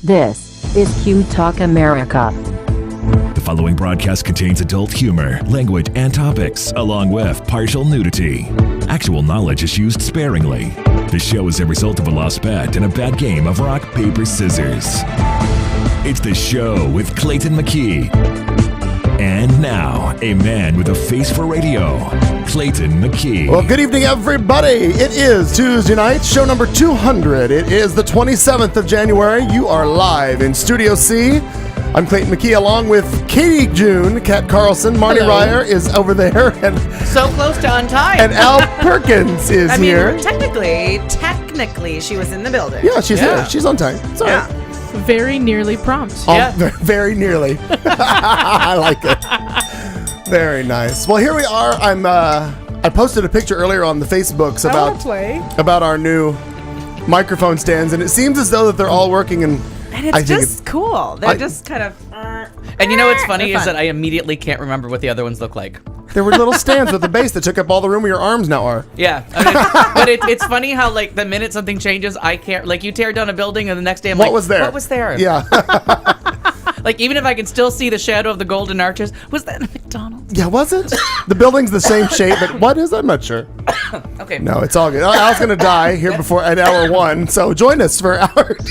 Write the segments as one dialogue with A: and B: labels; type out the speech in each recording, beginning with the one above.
A: This is Q Talk America.
B: The following broadcast contains adult humor, language, and topics, along with partial nudity. Actual knowledge is used sparingly. The show is a result of a lost bet and a bad game of rock, paper, scissors. It's the show with Clayton McKee. And now, a man with a face for radio, Clayton McKee.
C: Well, good evening, everybody. It is Tuesday night, show number 200. It is the 27th of January. You are live in Studio C. I'm Clayton McKee, along with Katie June, Kat Carlson. Marnie Ryer is over there. And
D: so close to on time.
C: And Al Perkins is here.
D: Technically, she was in the building.
C: Yeah, she's here. She's on time. It's all right.
E: Very nearly prompt.
C: Very nearly. I like it. Very nice. Well, here we are. I posted a picture earlier on the Facebooks about our new microphone stands, and it seems as though that they're all working. And
D: it's just cool. They're just kind of.
F: And you know what's funny is that I immediately can't remember what the other ones look like.
C: There were little stands with the base that took up all the room where your arms now are.
F: Yeah, but it's funny how like the minute something changes, I can't. Like you tear down a building, and the next day I'm
C: what was there?
F: What was there?
C: Yeah.
F: Like even if I can still see the shadow of the golden arches, was that a McDonald's?
C: Yeah, was it? The building's the same shape, but what is? I'm not sure.
F: Okay.
C: No, it's all good. Al's gonna die here before at hour 1, so join us for hour 2,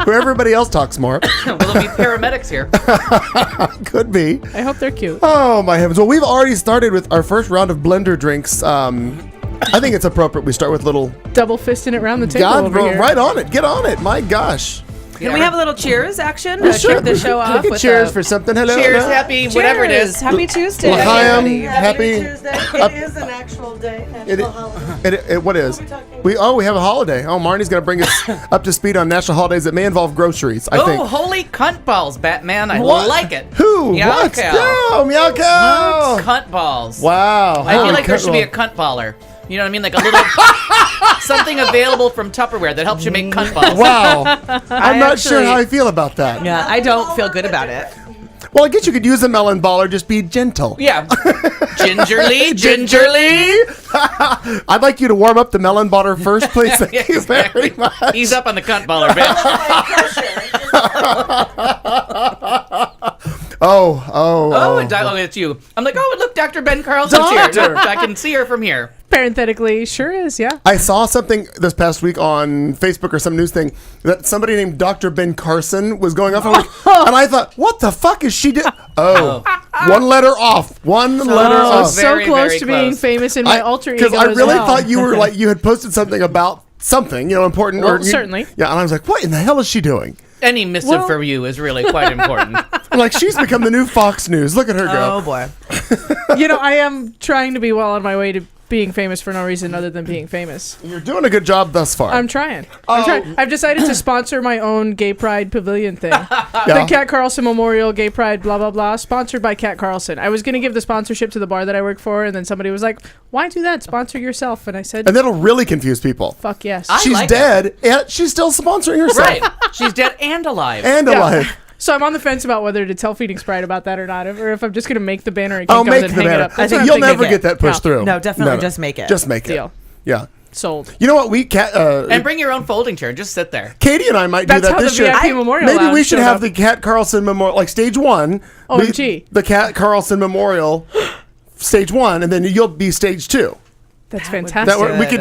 C: where everybody else talks more.
F: Well, there'll be paramedics here.
C: Could be.
E: I hope they're cute.
C: Oh my heavens! Well, we've already started with our first round of blender drinks. I think it's appropriate we start with little
E: double fisting it around the table.
C: God,
E: over here.
C: right on it. Get on it. My gosh.
D: Can we have a little cheers action?
C: Sure.
D: Kick the show off with
C: cheers for something. Hello.
F: Cheers, happy whatever it is.
D: Happy Tuesday.
C: L'chaim, happy
G: Tuesday. It is an actual day. National holiday.
C: What is? We have a holiday. Oh, Marnie's going to bring us up to speed on national holidays that may involve groceries, I think.
F: Oh, holy cunt balls, Batman. I like it.
C: Who?
F: Meow
C: What?
F: cow.
C: No, meow cow.
F: Cunt balls.
C: Wow.
F: I feel like there should be a cunt baller. You know what I mean? Like a little something available from Tupperware that helps you make cunt balls.
C: Wow. I'm not sure how I feel about that.
D: Yeah, I don't feel good about it.
C: Well, I guess you could use a melon ball or just be gentle.
F: Yeah. Gingerly.
C: I'd like you to warm up the melon baller first, please. Thank you very much.
F: Ease up on the cunt baller, bitch.
C: Oh,
F: it's you. I'm like, oh, look, Dr. Ben Carlson's here.
C: Doctor.
F: I can see her from here.
E: Parenthetically, sure is, yeah.
C: I saw something this past week on Facebook or some news thing that somebody named Dr. Ben Carson was going off. And I thought, what the fuck is she doing? One letter off. One letter off.
E: So
F: Very,
E: close
F: very
E: to being
F: close.
E: famous in my alter ego.
C: Because I really
E: as well.
C: thought you were like, you had posted something about something, important.
E: Well, certainly.
C: Yeah, and I was like, what in the hell is she doing?
F: Any missive for you is really quite important.
C: I'm like, she's become the new Fox News. Look at her go.
D: Oh, boy.
E: I am trying to be well on my way to being famous for no reason other than being famous.
C: You're doing a good job thus far.
E: I'm trying. I've decided to sponsor my own gay pride pavilion thing. The Kat Carlson Memorial Gay Pride blah, blah, blah, sponsored by Kat Carlson. I was going to give the sponsorship to the bar that I work for, and then somebody was like, why do that? Sponsor yourself. And I said...
C: And that'll really confuse people.
E: Fuck yes.
C: She's dead, and she's still sponsoring herself.
F: Right. She's dead and alive.
C: Alive.
E: So I'm on the fence about whether to tell Phoenix Pride about that or not, or if I'm just going to make the banner and
C: Make
E: and
C: the
E: hang
C: banner.
E: it up. That's what I'm
C: You'll
E: thinking.
C: never get that pushed through.
D: No, definitely just make it.
C: Just make it.
E: Deal.
C: Yeah.
E: Sold.
C: You know what?
F: And bring your own folding chair. Just sit there.
C: Katie and I might do
E: That's
C: that
E: how
C: this
E: the
C: year.
E: VIP Memorial
C: Maybe we
E: Lounge
C: should
E: showed
C: have
E: up.
C: the Kat Carlson Memorial, like stage 1.
E: OMG.
C: The Kat Carlson Memorial, stage 1, and then you'll be stage 2.
E: That's fantastic.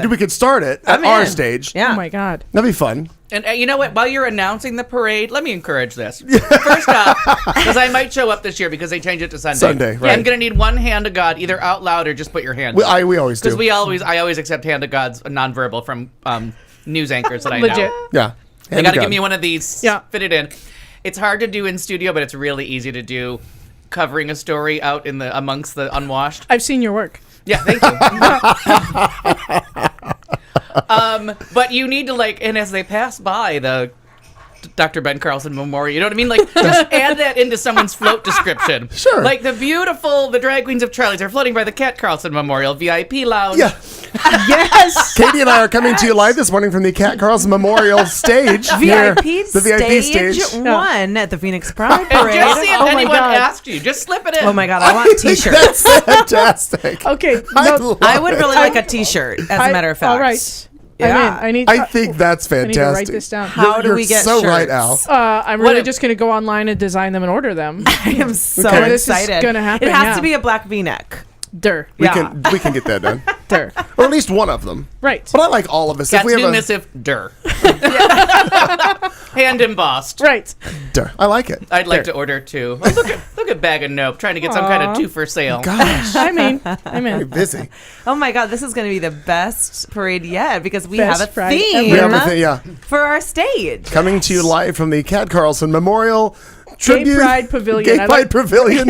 C: We could start it at our stage.
D: Yeah.
E: Oh my God.
C: That'd be fun.
F: And you know what? While you're announcing the parade, let me encourage this. First off, because I might show up this year because they changed it to Sunday.
C: Sunday, right.
F: I'm going to need one hand of God, either out loud or just put your hand up.
C: We always do.
F: Because I always accept hand of God's nonverbal from news anchors that I
E: Legit.
F: know.
C: Yeah.
F: They got to give me one of these.
E: Yeah.
F: Fit it in. It's hard to do in studio, but it's really easy to do covering a story out in the amongst the unwashed.
E: I've seen your work.
F: Yeah, thank you. But you need to and as they pass by the Dr. Ben Carlson Memorial, you know what I mean? Like, just add that into someone's float description.
C: Sure.
F: Like the drag queens of Charlie's are floating by the Kat Carlson Memorial VIP Lounge.
C: Yeah.
E: Yes.
C: Katie and I are coming to you live this morning from the Kat Carlson Memorial stage.
D: VIP
C: stage.
D: stage 1 at the Phoenix Pride
F: And
D: Parade.
F: just see if
E: Oh my
F: anyone
E: God.
F: asked you. Just slip it in.
D: Oh my God, I want t-shirts.
C: That's fantastic.
E: Okay.
C: I
E: no,
C: love
D: I would
C: it.
D: really like a t-shirt, as a matter of fact.
E: All right.
D: Yeah.
C: I think that's
E: I need
C: fantastic.
E: to write this down.
D: How do
C: You're
D: we get
C: so
D: shirts?
C: right, Al.
E: I'm really just going to go online and design them and order them.
D: I am so
C: Okay.
E: This is
D: excited.
E: gonna happen,
D: It has
E: yeah.
D: to be a black V-neck.
E: Dur.
C: We
D: Yeah.
C: can get that done,
E: Dur.
C: or at least one of them.
E: Right.
C: But I like all of us.
F: Cat's
C: if we
F: new
C: have
F: missive, Dur. Hand embossed.
E: Right.
C: I like it.
F: I'd like to order too. Oh, look at Bag of Nope, trying to get some kind of 2 for sale.
C: Gosh,
E: I'm in.
C: very busy.
D: Oh my God, this is going to be the best parade yet because we
E: Best
D: have a
E: Friday
D: theme
C: We have a thing, yeah.
D: for our stage.
C: Coming to you live from the Cat Carlson Memorial Tribute
E: Pride Pavilion.
C: Gay
E: I
C: Pride
E: like-
C: Pavilion,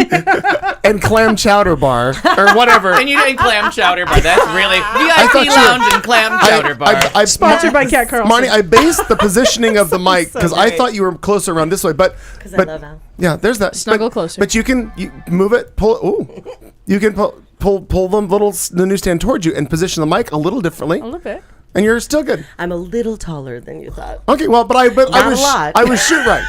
C: and Clam Chowder Bar or whatever.
F: And you did clam chowder bar. That's really
C: thought
F: VIP
C: you-
F: lounge and clam chowder bar.
E: Sponsored by Cat Carlson.
C: Marnie, I based the positioning of the mic
D: So
C: because I
D: great.
C: thought you were closer around this way, but
G: I love Al.
C: yeah, there's that.
E: Snuggle
C: but,
E: closer.
C: But you can move it, pull. Ooh, you can pull the newsstand towards you and position the mic a little differently,
E: A little bit.
C: and you're still good.
G: I'm a little taller than you thought.
C: Okay, well, but I
G: Not
C: was
G: a lot.
C: I was shoot right.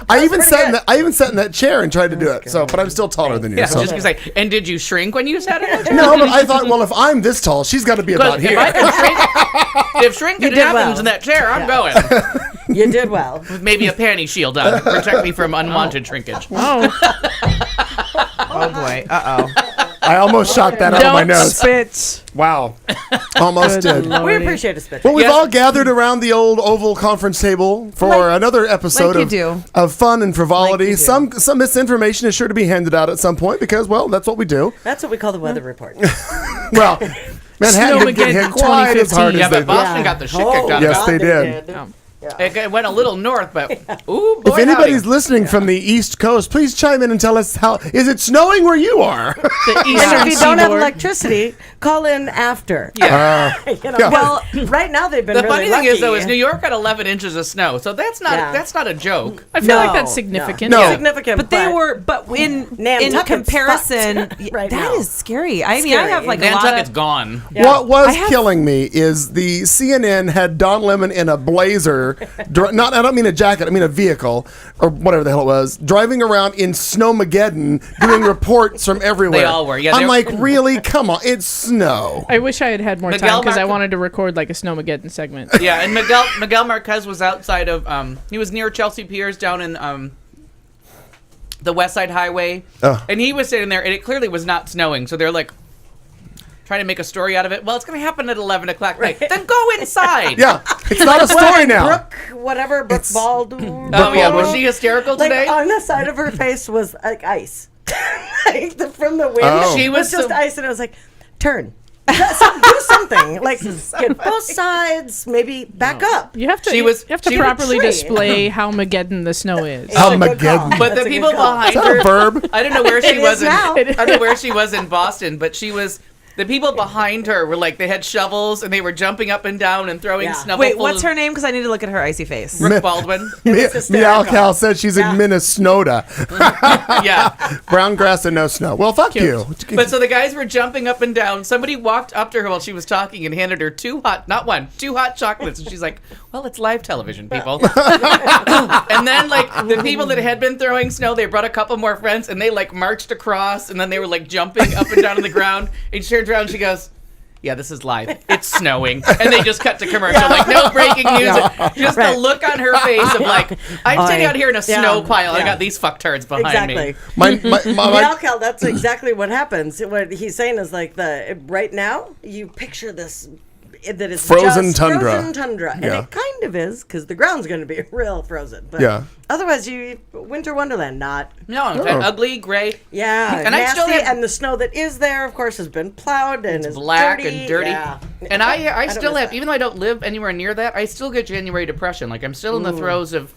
C: I even
G: pretty
C: sat in that chair and tried to do it. So, but I'm still taller than you.
F: yeah,
C: so.
F: just gonna say. And did you shrink when you sat in it?
C: No, but I thought, well, if I'm this tall, she's got to be about
F: If
C: here.
F: I can shrink, if shrinking
G: did
F: happens
G: well.
F: in that chair, I'm going.
G: You did well.
F: With maybe a panty shield on to protect me from unwanted shrinkage.
D: Oh boy. Uh-oh.
C: I almost shot that out of my
E: Don't
C: nose.
E: spit.
C: Wow, almost
E: Good
C: did.
E: Lord.
G: We appreciate a spit.
C: Well, we've
F: Yes.
C: all gathered around the old oval conference table for another episode
D: like you
C: of, of fun and frivolity.
D: Like you do.
C: Some misinformation is sure to be handed out at some point because, well, that's what we do.
G: That's what we call the weather report.
C: Well, Manhattan didn't get
E: Snowmageddon
C: hit quite as hard
E: 2015.
F: Yeah,
C: as they
F: but Boston got the shit kicked out
C: Yes,
F: of
C: they
F: it.
C: did.
F: It went a little north, but ooh, boy,
C: If anybody's
F: howdy.
C: listening from the East Coast, please chime in and tell us how is it snowing where you are?
E: The
G: And
E: Eastern
G: if you don't have
E: Seaboard.
G: electricity, call in after.
F: Yeah.
G: You know,
C: Yeah.
G: well, right now they've been
F: The
G: really
F: funny thing is, though,
G: lucky.
F: is New York got 11 inches of snow, so that's not a joke.
E: I feel like
G: No,
E: that's significant.
C: no.
E: Yeah.
G: significant.
D: But they were, but in
G: Nantucket's
D: comparison,
G: fucked right
D: that
G: now.
D: is scary. I mean, I
G: Scary.
D: have like a lot
F: Nantucket's
D: of.
F: gone.
C: What was
D: I have-
C: killing me is the CNN had Don Lemon in a blazer, I don't mean a jacket, I mean a vehicle, or whatever the hell it was, driving around in Snowmageddon doing reports from everywhere.
F: They all were, yeah,
C: I'm
F: they-
C: like, really? Come on, it's snow.
E: I wish I had more
F: Miguel
E: time because I
F: Marco-
E: wanted to record like a Snowmageddon segment.
F: Yeah, and Miguel Marquez was outside of he was near Chelsea Piers down in the West Side Highway, and he was sitting there, and it clearly was not snowing. So they're like trying to make a story out of it. Well, it's going to happen at 11 o'clock. Right. Then go inside.
C: Yeah, it's not a story now.
G: Brooke, whatever, Brooke Baldwin.
F: Oh yeah, was she hysterical
G: Like
F: today?
G: on the side of her face was like ice. From the wind.
C: Oh.
F: She
G: It
F: was
G: was just
F: so-
G: ice, and it was like, turn. Do something. Like get both sides, maybe back up.
E: You have to.
F: She was-
E: You have to
F: she-
E: properly
G: Tree.
E: display how Mageddon the snow is.
G: It's a good call.
C: Armageddon.
F: But the
G: That's a
F: people
G: good call.
F: behind
C: Is that a
F: her,
C: verb?
F: I don't know where she
G: It
F: was
G: is now.
F: I don't know where she was in Boston, but she was. The people behind her were like they had shovels and they were jumping up and down and throwing
G: Yeah.
F: snowballs.
D: Wait, what's her name? Because I need to look at her icy face.
F: Rick Baldwin.
C: Meow Cal said she's in Minnesota.
F: Yeah.
C: Brown grass and no snow. Well, fuck you.
F: But so the guys were jumping up and down. Somebody walked up to her while she was talking and handed her two hot chocolates. And she's like, well, it's live television, people. And then, like, the people that had been throwing snow, they brought a couple more friends and they, like, marched across and then they were, like, jumping up and down on the ground. And she turned around and she goes, yeah, this is live. It's snowing. And they just cut to commercial. Like, no breaking news. Just the look on her face of, like, I'm sitting out here in a snow pile. I got these fucktards behind me.
G: Exactly.
C: My
G: Cal, that's exactly what happens. What he's saying is like right now, you picture this that is
C: Frozen
G: just
C: tundra.
G: frozen tundra, and
C: Yeah.
G: it kind of is because the ground's going to be real frozen. But
C: Yeah.
G: otherwise, you winter wonderland, not.
F: No, ugly, gray.
G: Yeah,
F: And I
G: nasty,
F: still have-
G: and the snow that is there, of course, has been plowed and is
F: Black
G: dirty.
F: and dirty.
G: Yeah.
F: And I
G: don't
F: still
G: miss
F: have,
G: that.
F: even though I don't live anywhere near that, I still get January depression. Like, I'm still in the throes of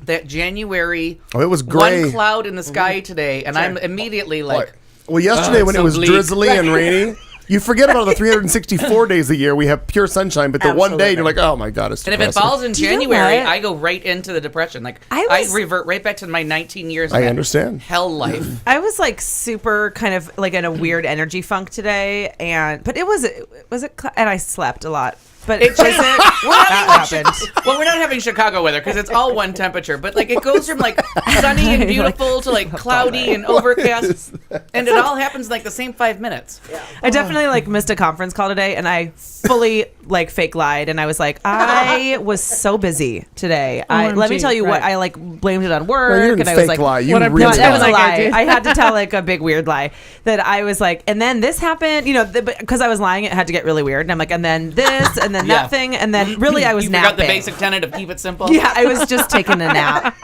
F: that January.
C: Oh, it was gray.
F: One cloud in the sky today, and I'm immediately like,
C: Well, yesterday
F: it's
C: when
F: so
C: it was
F: bleak.
C: drizzly and rainy, you forget about the 364 days a year we have pure sunshine, but the one day you're like, oh my god, it's
F: and if it
C: depressing.
F: falls in
D: you know
F: January,
D: what?
F: I go right into the depression. Like,
D: I
F: I,
D: was-
F: revert right back to my 19 years of
C: I
F: that
C: understand.
F: hell life.
D: I was like super kind of like in a weird energy funk today, but it was and I slept a lot. But
F: It changes. We're not
D: that
F: like
D: happened.
F: Well, we're not having Chicago weather because it's all one temperature. But like it goes from like sunny and beautiful to like cloudy and overcast, and it all happens in like the same 5 minutes.
D: I definitely like missed a conference call today, and I fully like fake lied, and I was like, I was so busy today. Let me
E: OMG,
D: tell you what,
E: right.
D: I like blamed it on work,
C: No, you didn't
D: and I was
C: fake
D: like,
C: lie. You
E: What I
C: really
E: pretend
D: that was a
E: like I
D: lie.
E: did.
D: I had to tell like a big weird lie that I was like, and then this happened, because I was lying, it had to get really weird, and I'm like, and then this, and then
F: Yeah.
D: that thing, and then really I was
F: You
D: napping.
F: forgot the basic tenet of keep it simple.
D: Yeah, I was just taking a nap.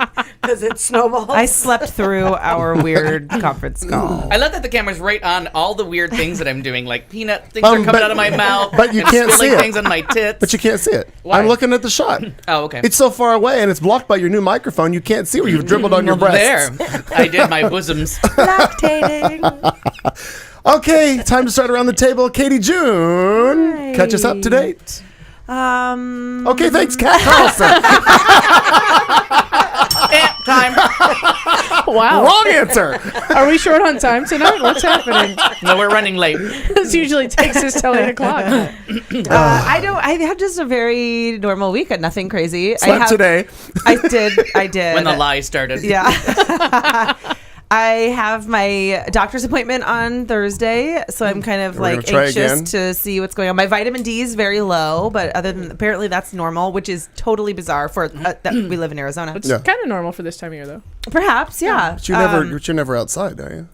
G: Because it snowballs.
D: I slept through our weird conference call.
F: I love that the camera's right on all the weird things that I'm doing, like peanut things are coming
C: but-
F: out of my mouth,
C: but you
F: and
C: can't
F: spilling
C: see it.
F: things on my tits.
C: But you can't see it.
F: Why?
C: I'm looking at the shot.
F: Oh, okay.
C: It's so far away and it's blocked by your new microphone. You can't see where you've dribbled on your breasts.
F: There, I did my bosoms.
D: Lactating.
C: Okay, time to start around the table. Katie June,
D: Hi.
C: catch us up to date.
D: Um,
C: Okay, thanks, Kat Carlson.
F: Time.
E: Wow.
C: Wrong answer.
E: Are we short on time tonight? What's happening?
F: No, we're running late.
E: This usually takes us till 8 o'clock.
D: I had just a very normal week. Nothing crazy.
C: Slept today.
D: I did.
F: When the lie started.
D: Yeah. I have my doctor's appointment on Thursday, so I'm kind of
C: We're
D: like
C: gonna try
D: anxious
C: again.
D: to see what's going on. My vitamin D is very low, but other than apparently that's normal, which is totally bizarre for that we live in Arizona.
E: It's
C: Yeah.
E: kind of normal for this time of year, though.
D: Perhaps, yeah.
C: But you're never outside, are you?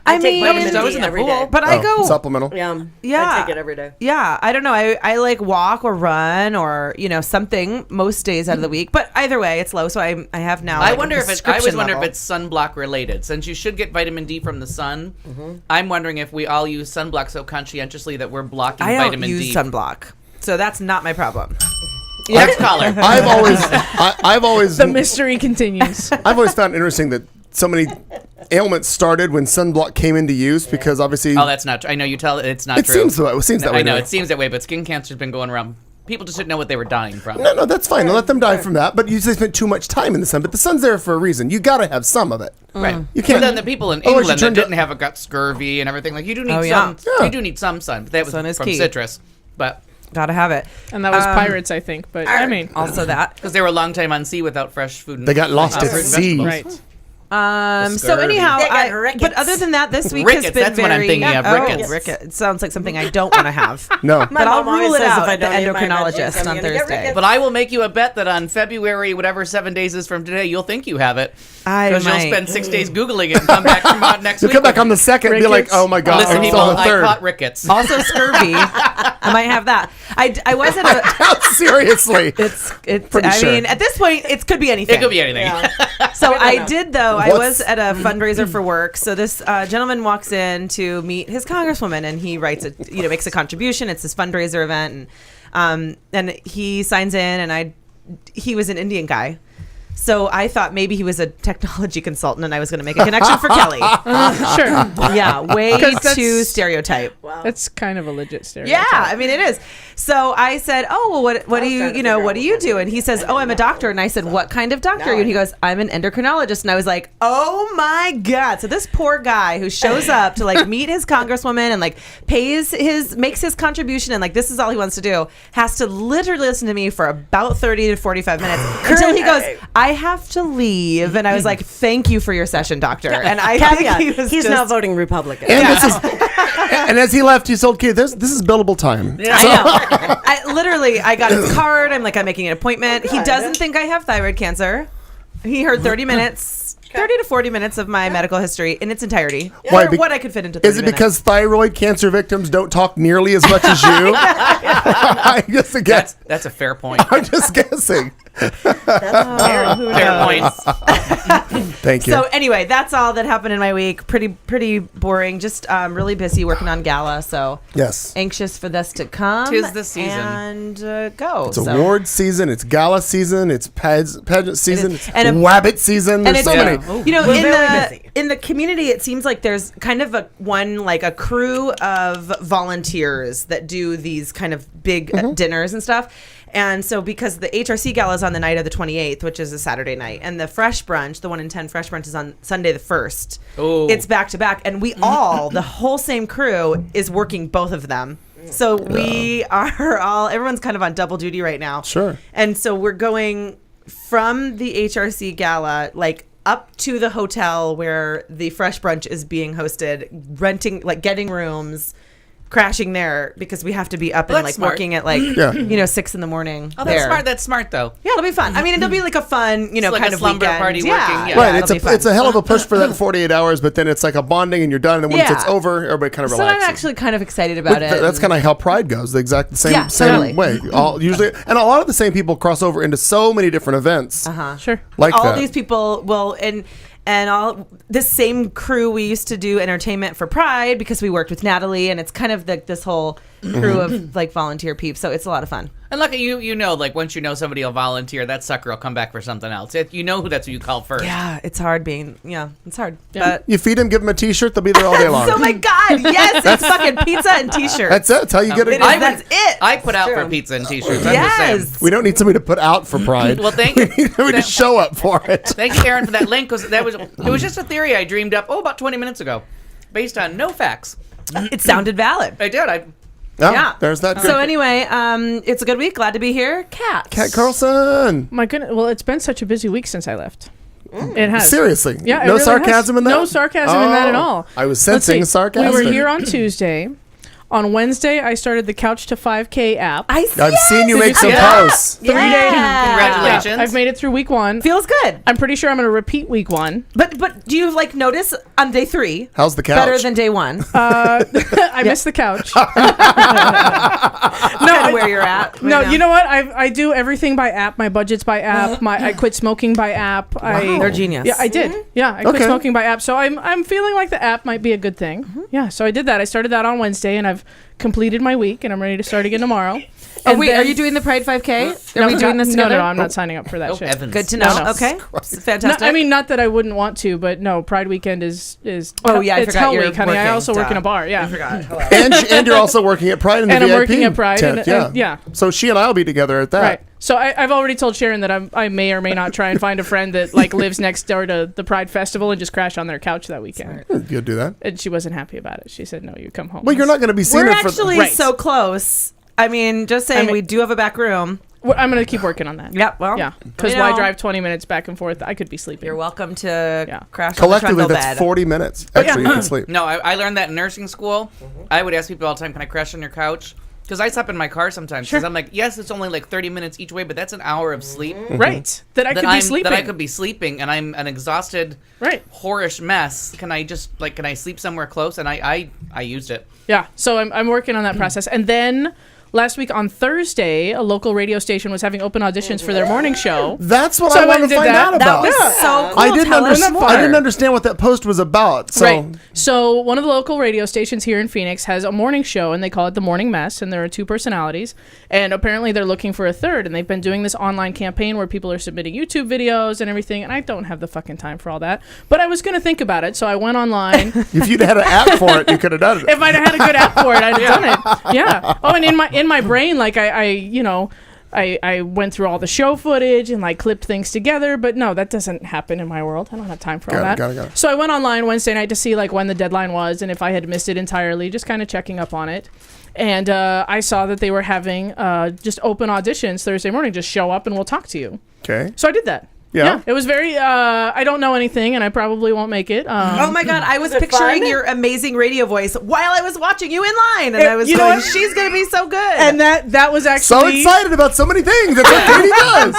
D: I
G: take
D: mean,
G: vitamin
F: I was
G: D
F: in the
G: every
F: pool.
G: day.
D: but I go.
C: Supplemental.
D: Yeah.
G: I take it every day.
D: Yeah, I don't know. I like walk or run or something most days out of the week. But either way, it's low. So I have now.
F: I
D: like,
F: wonder
D: a
F: if I always
D: prescription
F: wonder
D: level.
F: if it's sunblock related. Since you should get vitamin D from the sun, I'm wondering if we all use sunblock so conscientiously that we're blocking
D: I don't
F: vitamin
D: use
F: D.
D: sunblock, so that's not my problem.
F: Next caller.
C: I've always
E: The mystery continues.
C: I've always found it interesting that so many ailments started when sunblock came into use because obviously
F: Oh, that's not true. I know you tell it's not
C: it
F: true.
C: seems that way.
F: I know
C: to me.
F: it seems that way, but skin cancer's been going around. People just didn't know what they were dying from.
C: No, that's fine. Let them die from that. But you spent too much time in the sun. But the sun's there for a reason. You got to have some of it.
F: Right.
C: You can't.
F: But then the people in
C: Otherwise you
F: England that
C: turn to-
F: didn't have got scurvy and everything, like you do need
D: Oh, yeah.
F: some.
C: Yeah.
F: You do need some sun. But that was
D: Sun is
F: from
D: key.
F: citrus. But
D: Gotta have it.
E: And that was pirates, I think. But I mean,
D: Also that.
F: because they were a long time on sea without fresh food. And
C: They got lost at
F: fruit and
C: sea.
F: vegetables.
E: right.
D: So
F: scurvy.
D: anyhow,
G: They got rickets.
D: but other than that, this week has
F: Rickets,
D: been
F: that's
D: very.
F: what I'm thinking of, rickets.
D: Rickets. It sounds like something I don't want to have.
C: No.
D: But I'll
G: mom always
D: rule it
G: says
D: out
G: if I
D: at the
G: don't eat my
D: endocrinologist
G: veggies, I'm
D: on
G: gonna get
D: Thursday.
G: rickets.
F: But I will make you a bet that on February, whatever 7 days is from today, you'll think you have it.
D: I
F: Because you'll
D: might.
F: spend 6 days Googling it and come back next
C: You'll
F: week.
C: come back on the second and be like,
E: Rickets.
C: oh my God.
F: Listen,
C: I'm
F: people,
C: still on the
F: I
C: third.
F: caught rickets.
D: Also scurvy. I might have that. I was at a.
C: Seriously.
D: It's.
C: Pretty
D: I
C: sure.
D: mean, at this point, it could be anything.
F: It could be anything.
D: So
G: don't
D: I
G: know.
D: did though. I
C: What's-
D: was at a fundraiser for work. So this gentleman walks in to meet his congresswoman, and he writes makes a contribution. It's this fundraiser event, and he signs in, and he was an Indian guy. So I thought maybe he was a technology consultant, and I was going to make a connection for Kelly.
E: Sure.
D: Yeah, way
E: 'Cause that's-
D: too stereotype.
E: That's kind of a legit stereotype.
D: Yeah, I mean it is. So I said, "Oh, well, what do
G: trying to
D: you
G: figure
D: what
G: out
D: do
G: what
D: you
G: that
D: do?" And he says, "Oh, I'm a doctor." And I said, "What kind of doctor?" And he goes, "I'm an endocrinologist." And I was like, "Oh my god!" So this poor guy who shows up to like meet his congresswoman and like makes his contribution and like this is all he wants to do, has to literally listen to me for about 30 to 45 minutes until he goes, "I have to leave." And I was like, "Thank you for your session, doctor." And I think
G: Caveat,
D: he was
G: he's
D: just,
G: now voting Republican.
C: And this is, and as he left, he told Kate, this is billable time.
D: I know. I got his card. I'm making an appointment. He doesn't think I have thyroid cancer. He heard 30 minutes, 30 to 40 minutes of my medical history in its entirety.
C: Why,
D: Or
C: be-
D: what I could fit into 30
C: Is it
D: minutes.
C: because thyroid cancer victims don't talk nearly as much as you? I just guess.
F: That's a fair point.
C: I'm just guessing.
F: Fair point.
C: Thank you.
D: So anyway, that's all that happened in my week. Pretty boring. Just really busy working on gala. So
C: yes.
D: anxious for this to come.
F: 'Tis the season.
D: And go.
C: It's award season. It's gala season. It's pageant season. It's
D: And a-
C: wabbit season.
D: And
C: There's
D: it's
C: so
F: Yeah.
C: many.
D: you know
G: We're very busy.
D: in the community it seems like there's kind of a crew of volunteers that do these kind of big dinners and stuff. And so because the HRC gala is on the night of the 28th, which is a Saturday night, and the Fresh Brunch, the 1 in 10 Fresh Brunch is on Sunday the 1st.
F: Oh.
D: It's back to back, and we all, the whole same crew is working both of them. So we are all, everyone's kind of on double duty right now.
C: Sure.
D: And so we're going from the HRC gala, like up to the hotel where the Fresh Brunch is being hosted, renting, like getting rooms, crashing there because we have to be up and like
F: smart.
D: working at like, 6 in the morning.
F: Oh, that's smart. That's smart, though.
D: Yeah, it'll be fun. I mean, it'll be like a fun,
F: like
D: kind
F: a
D: of
F: slumber
D: weekend.
F: party working. Yeah.
C: Right,
D: it'll be
C: it's a
D: fun.
C: hell of a push for that 48 hours, but then it's like a bonding and you're done, and then once
D: Yeah.
C: it's over, everybody kind of
D: So
C: relaxes.
D: I'm actually kind of excited about it.
C: That's kind of how Pride goes. The exact same
D: totally.
C: way. Usually, and a lot of the same people cross over into so many different events.
E: Sure.
C: Like
D: all
C: that.
D: these people will and all this same crew we used to do entertainment for Pride because we worked with Natalie, and it's kind of this whole crew of like volunteer peeps, so it's a lot of fun.
F: And look, you know, like once you know somebody will volunteer, that sucker will come back for something else. You know that's who you call first.
D: Yeah, it's hard it's hard.
E: Yeah.
D: But
C: You feed them, give them a T-shirt, they'll be there all day long.
D: oh my God, yes, it's fucking pizza and t-shirts.
C: That's it. That's how you get it.
D: That's it.
F: I put out for pizza and t-shirts. I'm just saying.
D: Yes.
C: We don't need somebody to put out for Pride.
F: Well, thank you.
C: we just show up for it.
F: Thank you, Aaron, for that link, because it was just a theory I dreamed up about 20 minutes ago, based on no facts.
D: It sounded valid.
F: I did.
C: Oh,
D: Yeah.
C: There's that.
D: So anyway, it's a good week. Glad to be here. Kat
C: Carlson.
E: My goodness. Well, it's been such a busy week since I left. It has.
C: Seriously.
E: Yeah. It
C: No
E: really
C: sarcasm
E: has.
C: in that?
E: No sarcasm in that at all.
C: I was
E: Let's
C: sensing
E: see.
C: sarcasm.
E: We were here on Tuesday. On Wednesday, I started the Couch to 5K app.
C: I've seen you make some posts.
E: 3 days.
F: Congratulations.
E: Yeah, I've made it through week 1.
D: Feels good.
E: I'm pretty sure I'm going to repeat week 1.
D: But do you like notice on day 3?
C: How's the couch?
D: Better than day 1.
E: I missed the couch.
D: No, where you're at.
E: No,
D: right now.
E: you know what? I do everything by app. My budget's by app. I quit smoking by app.
D: They're genius.
E: Yeah, I did. Yeah, I quit
C: Okay.
E: smoking by app. So I'm feeling like the app might be a good thing. Yeah, so I did that. I started that on Wednesday, and I've completed my week, and I'm ready to start again tomorrow. And
D: Wait,
E: then-
D: are you doing the Pride 5K?
E: No,
D: Are we doing this
E: no,
D: together?
E: no, I'm not signing up for that shit.
F: Heavens.
D: Good to know.
E: No.
D: Okay,
E: No,
D: fantastic.
E: I mean, not that I wouldn't want to, but no, Pride Weekend is
D: Oh, yeah, I
E: it's
D: forgot
E: Hell
D: you're
E: Week, honey. I
D: working.
E: also work in a
D: Duh.
E: bar. Yeah,
D: I forgot. Hello.
C: and you're also working at Pride in the
E: And I'm
C: VIP
E: working at Pride
C: tent.
E: and- yeah.
C: So she and I will be together at that.
E: Right. So I've already told Sharon that I may or may not try and find a friend that like lives next door to the Pride Festival and just crash on their couch that weekend.
C: You'll do that.
E: And she wasn't happy about it. She said, "No, you come home."
C: Well, you're not going to be seeing
D: We're
C: it for
D: actually
E: Right.
D: so close. I mean, just saying, we do have a back room.
E: I'm going to keep working on that.
D: Yep. Well,
E: Yeah, because
D: you
E: why
D: know,
E: drive 20 minutes back and forth? I could be sleeping.
D: You're welcome to crash
C: collectively.
D: on the
C: That's
D: bed.
C: 40 minutes. Actually, you can sleep.
F: No, I learned that in nursing school. I would ask people all the time, can I crash on your couch? Because I slept in my car sometimes. Because I'm like, yes, it's only like 30 minutes each way, but that's an hour of sleep.
E: Right. That I could be sleeping.
F: That I could be sleeping, and I'm an exhausted, whorish mess. Can I just, can I sleep somewhere close? And I used it.
E: Yeah. So I'm working on that process. And then last week on Thursday, a local radio station was having open auditions for their morning show.
C: That's what
E: So
C: I
E: I
C: want
E: went
C: to
E: and
C: find
E: did
C: out
E: that.
C: about.
D: That was so cool.
C: I didn't,
D: Tell us more.
C: I didn't understand what that post was about. So
E: Right. So one of the local radio stations here in Phoenix has a morning show, and they call it The Morning Mess, and there are 2 personalities. And apparently they're looking for a third, and they've been doing this online campaign where people are submitting YouTube videos and everything, and I don't have the fucking time for all that. But I was going to think about it, so I went online.
C: if you'd had an app for it, you could have done it.
E: If I'd had a good app for it, I'd have done it. Yeah. Oh, and in my brain, like I went through all the show footage and like clipped things together, but no, that doesn't happen in my world. I don't have time for all that.
C: Got it.
E: So I went online Wednesday night to see like when the deadline was and if I had missed it entirely, just kind of checking up on it. And I saw that they were having just open auditions Thursday morning. Just show up and we'll talk to you.
C: Okay.
E: So I did that.
C: Yeah.
E: It was very, I don't know anything and I probably won't make it.
D: Oh my God, I was
G: it
D: picturing
G: fun?
D: your amazing radio voice while I was watching you in line, and I was
E: you know
D: going,
E: what?
D: she's going to be so good.
E: And that was actually...
C: So excited about so many things. That's what Katie does.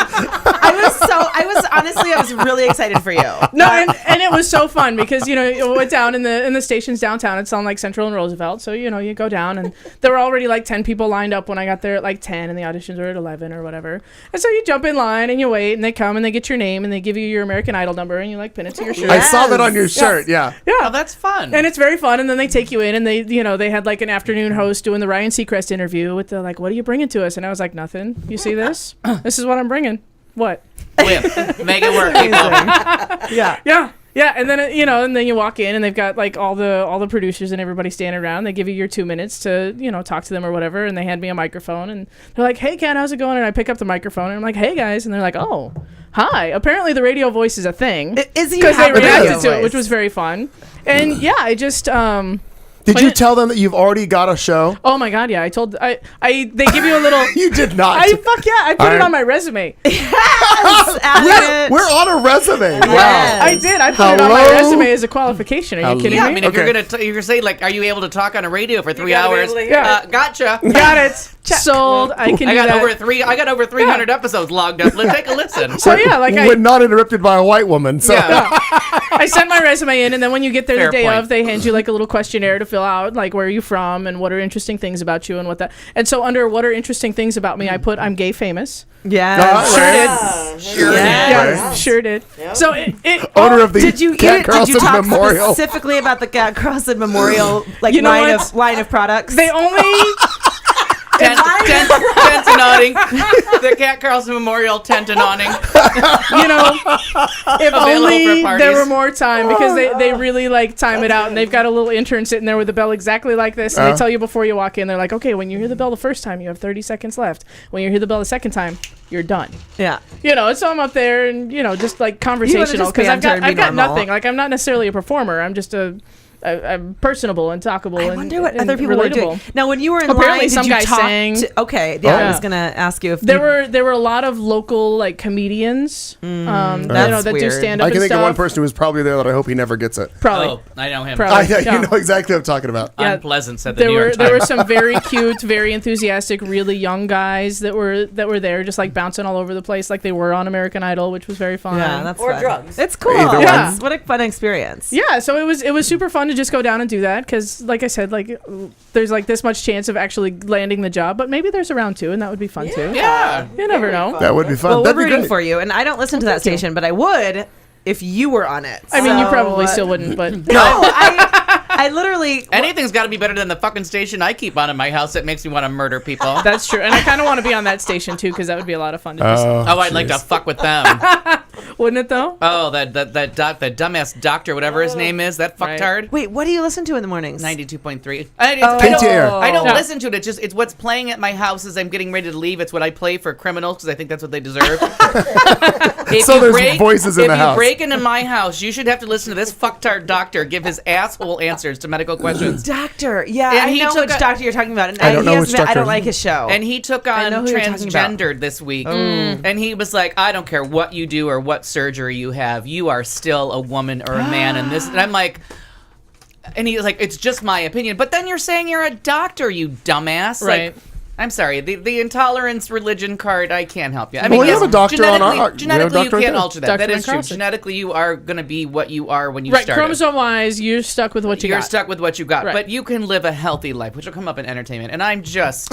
D: I was really excited for you.
E: No, and it was so fun because you went down in the station's downtown. It's on like Central and Roosevelt, so you go down and there were already like 10 people lined up when I got there at like 10, and the auditions were at 11 or whatever. And so you jump in line and you wait, and they come and they get your name and they give you your American Idol number and you like pin it to your shirt.
C: I saw that on your shirt. Yeah.
F: Oh, that's fun.
E: And it's very fun. And then they take you in and they had like an afternoon host doing the Ryan Seacrest interview with the like, what are you bringing to us? And I was like, nothing. You see this? This is what I'm bringing. What?
F: Whip. Make it work, people.
E: Yeah. Yeah, and then and then you walk in and they've got like all the producers and everybody standing around. They give you your 2 minutes to talk to them or whatever, and they hand me a microphone and they're like, "Hey, Ken, how's it going?" And I pick up the microphone and I'm like, "Hey, guys," and they're like, "Oh, hi." Apparently, the radio voice is a thing
D: Is he
E: because they
D: have a radio
E: reacted to it,
D: voice?
E: which was very fun. And yeah, I just
C: Did Did you tell them that you've already got a show?
E: Oh my God, yeah. They give you a little.
C: You did not.
E: I put it on my resume.
C: We're on a resume. Wow.
E: I did. I put it on my resume as a qualification. Are you kidding
F: Yeah,
E: me?
F: I mean, if you're saying like, are you able to talk on a radio for 3 hours? Gotcha.
E: Got it. Sold. I can do that.
F: I got over 300 episodes logged up. Let's take a listen.
E: So yeah, like
C: when not interrupted by a white woman. So
E: I sent my resume in, and then when you get there
F: Fair
E: the day
F: point.
E: of, they hand you like a little questionnaire to fill out, like where are you from and what are interesting things about you and what that. And so under what are interesting things about me, I put I'm gay famous.
D: Yeah.
E: Sure did.
G: Yep.
E: So it
C: owner of the
D: Did you
C: Cat Carlson
D: talk
C: Memorial.
D: specifically about the Cat Carlson Memorial line of products?
E: they only.
F: Tent and awning. The Cat Carlson Memorial tent and awning.
E: If
F: Available
E: only
F: for parties.
E: there were more time, because they really like time it out, and they've got a little intern sitting there with the bell exactly like this, and they tell you before you walk in, they're like, okay, when you hear the bell the first time, you have 30 seconds left. When you hear the bell the second time, you're done.
D: Yeah.
E: So I'm up there and just like conversational, because I've got nothing. Like I'm not necessarily a performer. I'm just I'm personable and talkable.
D: I
E: and
D: wonder what
E: and
D: other people were doing.
E: relatable.
D: Now, when you were in
E: Apparently
D: line,
E: some
D: did you
E: guy
D: talk
E: sang.
D: Okay, I was gonna ask you if
E: There were a lot of local like comedians, that do
D: weird.
E: stand up.
C: I can
E: and
C: think
E: stuff.
C: of one person who was probably there that I hope he never gets it.
E: Probably.
F: Oh, I know him.
E: Probably.
C: You know exactly what I'm talking about.
E: Yeah.
F: Unpleasant, said the
E: There
F: New York
E: were
F: Times.
E: some very cute, very enthusiastic, really young guys that were there, just like bouncing all over the place, like they were on American Idol, which was very fun.
D: Yeah, that's
G: Or
D: fun.
G: drugs.
D: It's cool.
C: Either
E: one.
D: What a fun experience.
E: Yeah, so it was super fun to just go down and do that, because like I said, like there's like this much chance of actually landing the job, but maybe there's a round 2, and that would be fun too.
F: Yeah.
E: You never know.
C: That would be fun.
D: Well, we're
C: That'd be
D: rooting
C: great.
D: for you, and I don't listen to that station, but I would if you were on it.
E: I mean, you
D: So,
E: probably still wouldn't, but
D: No, I literally.
F: Anything's got to be better than the fucking station I keep on in my house that makes me want to murder people.
E: that's true. And I kind of want to be on that station too, because that would be a lot of fun to just.
F: I'd like to fuck with them.
E: Wouldn't it though?
F: Oh, that dumbass doctor, whatever his name is, that fucktard.
D: Wait, what do you listen to in the mornings?
F: 92.3.
C: KTR.
F: I don't
E: Yeah.
F: listen to it. It's what's playing at my house as I'm getting ready to leave. It's what I play for criminals because I think that's what they deserve.
C: So there's voices in the house.
F: If you break into my house, you should have to listen to this fucktard doctor give his asshole answers to medical questions.
D: Doctor. Yeah,
F: And
D: I
F: he
D: know
F: took
D: which
F: a-
D: doctor you're talking about. And
C: I don't know
D: he
C: which
D: has- I
C: doctor.
D: don't like his show.
F: And he took on
D: know who you're talking about.
F: transgendered this week. And he was like, I don't care what you do or what surgery you have, you are still a woman or a man. And I'm like, and he was like, it's just my opinion. But then you're saying you're a doctor, you dumbass.
E: Right.
F: Like, I'm sorry, the intolerance religion card, I can't help you. I
C: Well,
F: mean,
C: we have a doctor on our-
F: genetically
C: we have a
F: you
C: doctor right
F: can't
C: there.
F: alter that.
E: Dr.
F: That
E: Van
F: is true.
E: Carlson.
F: Genetically, you are going to be what you are when you
E: Right,
F: started.
E: chromosome-wise, you're stuck with what you
F: You're
E: got.
F: stuck with what you got,
E: Right.
F: but you can live a healthy life, which will come up in entertainment. And I'm just,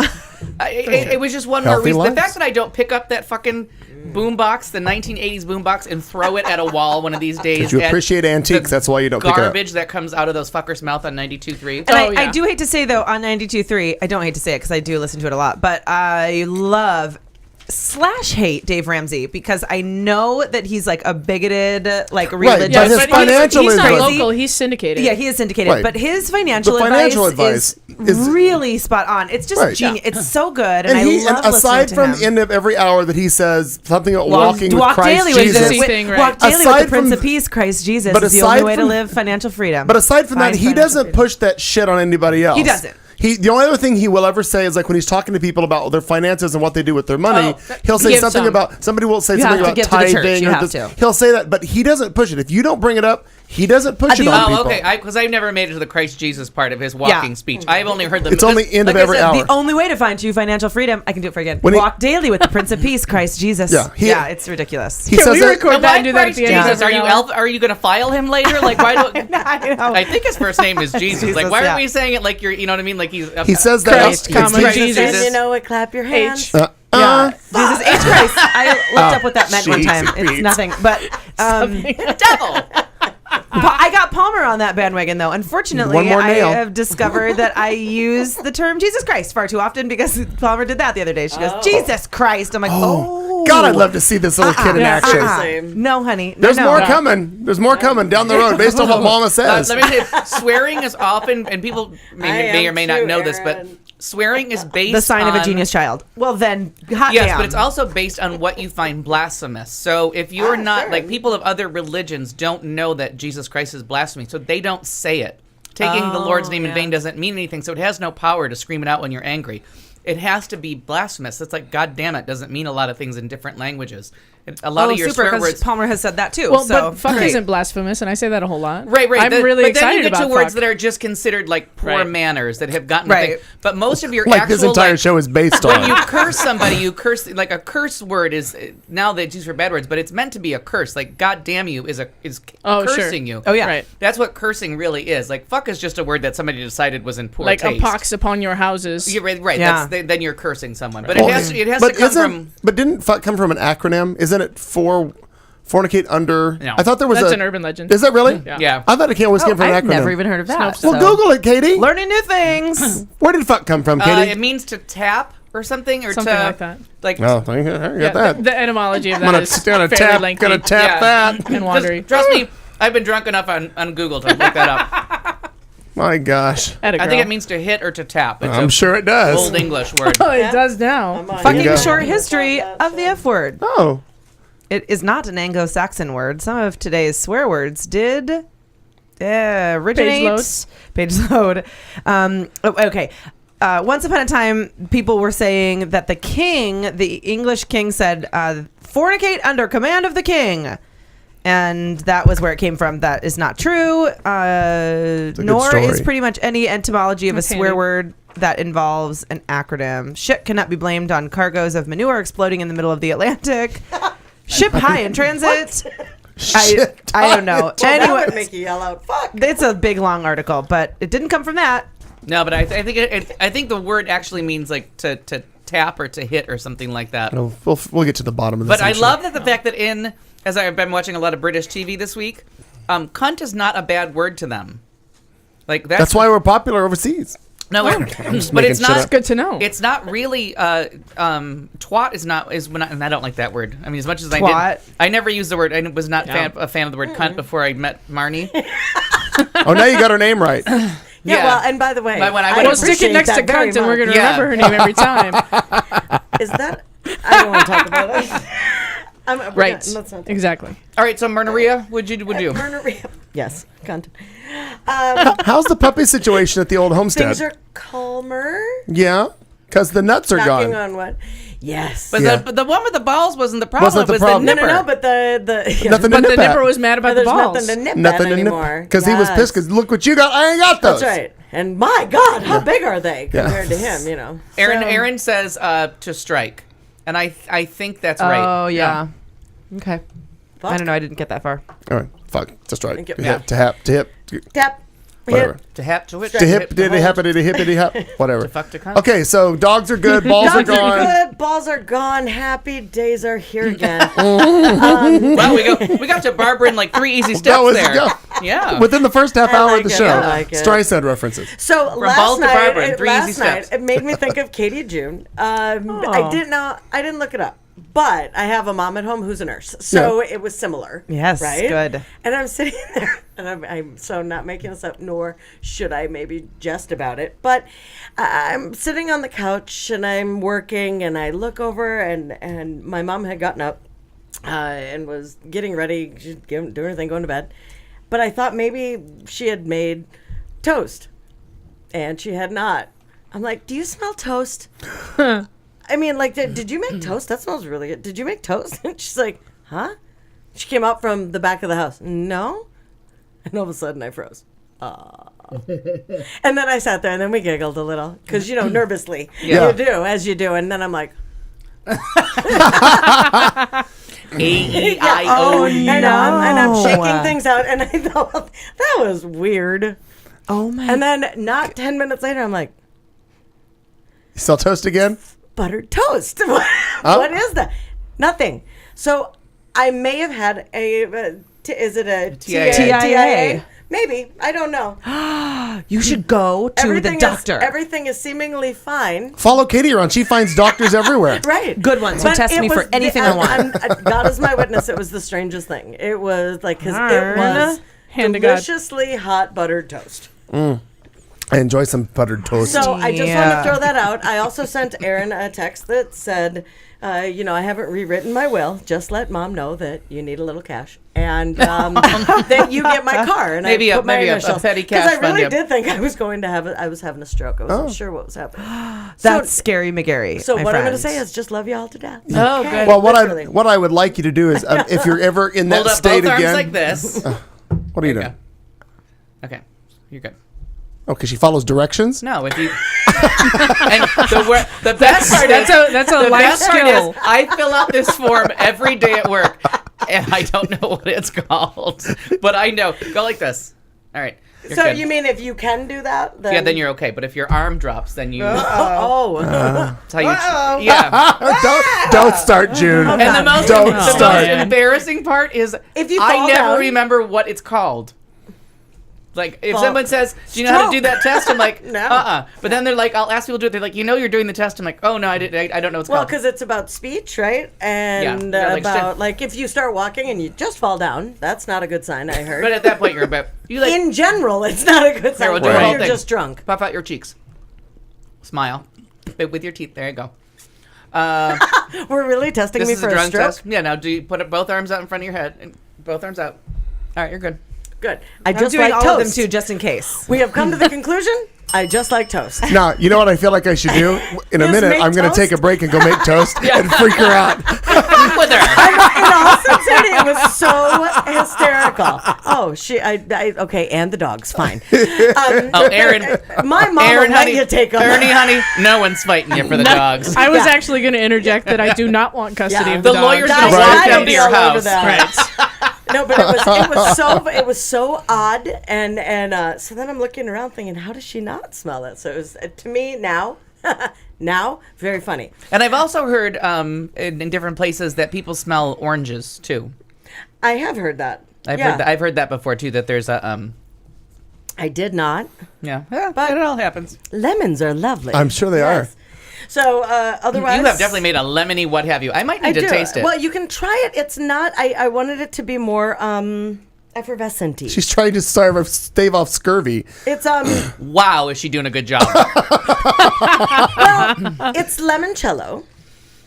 F: it was just one more
C: Healthy
F: reason.
C: lives.
F: The fact that I don't pick up that fucking boombox, the 1980s boombox, and throw it at a wall one of these days.
C: Because you
F: at
C: appreciate antiques,
F: the
C: that's why you don't pick it up.
F: garbage that comes out of those fuckers' mouth on 92.3.
D: And
E: Oh,
D: I
E: yeah.
D: do hate to say though on 92.3, I don't hate to say it because I do listen to it a lot, but I love / hate Dave Ramsey because I know that he's like a bigoted, like religious.
C: but his financial
E: he's not
C: advice-
E: local. He's syndicated.
D: Yeah, he is syndicated,
C: Right.
D: but his financial,
C: The financial advice
D: is
C: is-
D: really spot on. It's just
C: Right.
D: genius. It's so good, and,
C: And
D: I love
C: aside
D: listening
C: from
D: to him.
C: the end of every hour that he says something about walking with
D: Walk
C: Christ
D: daily
C: Jesus.
D: with,
E: thing, right.
D: walk daily with
C: Aside
D: the Prince
C: from-
D: of Peace, Christ Jesus,
C: but
D: is the only
C: aside
D: way to
C: from-
D: live financial freedom.
C: But aside from that,
D: Find
C: he
D: financial
C: doesn't
D: freedom.
C: push that shit on anybody else.
D: He doesn't.
C: The only other thing he will ever say is like when he's talking to people about their finances and what they do with their money,
F: Oh,
C: he'll say
E: give
C: something
E: some.
C: about somebody will say
D: You
C: something
D: have to
C: about
D: give to the church.
C: tithing
D: You
C: or
D: have
C: this.
D: to.
C: He'll say that, but he doesn't push it. If you don't bring it up, he doesn't push it on
F: Oh,
C: people.
F: okay. Because I've never made it to the Christ Jesus part of his walking speech. I've only heard the.
C: It's only end of
F: like I
C: every
F: said,
C: hour.
D: The only way to find true financial freedom, I can do it for again.
C: When he-
D: Walk daily with the Prince of Peace, Christ Jesus.
C: Yeah,
D: it's ridiculous.
C: He
E: Can
C: says
E: we
C: that.
E: record
F: And
E: that
F: why
E: and do that at
F: Christ
E: the end?
F: Jesus?
E: of
F: Are you
E: every hour?
F: are you gonna file him later? Like why don't?
D: I know.
F: I think his first name is Jesus. Like
D: Jesus,
F: why
D: yeah.
F: are we saying it like you're? You know what I mean? Like he's.
C: He says that.
E: Christ,
C: it's-
E: comma,
C: it's-
E: Jesus.
G: And you know what? Clap your hands.
E: H.
D: Yeah, Jesus H Christ. I looked up what that meant one
C: Jesus
D: time. It's
C: Pete.
D: nothing, but
F: devil.
D: I got Palmer on that bandwagon though. Unfortunately,
C: One more
D: I
C: nail.
D: have discovered that I use the term Jesus Christ far too often because Palmer did that the other day. She goes, Jesus Christ. I'm like, oh.
C: God, I'd love to see this little kid in
E: Yeah,
C: action.
G: Seriously.
D: No, honey. No,
C: There's
D: no.
C: more coming. There's more coming down the road based on what Mama says.
F: Let me say, swearing is often, and people may or may not know this, but
G: Aaron.
F: swearing is based
D: The sign of a
F: on-
D: genius child. Well, then, hot
F: Yes,
D: damn.
F: but it's also based on what you find blasphemous. So if you're not
G: sure.
F: like people of other religions don't know that Jesus Christ is blasphemy, so they don't say it. taking the Lord's name in vain doesn't mean anything, so it has no power to scream it out when you're angry. It has to be blasphemous. It's like, God damn it, doesn't mean a lot of things in different languages. A lot of your
D: super,
F: swear
D: 'cause
F: words.
D: Palmer has said that too.
E: Well,
D: so
E: but fuck
D: great.
E: isn't blasphemous, and I say that a whole lot.
F: Right.
E: I'm really
F: but
E: excited
F: then you get
E: about
F: to words
E: fuck.
F: that are just considered like poor
E: Right.
F: manners that have gotten
D: Right.
F: the thing. But most of your
C: Like
F: actual
C: this entire show is based
F: when
C: on.
F: you curse somebody, you curse like a curse word is now they use for bad words, but it's meant to be a curse. Like God damn you is
E: Oh, sure.
F: cursing you.
D: Oh yeah.
E: Right.
F: That's what cursing really is. Like fuck is just a word that somebody decided was in poor
E: Like a
F: taste.
E: pox upon your houses.
F: You're right.
D: Yeah.
F: Then you're cursing someone. But
C: Well,
F: it has to come from.
C: But didn't fuck come from an acronym? Isn't it for fornicate under?
F: No.
C: I thought there was
E: That's an urban legend.
C: Is that really?
F: Yeah.
C: I thought it always came from an
D: I've
C: acronym.
D: never even heard of that.
C: Well, Google it, Katie.
D: Learning new things.
C: Where did fuck come from, Katie?
F: It means to tap or something, or
E: Something
F: to
E: like that.
F: Like
C: Oh, I got
E: Yeah,
C: that.
E: the etymology of
C: I'm
E: that is fairly lengthy.
C: gonna tap that.
E: and wandery.
F: Trust me, I've been drunk enough on Google to look that up.
C: My gosh,
E: Atta
F: I
E: girl.
F: think it means to hit or to tap. It's
C: I'm
F: a
C: sure it does.
F: Old English word.
E: Oh, it does now.
D: Fucking
C: go.
D: short history of the F word.
C: Oh,
D: It is not an Anglo-Saxon word. Some of today's swear words did originate. Page load. Okay. Once upon a time, people were saying that the English king said, fornicate under command of the king. And that was where it came from. That is not true. Nor
C: story.
D: is pretty much any etymology of
E: That's
D: a swear
E: handy.
D: word that involves an acronym. Shit cannot be blamed on cargoes of manure exploding in the middle of the Atlantic. Ship high in transit. I don't know.
G: Well, that
D: Anyway,
G: would make you yell out, fuck.
D: it's a big long article, but it didn't come from that.
F: No, but I think I think the word actually means like to tap or to hit or something like that.
C: we'll get to the bottom of this.
F: But I
C: I'm sure.
F: love that the fact that as I've been watching a lot of British TV this week, cunt is not a bad word to them. Like
C: That's why we're popular overseas.
F: No, but
C: making
F: it's
C: shit
F: not.
C: up.
E: Good to know.
F: It's not really. Twat is when and I don't like that word. I mean, as much as I
D: Twat.
F: did, I never used the word. I was not a fan of the word cunt before I met Marnie.
C: Oh, now you got her name right.
G: Yeah, well, and by the way,
F: But when I
G: I
F: went
E: We'll stick it
G: appreciate
E: next to
G: that very
E: cunt, and we're going to
F: much. Yeah.
E: remember her name every time.
G: Is that? I don't want to talk about it. We're
E: Right.
G: Let's not talk.
E: Exactly.
F: All right, so Maria, would you?
G: Yes, cunt.
C: How's the puppy situation at the old homestead?
G: Things are calmer.
C: Yeah, because the nuts are
G: Knocking
C: gone.
G: on what? Yes.
F: But
C: Yeah.
F: the one with the balls wasn't the problem.
C: Wasn't the
F: it was
C: problem.
F: the
G: no,
F: nipper.
G: no, but the yeah,
C: Nothing
E: But
C: to
E: the
C: nip at.
E: nipper was mad about the
G: there's
E: balls.
G: nothing to nip
C: Nothing
G: at
C: to
G: anymore.
C: nip. Because he was pissed. Because look what you got. I ain't got those.
G: That's right. And my God, how big are they
C: Yeah.
G: compared to him? You know.
F: Aaron says to strike, and I think that's right.
D: Oh, yeah. Okay.
G: Fuck.
D: I don't know. I didn't get that far.
C: All right, fuck. Just right.
G: Thank you.
C: To
F: Yeah.
C: hip, to hip, to hip,
G: Tap.
C: whatever.
G: Hit.
F: To hap to it.
C: To hip,
F: to
C: did it
F: hold,
C: happen? Did it hip? Did it hap? Whatever.
F: To fuck to cunt.
C: Okay, so dogs are good. Balls
G: Dogs
C: are gone.
G: are good. Balls are gone. Happy days are here again.
F: Wow, we got to Barbara in like 3 easy steps
C: That was
F: there.
C: yeah.
F: Yeah.
C: Within the first half
G: I
C: hour
G: like
C: of the
G: it,
C: show.
G: I like it.
C: Streisand references.
G: So
F: balls
G: last
F: to
G: night,
F: Barbara in 3 easy
G: last night,
F: steps.
G: it made me think of Katie June. I didn't look it up, but I have a mom at home who's a nurse, so it was similar.
D: Yes,
G: right.
D: good.
G: And I'm sitting there, and I'm so not making this up, nor should I maybe jest about it. But I'm sitting on the couch and I'm working, and I look over, and my mom had gotten up and was getting ready, she's doing her thing, going to bed. But I thought maybe she had made toast, and she had not. I'm like, do you smell toast? I mean, like, did you make toast? That smells really good. Did you make toast? And she's like, huh? She came out from the back of the house. No. And all of a sudden I froze. And then I sat there, and then we giggled a little because, nervously.
C: Yeah.
G: You do, as you do. And then I'm like,
F: A-E-I-O.
G: and I'm shaking things out. And I thought, that was weird.
D: Oh, my.
G: And then not 10 minutes later, I'm like,
C: You still toast again?
G: buttered toast. What is that? Nothing. So I may have had is it a
F: TIA?
G: Maybe. I don't know.
D: You should go to the doctor.
G: Everything is seemingly fine.
C: Follow Katie around. She finds doctors everywhere.
G: Right.
D: Good ones who
G: But
D: test
G: it
D: me for
G: was
D: anything I want.
G: God is my witness. It was the strangest thing. It was like, because it was
E: Hand to God.
G: deliciously hot buttered toast.
C: I enjoy some buttered toast.
G: So I just want
D: Yeah.
G: to throw that out. I also sent Aaron a text that said, I haven't rewritten my will. Just let Mom know that you need a little cash, and that you get my car. And
F: Maybe
G: I
F: a
G: put my
F: maybe a
G: initials.
F: petty cash
G: Because I really
F: fund, yeah.
G: did think I was going to I was having a stroke. I wasn't sure what was happening.
D: That's scary, McGarry.
G: So
D: my
G: what I'm going
D: friend.
G: to say is just love you all to death.
F: Oh,
G: Okay,
F: good.
C: Well,
G: literally.
C: what I would like you to do is, if you're ever in that
F: Hold up
C: state
F: both arms
C: again,
F: like this.
C: what are you doing?
F: Okay, you're good.
C: Okay, she follows directions.
F: No, if you and the best part
E: That's
F: is
E: that's a
F: the
E: life
F: best part
E: skill.
F: is I fill out this form every day at work, and I don't know what it's called, but I know. Go like this. All right. You're
G: So
F: good.
G: you mean if you can do that? Then...
F: Yeah, then you're okay. But if your arm drops, then you.
G: Oh.
F: That's how you. Yeah.
C: Don't start, June.
F: And the most embarrassing part is
G: If you
F: I
G: fall
F: never
G: down-
F: remember what it's called. Like if
G: Fall-
F: someone says, "Do you know how to do
G: Stroke.
F: that test?" I'm like,
G: No.
F: But then they're like, I'll ask people to do it. They're like, "You're doing the test." I'm like, "Oh no, I don't know what's
G: Well,
F: called."
G: because it's about speech, right? And
F: Yeah, like
G: about like if you start walking and you just fall down, that's not a good sign. I heard.
F: But at that point, you're about
G: In general, it's not a good sign.
F: we'll do
G: Because
F: the whole
G: you're
F: thing.
G: just drunk.
F: Puff out your cheeks, smile, but with your teeth. There you go.
G: We're really testing
F: This
G: me
F: is
G: for
F: a
G: a
F: drunk
G: stroke.
F: test. Yeah. Now, do you put both arms out in front of your head and both arms out? All right, you're good.
G: Good. I
D: I'm
G: just
D: doing
G: like
D: all of them
G: toast.
D: too, just in case.
G: We have come to the conclusion. I just like toast.
C: Now, you know what I feel like I should do? In a
G: Just
C: minute,
G: make
C: I'm going to
G: toast?
C: take a break and go make toast and freak her out.
F: With her.
G: In all sincerity, it was so hysterical. Oh, okay, and the dogs, fine.
F: Oh, Aaron.
G: My mom
F: Aaron,
G: will let
F: honey.
G: you take them.
F: Ernie, honey. No one's fighting you for the dogs.
E: I was
G: Yeah.
E: actually going to interject that I do not want custody
G: Yeah.
E: of the,
F: The
E: dogs.
F: lawyer's
G: Guys,
F: gonna
G: I
F: walk
G: don't
F: them to
G: be
F: your
G: all over
F: house.
G: that. No, but it was so odd, and so then I'm looking around thinking, how does she not smell it? So it was to me now very funny.
F: And I've also heard in different places that people smell oranges too.
G: I have heard that.
F: I've heard that before too. That there's a
G: I did not.
F: but it all happens.
G: Lemons are lovely.
C: I'm sure they are.
G: So otherwise,
F: You have definitely made a lemony what have you. I might need to
G: do.
F: taste it.
G: Well, you can try it. It's not. I wanted it to be more effervescent-y.
C: She's trying to stave off scurvy.
G: It's
F: Wow, is she doing a good job?
G: it's limoncello.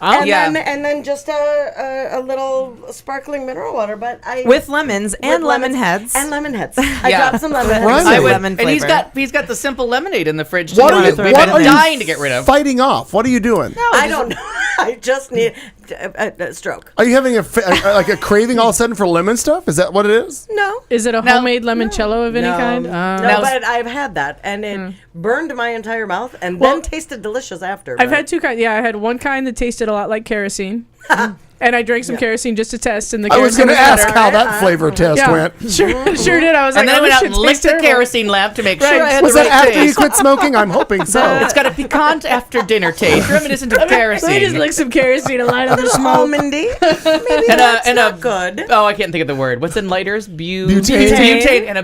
F: Oh,
G: And
F: yeah.
G: then just a little sparkling mineral water, but
D: With lemons and lemon heads.
G: and lemon heads. I
F: Yeah.
G: dropped some lemon heads.
C: Right.
F: I would,
D: lemon
F: and he's
D: flavor.
F: got the simple lemonade in the fridge. Too.
C: What are
F: We've
C: you,
F: been
C: what are
F: dying
C: you
F: to get rid of.
C: fighting off? What are you doing?
G: I don't know. I just need a stroke.
C: Are you having like a craving all of a sudden for lemon stuff? Is that what it is?
G: No.
E: Is it a
F: No.
E: homemade limoncello of any kind?
G: No,
F: Now-
G: but I've had that, and it burned my entire mouth, and then tasted delicious after.
E: I've
G: but-
E: had two kinds. Yeah, I had one kind that tasted a lot like kerosene. And I drank some kerosene just to test, and the
C: I was
E: kerosene
C: going to ask
E: better.
C: how that flavor test
E: Yeah,
C: went.
E: sure did. I was
F: And
E: like,
F: then I
E: oh,
F: went
E: this
F: out
E: shit
F: and licked
E: tastes
F: the
E: terrible.
F: kerosene lamp to make sure
E: Right.
F: I had
C: Was
F: the
C: that
F: right
C: after you
F: taste.
C: quit smoking? I'm hoping so.
F: It's got a piquant after dinner taste, reminiscent of
E: I just
F: kerosene.
E: licked some kerosene and light up the smoke.
G: almondy. Maybe that's not good.
F: Oh, I can't think of the word. What's in lighters?
C: Butane.
F: Butane and a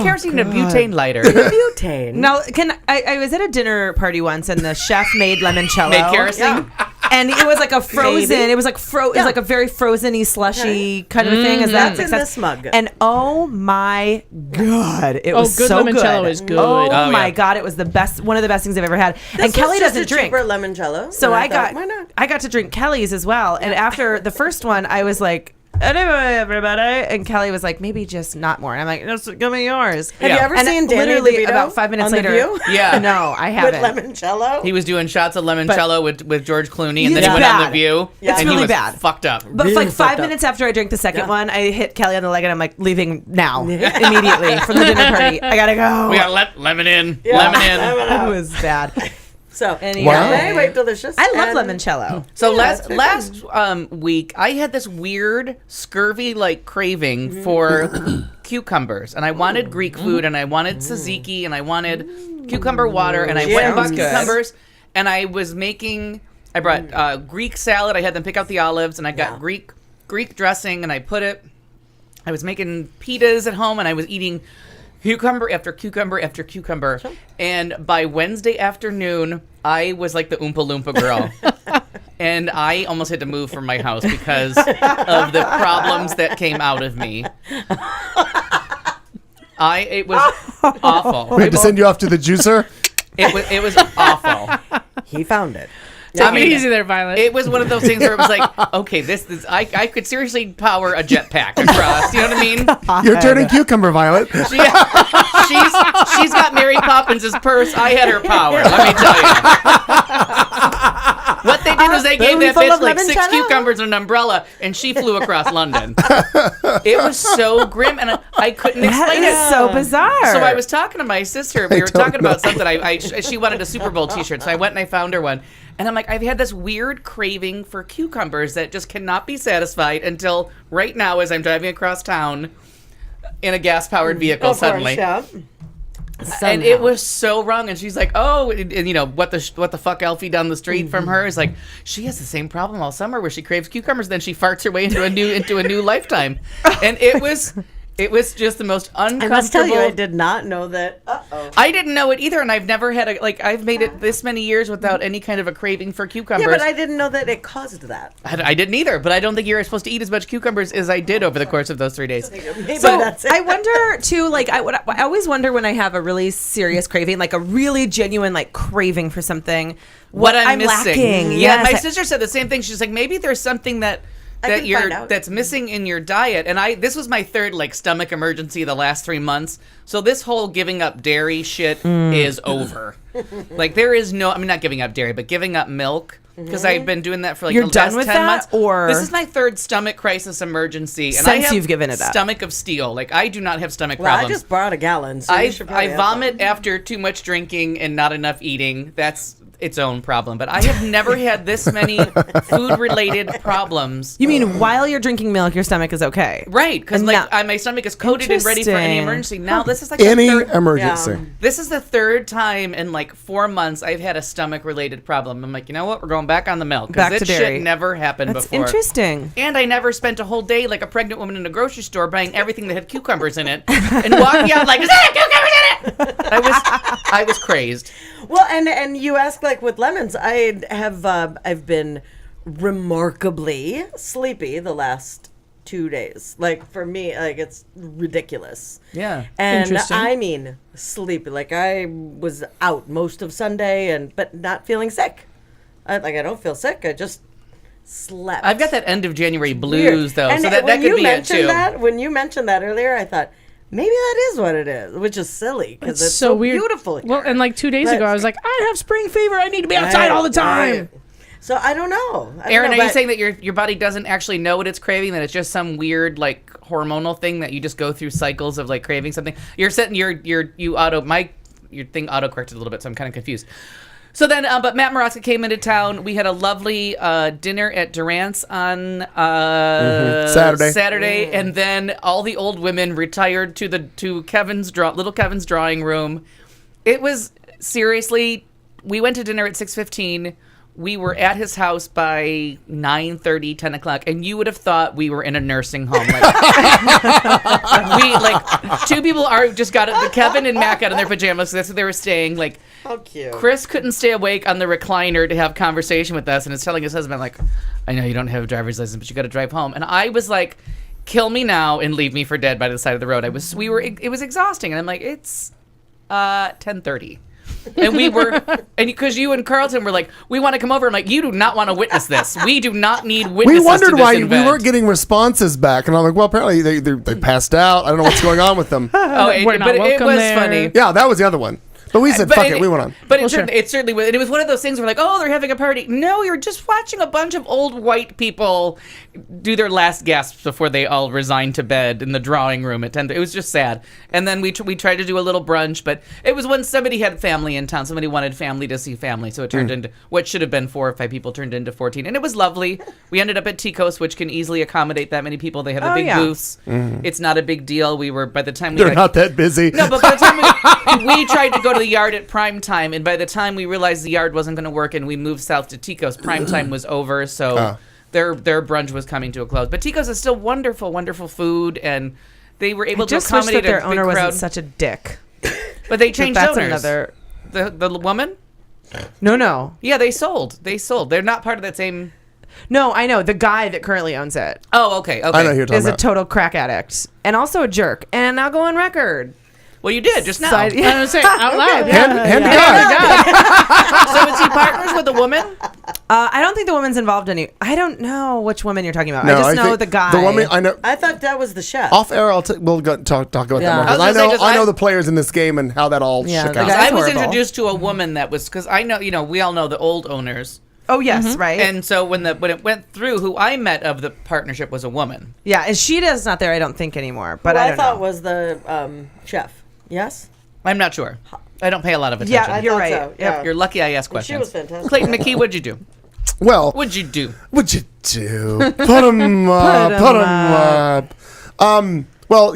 F: kerosene and a butane lighter.
G: Butane.
D: Now, I was at a dinner party once, and the chef made limoncello.
F: Made kerosene.
D: And it was like a frozen.
G: Maybe.
D: It was like it was like a very frozen-y, slushy kind of thing. Is that
G: That's in
D: makes sense?
G: this mug.
D: And oh my god, it was
E: good
D: so
E: limoncello
D: good.
E: is good.
D: Oh,
F: Oh,
D: my
F: yeah.
D: god, it was the best. One of the best things I've ever had.
G: This
D: and Kelly
G: was just
D: doesn't
G: a
D: drink.
G: cheaper limoncello.
D: So
G: and
D: I got
G: why not?
D: I got to drink Kelly's as well. And after the first one, I was like, anyway, everybody. And Kelly was like, maybe just not more. And I'm like, just give me yours.
G: Have you ever
D: And
G: seen Danny
D: literally
G: DeVito
D: about 5 minutes
G: on The
D: later?
G: View?
F: Yeah.
D: No, I
G: With
D: haven't.
G: limoncello?
F: He was doing shots of limoncello with George Clooney, and then
D: It's
F: he went on The
D: bad.
F: View.
G: Yeah.
F: and
G: It's
F: he
D: really
F: was
D: bad.
F: fucked up.
D: But
G: Really
D: like
G: fucked
D: 5
G: up.
D: minutes after I drank the second
G: Yeah.
D: one, I hit Kelly on the leg and I'm like, leaving now, immediately from the dinner party. I gotta go.
F: We gotta let lemon in.
G: Yeah.
F: Lemon in.
D: It was bad.
G: So,
D: Anyway.
C: Wow.
G: anyway, delicious.
D: I love
G: And-
D: limoncello.
F: So
G: Yeah,
F: last week, I had this weird scurvy like craving for cucumbers, and I wanted Greek food, and I wanted tzatziki, and I wanted cucumber water, and I went and bought
G: Sounds good.
F: cucumbers, and I was making. I brought Greek salad. I had them pick out the olives, and I got Greek dressing, and I put it. I was making pitas at home, and I was eating cucumber after cucumber after cucumber. And by Wednesday afternoon, I was like the Oompa Loompa girl. And I almost had to move from my house because of the problems that came out of me. It was awful.
C: We had to send you off to the juicer.
F: It was awful.
G: He found it.
E: Take it easy there, Violet.
F: It was one of those things where it was like, okay, this is I could seriously power a jetpack across. You know what I mean?
C: You're turning cucumber, Violet.
F: She's got Mary Poppins' purse. I had her power. Let me tell you. What they did was they gave that bitch like 6 cucumbers and an umbrella, and she flew across London. It was so grim, and I couldn't explain it.
D: So bizarre.
F: So I was talking to my sister. We were talking about something. She wanted a Super Bowl T-shirt, so I went and I found her one. And I'm like, I've had this weird craving for cucumbers that just cannot be satisfied until right now, as I'm driving across town in a gas-powered vehicle suddenly. And it was so wrong. And she's like, oh, and you know, what the fuck Elfie down the street from her is like, she has the same problem all summer where she craves cucumbers, then she farts her way into a new lifetime. And it was just the most uncomfortable.
G: I must tell you, I did not know that.
F: I didn't know it either, and I've never had I've made it this many years without any kind of a craving for cucumbers.
G: Yeah, but I didn't know that it caused that.
F: I didn't either, but I don't think you're supposed to eat as much cucumbers as I did over the course of those 3 days.
D: So I wonder too, like I always wonder when I have a really serious craving, like a really genuine like craving for something, what I'm missing.
F: Lacking.
D: Yeah,
F: my sister said the same thing. She's like, maybe there's something that's missing in your diet. And this was my third like stomach emergency the last 3 months. So this whole giving up dairy shit is over. Like there is no, I mean, not giving up dairy, but giving up milk. Because I've been doing that for like the last 10 months.
D: Or
F: this is my third stomach crisis emergency. And
D: since you've given it up.
F: Stomach of steel. Like I do not have stomach problems.
G: I just brought a gallon. So
F: I vomit after too much drinking and not enough eating. That's its own problem. But I have never had this many food-related problems.
D: You mean while you're drinking milk, your stomach is okay?
F: Right, because my stomach is coated and ready for any emergency. Now this is like
C: any emergency.
F: Yeah. This is the third time in like 4 months I've had a stomach-related problem. I'm like, you know what? We're going back on the milk.
D: Back to dairy.
F: Shit never happened
D: That's
F: before.
D: Interesting.
F: And I never spent a whole day like a pregnant woman in a grocery store buying everything that had cucumbers in it and walking out like, is there cucumbers in it? I was crazed.
G: Well, and you ask like with lemons, I've been remarkably sleepy the last 2 days. Like for me, like it's ridiculous.
F: Yeah.
G: And I mean sleepy. Like I was out most of Sunday but not feeling sick. I don't feel sick. I just slept.
F: I've got that end of January blues though,
G: and
F: so that could be it too.
G: When you mentioned that earlier, I thought maybe that is what it is, which is silly because it's so
E: weird.
G: Beautiful here.
E: Well, and like 2 days ago, I was like, I have spring fever. I need to be outside all the time.
G: Right. So I don't know.
F: Aaron, are you saying that your body doesn't actually know what it's craving? That it's just some weird like hormonal thing that you just go through cycles of like craving something? You're setting your thing auto-corrected a little bit, so I'm kind of confused. So then, but Matt Maraska came into town. We had a lovely dinner at Durant's on Saturday, and then all the old women retired to little Kevin's drawing room. It was seriously. We went to dinner at 6:15. We were at his house by 9:30, 10 o'clock, and you would have thought we were in a nursing home. Two people Kevin and Matt got in their pajamas, so that's where they were staying. Like,
G: how cute.
F: Chris couldn't stay awake on the recliner to have conversation with us, and is telling his husband, like, I know you don't have a driver's license, but you got to drive home. And I was like, kill me now and leave me for dead by the side of the road. It was exhausting, and I'm like, it's 10:30. And because you and Carlton were like, we want to come over. I'm like, you do not want to witness this. We do not need witnesses.
C: We wondered
F: to this
C: why
F: event.
C: we weren't getting responses back, and I'm like, well, apparently they passed out. I don't know what's going on with them.
F: It was funny.
C: Yeah, that was the other one. But we said, fuck it, we went on.
F: But it certainly was. It was one of those things where like, oh, they're having a party. No, you're just watching a bunch of old white people do their last gasps before they all resign to bed in the drawing room at 10. It was just sad. And then we tried to do a little brunch, but it was when somebody had family in town. Somebody wanted family to see family. So it turned into what should have been 4 or 5 people turned into 14. And it was lovely. We ended up at Ticos, which can easily accommodate that many people. They have the big booths. It's not a big deal.
C: They're not that busy.
F: No, but by the time we tried to go to the yard at prime time, and by the time we realized the yard wasn't going to work and we moved south to Ticos, prime time was over, so their brunch was coming to a close. But Ticos is still wonderful, wonderful food, and they were able to accommodate
D: wish that their
F: a
D: owner
F: big crowd.
D: wasn't such a dick.
F: But they changed
D: that's
F: owners.
D: Another...
F: The woman?
D: No.
F: Yeah, they sold. They're not part of that same...
D: No, I know. The guy that currently owns it.
F: Oh, okay.
C: I know who you're talking
D: is
C: about.
D: a total crack addict and also a jerk. And I'll go on record.
F: Well, you did just now.
E: I was going to say out loud.
C: Hand to God.
F: So is he partners with a woman?
D: I don't think the woman's involved I don't know which woman you're talking about.
C: No,
D: I just know
C: think
D: the guy.
C: The woman I know.
G: I thought that was the chef.
C: Off air, we'll talk about that
G: Yeah.
C: more. 'Cause
F: I was gonna say, 'cause
C: I know the players in this game and how that all
D: Yeah,
C: shook
D: the
C: out.
D: guy-
F: I was
D: horrible.
F: introduced to a woman that was because I know we all know the old owners,
D: Oh yes, right.
F: and so when it went through, who I met of the partnership was a woman.
D: yeah, and Sheeta's not there. I don't think anymore. But
G: Who
D: I
G: I
D: don't
G: thought
D: know.
G: was the chef. Yes?
F: I'm not sure. I don't pay a lot of attention.
D: Yeah, you're
G: thought
D: right.
G: so,
D: Yep.
G: yeah.
F: You're lucky I asked
G: She
F: questions.
G: was fantastic.
F: Clayton McKee, what'd you do?
C: Well,
F: What'd you do?
C: what'd you do? Put 'em up. Put 'em up. Well,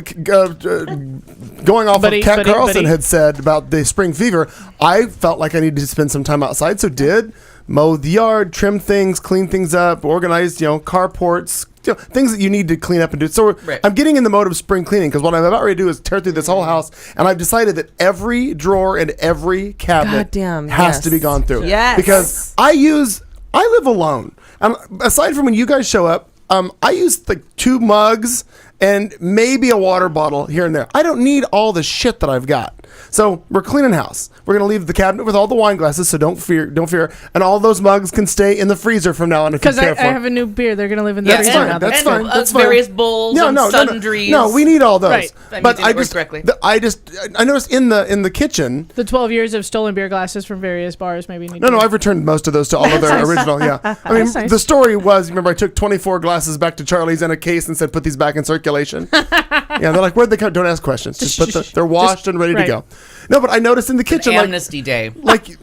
C: going off
E: Buddy,
C: of Kat
E: buddy,
C: Carlson
E: buddy.
C: had said about the spring fever, I felt like I needed to spend some time outside, so did mow the yard, trim things, clean things up, organize, carports, things that you need to clean up and do. So
F: Right.
C: I'm getting in the mode of spring cleaning because what I'm about ready to do is tear through this whole house, and I've decided that every drawer and every cabinet
D: Goddamn,
C: has
D: yes.
C: to be gone through.
D: Yes.
C: Because I live alone. Aside from when you guys show up, I use like 2 mugs and maybe a water bottle here and there. I don't need all the shit that I've got. So we're cleaning house. We're gonna leave the cabinet with all the wine glasses. So don't fear. And all those mugs can stay in the freezer from now on if you
E: Because I
C: care for.
E: have a new beer. They're going to live in the
C: That's
E: freezer
C: fine.
E: now.
C: That's
F: And,
C: fine. That's fine.
F: various bowls and sundries.
C: No, we need all those.
E: Right.
F: That
C: But
F: means
C: I
F: it works
C: just,
F: correctly.
C: I noticed in the kitchen.
E: The 12 years of stolen beer glasses from various bars maybe need
C: No,
E: to
C: I've returned most of those to all of their
E: nice.
C: original. Yeah, I mean,
E: That's nice.
C: the story was, remember, I took 24 glasses back to Charlie's in a case and said, "Put these back in circulation." Yeah, they're like, "Where'd they come?" Don't ask questions. Just put they're washed and ready
E: right.
C: to go. No, but I noticed in the kitchen,
F: Amnesty Day.
C: like you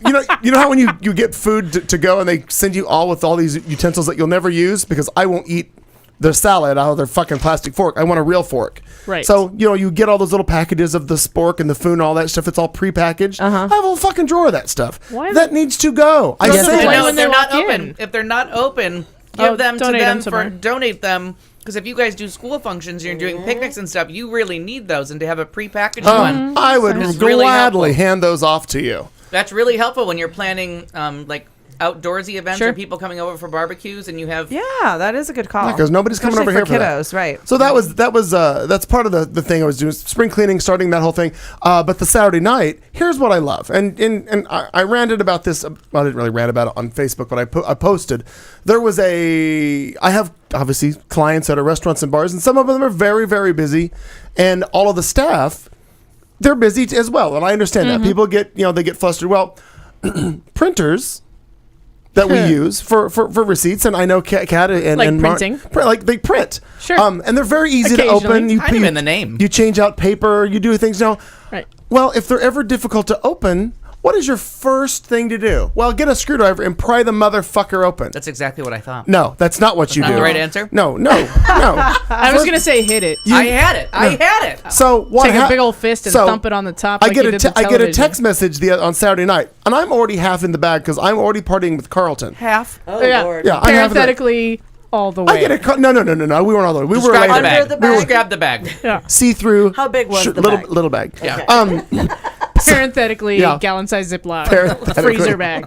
C: know how when you get food to go and they send you all with all these utensils that you'll never use because I won't eat their salad out of their fucking plastic fork. I want a real fork.
E: Right.
C: So, you get all those little packages of the spork and the food and all that stuff. It's all prepackaged. I have a whole fucking drawer of that stuff.
E: Why
C: that needs to go. I
E: Yes,
C: say
E: it
C: it.
E: does.
F: No,
E: when
F: if they're
E: they
F: not
E: walk
F: open.
E: in.
F: If they're not open, give them to
E: donate
F: them
E: somewhere.
F: donate them. Because if you guys do school functions, you're doing picnics and stuff, you really need those, and to have a prepackaged one.
C: I would
F: It's really
C: gladly
F: helpful.
C: hand those off to you.
F: That's really helpful when you're planning like outdoorsy events
E: Sure.
F: or people coming over for barbecues, and you have
D: Yeah, that is a good call.
C: Because nobody's coming
D: Especially
C: over here for that.
D: kiddos, right?
C: So that's part of the thing I was doing, spring cleaning, starting that whole thing. But the Saturday night, here's what I love, and I ranted about this. I didn't really rant about it on Facebook, but I posted. There was I have obviously clients at restaurants and bars, and some of them are very, very busy, and all of the staff, they're busy as well, and I understand that people get they get flustered. Well, printers that we use for receipts, and I know Kat and
E: Like
C: and
E: printing?
C: they print.
E: Sure.
C: And they're very easy to
E: Occasionally.
C: open.
F: kind of in the name.
C: You change out paper. You do things.
E: Right.
C: Well, if they're ever difficult to open, what is your first thing to do? Well, get a screwdriver and pry the motherfucker open.
F: That's exactly what I thought.
C: No, that's not what you
F: not
C: do.
F: the right answer?
C: No.
E: I was going to say hit it.
F: I had it. I had it.
C: So what?
E: Take a big old fist and thump it on the top
C: I
E: like
C: get
E: you
C: a
E: did the
C: I get a
E: television.
C: text message on Saturday night, and I'm already half in the bag because I'm already partying with Carlton.
F: Half.
G: Oh,
E: Yeah.
G: Lord.
C: Yeah, I'm half in the bag.
E: Parenthetically, all the way.
C: I get a no. We weren't all the way. We were
F: Grab
C: later.
F: the bag.
G: Under the bag?
F: Just grab the bag.
E: Yeah.
C: See-through.
G: How big was the
C: little
G: bag?
C: little bag?
F: Yeah.
E: Parenthetically,
C: Yeah.
E: gallon-sized Ziploc.
C: Parenthetically.
E: Freezer bag.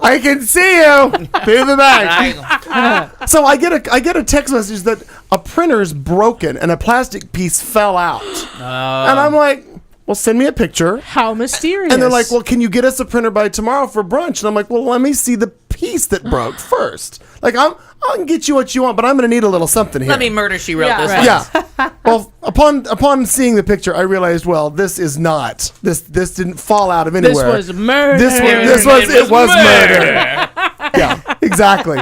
C: I can see you through the bag. So I get a text message that a printer's broken and a plastic piece fell out, and I'm like, well, send me a picture.
E: How mysterious.
C: And they're like, well, can you get us a printer by tomorrow for brunch? And I'm like, well, let me see the piece that broke first. Like, I can get you what you want, but I'm going to need a little something here.
F: Let me murder, she wrote
E: Yeah,
F: this
E: right.
F: one.
C: Yeah. Well, upon seeing the picture, I realized, well, this is not. This didn't fall out of
E: this
C: anywhere.
E: was murder.
C: It was murder. Yeah, exactly.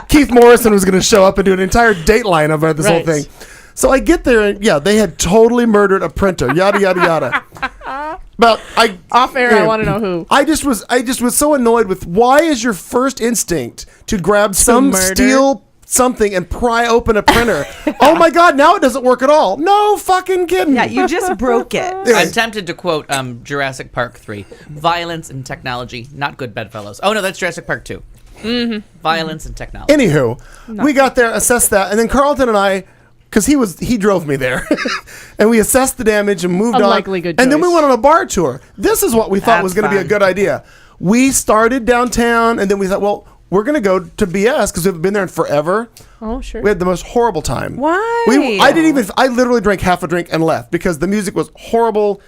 C: Keith Morrison was going to show up and do an entire Dateline about this whole
E: Right.
C: thing. So I get there, and yeah, they had totally murdered a printer. Yada yada yada. But
E: Off air, I want to know who.
C: I just was so annoyed with why is your first instinct to grab some
E: murder?
C: steel something and pry open a printer? Oh my God! Now it doesn't work at all. No fucking kidding.
D: Yeah, you just broke it.
F: I'm tempted to quote Jurassic Park 3. Violence and technology, not good bedfellows. Oh, no, that's Jurassic Park 2. Mm-hmm. Violence and technology.
C: Anywho, we got there, assessed that, and then Carlton and I, because he drove me there, and we assessed the damage and moved
E: Unlikely
C: on.
E: good
C: And then we
E: choice.
C: went on a bar tour. This is what we thought
D: That's
C: was going to be a
D: fun.
C: good idea. We started downtown, and then we thought, well, we're going to go to BS because we've been there forever.
E: Oh, sure.
C: We had the most horrible time.
D: Why?
C: I literally drank half a drink and left because the music was horrible.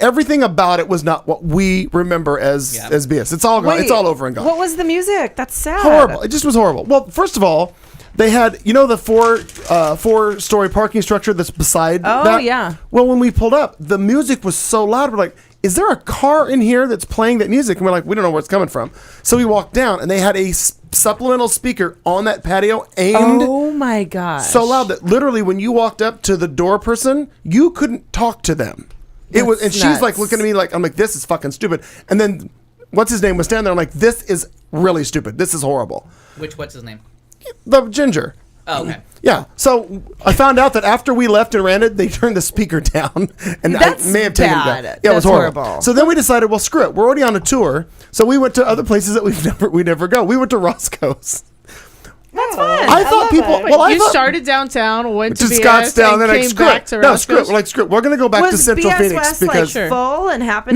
C: Everything about it was not what we remember as BS. It's all gone. It's all over and gone.
D: What was the music? That's sad.
C: Horrible. It just was horrible. Well, first of all, they had, the four-story parking structure that's beside that?
D: Oh, yeah.
C: Well, when we pulled up, the music was so loud. We're like, is there a car in here that's playing that music? And we're like, we don't know where it's coming from. So we walked down, and they had a supplemental speaker on that patio aimed.
D: Oh, my gosh.
C: So loud that literally when you walked up to the door person, you couldn't talk to them. And she's like looking at me like, I'm like, this is fucking stupid. And then what's his name was standing there. I'm like, this is really stupid. This is horrible.
F: What's his name?
C: The ginger.
F: Oh, okay.
C: Yeah. So I found out that after we left and rented, they turned the speaker down, and
D: That's
C: I may have taken it down.
D: bad.
C: Yeah, it was
D: That's
C: horrible.
D: horrible.
C: So then we decided, well, screw it. We're already on a tour, so we went to other places that we never go. We went to Roscoe's.
D: That's fun.
C: I thought people.
E: Wait,
C: Well, I
E: you
C: thought
E: started downtown, went to BS,
C: Scottsdale,
E: and
C: then
E: came
C: screw
E: back
C: it.
E: to
C: No, screw it.
E: Roscoe's?
C: We're like, screw it. We're gonna go back to
D: Was
C: Central
D: BS
C: Phoenix
D: West
C: because
D: like full and happening?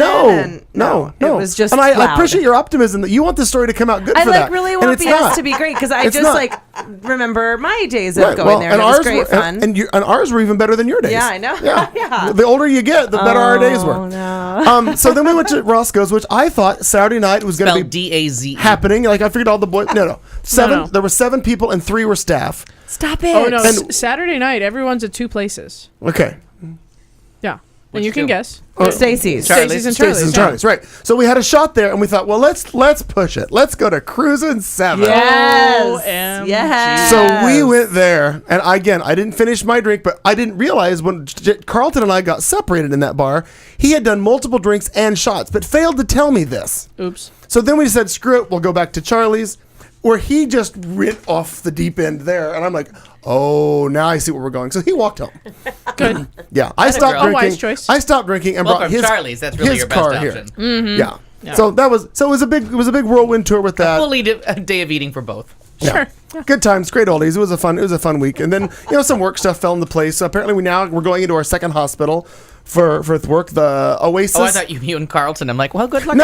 C: no.
D: It was just
C: And I
D: loud.
C: appreciate your optimism that you want this story to come out good
D: I
C: for that.
D: really
C: And
D: want
C: it's
D: BS
C: not.
D: to be great because I
C: It's
D: just
C: not.
D: remember my days of
C: Right,
D: going there. And it was great
C: were,
D: fun.
C: and ours were even better than your days.
D: Yeah, I know.
C: Yeah.
D: Yeah.
C: The older you get, the better our days were.
D: Oh, no.
C: So then we went to Roscoe's, which I thought Saturday night was going to
F: Spelled
C: be
F: D-A-Z.
C: happening. Like I figured all the boys. No. Seven.
E: No.
C: There were 7 people and 3 were staff.
D: Stop it.
E: Oh, no.
C: And-
E: Saturday night, everyone's at 2 places.
C: Okay.
E: Yeah.
F: Which
E: And you can
F: two?
E: guess.
D: Stacy's.
E: Stacy's and Charlie's.
C: Stacy's and
E: yeah.
C: Charlie's, right? So we had a shot there, and we thought, well, let's push it. Let's go to Cruisin' 7.
D: Yes.
E: OMG.
D: Yes.
C: So we went there, and I didn't finish my drink, but I didn't realize when Carlton and I got separated in that bar, he had done multiple drinks and shots, but failed to tell me this.
E: Oops.
C: So then we said, screw it, we'll go back to Charlie's, where he just went off the deep end there, and I'm like, oh, now I see where we're going. So he walked home.
E: Good.
C: Yeah, I stopped
F: girl.
C: drinking.
E: Wise choice.
C: I stopped drinking and
F: Well,
C: brought
F: from
C: his
F: Charlie's, that's really
C: his
F: your best
C: car
F: option.
C: here. Yeah. So it was a big whirlwind tour with that.
F: Fully a day of eating for both.
C: Yeah. Good times, great oldies. It was a fun week, and then some work stuff fell into place. So apparently we're going into our second hospital for work. The Oasis.
F: Oh, I thought you and Carlton. I'm like, well, good luck.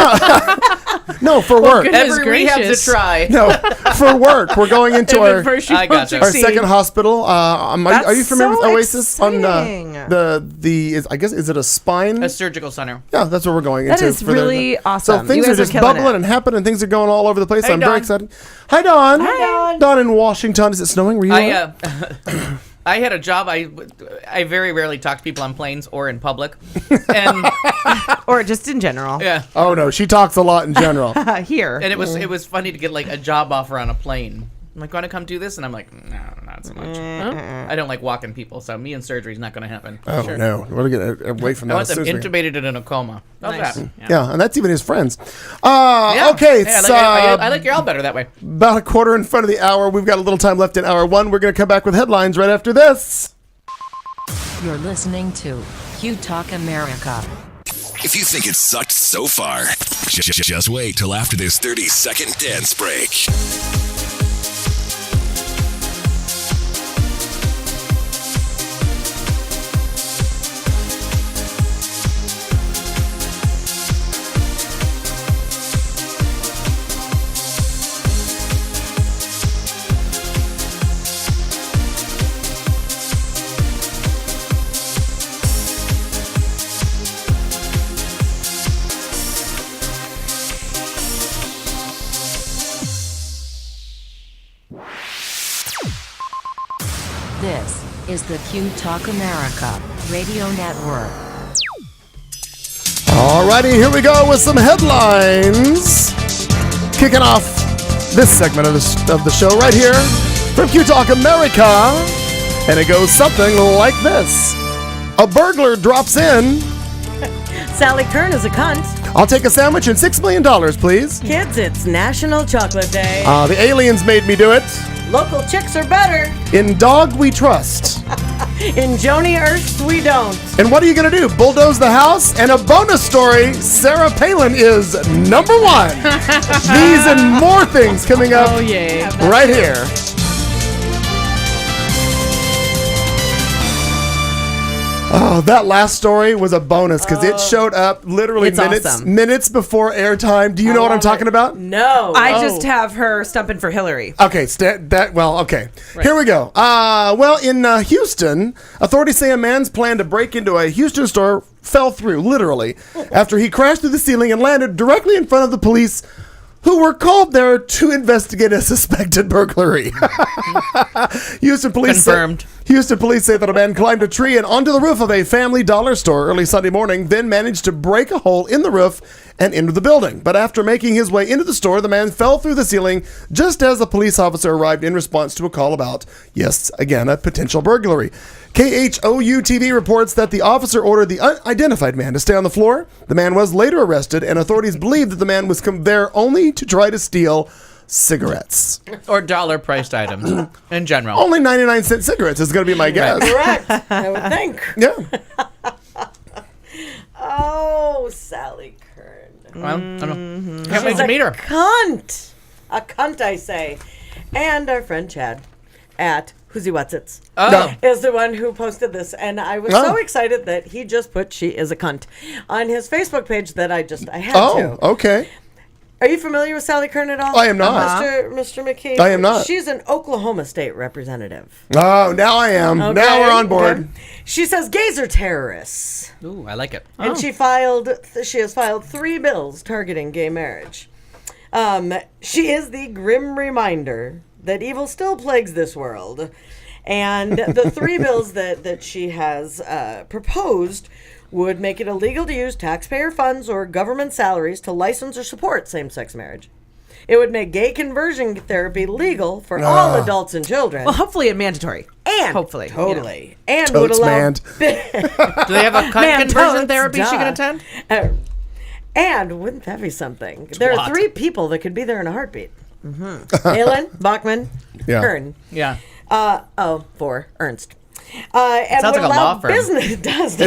C: No, for work.
E: goodness.
F: Every rehab's a
E: gracious.
F: try.
C: No, for work. We're going into
E: If
C: our
E: at first you
F: I
E: don't
F: gotcha.
C: our
E: succeed.
C: second hospital. Are you familiar
D: so
C: with Oasis?
D: exciting.
C: I guess is it a spine?
F: A surgical center.
C: Yeah, that's what we're going
D: That
C: into.
D: is really awesome.
C: So things
D: You
C: are
D: guys are
C: just
D: killing
C: bubbling
D: it.
C: and happening. Things are going all over the place.
F: Hey,
C: I'm very
F: Dawn.
C: excited. Hi, Dawn.
D: Hi, Dawn.
C: Dawn in Washington. Is it snowing? Were you? on?
F: I had a job. I very rarely talk to people on planes or in public, and
D: Or just in general.
F: yeah,
C: Oh no, she talks a lot in general.
D: Here.
F: and it was funny to get like a job offer on a plane. I'm like, want to come do this? And I'm like, no, not so much. I don't like walking people, so me and surgery is not going to happen.
C: Oh no, we're gonna get away from
F: I
C: that.
F: want them
C: as soon as we-
F: intubated and in a coma. How's
E: Nice.
F: that?
C: Yeah, and that's even his friends.
F: Yeah.
C: Okay,
F: Hey,
C: so
F: I like your all better that way.
C: about a quarter in front of the hour. We've got a little time left in hour 1. We're going to come back with headlines right after this.
A: You're listening to Q Talk America.
B: If you think it sucked so far, just wait till after this 30-second dance break.
A: This is the Q Talk America Radio Network.
C: Alrighty, here we go with some headlines. Kicking off this segment of the show right here from Q Talk America. And it goes something like this. A burglar drops in.
G: Sally Kern is a cunt.
C: I'll take a sandwich and $6 million, please.
G: Kids, it's National Chocolate Day.
C: The aliens made me do it.
G: Local chicks are better.
C: In Dog We Trust.
G: In Joni Ernst, we don't.
C: And what are you going to do? Bulldoze the house? And a bonus story, Sarah Palin is number 1. These and more things coming up
E: Oh, yay.
C: right here. Oh, that last story was a bonus because it showed up literally
D: It's
C: minutes
D: awesome.
C: minutes before airtime. Do you know what I'm talking about?
G: No.
D: I just have her stumping for Hillary.
C: Okay, okay. Here we go. Well, in Houston, authorities say a man's plan to break into a Houston store fell through, literally, after he crashed through the ceiling and landed directly in front of the police, who were called there to investigate a suspected burglary. Houston police say that a man climbed a tree and onto the roof of a Family Dollar store early Sunday morning, then managed to break a hole in the roof and into the building. But after making his way into the store, the man fell through the ceiling just as a police officer arrived in response to a call about, yes, again, a potential burglary. KHOU-TV reports that the officer ordered the unidentified man to stay on the floor. The man was later arrested, and authorities believe that the man was there only to try to steal cigarettes.
F: Or dollar-priced items in general.
C: Only 99-cent cigarettes is going to be my guess.
G: Correct. I would think.
C: Yeah.
G: Oh, Sally Kern.
F: Well, I don't know. Can't wait
G: She's
F: to
G: a
F: meet her.
G: cunt. A cunt, I say. And our friend Chad at Whoosy Whatsits is the one who posted this. And I was so excited that he just put "she is a cunt" on his Facebook page that I had to.
C: Oh, okay.
G: Are you familiar with Sally Kern at all?
C: I am not.
G: Mr. McKee?
C: I am not.
G: She's an Oklahoma State representative.
C: Oh, now I am.
G: Okay,
C: Now we're on board.
G: okay. She says gays are terrorists.
F: Ooh, I like it.
G: And she has filed 3 bills targeting gay marriage. She is the grim reminder that evil still plagues this world. And the 3 bills that she has proposed would make it illegal to use taxpayer funds or government salaries to license or support same-sex marriage. It would make gay conversion therapy legal for all adults and children.
D: Well, hopefully and mandatory.
G: And
D: hopefully.
G: Totally. And
C: Totes
G: would allow
C: manned.
F: Do they have a cunt conversion therapy she can attend?
G: And wouldn't that be something? There are 3 people that could be there in a heartbeat. Halen, Bachman,
C: Yeah.
G: Kern.
F: Yeah.
G: 4, Ernst. And
F: Sounds
G: would
F: like a
G: allow
F: law firm.
G: business. It does.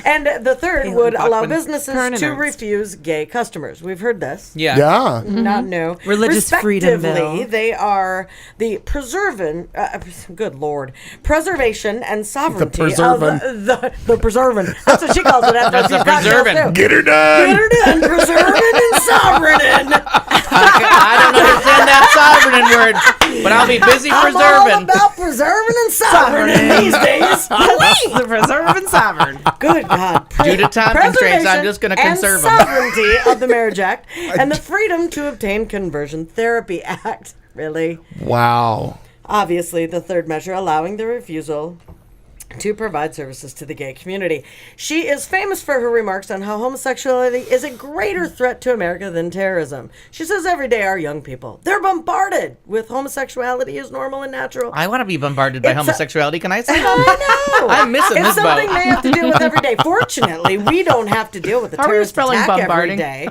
G: And the third would allow
F: Bachman,
G: businesses
D: Kern and
G: to
D: Ernst.
G: refuse gay customers. We've heard this.
F: Yeah.
C: Yeah.
G: Not new.
D: Religious freedom
G: Respectively,
D: bill.
G: they are the preservation and sovereignty of the preserving. That's what she calls it after
F: That's
G: a few
F: a
G: cocktails,
F: preserving.
G: too.
C: Get her done.
G: Get her done, preserving and sovereign.
F: I don't understand that sovereign word, but I'll be busy
G: I'm all
F: preserving.
G: about preserving and sovereign these days.
D: The preserve and sovereign.
G: Good God.
F: Due to time constraints, I'm just going to conserve them.
G: and sovereignty of the Marriage Act and the Freedom to Obtain Conversion Therapy Act. Really?
C: Wow.
G: Obviously, the third measure allowing the refusal to provide services to the gay community. She is famous for her remarks on how homosexuality is a greater threat to America than terrorism. She says every day our young people, they're bombarded with homosexuality as normal and natural.
F: I want to be bombarded by
G: It's a-
F: homosexuality. Can I say that?
G: I know.
F: I'm missing
G: it's
F: this
G: something
F: boat.
G: they have to deal with every day. Fortunately, we don't have to deal with the
F: How are you
G: terrorist
F: spelling
G: attack
F: bombarding?
G: every day.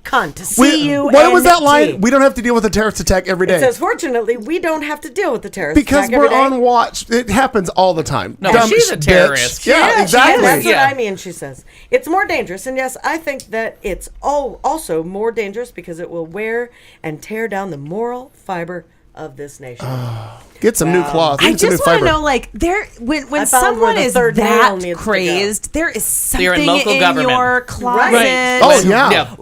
G: Cunt. C-U-N-T.
C: What was that line? We don't have to deal with a terrorist attack every day.
G: It says, fortunately, we don't have to deal with the terrorist
C: Because
G: attack every
C: we're
G: day.
C: on watch. It happens all the time.
F: No,
C: Dumb
F: she's a
C: bitch.
F: terrorist.
C: Yeah,
G: Yeah,
C: exactly.
G: That's what
F: Yeah.
G: I mean, she says. It's more dangerous. And yes, I think that it's also more dangerous because it will wear and tear down the moral fiber of this nation.
C: Get some new cloth.
D: I
C: Get some new
D: just want to
C: fiber.
D: know, like, when
G: I found where
D: someone
G: the
D: is
G: third nail
D: that
G: needs to go.
D: crazy, there is
F: You're in
D: something
F: local
D: in
F: government.
D: your closet.
G: Right.
C: Oh, yeah.
F: Yeah.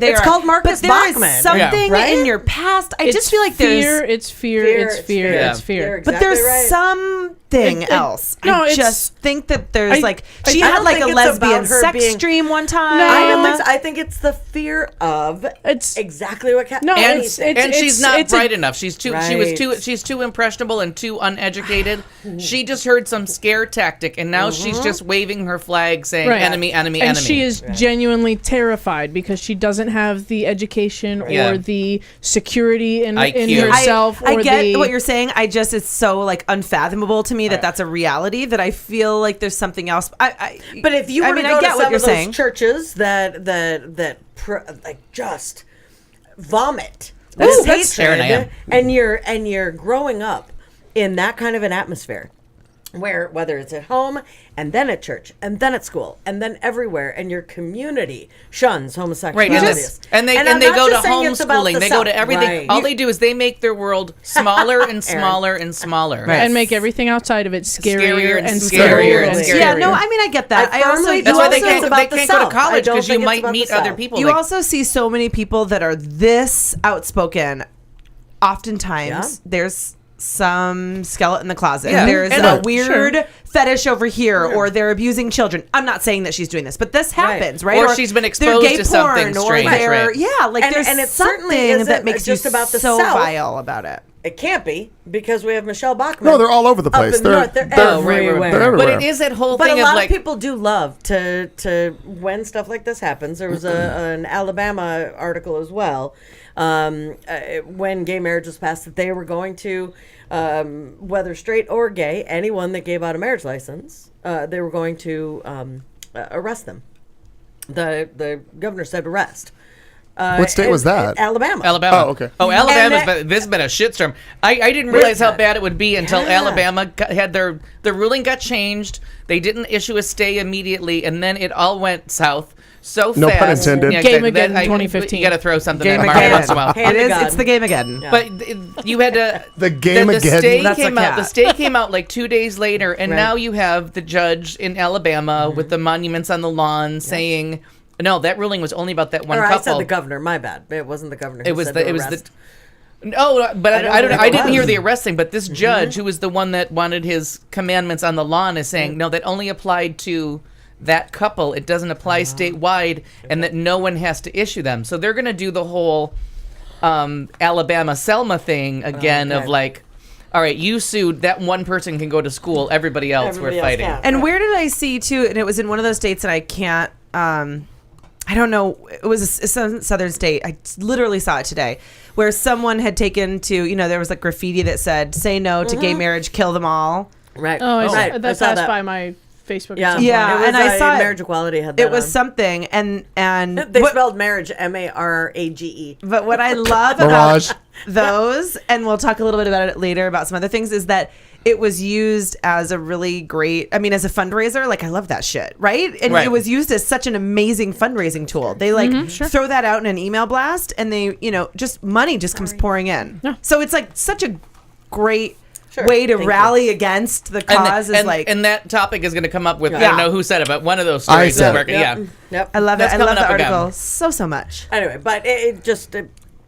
G: It's called Marcus
D: but there is
G: Bachman.
D: something
G: Yeah.
D: in your past. I just feel like
E: fear,
D: there's,
E: it's fear,
G: Fear,
E: it's
G: it's
E: fear,
G: fear.
E: it's fear.
G: You're
D: but
G: exactly
D: there's
G: right.
D: something else.
E: no,
D: I
E: it's-
D: just think that there's
E: I
D: she
G: I
D: had
G: don't
D: like a
G: think it's
D: lesbian
G: about her
D: sex
G: being-
D: dream one time.
G: I don't think so. I think it's the fear of
E: It's-
G: exactly what
E: No,
F: And,
E: it's-
F: and she's not
E: it's a-
F: bright enough. She's too. She was
G: Right.
F: too. She's too impressionable and too uneducated. She just heard some scare tactic, and now she's just waving her flag, saying
E: Right.
F: "enemy, enemy,
E: and
F: enemy."
E: she is genuinely terrified because she doesn't have the education
F: Yeah.
E: or the security in
F: IQ.
E: herself.
D: I
E: or
D: get
E: the,
D: what you're saying. I just it's so like unfathomable to me that that's a reality that I feel like there's something else.
G: But if you were
D: I mean,
G: to go
D: I get
G: to
D: what
G: some
D: you're
G: of those
D: saying.
G: churches that like just vomit
F: That's
G: this
F: Sharon I am.
G: hatred, and you're growing up in that kind of an atmosphere, whether it's at home and then at church and then at school and then everywhere, and your community shuns homosexuality.
F: Right, and they go to homeschooling. They go to everything. Right. All they do is they make their world smaller and smaller and smaller,
E: right. And make everything outside of it scarier and
F: scarier and scarier.
D: Yeah, no, I mean I get that.
F: That's why they can't go to college, because you might meet other people.
D: You also see so many people that are this outspoken. Oftentimes, there's some skeleton in the closet. Yeah. There's a weird fetish over here, or they're abusing children. I'm not saying that she's doing this, but this happens, right?
F: Or she's been exposed to something strange, right?
D: Yeah, like there's
G: and it
D: something that makes
G: just
D: you
G: about the
D: so
G: South.
D: Vile about it.
G: It can't be, because we have Michelle Bachmann.
C: No, they're all over the place.
G: They're everywhere.
C: They're everywhere.
F: But it is that whole
G: but
F: thing
G: a lot
F: of
G: of people do love to when stuff like this happens. There was an Alabama article as well, when gay marriage was passed, that they were going to, whether straight or gay, anyone that gave out a marriage license, they were going to arrest them. The governor said arrest.
C: What state was that?
G: Alabama.
C: Oh, okay.
F: Oh, Alabama's this has been a shitstorm. I didn't realize how bad it would be until Alabama had the ruling got changed. They didn't issue a stay immediately, and then it all went south so
C: no
F: fast.
C: pun intended.
F: Yeah,
E: Game again in 2015.
F: You got to throw something
D: Game
F: at Mark
D: again.
F: once in a while.
D: It's the game again.
F: Yeah. But you had to.
C: The game
F: the
C: again.
F: Stay
D: That's
F: came
D: a
F: out.
D: cat.
F: The stay came out like 2 days later, and now you have the judge in Alabama with the monuments on the lawn saying. No, that ruling was only about that one couple.
G: I said the governor. My bad. It wasn't the governor.
F: It was the. No, but I didn't hear the arrest thing. But this judge, who was the one that wanted his commandments on the lawn, is saying no, that only applied to that couple. It doesn't apply statewide, and that no one has to issue them. So they're going to do the whole Alabama Selma thing again of like. All right, you sued. That one person can go to school. Everybody else we're fighting.
D: And where did I see too? And it was in one of those states, and I can't. I don't know. It was a southern state. I literally saw it today, where someone had taken to. There was like graffiti that said, "Say no to gay marriage, kill them all."
G: Right.
E: Oh,
G: right.
E: That passed by my Facebook.
G: Yeah,
D: yeah. And I saw
G: Marriage Equality had that.
D: It was something, and
G: they spelled marriage MARAGE.
D: But what I love about those, and we'll talk a little bit about it later about some other things, is that it was used as a really great, as a fundraiser. Like, I love that shit, right? And it was used as such an amazing fundraising tool. They throw that out in an email blast, and they, just money just comes pouring in. Yeah. So it's like such a great way to rally against the cause.
F: And that topic is going to come up with, I don't know who said it, but one of those stories is working.
G: Yep.
D: I love it. I love the article so much.
G: Anyway, but it just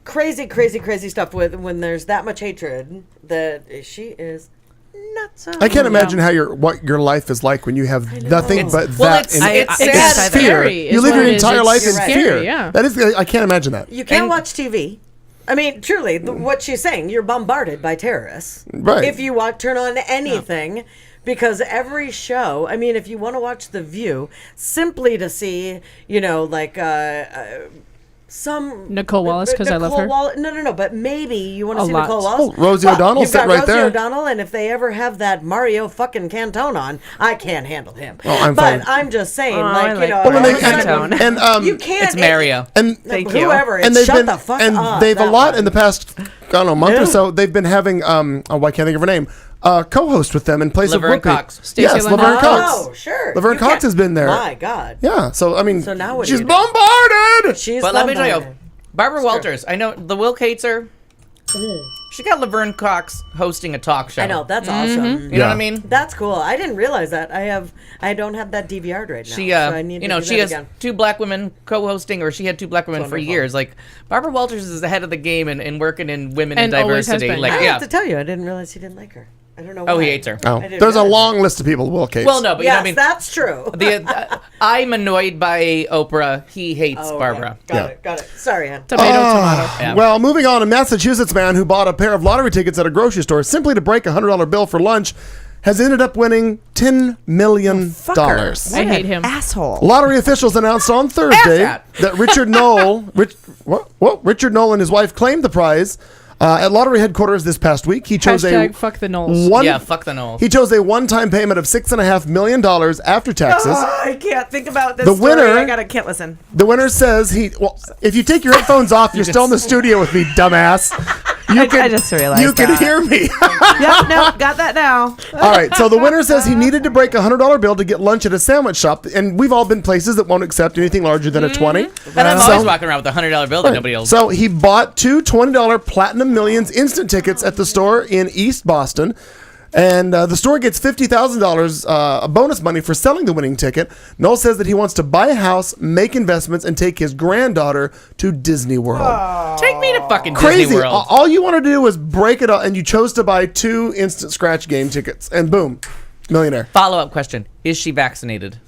G: crazy stuff when there's that much hatred that she is nuts.
C: I can't imagine what your life is like when you have nothing but that
F: it's
C: fear. You live your entire life in fear.
E: Yeah.
C: That is, I can't imagine that.
G: You can't watch TV. I mean, truly, what she's saying, you're bombarded by terrorists.
C: Right.
G: If you turn on anything, because every show, if you want to watch The View, simply to see, some
E: Nicole Wallace, because I love her.
G: No, but maybe you want to see Nicole Wallace.
C: Rosie O'Donnell sitting right there.
G: Rosie O'Donnell, and if they ever have that Mario fucking Cantone on, I can't handle him. I'm just saying, you can't.
F: It's Mario.
C: And
D: thank you.
G: Whoever, shut the fuck up.
C: And they've a lot in the past, month or so. They've been having I can't think of her name. Co-host with them in place
F: Laverne
C: of Whoopi.
F: Cox.
C: Yes, Laverne Cox.
G: Oh, sure.
C: Laverne Cox has been there.
G: My God.
C: Yeah. So
G: So now what
C: she's
G: do you do?
C: bombarded.
F: But let me tell you, Barbara Walters. I know the Wilk hates her. She got Laverne Cox hosting a talk show.
G: I know, that's awesome.
F: You know what I mean?
G: That's cool. I didn't realize that. I don't have that DVR'd right now.
F: She,
G: so I need to do
F: she
G: that
F: has
G: again.
F: 2 black women co-hosting, or she had 2 black women for years. Like Barbara Walters is ahead of the game and working in women and diversity. Like,
G: I have to tell you, I didn't realize he didn't like her. I don't know why.
F: Oh, he hates her.
C: Oh, there's a long list of people Will hates.
F: Well, no, but
G: yes,
F: you know what I mean?
G: That's true.
F: I'm annoyed by Oprah. He hates Barbara.
G: Got it. Sorry, Ann.
E: Tomato.
C: Yeah. Well, moving on, a Massachusetts man who bought a pair of lottery tickets at a grocery store simply to break a $100 bill for lunch has ended up winning $10 million.
E: I hate him.
D: Asshole.
C: Lottery officials announced on Thursday that Richard Knoll, Richard Knoll and his wife claimed the prize. At lottery headquarters this past week, he chose
E: fuck the Knowles.
F: Fuck the Knowles.
C: He chose a one-time payment of $6.5 million after taxes.
D: I can't think about this.
C: The
D: story.
C: winner,
D: I can't listen.
C: The winner says if you take your headphones off, you're still in the studio with me, dumbass.
D: I just realized
C: you can
D: that.
C: hear me.
D: Yep, no, got that now.
C: All right, so the winner says he needed to break a $100 bill to get lunch at a sandwich shop, and we've all been places that won't accept anything larger than a 20.
F: And I'm always walking around with a $100 bill that nobody else.
C: So he bought two $20 Platinum Millions instant tickets at the store in East Boston. And the store gets $50,000 bonus money for selling the winning ticket. Noel says that he wants to buy a house, make investments, and take his granddaughter to Disney World.
F: Take me to fucking
C: Crazy.
F: Disney World.
C: All you want to do is break it up, and you chose to buy two instant scratch game tickets, and boom, millionaire.
F: Follow-up question. Is she vaccinated?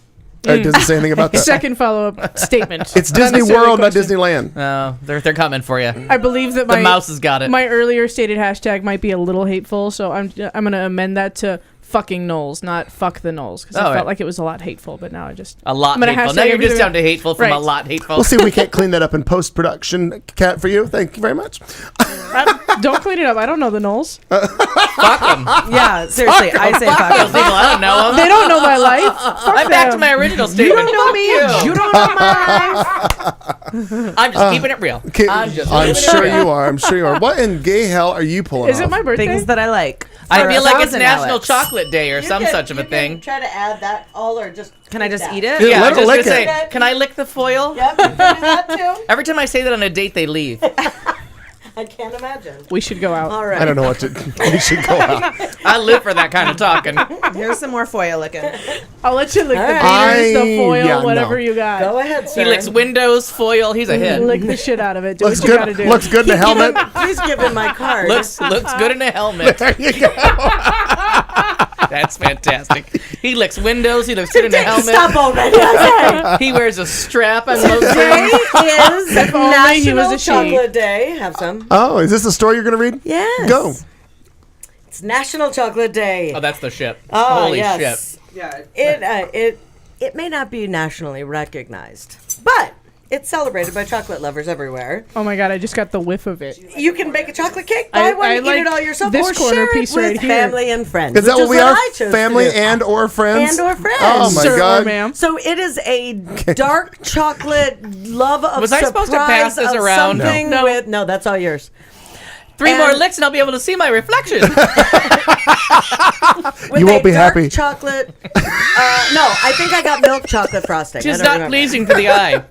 C: It doesn't say anything about that.
E: Second follow-up statement.
C: It's Disney World, not Disneyland.
F: Oh, they're coming for you.
E: I believe that
F: The mouse has got it.
E: My earlier stated hashtag might be a little hateful, so I'm gonna amend that to fucking Knowles, not fuck the Knowles, because I felt like it was a lot hateful, but now I just
F: A lot
E: I'm gonna
F: hateful. Now
E: hashtag
F: you're just
E: everything-
F: down to hateful from
E: Right.
F: a lot hateful.
C: We'll see if we can't clean that up in post-production, Kat, for you. Thank you very much.
E: Don't clean it up. I don't know the Knowles.
F: Fuck them.
D: Yeah, seriously, I say
F: Those
D: fuck.
F: people, I don't know them.
E: They don't know my life. Fuck
F: I'm back to
E: them.
F: my original statement.
D: You don't know me. You don't know mine.
F: I'm just keeping it real.
C: Okay,
F: I'm just
C: I'm
F: leaving it
C: sure
F: real.
C: you are. I'm sure you are. What in gay hell are you pulling
E: Is
C: off?
E: it my birthday?
D: Things that I like.
F: I
D: For
F: feel like it's
D: 1,000,
F: National
D: Alex.
F: Chocolate Day or some
G: You
F: such of a
G: can
F: thing.
G: Try to add that all or just.
D: Can I just
G: that.
D: eat it?
C: Yeah,
F: Yeah,
C: let
F: I
C: her
F: was
C: lick
F: just gonna
C: it.
F: say, can I lick the foil?
G: Yep, you can do that too.
F: Every time I say that on a date, they leave.
G: I can't imagine.
E: We should go out.
G: All right.
C: I don't know what to. We should go out.
F: I live for that kind of talking.
D: Here's some more foil licking.
E: I'll let you lick the
C: right.
E: beaters, the foil,
C: Yeah,
E: whatever
C: no.
E: you got.
G: Go ahead, sir.
F: He licks windows, foil. He's a hit.
E: Lick the shit out of it. Do
C: Looks
E: what you gotta
C: good.
E: do.
C: Looks good in a helmet.
G: Please give him my card.
F: Looks good in a helmet.
C: There you go.
F: That's fantastic. He licks windows. He looks good in a helmet.
G: Stop already. I
F: He wears a strap on
G: say.
F: those
G: Today
F: things.
G: is
E: only he was
G: National
E: a she.
G: Chocolate Day. Have some.
C: Oh, is this the story you're going to read?
G: Yes.
C: Go.
G: It's National Chocolate Day.
F: Oh, that's the ship.
G: Oh,
F: Holy
G: yes.
F: shit.
G: It may not be nationally recognized, but it's celebrated by chocolate lovers everywhere.
E: Oh my god, I just got the whiff of it.
G: You can bake a chocolate cake, buy one,
E: I
G: eat
E: like
G: it all yourself,
E: this
G: or
E: corner
G: share
E: piece
G: it with
E: right here.
G: family and friends.
C: Is that
G: which
C: what we are?
G: I chose to
C: Family
G: do.
C: and or friends?
G: And or friends.
C: Oh my
E: Sir or
C: God.
E: ma'am.
G: So it is a dark chocolate love of
F: Was I
G: surprise
F: supposed to pass this
G: of
F: around?
G: something
E: No.
G: with no, that's all yours.
F: Three
G: And-
F: more licks and I'll be able to see my reflection.
G: With
C: You won't
G: a
C: be
G: dark
C: happy.
G: chocolate. No, I think I got milk chocolate frosting.
F: Just
G: I don't
F: not
G: remember.
F: pleasing to the eye.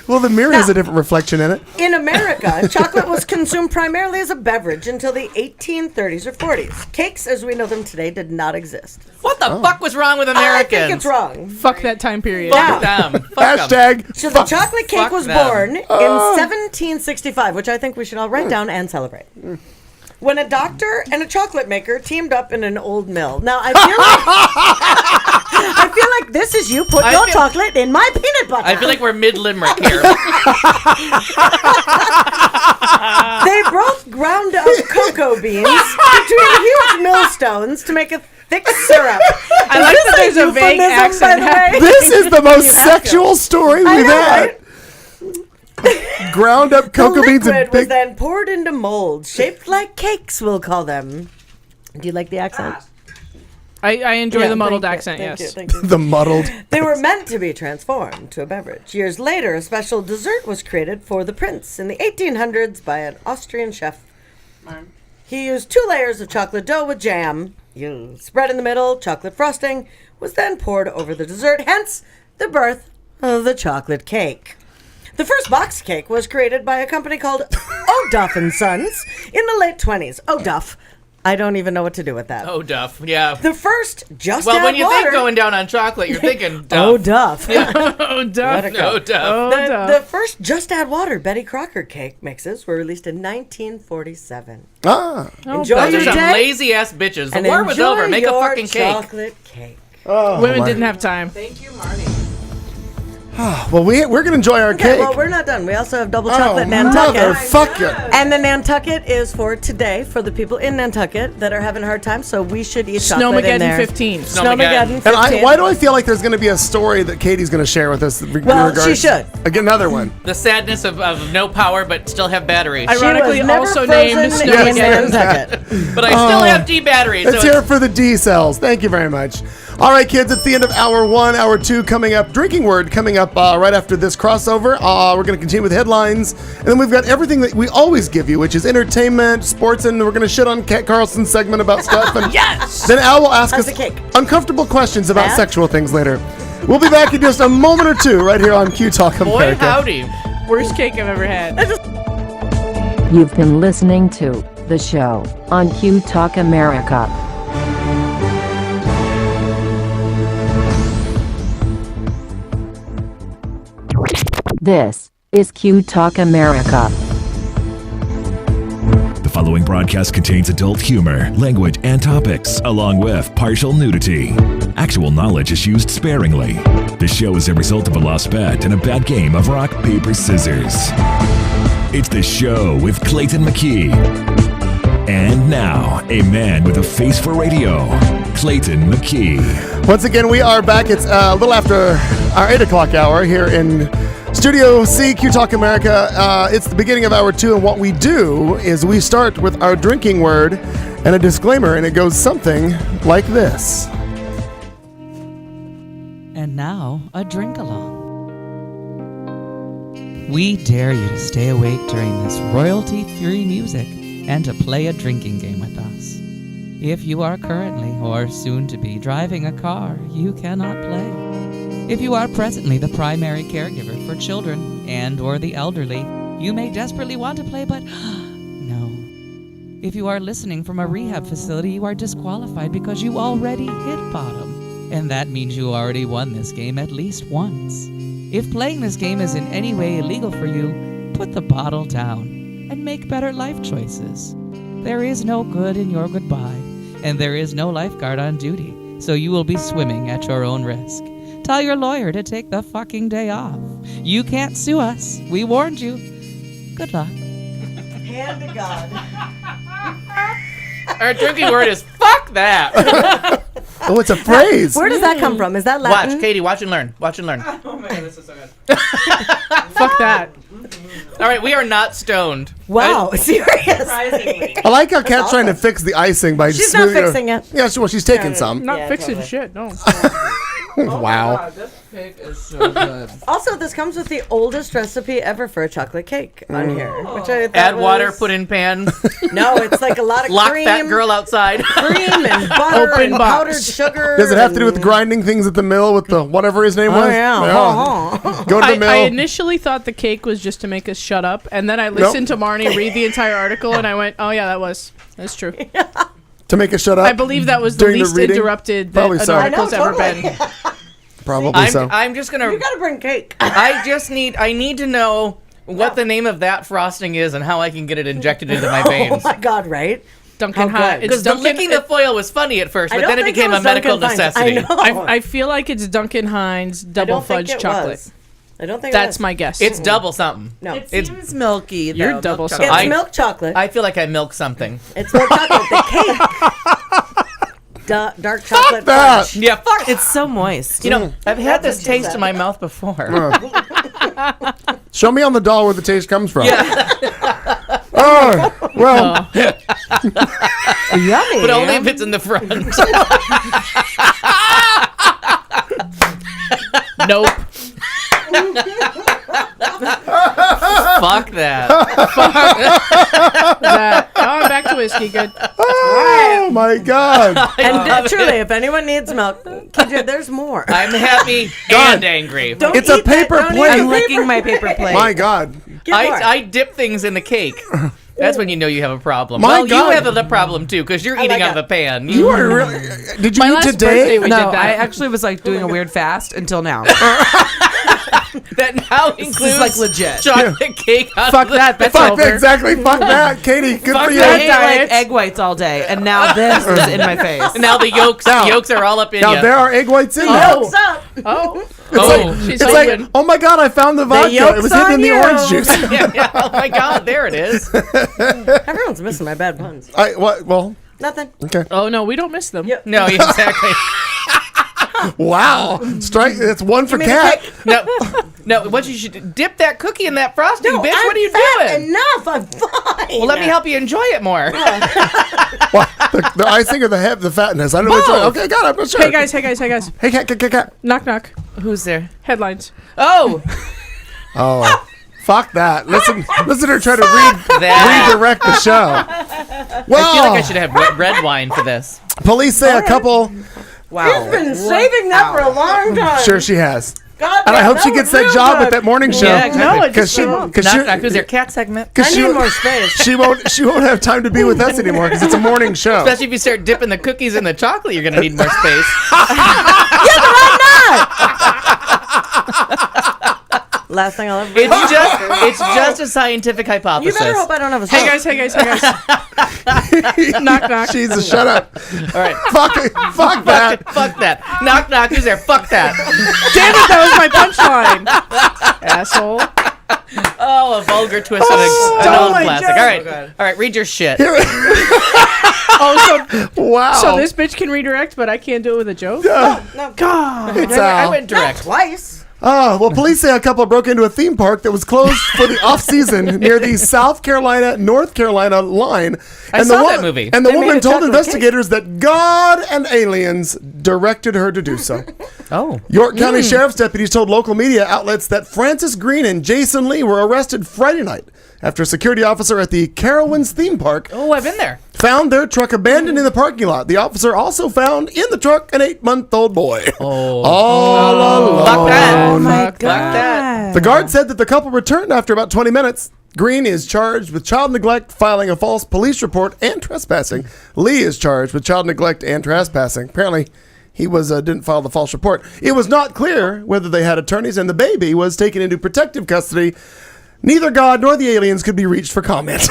C: Well, the mirror has a different reflection in it.
G: In America, chocolate was consumed primarily as a beverage until the 1830s or 40s. Cakes, as we know them today, did not exist.
F: What the fuck was wrong with
G: I
F: Americans?
G: think it's wrong.
E: Fuck that time period.
F: Fuck them. Fuck 'em.
C: Hashtag.
G: So the chocolate cake
F: Fuck
G: was
F: them.
G: born in 1765, which I think we should all write down and celebrate. When a doctor and a chocolate maker teamed up in an old mill. Now I feel like this is you put
F: I
G: your
F: feel-
G: chocolate in my peanut butter.
F: I feel like we're mid-limerick here.
G: They both ground up cocoa beans between huge millstones to make a thick syrup.
E: I like that there's a vague
G: Euphemism, by
E: accent.
G: the way.
C: This is the most
G: You have to.
C: sexual story we've
G: know,
C: had.
G: right?
C: Ground up
G: The
C: cocoa beans
G: liquid
C: and
G: was
C: big.
G: then poured into molds shaped like cakes, we'll call them. Do you like the accent?
E: I enjoy
G: Yeah,
E: the muddled
G: thank you,
E: accent,
G: thank
E: yes.
G: you, thank you.
C: The muddled.
G: They were meant to be transformed to a beverage. Years later, a special dessert was created for the prince in the 1800s by an Austrian chef. He used 2 layers of chocolate dough with jam. Spread in the middle, chocolate frosting was then poured over the dessert, hence the birth of the chocolate cake. The first box cake was created by a company called O'Duff & Sons in the late 20s. O'Duff. I don't even know what to do with that.
F: Oh, Duff. Yeah.
G: The first just
F: Well,
G: add
F: when you
G: water.
F: think going down on chocolate, you're thinking
G: Oh,
F: Duff.
G: Duff.
E: Oh, duh.
F: No, Duff.
E: Oh, duh.
G: The first just add water Betty Crocker cake mixes were released in 1947.
C: Ah.
G: Enjoy
F: Those are
G: your
F: some
G: day
F: lazy ass bitches. The
G: and
F: war was
G: enjoy
F: over. Make a
G: your
F: fucking cake.
G: chocolate cake.
E: Women
C: my-
E: didn't have time.
C: Well, we're going to enjoy our
G: Okay,
C: cake.
G: well, we're not done. We also have double
C: Oh,
G: chocolate Nantucket.
C: motherfucker.
G: And the Nantucket is for today for the people in Nantucket that are having a hard time, so we should eat chocolate in
E: Snowmageddon
G: there.
E: 15.
G: Snowmageddon 15.
C: And why do I feel like there's going to be a story that Katie's going to share with us?
G: Well, she should.
C: Again, another one.
F: The sadness of no power but still have batteries.
E: I-
G: She
E: Ironically
G: was never
E: also
G: frozen
E: named
G: in
E: Snowmageddon.
G: Nantucket.
F: But I still have D batteries.
C: Let's
F: so
C: hear it for the D cells. Thank you very much. All right, kids, it's the end of hour 1. Hour 2 coming up. Drinking word coming up up right after this crossover. We're going to continue with headlines. And then we've got everything that we always give you, which is entertainment, sports, and we're going to shit on Kat Carlson's segment about stuff. And
F: Yes!
C: then Al will ask
G: How's
C: us
G: the cake?
C: uncomfortable questions about
G: Bad?
C: sexual things later. We'll be back in just a moment or two right here on Q Talk
F: Boy,
C: America.
F: howdy.
E: Worst cake I've ever had.
A: You've been listening to the show on Q Talk America. This is Q Talk America.
B: The following broadcast contains adult humor, language, and topics, along with partial nudity. Actual knowledge is used sparingly. This show is a result of a lost bet and a bad game of rock, paper, scissors. It's the show with Clayton McKee. And now, a man with a face for radio, Clayton McKee.
C: Once again, we are back. It's a little after our 8 o'clock hour here in Studio C, Q Talk America. It's the beginning of hour 2, and what we do is we start with our drinking word and a disclaimer, and it goes something like this.
H: And now, a drink along. We dare you to stay awake during this royalty-free music and to play a drinking game with us. If you are currently or soon to be driving a car, you cannot play. If you are presently the primary caregiver for children and or the elderly, you may desperately want to play, but no. If you are listening from a rehab facility, you are disqualified because you already hit bottom. And that means you already won this game at least once. If playing this game is in any way illegal for you, put the bottle down and make better life choices. There is no good in your goodbye, and there is no lifeguard on duty, so you will be swimming at your own risk. Tell your lawyer to take the fucking day off. You can't sue us. We warned you. Good luck.
G: Hand to God.
F: Our drinking word is fuck that.
C: Oh, it's a phrase.
G: Where does that come from? Is that Latin?
F: Watch, Katie, watch and learn. Watch and learn.
H: Oh my god, this is so good.
E: Fuck that.
F: All right, we are not stoned.
G: Wow, serious.
H: Surprisingly.
C: I like how Kat's trying to fix the icing by
G: She's not
C: smoothing
G: fixing it.
C: Yeah, well, she's taking some.
E: Not
G: Yeah,
E: fixing
G: totally.
E: shit, no.
C: Wow.
H: This cake is so good.
G: Also, this comes with the oldest recipe ever for a chocolate cake on here. Which I thought
F: Add water,
G: was-
F: put in pan,
G: No, it's like a lot of
F: lock
G: cream,
F: that girl outside.
G: cream and butter
E: Open
G: and
E: box.
G: powdered sugar.
C: Does it have to do with
G: and-
C: grinding things at the mill with the whatever his name was?
G: Oh, yeah. Uh-huh.
C: Go to the
E: I
C: mill.
E: initially thought the cake was just to make us shut up, and then I listened to Marnie read the entire article, and I went, "Oh yeah, that's true."
C: to make it shut up?
E: I believe that was the
C: during the
E: least
C: reading?
E: interrupted that
C: Probably
E: an
C: so. I
G: know,
E: article's ever
G: totally.
E: been.
C: Probably so.
F: I'm just gonna.
G: You gotta bring cake.
F: I need to know what the name of that frosting is and how I can get it injected into my
G: Oh
F: veins.
G: my God, right?
E: Duncan
G: How
E: High.
G: good.
E: It's
F: Because the
E: Duncan.
F: licking the foil was funny at first,
G: I
F: but
G: don't
F: then it
G: think
F: became a
G: was
F: medical
G: Duncan Hines.
F: necessity.
G: I know.
E: I feel like it's Duncan Hines
G: I
E: double
G: don't think
E: fudge
G: it
E: chocolate.
G: was. I don't think
E: That's
G: it was.
E: my guess.
F: It's double something.
G: No.
H: It
F: It's-
H: seems milky.
E: You're
H: though,
E: double
H: milk
E: something.
H: chocolate.
G: It's milk chocolate.
F: I feel like I milked something.
G: It's milk chocolate. The cake. Dark chocolate
C: that.
G: fudge.
F: Yeah, fuck.
H: It's so moist.
F: You know, I've had
G: That's
F: this
G: what she
F: taste
G: said.
F: in my mouth before.
C: Show me on the doll where the taste comes from.
F: Yeah,
C: Oh, well,
G: Yummy.
F: but only if it's in the front.
E: Nope.
F: Fuck that.
E: That. Oh, I'm back to whiskey. Good.
C: oh my God.
G: And truly, if anyone needs milk, KJ, there's more.
F: I'm happy
C: God.
F: and angry.
G: Don't
C: It's a
G: eat that.
C: paper
G: Don't eat
C: plate.
G: the
H: I'm licking my paper plate.
C: My God.
G: Get more.
F: I dip things in the cake. That's when you know you have a problem.
C: My
F: well,
C: God.
F: you have a problem too because you're eating
G: like
F: out of
G: it.
F: a pan.
C: You are really. Did you
E: My
C: eat
E: last
C: today?
E: birthday we
H: No,
E: did that.
H: I actually was like doing a weird fast until now.
F: That now
H: This
F: includes
H: is like legit.
F: chocolate cake. On
E: Fuck
F: the-
E: that. That's
C: Fuck
E: over.
C: that, exactly. Fuck that. Katie, good
F: Fuck
C: for you.
F: that.
H: I ate like egg whites all day, and now this is in my face.
F: And now the yolks are all up in
C: Now
F: you.
C: there are egg whites in there.
G: Milk's up.
E: Oh.
C: It's
E: She's
C: like,
E: open.
C: oh my God, I found the vodka. It
G: yolk's
C: was hidden
G: on
C: in the
G: you.
C: orange juice.
F: Yeah, oh my God, there it is.
G: Everyone's missing my bad puns.
C: Well,
G: Nothing.
C: okay.
E: Oh no, we don't miss them.
G: Yep.
F: No, exactly.
C: Wow. Strike. That's one for
G: me the
C: Kat.
F: No, what you should dip that cookie in that frosting,
G: No,
F: bitch.
G: I'm
F: What are you
G: fat
F: doing?
G: Enough. I'm fine.
F: Well, let me help you enjoy it more.
C: Well, the icing or the fatness? I don't know which one. Okay, got it. I'm not sure.
E: Hey guys.
C: Hey, Kat.
E: Knock knock.
F: Who's there?
E: Headlines.
F: Oh,
C: Oh, fuck that. Listen to her try to redirect the show. Well,
F: I feel like I should have red wine for this.
C: police say a couple.
G: Wow. She's been saving that for a long time.
C: Sure, she has.
G: God,
C: And I hope she
G: that
C: gets
G: was
C: that
G: real
C: job
G: good.
C: at that morning show.
F: Yeah, exactly.
E: No,
C: Because she,
F: Knock, knock. Who's their cat segment?
G: I need more space.
C: She won't have time to be with us anymore because it's a morning show.
F: Especially if you start dipping the cookies in the chocolate, you're going to need more space.
G: Last thing I'll ever.
F: It's just a scientific
G: You
F: hypothesis.
G: better hope I don't have a.
E: Hey guys. Knock, knock.
C: Jesus, shut up.
F: All right.
C: Fuck that.
F: Fuck that. Knock, knock. Who's there? Fuck that.
E: Damn it, that was my punchline. Asshole.
F: Oh, a vulgar twist on an old
E: my
F: classic.
E: joke.
F: All right. All right. Read your shit.
E: Oh,
C: Wow.
E: so this bitch can redirect, but I can't do it with a joke?
G: No.
E: God.
C: It's
F: I
C: Al.
F: went direct.
G: Twice.
C: Oh, well, police say a couple broke into a theme park that was closed for the off-season near the South Carolina-North Carolina line.
F: I saw that movie.
C: And the
G: They made
C: woman
G: a
C: told
G: chocolate
C: investigators that God and aliens directed her to do so.
F: Oh.
C: York County Sheriff's deputies told local media outlets that Francis Green and Jason Lee were arrested Friday night after a security officer at the Carowinds theme park
F: Oh, I've been there.
C: found their truck abandoned in the parking lot. The officer also found in the truck an 8-month-old boy.
F: Oh.
C: All alone.
F: Fuck that.
D: Oh my
F: Fuck that.
C: The guard said that the couple returned after about 20 minutes. Green is charged with child neglect, filing a false police report, and trespassing. Lee is charged with child neglect and trespassing. Apparently, he didn't file the false report. It was not clear whether they had attorneys, and the baby was taken into protective custody. Neither God nor the aliens could be reached for comment.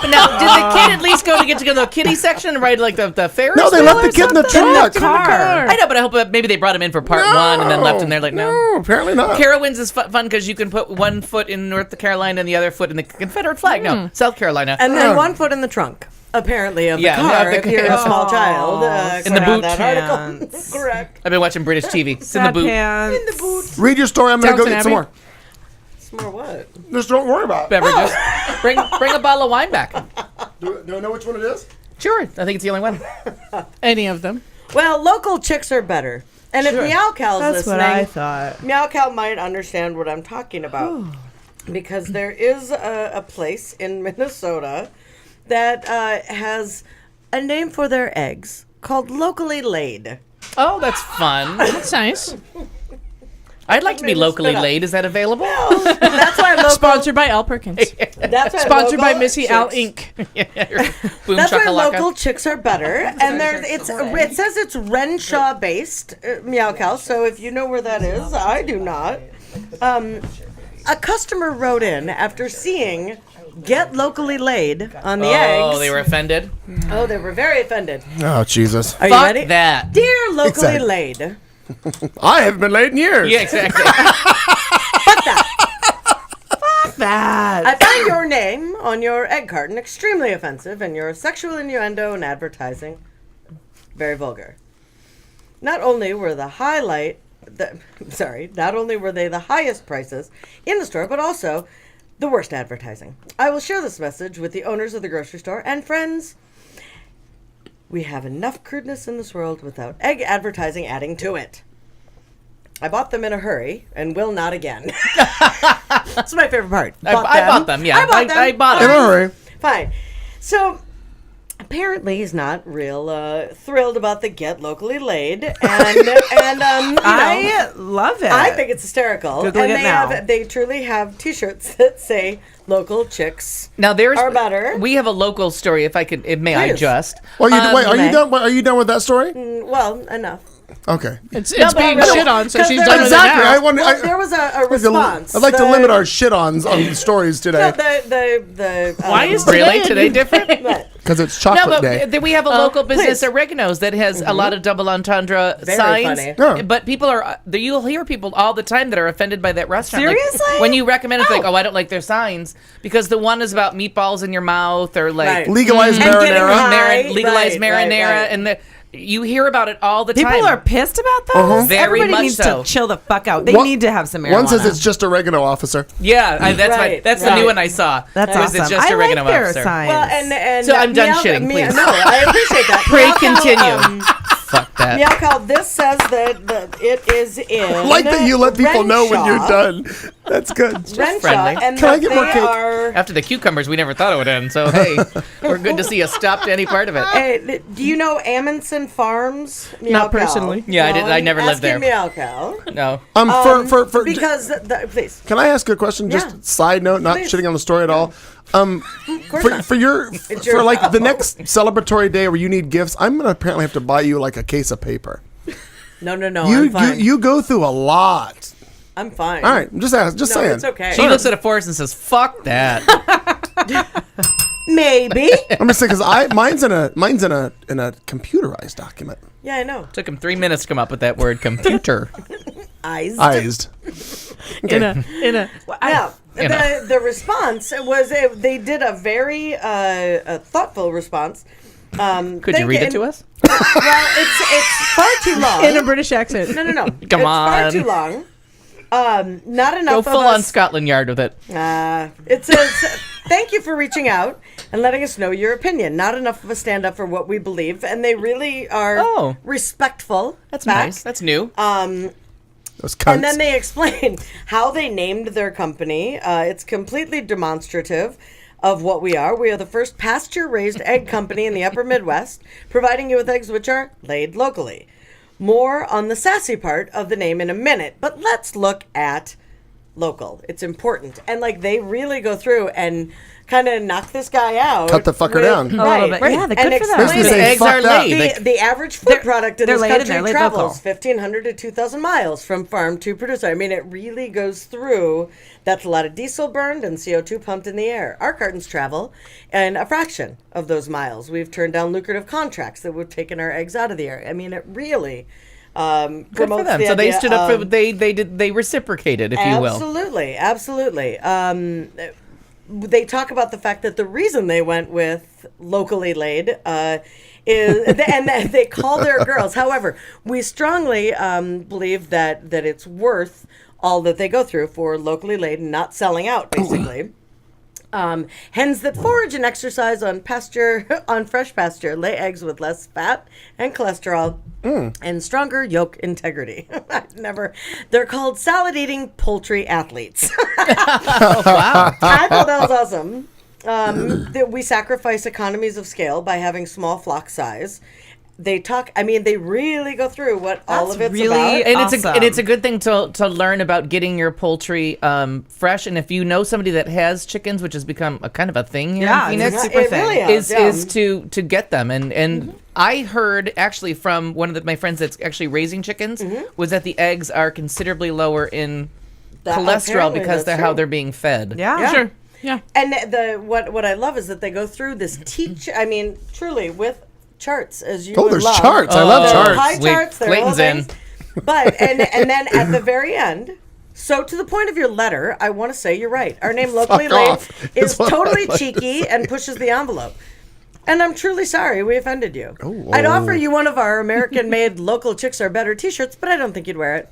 F: Now, did the kid at least go to the kiddie section and ride like the Ferris
C: No, they
F: wheel
C: left the
F: or
C: kid in the
F: something?
C: truck.
E: Car.
F: I know, but I hope maybe they brought him in for part one and then left him there like, no.
C: No, apparently not.
F: Carowinds is fun because you can put one foot in North Carolina and the other foot in the Confederate flag. No, South Carolina.
G: And then 1 foot in the trunk, apparently, of the car.
F: of the
G: If you're a small child,
F: In the
G: according to
F: boot.
G: that article.
D: Pants.
G: Correct.
F: I've been watching British TV. It's in the boot.
D: Pants.
G: In the boot.
C: Read your story. I'm going to go
E: Downton
C: get some
E: Abbey.
C: more.
G: More what?
C: Just don't worry about it.
F: Beverages. Bring a bottle of wine back.
C: Do I know which one it is?
F: Sure. I think it's the only one.
E: Any of them.
G: Well, local chicks are better. And if Meow Cal's
D: That's
G: listening,
D: what I thought.
G: Meow Cal might understand what I'm talking about. Because there is a place in Minnesota that has a name for their eggs called Locally Laid.
F: Oh, that's fun.
E: That's nice.
F: I'd like to be locally laid. Is that available?
G: That's why local.
E: Sponsored by Al Perkins.
G: That's why
E: Sponsored by
G: local
E: Missy
G: chicks-
E: Al Inc.
F: Boom
G: That's why
F: shakalaka.
G: local chicks are better, and it says it's Renshaw based, Meow Cow. So if you know where that is, I do not. A customer wrote in after seeing "Get Locally Laid" on the eggs.
F: Oh, they were offended.
G: Oh, they were very offended.
C: Oh, Jesus.
G: Are you
F: Fuck
G: ready?
F: that.
G: Dear Locally
C: Exactly.
G: Laid,
C: I haven't been late in years.
F: Yeah, exactly.
D: That.
G: I find your name on your egg carton extremely offensive, and your sexual innuendo and advertising very vulgar. Not only were they the highest prices in the store, but also the worst advertising. I will share this message with the owners of the grocery store and friends. We have enough crudeness in this world without egg advertising adding to it. I bought them in a hurry and will not again. That's my favorite part.
F: I bought them, yeah.
G: I bought them.
F: I bought
C: In
F: them.
C: a hurry.
G: Fine. So apparently he's not real thrilled about the Get Locally Laid, and
D: I love it.
G: I think it's hysterical.
D: Googling
G: And
D: it now.
G: they truly have T-shirts that say "Local Chicks
F: Now there's
G: are better."
F: We have a local story. If I could, may I
G: Please.
F: just?
C: Well, wait, are you
G: May.
C: done? Are you done with that story?
G: Well, enough.
C: Okay.
E: It's
G: but
E: being
G: I don't-
E: shit on, so
G: 'cause
E: she's
G: there-
E: done with it
C: Exactly.
E: now.
C: I wonder.
G: Well, there was a response.
C: I'd like to
G: The-
C: limit our shit-ons on the stories
G: No,
C: today
G: the
E: Why is
F: Really?
E: today
F: Today different?
G: what?
C: because it's
F: No,
C: chocolate
F: but
C: day.
F: we have a local business,
G: please.
F: Oregano's, that has a lot of double entendre
G: Very
F: signs.
G: funny.
C: Yeah.
F: But people are, you'll hear people all the time that are offended by that restaurant. Like,
D: Seriously?
F: when you recommend it, it's like, oh, I don't like their signs because the one is about meatballs in your mouth or like
G: Right.
C: Legalized
G: And getting
C: marinara.
G: high.
F: legalized
G: Right,
F: marinara,
G: right.
F: and you hear about it all the time.
D: People are pissed about those.
F: Very
D: Everybody
F: much
D: needs
F: so.
D: to chill the fuck out. They
C: One-
D: need to have some marijuana.
C: One says it's just oregano, officer.
F: Yeah, that's
G: Right,
F: that's
G: right.
F: the new one I saw.
D: That's
F: Was
D: awesome.
F: It's just
D: I
F: oregano
D: like their
F: officer.
D: signs.
G: Well, and
F: So I'm done shitting, please.
G: No, I appreciate that.
F: Pray
G: Meow Cow,
F: continue. Fuck that.
G: Meowcow, this says that it is in.
C: I like that you let people know when you're done. That's good.
G: Renshaw,
F: friendly.
G: and
C: Can I get more cake?
F: After the cucumbers, we never thought it would end. So hey, we're good to see you stop to any part of it.
G: Hey, do you know Amundsen Farms?
E: Not
G: Meowcow?
E: personally.
F: Yeah, I did. I never lived there.
G: Meowcow.
F: No.
C: For
G: Because please.
C: can I ask a question? Just
G: Yeah.
C: side note, not
G: Please.
C: shitting on the story at all. For
G: your
C: like the
G: job.
C: next celebratory day where you need gifts, I'm gonna apparently have to buy you like a case of paper.
G: No. I'm fine.
C: You go through a lot.
G: I'm fine.
C: All right, I'm just saying.
G: It's okay.
F: She looks at a forest and says, "Fuck that."
G: Maybe.
C: I'm just saying because mine's in a computerized document.
G: Yeah, I know.
F: Took him 3 minutes to come up with that word, computer.
C: Eyes.
E: In a.
G: Now, the response was they did a very thoughtful response.
F: Could you read it to us?
G: Well, it's far too long.
E: In a British accent.
G: No.
F: Come
G: it's far
F: on.
G: too long. Not enough
F: Go
G: of
F: full
G: us.
F: on Scotland Yard with it.
G: It says, thank you for reaching out and letting us know your opinion. Not enough of a stand up for what we believe. And they really are respectful.
F: That's
G: back.
F: nice. That's new.
C: Those cunts.
G: And then they explain how they named their company. It's completely demonstrative of what we are. We are the first pasture-raised egg company in the upper Midwest, providing you with eggs which are laid locally. More on the sassy part of the name in a minute, but let's look at local. It's important. And like they really go through and kind of knock this guy out.
C: Cut the fucker down.
D: A little bit. Yeah, they're good for that.
C: Basically saying,
F: eggs
C: fuck
F: are
C: that.
F: laid.
G: The average food product in
D: they're
G: this
D: laid and
G: country
D: they're laid
G: travels
D: local.
G: 1,500 to 2,000 miles from farm to producer. I mean, it really goes through. That's a lot of diesel burned and CO2 pumped in the air. Our cartons travel and a fraction of those miles. We've turned down lucrative contracts that would have taken our eggs out of the air. I mean, it really
F: Good for
G: promotes
F: them.
G: the
F: So they
G: idea
F: stood up for
G: of-
F: they reciprocated, if you will.
G: Absolutely. They talk about the fact that the reason they went with locally laid is, and they call their girls. However, we strongly believe that it's worth all that they go through for locally laid and not selling out, basically. Hens that forage and exercise on fresh pasture lay eggs with less fat and cholesterol and stronger yolk integrity. They're called salad-eating poultry athletes.
F: Wow.
G: I thought that was awesome. That we sacrifice economies of scale by having small flock size. They really go through what all of it's
D: really
G: about.
F: And
D: awesome.
F: it's a good thing to learn about getting your poultry fresh. And if you know somebody that has chickens, which has become a kind of a thing here in Phoenix,
D: it's a super
G: It
D: thing.
G: really
F: is to get them. And I heard actually from one of my friends that's actually raising chickens was that the eggs are considerably lower in cholesterol
G: apparently
F: because
G: that's
F: they're how
G: true.
F: they're being fed.
D: Yeah.
E: Sure. Yeah.
G: And what I love is that they go through this truly with charts, as you would
C: there's
G: love.
C: charts. I love
G: They're
C: charts.
G: High
F: Wait,
G: charts. They're
F: Clayton's
G: all
F: in.
G: things. But and then at the very end. So to the point of your letter, I want to say you're right. Our name locally
C: Fuck
G: laid
C: off.
G: is
C: Is what I
G: totally
C: like.
G: cheeky and pushes the envelope. And I'm truly sorry we offended you.
C: Oh,
G: I'd
C: whoa.
G: offer you one of our American-made local chicks are better T-shirts, but I don't think you'd wear it.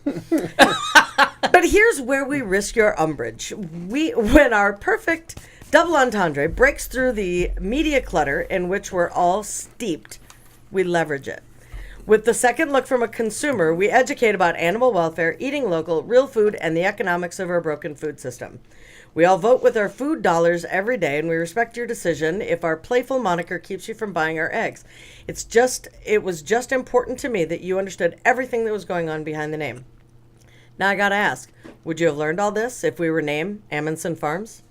G: But here's where we risk your umbrage. When our perfect double entendre breaks through the media clutter in which we're all steeped, we leverage it. With the second look from a consumer, we educate about animal welfare, eating local, real food, and the economics of our broken food system. We all vote with our food dollars every day, and we respect your decision if our playful moniker keeps you from buying our eggs. It was just important to me that you understood everything that was going on behind the name. Now I gotta ask, would you have learned all this if we were named Amundsen Farms?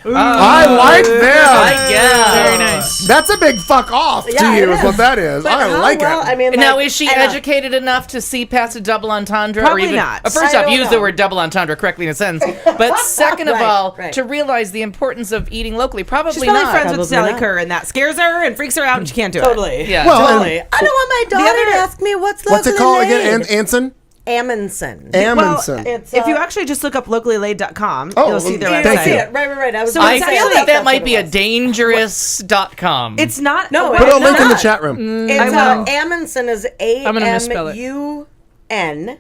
C: I like that.
F: Yeah.
E: Very nice.
C: That's a big fuck off to
G: Yeah,
C: you
G: it
C: is what
G: is.
C: that is.
G: But
C: I
G: how
C: like
G: well-
C: it.
G: I mean,
F: Now,
G: like,
F: is she
G: and,
F: educated enough to see past a double entendre?
D: Probably
F: or even,
D: not.
F: First
G: I
F: off,
G: don't
F: use the
G: know.
F: word double entendre correctly in a sentence. But second of
G: Right,
F: all,
G: right.
F: to realize the importance of eating locally, probably
D: She's probably
F: not.
D: friends with
G: Probably
D: Sally
G: not.
D: Kerr, and that scares her and freaks her out, and she can't do it.
G: Totally.
F: Yeah.
C: Well,
G: Totally. I don't want my daughter
D: other-
G: to ask me what's
C: What's it
G: locally
C: called
G: laid.
C: again? Anson?
G: Amundsen.
C: Amundsen.
G: It's,
D: If you actually just look up locallylaid.com,
C: Oh,
D: you'll see their
C: yeah,
D: website.
C: thank you.
G: Right. I was
D: So
G: gonna
F: I
D: it's
G: say,
F: feel
D: actually-
F: that
G: that's
F: might
G: what
F: be
G: it
F: a
G: was.
F: dangerous.com.
D: It's not.
G: No,
C: Put a
G: it's
C: link in the
G: not.
C: chat room.
G: It's
D: I will.
G: Amundsen is
E: gonna misspell it.
G: AMUNDSEN.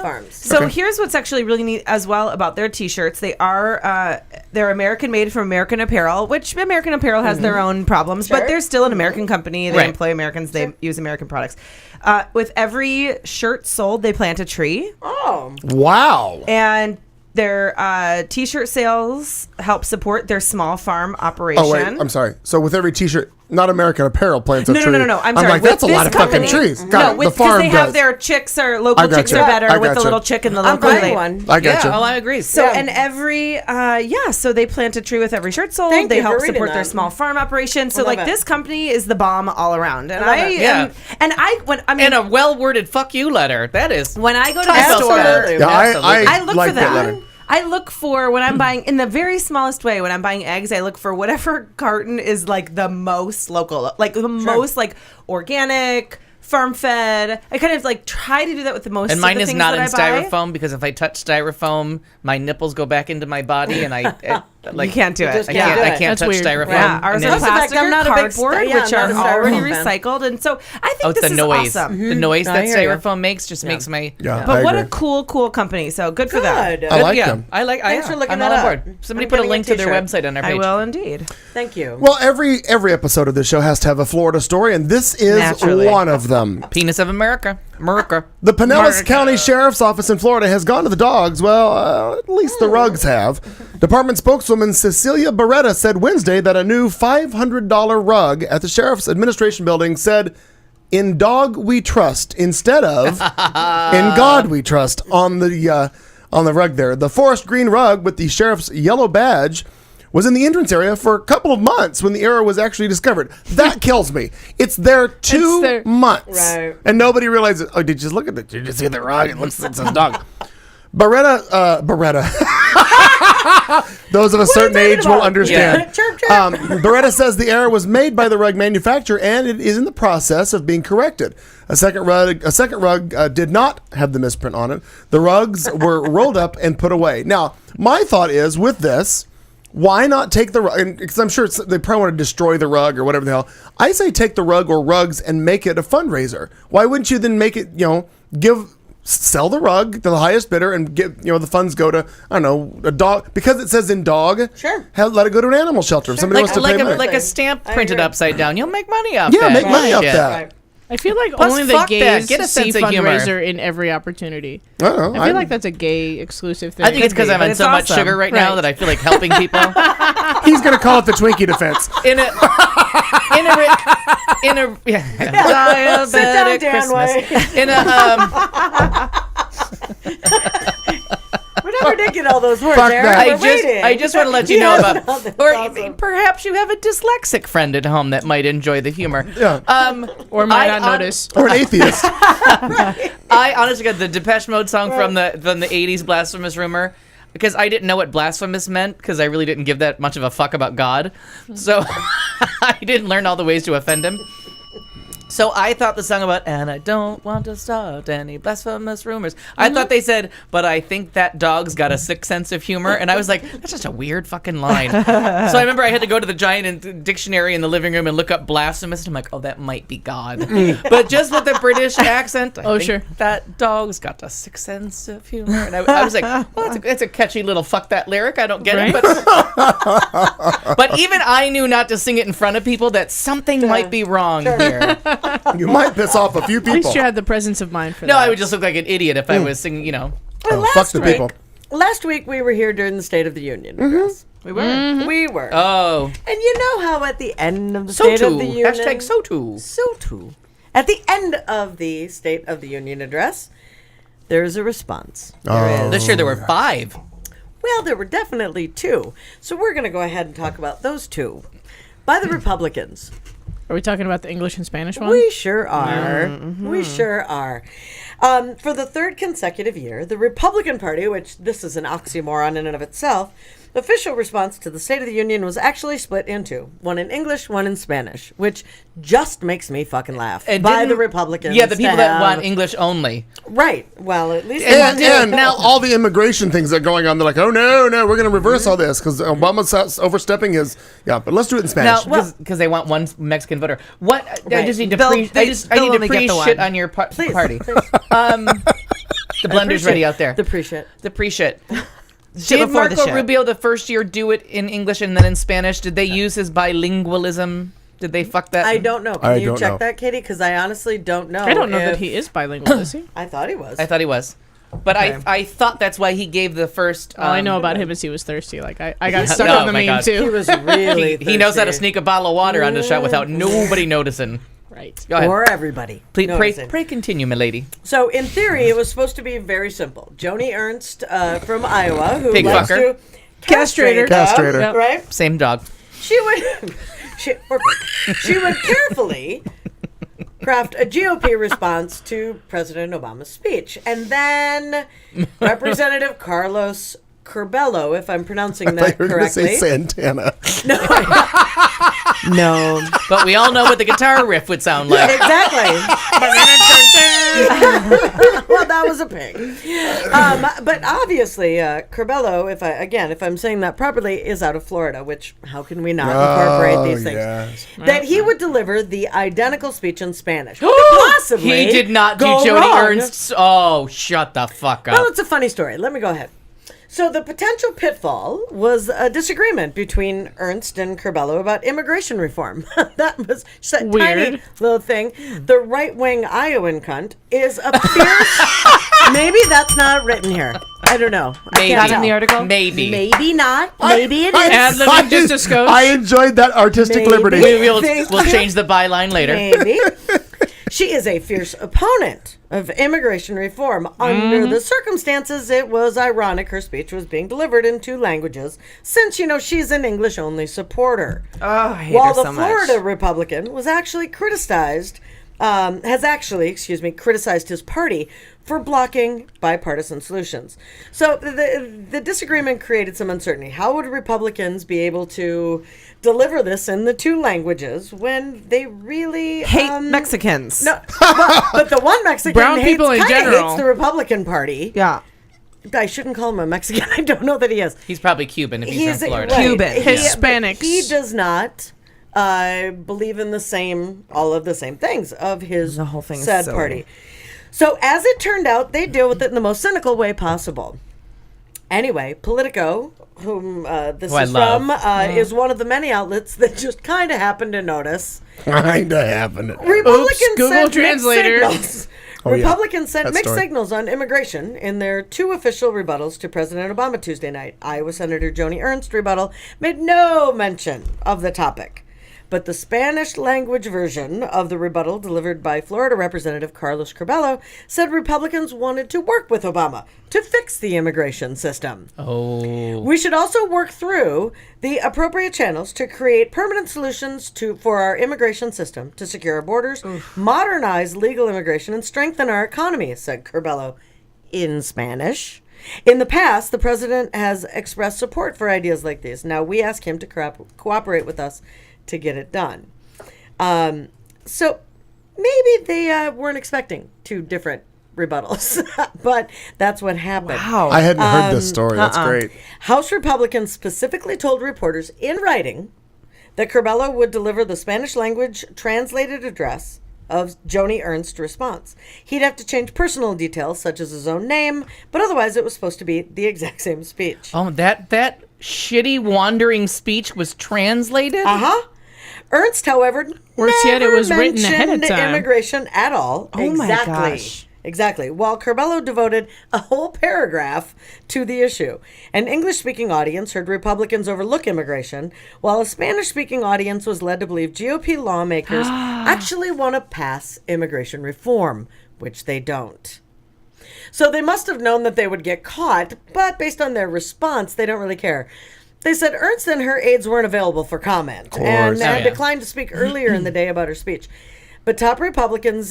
G: farms.
D: So here's what's actually really neat as well about their T-shirts. They're American made from American Apparel, which American Apparel has their own problems, but they're still an American company. They employ Americans. They use American products. With every shirt sold, they plant a tree.
G: Oh.
C: Wow.
D: And their T-shirt sales help support their small farm operation.
C: Oh, wait. I'm sorry. So with every T-shirt, not American Apparel plants a tree.
D: No. I'm sorry.
C: like, that's a lot of fucking trees. Got it. The farm
D: because they have
C: does.
D: their chicks are local chicks are better with the little chick and the little
G: buying one.
C: I got you.
F: Oh, I agree.
D: So and every so they plant a tree with every shirt sold.
G: Thank
D: they
G: you
D: help
G: for reading
D: support their
G: that.
D: small farm operation. So like this company is the bomb all around. And
F: And a well-worded fuck you letter. That is.
D: when I go to the store,
G: Absolutely.
C: Yeah,
D: I look
C: like
D: for
C: that
D: that.
C: letter.
D: I look for when I'm buying in the very smallest way. When I'm buying eggs, I look for whatever carton is like the most local, like the most like organic, farm fed. I kind of like try to do that with the most.
F: And mine
D: of the
F: is
D: things
F: not in
D: that I buy.
F: styrofoam because if I touch styrofoam, my nipples go back into my body, and
D: You can't do it.
G: just
F: I
G: can't
F: can't
G: do it.
F: touch
E: That's weird.
F: styrofoam.
D: Yeah, ours
F: And
D: are
F: then-
D: plastic
G: I'm
D: or
G: not a big
D: cardboard,
G: st- yeah,
D: which
G: I'm
D: are
G: not a
D: already
G: styrofoam fan.
D: recycled, and so I think
F: it's
D: this
F: the
D: is
F: noise.
D: awesome.
F: The noise
G: I
F: that
G: hear ya.
F: styrofoam makes just makes my.
C: Yeah,
D: But
C: I
D: what a
C: agree.
D: cool company. So good for them.
G: Good.
C: I like them.
G: Thanks for looking
F: I'm
G: that
F: all
G: up.
F: on board. Somebody
G: I'm
F: put a
G: getting
F: link
G: a
F: to their
G: t-shirt.
F: website on our page.
D: I will indeed.
G: Thank you.
C: Well, every episode of this show has to have a Florida story, and this is
D: Naturally.
C: one of them.
F: Penis of America.
C: The Pinellas County Sheriff's Office in Florida has gone to the dogs. Well, at least the rugs have. Department spokeswoman Cecilia Beretta said Wednesday that a new $500 rug at the Sheriff's Administration Building said, "In dog we trust," instead of "In God we trust" on the rug there. The forest green rug with the sheriff's yellow badge was in the entrance area for a couple of months when the error was actually discovered. That kills me. It's there 2 months.
G: Right.
C: And nobody realizes, oh, did you just look at it? Did you see the rug? It looks like it's a dog. Beretta. Those of a certain age will understand.
G: Yeah. Chirp, chirp.
C: Beretta says the error was made by the rug manufacturer and it is in the process of being corrected. A second rug did not have the misprint on it. The rugs were rolled up and put away. Now, my thought is with this, why not take the rug? Because I'm sure they probably want to destroy the rug or whatever the hell. I say take the rug or rugs and make it a fundraiser. Why wouldn't you then make it, sell the rug to the highest bidder and get, the funds go to, I don't know, a dog, because it says in dog.
G: Sure.
C: Let it go to an animal shelter. If somebody wants to pay money.
F: Like a stamp
G: I
F: printed
G: agree.
F: upside down. You'll make money off
C: Yeah,
F: that.
C: make money off
F: Shit.
C: that.
G: Right.
E: I feel like
F: Plus,
E: only the
F: fuck that.
E: gays
F: Get a
E: see
F: sense of humor.
E: fundraiser in every opportunity.
C: I don't know.
E: I feel like that's a gay exclusive thing.
F: I think it's because I'm
D: but
F: on
D: it's
F: so much
D: awesome.
F: sugar right now
E: Right.
F: that I feel like helping people.
C: he's going to call it the Twinkie defense.
F: Diabetic
G: Sit down, Dan
F: Christmas.
G: We never did get all those words
C: Fuck
G: there.
C: that.
F: I just want to let you know
G: Yeah,
F: about,
G: that's
F: or
G: awesome.
F: perhaps you have a dyslexic friend at home that might enjoy the humor.
C: Yeah.
E: or might
F: I-
E: not notice.
C: Or an atheist.
F: I honestly got the Depeche Mode song from the 80s Blasphemous Rumor because I didn't know what blasphemous meant because I really didn't give that much of a fuck about God. So I didn't learn all the ways to offend him. So I thought the song about, and I don't want to start any blasphemous rumors. I thought they said, but I think that dog's got a sick sense of humor. And I was like, that's just a weird fucking line. So I remember I had to go to the giant dictionary in the living room and look up blasphemous. And I'm like, oh, that might be God. But just with the British accent, I think
E: sure.
F: that dog's got a sick sense of humor. And I was like, well, that's a catchy little fuck that lyric. I don't get it. But even I knew not to sing it in front of people, that something might be wrong here.
C: You might piss off a few
E: At least
C: people.
E: you had the presence of mind for
F: No,
E: that.
F: I would just look like an idiot if I was singing,
C: Oh, fuck the people.
G: Last week we were here during the State of the Union address.
D: We were.
G: We were.
F: Oh.
G: And you know how at the end of the
F: So
G: State of
F: too.
G: the Union...
F: Hashtag so too.
G: So too. At the end of the State of the Union address, there is a response.
F: This year there were 5.
G: Well, there were definitely 2. So we're going to go ahead and talk about those 2. By the Republicans.
E: Are we talking about the English and Spanish one?
G: We sure are. We sure are. For the 3rd consecutive year, the Republican Party, which this is an oxymoron in and of itself, official response to the State of the Union was actually split into one in English, one in Spanish, which just makes me fucking laugh.
F: And
G: By
F: didn't-
G: the Republicans.
F: Yeah, the people
G: to
F: that
G: have-
F: want English only.
G: Right. Well, at least...
C: And now all the immigration things that are going on, they're like, oh, no, we're going to reverse all this because Obama's overstepping his... Yeah, but let's do it in
F: Now,
C: Spanish.
F: because they want one Mexican voter. What? I just need to
D: They'll-
F: I
D: they'll
F: need to
D: only get the
F: pre-shit
D: one.
F: on your
G: Please,
F: party.
G: please.
F: The blender's ready out there.
G: The pre-shit.
F: The pre-shit.
D: Shit
F: Did
D: before the
F: Marco
D: shit.
F: Rubio the first year do it in English and then in Spanish? Did they use his bilingualism? Did they fuck that?
G: I don't know.
C: I
G: Can you
C: don't
G: check
C: know.
G: that, Katie? Because I honestly don't know.
E: I don't know that
G: if-
E: he is bilingual, is he?
G: I thought he was.
F: I thought he was. But I thought that's why he gave the first...
E: All I know about him is he was thirsty. Like, I got stuck
F: Oh
E: on the
F: my
E: meme,
F: God.
G: He
E: too.
G: was really
F: he knows how to
G: thirsty.
F: sneak a bottle of water onto the shot without nobody noticing.
E: Right.
F: Go ahead.
G: Or everybody.
F: Please,
G: noticing.
F: pray continue, milady.
G: So in theory, it was supposed to be very simple. Joni Ernst from Iowa, who
F: Pig
G: likes
F: fucker.
G: to castrate
E: Castrator.
G: dogs,
C: Castrator.
G: right?
F: Same dog.
G: She would carefully craft a GOP response to President Obama's speech, and then Representative Carlos Curbelo, if I'm pronouncing
C: I thought
G: that
C: you were going to say
G: correctly.
C: Santana.
G: No,
F: But we all know what the guitar riff would sound like.
G: exactly. Well, that was a pig. But obviously, Curbelo, if I'm saying that properly, is out of Florida. Which how can we not incorporate these things?
C: Yes.
G: That he would deliver the identical speech in Spanish. Possibly,
F: He did not do
G: go
F: Joni
G: wrong.
F: Ernst's... Oh, shut the fuck up.
G: Well, it's a funny story. Let me go ahead. So the potential pitfall was a disagreement between Ernst and Curbelo about immigration reform. That was just a tiny
E: Weird.
G: little thing. The right-wing Iowan cunt is a fierce... Maybe that's not written here. I don't know.
F: Maybe.
G: I can't
D: in the
G: tell.
D: article?
F: Maybe.
G: Maybe not. Maybe it is.
E: Ad libbing just a skosh.
C: I enjoyed that artistic
G: Maybe.
C: liberty.
F: We'll
G: Thank you.
F: change the byline later.
G: Maybe. She is a fierce opponent of immigration reform. Under the circumstances, it was ironic her speech was being delivered in 2 languages, since, she's an English-only supporter.
D: Oh, I hate
G: While
D: her
G: the
D: so
G: Florida
D: much.
G: Republican was actually criticized, criticized his party for blocking bipartisan solutions. So the disagreement created some uncertainty. How would Republicans be able to deliver this in the 2 languages when they really
D: Hate Mexicans.
G: No, but the one Mexican
E: Brown people in
G: kinda
E: general.
G: hates the Republican Party.
D: Yeah.
G: I shouldn't call him a Mexican. I don't know that he is.
F: He's probably Cuban if he's from Florida.
G: right.
D: Cuban.
E: Hispanics.
G: He does not believe in all of the same things of his
D: The whole thing is
G: said
D: silly.
G: party. So as it turned out, they deal with it in the most cynical way possible. Anyway, Politico, whom this
F: Who I
G: is
F: love.
G: from, is one of the many outlets that just kind of happened to notice.
C: Kinda happened.
G: Republicans
E: Google
G: sent
E: Translator.
G: mixed signals.
C: Oh, yeah.
G: Republicans sent
C: That
G: mixed
C: story.
G: signals on immigration in their 2 official rebuttals to President Obama Tuesday night. Iowa Senator Joni Ernst's rebuttal made no mention of the topic. But the Spanish language version of the rebuttal delivered by Florida Representative Carlos Curbelo said Republicans wanted to work with Obama to fix the immigration system.
F: Oh.
G: We should also work through the appropriate channels to create permanent solutions for our immigration system, to secure our borders, modernize legal immigration, and strengthen our economy, said Curbelo in Spanish. In the past, the president has expressed support for ideas like these. Now we ask him to cooperate with us to get it done. So maybe they weren't expecting 2 different rebuttals, but that's what happened.
D: Wow.
C: I hadn't heard this story. That's great.
G: House Republicans specifically told reporters in writing that Curbelo would deliver the Spanish language translated address of Joni Ernst's response. He'd have to change personal details such as his own name, but otherwise it was supposed to be the exact same speech.
F: Oh, that shitty wandering speech was translated?
G: Uh-huh. Ernst, however,
E: Worse yet, it was written ahead of
G: mentioned
E: time.
G: immigration at all.
D: Oh my
G: exactly.
D: gosh.
G: Exactly. While Curbelo devoted a whole paragraph to the issue. An English-speaking audience heard Republicans overlook immigration, while a Spanish-speaking audience was led to believe GOP lawmakers actually want to pass immigration reform, which they don't. So they must have known that they would get caught, but based on their response, they don't really care. They said Ernst and her aides weren't available for comment and
F: Oh, yeah.
G: declined to speak earlier in the day about her speech. But top Republican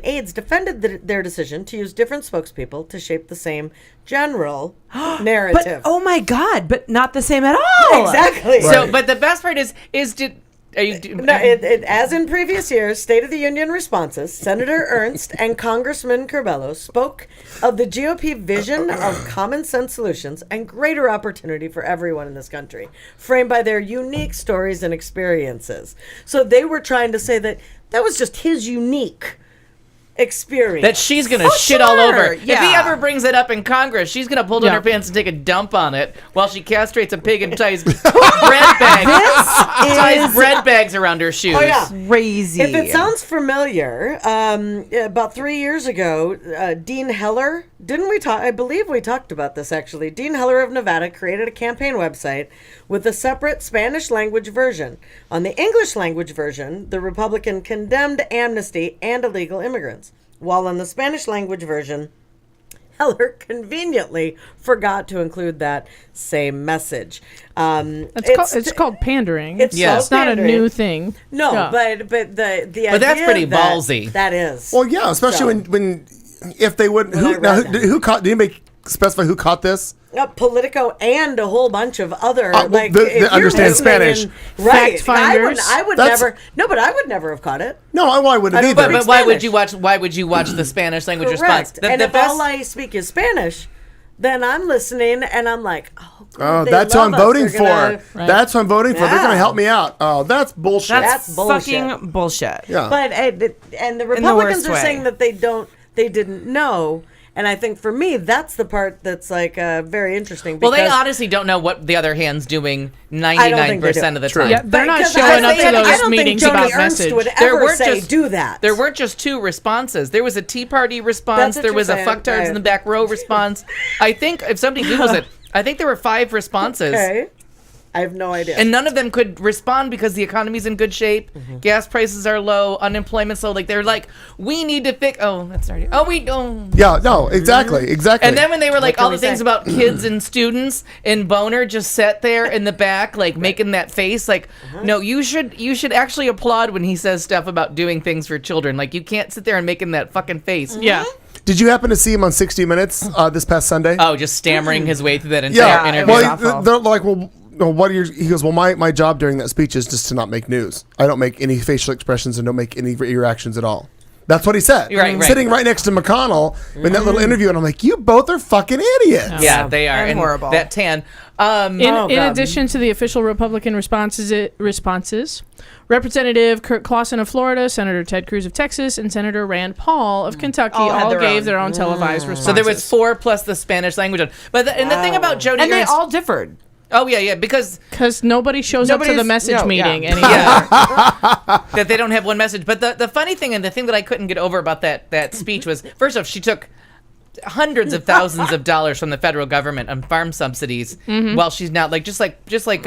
G: aides defended their decision to use different spokespeople to shape the same general narrative.
D: But oh my God, but not the same at all.
G: Exactly.
F: So, but the best part is
G: As in previous years, State of the Union responses, Senator Ernst and Congressman Curbelo spoke of the GOP vision of common sense solutions and greater opportunity for everyone in this country, framed by their unique stories and experiences. So they were trying to say that was just his unique experience.
F: That she's going to shit all over. If he
D: yeah.
F: ever brings it up in Congress, she's going to pull down her pants and take a dump on it while she castrates a pig and ties bread bags around her shoes.
G: Oh, yeah.
D: Crazy.
G: If it sounds familiar, about 3 years ago, Dean Heller, didn't we talk? I believe we talked about this actually. Dean Heller of Nevada created a campaign website with a separate Spanish language version. On the English language version, the Republican condemned amnesty and illegal immigrants, while on the Spanish language version, Heller conveniently forgot to include that same message.
E: It's called pandering.
G: It's
E: It's not a new thing.
G: No,
E: Yeah.
G: but the idea
F: that's pretty
G: that-
F: ballsy.
G: That is.
C: Well, yeah, especially when if they wouldn't. Who caught? Did anybody specify who caught this?
G: Politico and a whole bunch of other
C: well,
G: like
C: they
G: if you're
C: understand
G: listening
C: Spanish.
G: right?
E: Fact finders.
G: I would
C: That's-
G: never. No, but I would never have caught it.
C: No, I wouldn't either.
F: But why would
G: Spanish.
F: you watch? Why would you watch the Spanish language response?
G: Correct. And if all I speak is Spanish, then I'm listening and I'm like, oh, good,
C: Oh,
G: they
C: that's who
G: love
C: I'm
G: us.
C: voting
G: They're gonna-
C: for. That's who I'm voting for. They're
G: Yeah.
C: going to help me out. Oh, that's bullshit.
G: That's bullshit.
D: fucking bullshit.
C: yeah.
G: But and the
D: worst
G: Republicans are
D: way.
G: saying that they didn't know. And I think for me, that's the part that's like very interesting.
F: Well, they
G: because-
F: honestly don't know what the other hand's doing
G: I don't think they
F: 99%
G: do.
F: of the
C: True.
F: time.
E: Yeah, they're not
G: Because
E: showing up
G: I
E: to
G: don't
E: those
G: think
E: meetings
G: Joni
E: about
G: Ernst
E: message.
G: would
F: There
G: ever
F: weren't
G: say
F: just-
G: do that.
F: There weren't just two responses. There was a Tea Party response.
G: That's what
F: There
G: you're
F: was a
G: saying,
F: fucktards
G: right.
F: in the back row response. I think if somebody Googles it, I think there were 5 responses.
G: Okay. I have no idea.
F: And none of them could respond because the economy's in good shape. Gas prices are low. Unemployment's low. Like, they're like, we need to fix. Oh, that's already. Oh, we don't.
C: Yeah, no, exactly.
F: And then when they were like
G: can
F: all
G: we
F: the things
G: say?
F: about kids and students, and Boner just sat there in the back, like making that face, like, no, you should actually applaud when he says stuff about doing things for children. Like, you can't sit there and making that fucking face.
E: Yeah.
C: Did you happen to see him on 60 Minutes this past Sunday?
F: Oh, just stammering his way through that entire interview.
C: Well, they're like, well, what are your? He goes, well, my job during that speech is just to not make news. I don't make any facial expressions and don't make any reactions at all. That's what he said.
F: Right.
C: Sitting right next to McConnell in that little interview, and I'm like, you both are fucking idiots.
F: Yeah, they are.
D: And horrible.
F: That tan.
E: In addition to the official Republican responses, Representative Kurt Clausen of Florida, Senator Ted Cruz of Texas, and Senator Rand Paul of Kentucky
D: All had
E: all
D: their
E: gave
D: own.
E: their own televised responses.
F: So there was 4 plus the Spanish language one. But and the thing about Joni
D: And they
F: Ernst,
D: all differed.
F: oh yeah, because
E: nobody shows up to the
D: Nobody's-
E: message
D: no,
E: meeting
D: yeah.
E: anymore.
F: that they don't have one message. But the funny thing, and the thing that I couldn't get over about that speech was, first off, she took hundreds of thousands of dollars from the federal government on farm subsidies while she's not like just like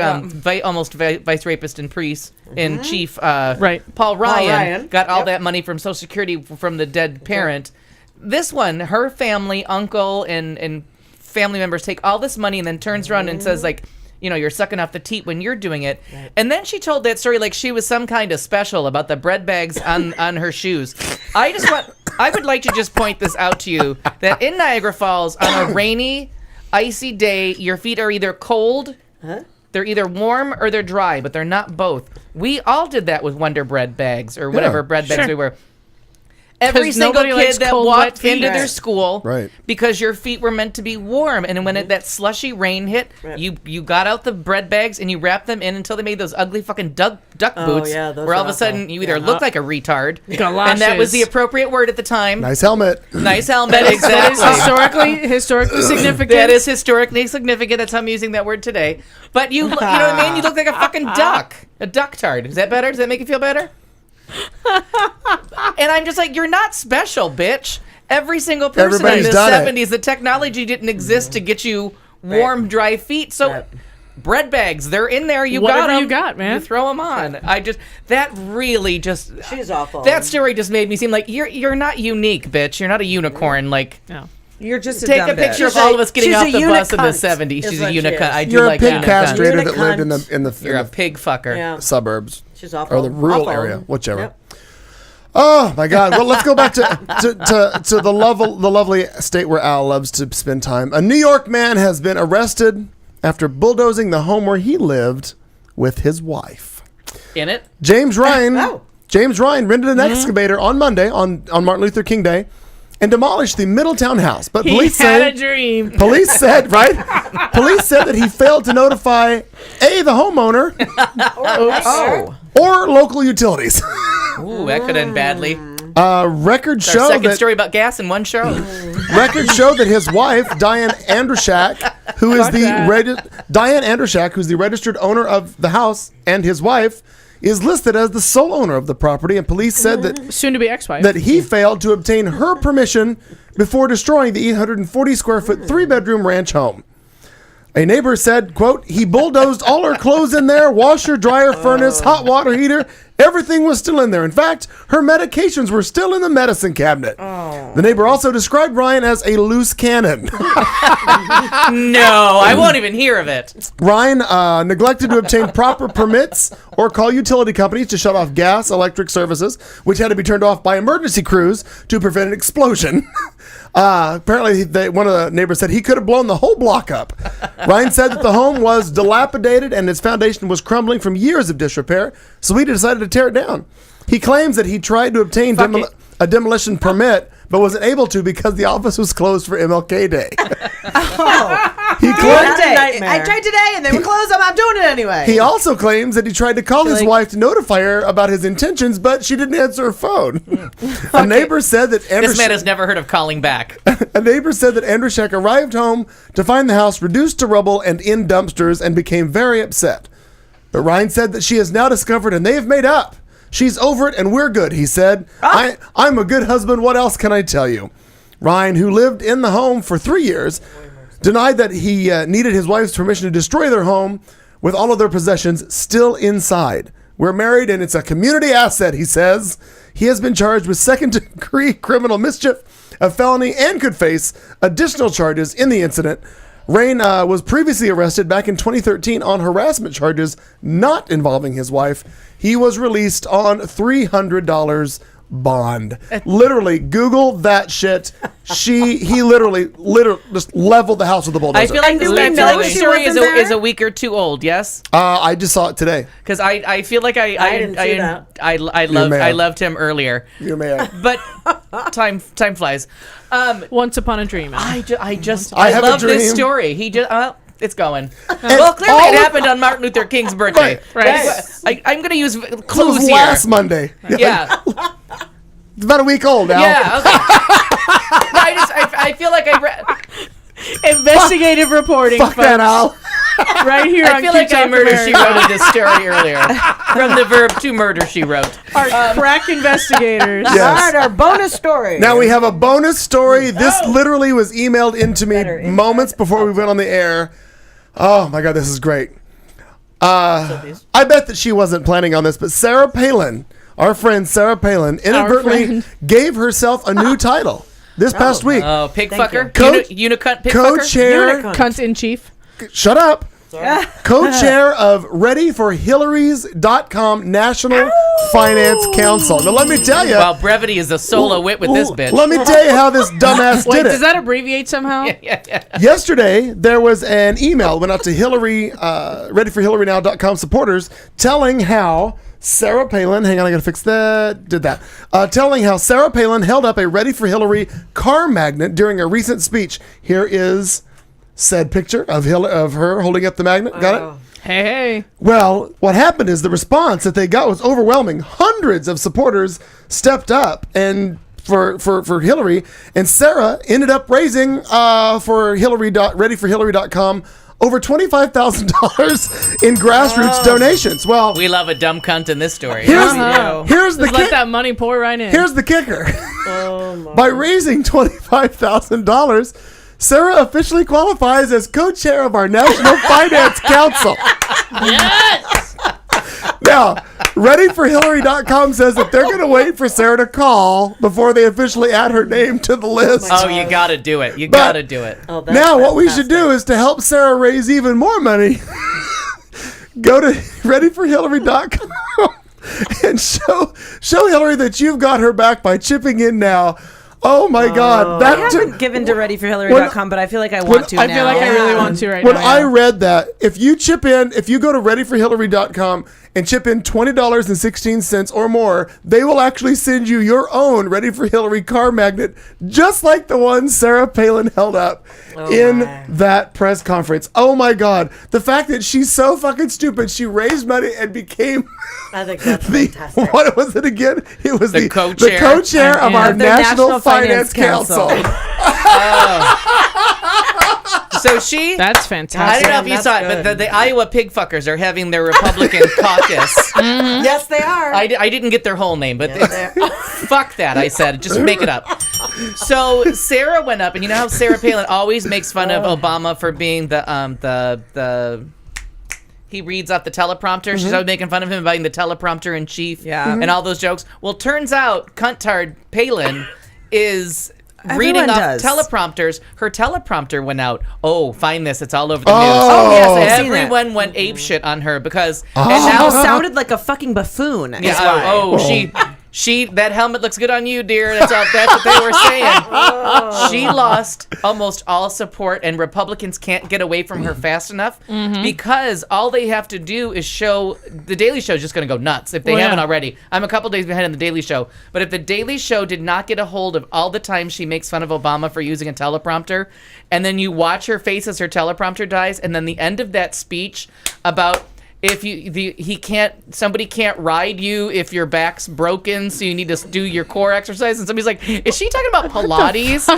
F: almost vice rapist and priest and chief
E: Right.
F: Paul Ryan
G: Ryan.
F: got all that money from Social Security from the dead parent. This one, her family, uncle and family members take all this money and then turns around and says like, you know, you're sucking off the teat when you're doing it. Right. And then she told that story like she was some kind of special about the bread bags on her shoes. I would like to just point this out to you that in Niagara Falls on a rainy, icy day, your feet are either cold, they're either warm or they're dry, but they're not both. We all did that with Wonder Bread bags or whatever bread bags we were. Every
E: 'Cause
F: single
E: nobody likes
F: kid that
E: cold, wet
F: walked
E: feet.
F: into their
G: Right.
F: school,
C: Right.
F: because your feet were meant to be warm, and when that slushy rain hit, you got out the bread bags and you wrapped them in until they made those ugly fucking duck boots,
G: yeah, those
F: where
G: are
F: all of a
G: awful.
F: sudden you either look like a retard,
E: Galoshes.
F: and that was the appropriate word at the time.
C: Nice helmet.
F: Nice helmet,
E: That is
F: exactly.
E: historically significant.
F: That is historically significant. That's how I'm using that word today. But you know what I mean? You look like a fucking duck. A ducktard. Is that better? Does that make you feel better? And I'm just like, you're not special, bitch. Every single person
C: Everybody's
F: in the
C: done it.
F: 70s, the technology didn't exist to get you warm, dry feet. So
G: Right.
F: bread bags, they're in there. You
E: Whatever
F: got them.
E: you got, man.
F: You throw them on. That really just...
G: She's awful.
F: That story just made me seem like you're not unique, bitch. You're not a unicorn. Like...
E: No.
D: You're just
F: Take a picture of
G: She's
F: all
G: a-
F: of us getting
G: she's
F: off
G: a
F: the bus in the
G: unicunt,
F: 70s.
G: is
F: She's a
G: what she
F: unicunt.
G: is.
F: I do
C: You're a
F: like
C: pig
F: unicunt.
C: castrator that
G: Unicunt.
C: lived in
F: You're a
C: the
F: pig fucker.
G: Yeah.
C: suburbs
G: She's awful.
C: or the rural
G: Awful.
C: area, whichever.
G: Yep.
C: Oh my God! Well, let's go back to the lovely state where Al loves to spend time. A New York man has been arrested after bulldozing the home where he lived with his wife.
F: In it?
C: James Ryan.
G: Oh.
C: James Ryan rented an excavator on Monday on Martin Luther King Day and demolished the Middletown house. But
E: He
C: police
E: had
C: say
E: a dream.
C: Police said that he failed to notify the homeowner
G: Oh.
C: or local utilities.
F: Ooh, that could end badly.
C: Records
F: Our
C: show
F: second
C: that
F: story about gas in one show.
C: records show that his wife Diane Andrushak, who's the registered owner of the house, and his wife is listed as the sole owner of the property. And police said that
E: Soon to be ex-wife.
C: that he failed to obtain her permission before destroying the 840 square foot 3-bedroom ranch home. A neighbor said, quote, he bulldozed all her clothes in there, washer, dryer, furnace, hot water heater. Everything was still in there. In fact, her medications were still in the medicine cabinet. The neighbor also described Ryan as a loose cannon.
F: No, I won't even hear of it.
C: Ryan neglected to obtain proper permits or call utility companies to shut off gas, electric services, which had to be turned off by emergency crews to prevent an explosion. Apparently, one of the neighbors said he could have blown the whole block up. Ryan said that the home was dilapidated and its foundation was crumbling from years of disrepair, so he decided to tear it down. He claims that he tried to obtain a demolition permit, but wasn't able to because the office was closed for MLK Day. He claimed
D: I tried today and they were closed. I'm doing it anyway.
C: He also claims that he tried to call his wife to notify her about his intentions, but she didn't answer her phone. A neighbor said that
F: This man has never heard of calling back.
C: A neighbor said that Andrushak arrived home to find the house reduced to rubble and in dumpsters and became very upset. But Ryan said that she has now discovered and they have made up. She's over it and we're good, he said. I'm a good husband. What else can I tell you? Ryan, who lived in the home for 3 years, denied that he needed his wife's permission to destroy their home with all of their possessions still inside. We're married and it's a community asset, he says. He has been charged with second-degree criminal mischief, a felony, and could face additional charges in the incident. Rain was previously arrested back in 2013 on harassment charges not involving his wife. He was released on $300 bond. Literally, Google that shit. He literally just leveled the house with a bulldozer.
F: I feel like this story is a week or two old. Yes.
C: I just saw it today.
F: Because I feel like I loved him earlier.
C: You may have.
F: But time flies.
E: Once upon a dream.
F: I
C: have
F: love
C: a dream.
F: this story. He just it's going. Well, clearly it happened on Martin Luther King's birthday.
E: Right.
F: I'm going to use
C: It
F: clues
C: was
F: here.
C: last Monday.
F: Yeah.
C: It's about a week old now.
F: Yeah. Okay. No, I feel like I read.
E: Investigative reporting.
C: Fuck that, Al.
E: Right here
F: I
E: on
F: feel like I
E: Talk
F: murder she
E: America.
F: wrote this story earlier. From the verb to murder she wrote.
E: Our crack investigators.
C: Yes.
G: All right, our bonus story.
C: Now we have a bonus story. This literally was emailed into me moments before we went on the air. Oh my God, this is great. I bet that she wasn't planning on this, but Sarah Palin, our friend Sarah Palin, inadvertently gave herself a new title this past week.
F: Oh, pig fucker? Unicunt pig fucker?
C: Co-chair.
E: Cunt in chief.
C: Shut up. Co-chair of ReadyForHillary.com National Finance Council. Now let me tell you.
F: Well, brevity is the solo wit with this bitch.
C: Let me tell you how this dumbass
E: Wait,
C: did it.
E: does that abbreviate somehow?
F: Yeah.
C: Yesterday, there was an email went out to Hillary, ReadyForHillaryNow.com supporters telling how Sarah Palin, hang on, I gotta fix that, telling how Sarah Palin held up a Ready for Hillary car magnet during a recent speech. Here is said picture of her holding up the magnet. Got it?
E: Hey.
C: Well, what happened is the response that they got was overwhelming. Hundreds of supporters stepped up and for Hillary, and Sarah ended up raising for ReadyForHillary.com over $25,000 in grassroots donations. Well,
F: We love a dumb cunt in this story.
C: here's
E: Just
C: the
E: let that money pour right in.
C: Here's the kicker. By raising $25,000, Sarah officially qualifies as co-chair of our National Finance Council.
F: Yes!
C: Now, ReadyForHillary.com says that they're going to wait for Sarah to call before they officially add her name to the list.
F: Oh, you gotta do it. You
C: But-
F: gotta do it.
G: Oh, that's
C: Now, what we should
G: fantastic.
C: do is to help Sarah raise even more money, go to ReadyForHillary.com and show Hillary that you've got her back by chipping in now. Oh my God!
D: I haven't given to readyforhillary.com, but I feel like I want to
E: I
D: now.
E: feel like I really want to right
C: When
E: now.
C: I read that, if you chip in, if you go to ReadyForHillary.com and chip in $20.16 or more, they will actually send you your own Ready for Hillary car magnet, just like the one Sarah Palin held up that press conference. Oh my God. The fact that she's so fucking stupid, she raised money and became
G: I think that's fantastic.
C: What was it again? It was the
F: co-chair.
C: co-chair of our National Finance Council.
F: So she...
E: That's
F: I
E: fantastic.
F: don't know if you saw it, but the Iowa pig fuckers are having their Republican caucus.
G: Yes, they are.
F: I didn't get their whole name, but fuck that, I said. Just make it up. So Sarah went up, and you know how Sarah Palin always makes fun of Obama for being the he reads off the teleprompter. She's always making fun of him about being the teleprompter in chief and all those jokes. Well, turns out cuntard Palin is... reading off teleprompters. Her teleprompter went out. Oh, find this. It's all over the news.
D: Oh, yes, I've seen
F: Everyone went apeshit on her because...
D: And now sounded like a fucking buffoon.
F: Yeah, she that helmet looks good on you, dear. That's what they were saying. She lost almost all support, and Republicans can't get away from her fast enough because all they have to do is show... The Daily Show is just going to go nuts if they haven't already. I'm a couple days behind on the Daily Show, but if the Daily Show did not get a hold of all the time she makes fun of Obama for using a teleprompter, and then you watch her face as her teleprompter dies, and then the end of that speech about... somebody can't ride you if your back's broken, so you need to do your core exercise. And somebody's like, is she talking about Pilates?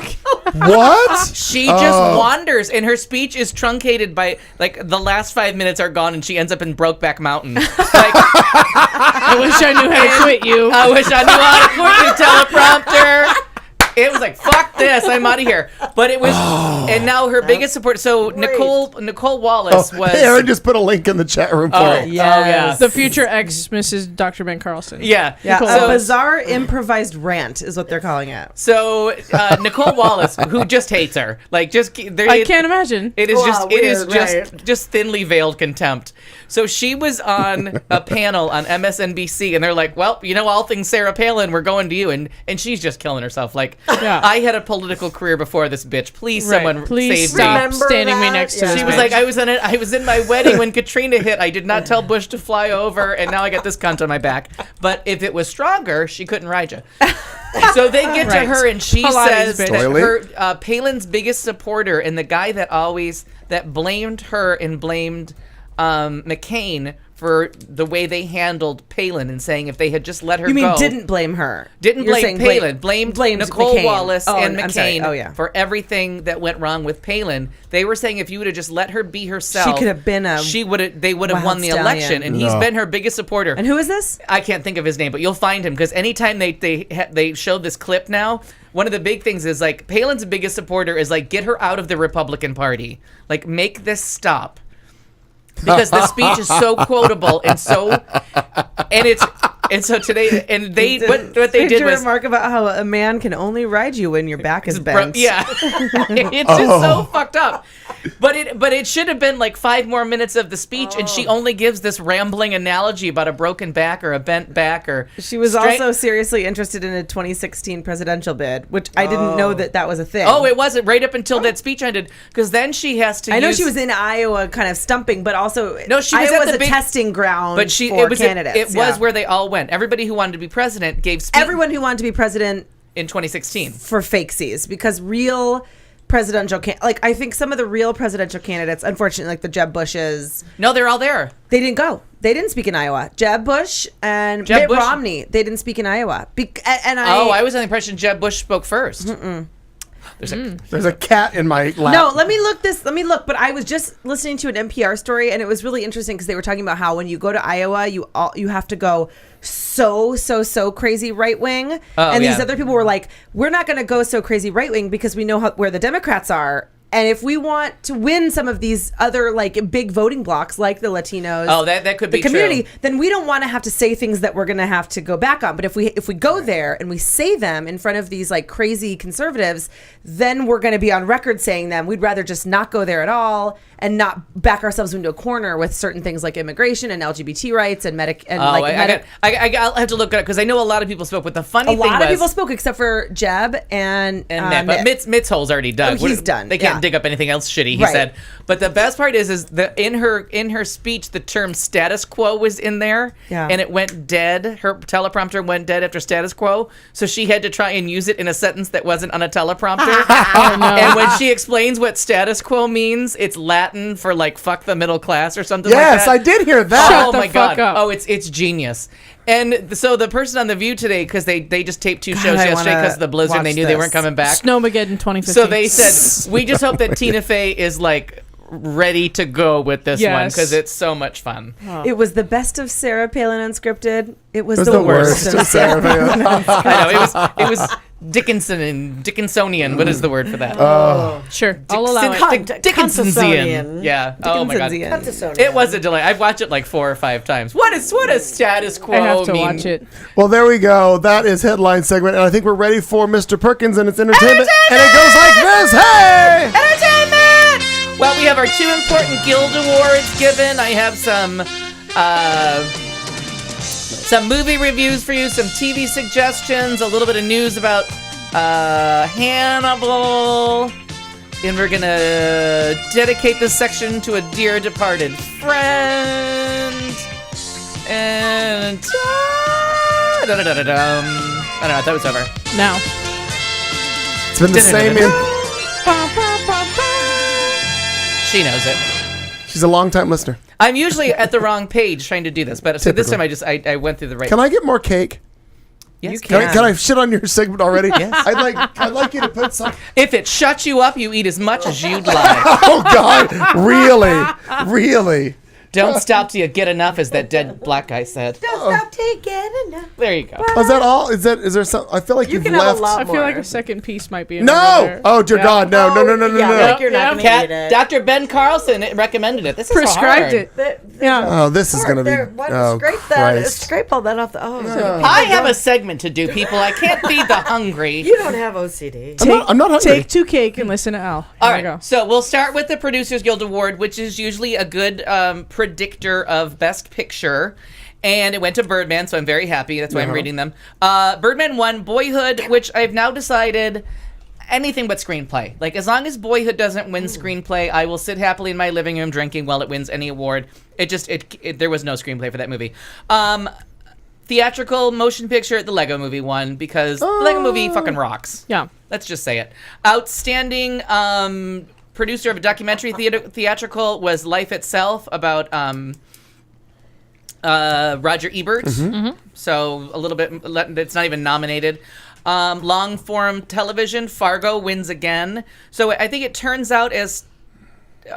C: What?
F: She just wanders, and her speech is truncated by, like, the last 5 minutes are gone, and she ends up in Brokeback Mountain. Like,
E: I wish I knew how to quit you.
F: I wish I knew how to quit you, teleprompter. It was like, fuck this, I'm out of here. But it was, and now her biggest support. So Nicole Wallace was.
C: Aaron just put a link in the chat room for it.
F: Yeah.
E: The future ex Mrs. Dr. Ben Carlson.
F: Yeah.
D: A bizarre improvised rant is what they're calling it.
F: So Nicole Wallace, who just hates her, like
E: I can't imagine.
F: It is
G: Weird,
F: just thinly veiled contempt. So she was on a panel on MSNBC, and they're like, well, you know, all things Sarah Palin, we're going to you, and she's just killing herself. Like, I had a political career before this bitch. Please, someone
E: Please
F: save
E: stop
F: me.
E: standing me next to this
F: She was
E: bitch.
F: like, I was in my wedding when Katrina hit. I did not tell Bush to fly over, and now I got this cunt on my back. But if it was stronger, she couldn't ride you. So they get to her, and she says that her Palin's biggest supporter and the guy that blamed her and blamed McCain for the way they handled Palin and saying if they had just let her go.
D: You mean didn't blame her?
F: Didn't blame Palin. Blamed Nicole
D: McCain.
F: Wallace and
D: McCain
F: for everything that went wrong with Palin. They were saying if you would have just let her be herself,
D: she could have been
F: they would have won the election. And he's been her biggest supporter.
D: And who is this?
F: I can't think of his name, but you'll find him because anytime they show this clip now, one of the big things is like Palin's biggest supporter is like get her out of the Republican Party. Like make this stop. Because the speech is so quotable and so today what they did was
D: remark about how a man can only ride you when your back is bent.
F: It's just so fucked up. But it should have been like 5 more minutes of the speech, and she only gives this rambling analogy about a broken back or a bent back or.
D: She was also seriously interested in a 2016 presidential bid, which I didn't know that was a thing.
F: Oh, it wasn't right up until that speech ended, because then she has to.
D: I know she was in Iowa, kind of stumping, but also
F: no, she was
D: Iowa's
F: at the big
D: testing ground.
F: But
D: for candidates.
F: It was where they all went. Everybody who wanted to be president gave speech.
D: Everyone who wanted to be president
F: in 2016
D: for fakesies, because real presidential I think some of the real presidential candidates, unfortunately, like the Jeb Bushes.
F: No, they're all there.
D: They didn't go. They didn't speak in Iowa. Jeb Bush and Mitt Romney. They didn't speak in Iowa. I
F: was under the impression Jeb Bush spoke first.
C: There's a cat in my lap.
D: No, let me look. But I was just listening to an NPR story, and it was really interesting because they were talking about how when you go to Iowa, you have to go so crazy right wing, and these other people were like, we're not going to go so crazy right wing because we know where the Democrats are. And if we want to win some of these other like big voting blocks, like the Latinos,
F: that could be
D: the community,
F: true.
D: then we don't want to have to say things that we're going to have to go back on. But if we go there and we say them in front of these like crazy conservatives, then we're going to be on record saying them. We'd rather just not go there at all and not back ourselves into a corner with certain things like immigration and LGBT rights and
F: I'll have to look at it because I know a lot of people spoke. But the funny thing was,
D: a lot of people spoke except for Jeb and
F: Mitt. But Mitt's hole's already dug.
D: Oh, he's done.
F: They can't dig up anything else shitty, he
D: Right.
F: said. But the best part is that in her speech, the term status quo was in there,
D: Yeah.
F: and it went dead. Her teleprompter went dead after status quo, so she had to try and use it in a sentence that wasn't on a teleprompter. And when she explains what status quo means, it's Latin for like "fuck the middle class" or something like that.
C: Yes, I did hear that.
F: Oh
E: Shut the
F: my
E: fuck
F: god!
E: up.
F: Oh, it's genius. And so the person on The View today, because they just taped 2 shows
D: I
F: yesterday
D: wanna
F: because of the blizzard, and they
D: watch
F: knew they weren't
D: this.
F: coming back.
E: Snowmageddon 2015.
F: So they said, we just hope that Tina Fey is like ready to go with this one
E: Yes.
F: because it's so much fun.
D: It was the best of Sarah Palin Unscripted. It was,
C: It was
D: the worst of Sarah Palin.
F: I know it was Dickinsonian. What is the word for that?
E: Sure, I'll allow it.
F: Dickinsonian. Yeah. Oh my god.
D: Dickinsonian.
F: It was a delay. I've watched it like 4 or 5 times. What is status quo
E: I have to
F: mean?
E: watch it.
C: Well, there we go. That is headline segment, and I think we're ready for Mr. Perkins and its entertainment. And it goes like this. Hey!
F: Entertainment! Well, we have our 2 important guild awards given. I have some movie reviews for you, some TV suggestions, a little bit of news about Hannibal. And we're gonna dedicate this section to a dear departed friend. And I don't know, I thought it was over.
E: Now.
C: It's been the same.
F: She knows it.
C: She's a long-time listener.
F: I'm usually at the wrong page trying to do this, but so this
C: Typically.
F: time I went through the right.
C: Can I get more cake?
F: Yes,
C: Can I shit on your segment already?
F: Yes.
C: I'd like you to put some.
F: If it shuts you up, you eat as much as you'd like.
C: Oh God! Really?
F: Don't stop till you get enough, as that dead black guy said.
G: Don't stop till you get enough.
F: There you go.
C: Oh, is that all? Is there some? I feel like
G: You
C: you've
G: can
C: left.
G: have a lot
E: I
G: more.
E: feel like a second piece might be in
C: No!
E: there.
C: Oh dear
E: Yeah.
C: God! No!
G: Yeah, like you're not
E: Yeah.
G: going to eat it.
F: Dr. Ben Carlson recommended it. This is
E: Prescribed
F: hard.
E: it. Yeah.
C: Oh, this is gonna be. Oh Christ!
G: Scrape all that off the.
F: I have a segment to do, people. I can't feed the hungry.
G: You don't have OCD.
C: I'm not hungry.
E: Take 2 cake and listen to Al. Here
F: All
E: we
F: right,
E: go.
F: so we'll start with the Producers Guild Award, which is usually a good predictor of Best Picture. And it went to Birdman, so I'm very happy. That's why I'm reading them. Birdman won Boyhood, which I've now decided anything but screenplay. Like, as long as Boyhood doesn't win screenplay, I will sit happily in my living room drinking while it wins any award. There was no screenplay for that movie. Theatrical motion picture, the Lego Movie won because the Lego Movie fucking rocks.
E: Yeah.
F: Let's just say it. Outstanding producer of a documentary theatrical was Life Itself about Roger Ebert. So a little bit, it's not even nominated. Long form television, Fargo wins again. So I think it turns out as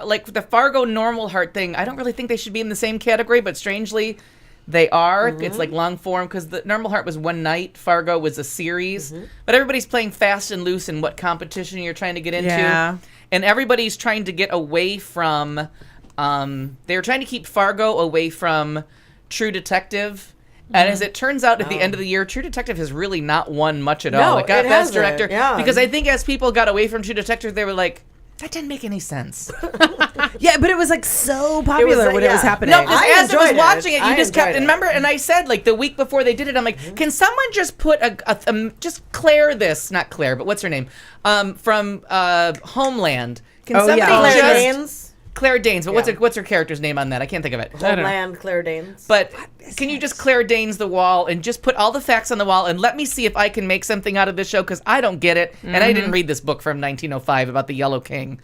F: like the Fargo Normal Heart thing, I don't really think they should be in the same category, but strangely they are. It's like long form because the Normal Heart was one night, Fargo was a series. But everybody's playing fast and loose in what competition you're trying to get into.
D: Yeah.
F: And everybody's trying to get away from, they were trying to keep Fargo away from True Detective. And as it turns out, at the end of the year, True Detective has really not won much at all.
G: No,
F: It got
G: it
F: Best
G: hasn't.
F: Director.
G: Yeah.
F: Because I think as people got away from True Detective, they were like, that didn't make any sense.
D: Yeah, but it was like so popular when it was happening.
F: No, because
G: I
F: as I was
G: enjoyed it.
F: watching it, you
G: I
F: just kept.
G: enjoyed it.
F: Remember, and I said like the week before they did it, I'm like, can someone just put just Claire this, not Claire, but what's her name, from Homeland? Can somebody
D: Claire
F: just
G: Danes.
F: Claire Danes? But
G: Yeah.
F: what's her character's name on that? I can't think of it.
G: Homeland, Claire Danes.
F: But can you just Claire Danes the wall and just put all the facts on the wall and let me see if I can make something out of this show, because I don't get it, and I didn't read this book from 1905 about the Yellow King.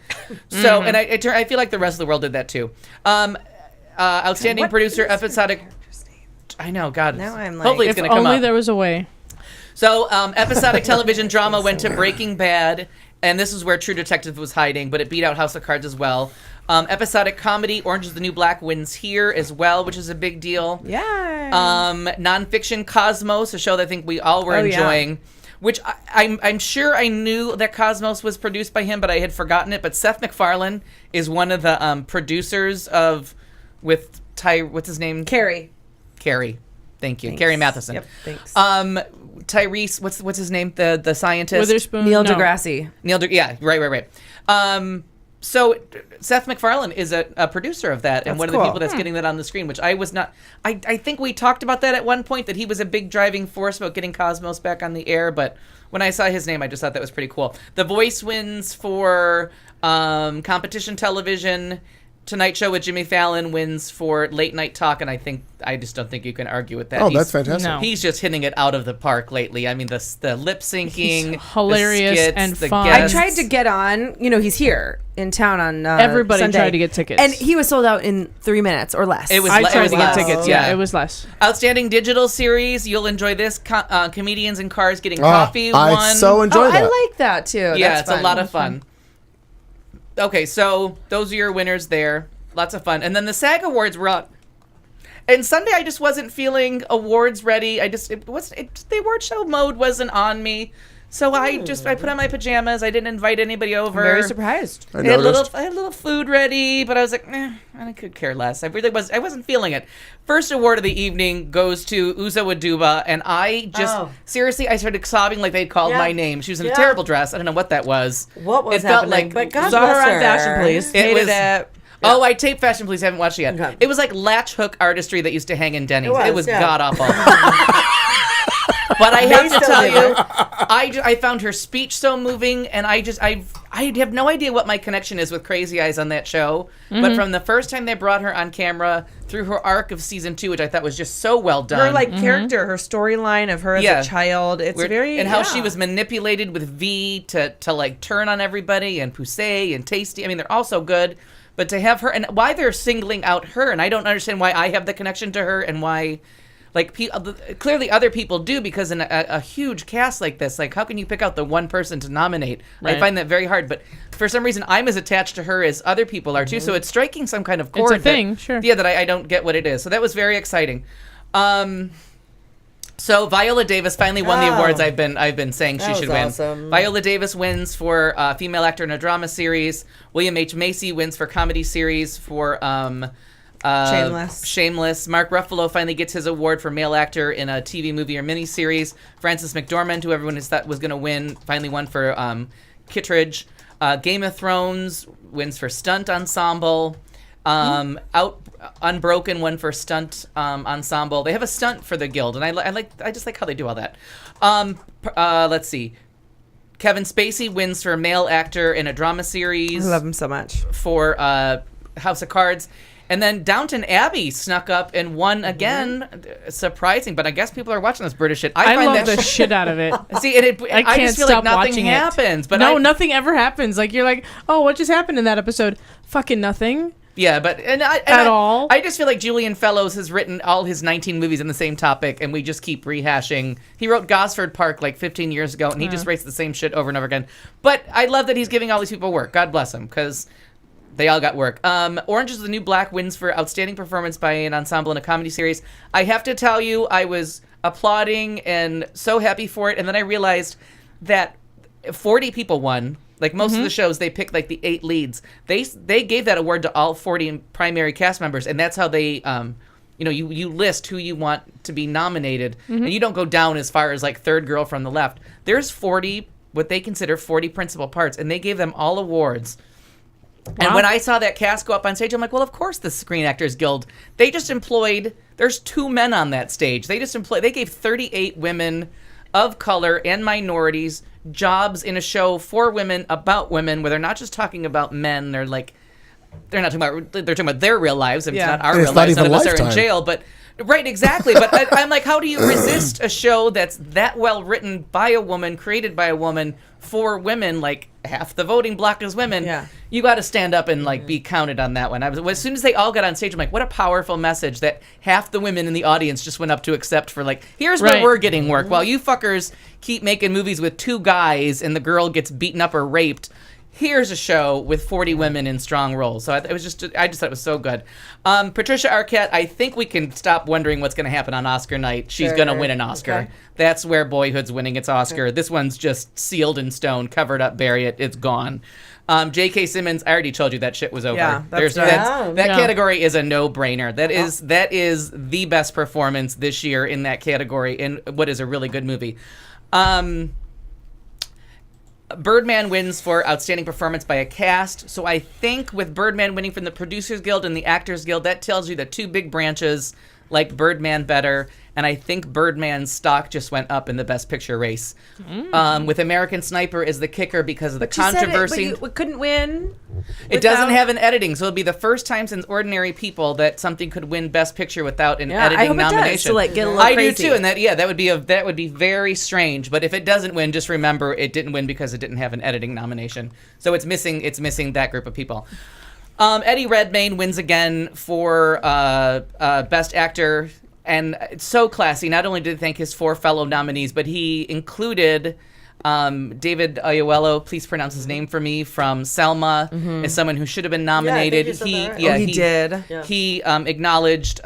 F: So, and I feel like the rest of the world did that too. Outstanding producer, episodic. I know, God.
D: Now I'm like-
F: hopefully it's
E: If
F: going to come
E: only
F: up.
E: there was a way.
F: So, episodic television drama went to Breaking Bad, and this is where True Detective was hiding, but it beat out House of Cards as well. Episodic comedy, Orange is the New Black wins here as well, which is a big deal.
D: Yeah.
F: Nonfiction, Cosmos, a show that I think we all were enjoying, which I'm sure I knew that Cosmos was produced by him, but I had forgotten it. But Seth MacFarlane is one of the producers with what's his name?
D: Carrie.
F: Thank you. Carrie Matheson.
D: Yep, thanks.
F: Tyrese, what's his name? The scientist?
E: Witherspoon.
D: Neil
E: no.
D: deGrasse.
F: Right. So Seth MacFarlane is a producer of that, and
D: That's
F: one of
D: cool.
F: the people that's getting that on the screen, which I was not. I think we talked about that at one point, that he was a big driving force about getting Cosmos back on the air, but when I saw his name, I just thought that was pretty cool. The voice wins for competition television. Tonight Show with Jimmy Fallon wins for late night talk, and I just don't think you can argue with that.
C: Oh, that's fantastic.
E: No.
F: He's just hitting it out of the park lately. I mean, the lip syncing,
E: He's hilarious
F: the skits,
E: and
F: the
E: fun.
D: I
F: guests.
D: tried to get on. He's here in town on
E: Everybody
D: Sunday.
E: tried to get tickets.
D: and he was sold out in 3 minutes or less.
F: It was
E: I
F: it
E: tried
F: was
E: to get
F: less.
E: tickets. Yeah, it was less.
F: Outstanding digital series. You'll enjoy this. Comedians in Cars Getting Coffee.
C: I
F: won.
C: so enjoy that.
D: I like that too.
F: Yeah,
D: That's
F: it's
D: fun.
F: a lot of fun. Okay, so those are your winners there. Lots of fun. And then the SAG Awards were on. And Sunday I just wasn't feeling awards ready. The award show mode wasn't on me. So I put on my pajamas. I didn't invite anybody over.
D: I'm very surprised.
C: I
F: I had
C: noticed.
F: a little food ready, but I was like, I could care less. I wasn't feeling it. First award of the evening goes to Uzo Aduba, and I just seriously, I started sobbing like they'd called my name. She was in a terrible dress. I don't know what that was.
G: What was
F: it felt
G: happening?
F: like
G: But God
D: Saw her
G: bless
D: on
G: her.
D: Fashion Police.
F: It
D: Hated
F: was-
D: it.
F: Oh, I taped Fashion Police. Haven't watched it yet.
G: Okay.
F: It was like latch hook artistry that used to hang in Denny's.
G: It
F: It
G: was,
F: was
G: yeah.
F: god awful. But I have to
G: still
F: tell
G: do
F: you,
G: that.
F: I found her speech so moving, and I have no idea what my connection is with Crazy Eyes on that show. But from the first time they brought her on camera through her arc of season 2, which I thought was just so well done.
D: Her character, her storyline of her as
F: Yeah.
D: a child. It's very
F: and how she was manipulated with V to like turn on everybody, and Poussey and Tasty. I mean, they're all so good. But to have her, and why they're singling out her, and I don't understand why I have the connection to her, and why, clearly other people do, because in a huge cast like this, how can you pick out the one person to nominate?
E: Right.
F: I find that very hard. But for some reason, I'm as attached to her as other people are too. So it's striking some kind of chord.
E: It's a thing, sure.
F: Yeah, that I don't get what it is. So that was very exciting. So Viola Davis finally won the awards I've been saying she
G: That
F: should
G: was
F: win.
G: awesome.
F: Viola Davis wins for female actor in a drama series. William H. Macy wins for comedy series for Shameless. Mark Ruffalo finally gets his award for male actor in a TV movie or miniseries. Frances McDormand, who everyone thought was going to win, finally won for Kittredge. Game of Thrones wins for stunt ensemble. Unbroken won for stunt ensemble. They have a stunt for the guild, and I just like how they do all that. Let's see. Kevin Spacey wins for male actor in a drama series.
D: I love him so much.
F: For House of Cards. And then Downton Abbey snuck up and won again. Surprising, but I guess people are watching this British shit.
E: I
F: find
E: love
F: that
E: the shit out of it.
F: See, I
E: can't
F: just feel
E: stop
F: like nothing
E: watching
F: happens.
E: it.
F: But
E: No, nothing ever happens. You're like, oh, what just happened in that episode? Fucking nothing.
F: Yeah, but
E: all.
F: I just feel like Julian Fellows has written all his 19 movies on the same topic, and we just keep rehashing. He wrote Gosford Park 15 years ago, and he just writes the same shit over and over again. But I love that he's giving all these people work. God bless him, because they all got work. Orange is the New Black wins for outstanding performance by an ensemble in a comedy series. I have to tell you, I was applauding and so happy for it, and then I realized that 40 people won. Most of the shows, they pick the 8 leads. They gave that award to all 40 primary cast members, and that's how they, you list who you want to be nominated, and you don't go down as far as third girl from the left. There's 40, what they consider 40 principal parts, and they gave them all awards. And when I saw that cast go up on stage, I'm like, well, of course the Screen Actors Guild. They just employed, there's 2 men on that stage. They gave 38 women of color and minorities jobs in a show for women, about women, where they're not just talking about men. They're not talking about their real lives. It's not our
C: And
F: real
C: it's not
F: lives. None of
C: even
F: us are in
C: Lifetime.
F: jail, but right, exactly. But I'm like, how do you resist a show that's that well written by a woman, created by a woman, for women? Half the voting block is women.
D: Yeah.
F: You got to stand up and be counted on that one. As soon as they all got on stage, I'm like, what a powerful message that half the women in the audience just went up to accept for here's where
E: Right.
F: we're getting work, while you fuckers keep making movies with 2 guys and the girl gets beaten up or raped. Here's a show with 40 women in strong roles. So I just thought it was so good. Patricia Arquette, I think we can stop wondering what's going to happen on Oscar night. She's going to win an Oscar.
G: Okay.
F: That's where Boyhood's winning its Oscar. This one's just sealed in stone, covered up, bury it. It's gone. J.K. Simmons, I already told you that shit was over.
D: Yeah, that's
F: that
E: Yeah.
F: category is a no-brainer. That is the best performance this year in that category in what is a really good movie. Birdman wins for outstanding performance by a cast. So I think with Birdman winning from the Producers Guild and the Actors Guild, that tells you that two big branches like Birdman better. And I think Birdman's stock just went up in the Best Picture race. With American Sniper as the kicker because of the controversy.
D: We couldn't win.
F: It doesn't have an editing, so it'll be the first time since Ordinary People that something could win Best Picture without an editing
D: I hope
F: nomination.
D: It does, to like get a little
F: I
D: crazy.
F: do too, and that would be very strange. But if it doesn't win, just remember it didn't win because it didn't have an editing nomination. So it's missing that group of people. Eddie Redmayne wins again for Best Actor. And it's so classy. Not only did he thank his 4 fellow nominees, but he included David Oyelowo, please pronounce his name for me, from Selma, as someone who should have been nominated.
G: He
D: did.
F: He acknowledged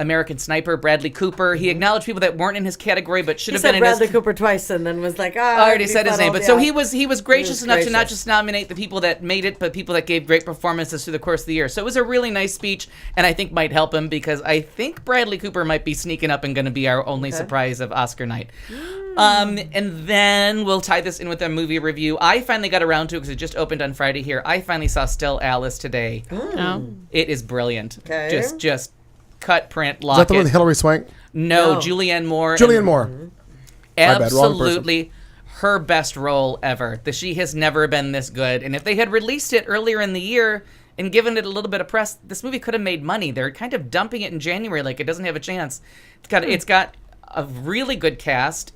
F: American Sniper, Bradley Cooper. He acknowledged people that weren't in his category but should have been in
G: Bradley
F: his...
G: Cooper twice and then was like,
F: I already said his name, but so he was gracious enough to not
G: gracious.
F: just nominate the people that made it, but people that gave great performances through the course of the year. So it was a really nice speech, and I think might help him because I think Bradley Cooper might be sneaking up and going to be our only surprise of Oscar night. And then we'll tie this in with a movie review. I finally got around to it because it just opened on Friday here. I finally saw Still Alice today. It is brilliant.
G: Okay.
F: Just cut, print, lock
C: Is that the one
F: it.
C: with Hilary Swank?
F: No,
G: No.
F: Julianne Moore.
C: Julianne
F: and-
C: Moore. My bad, wrong person.
F: Absolutely her best role ever. She has never been this good. And if they had released it earlier in the year and given it a little bit of press, this movie could have made money. They're kind of dumping it in January like it doesn't have a chance. It's got a really good cast.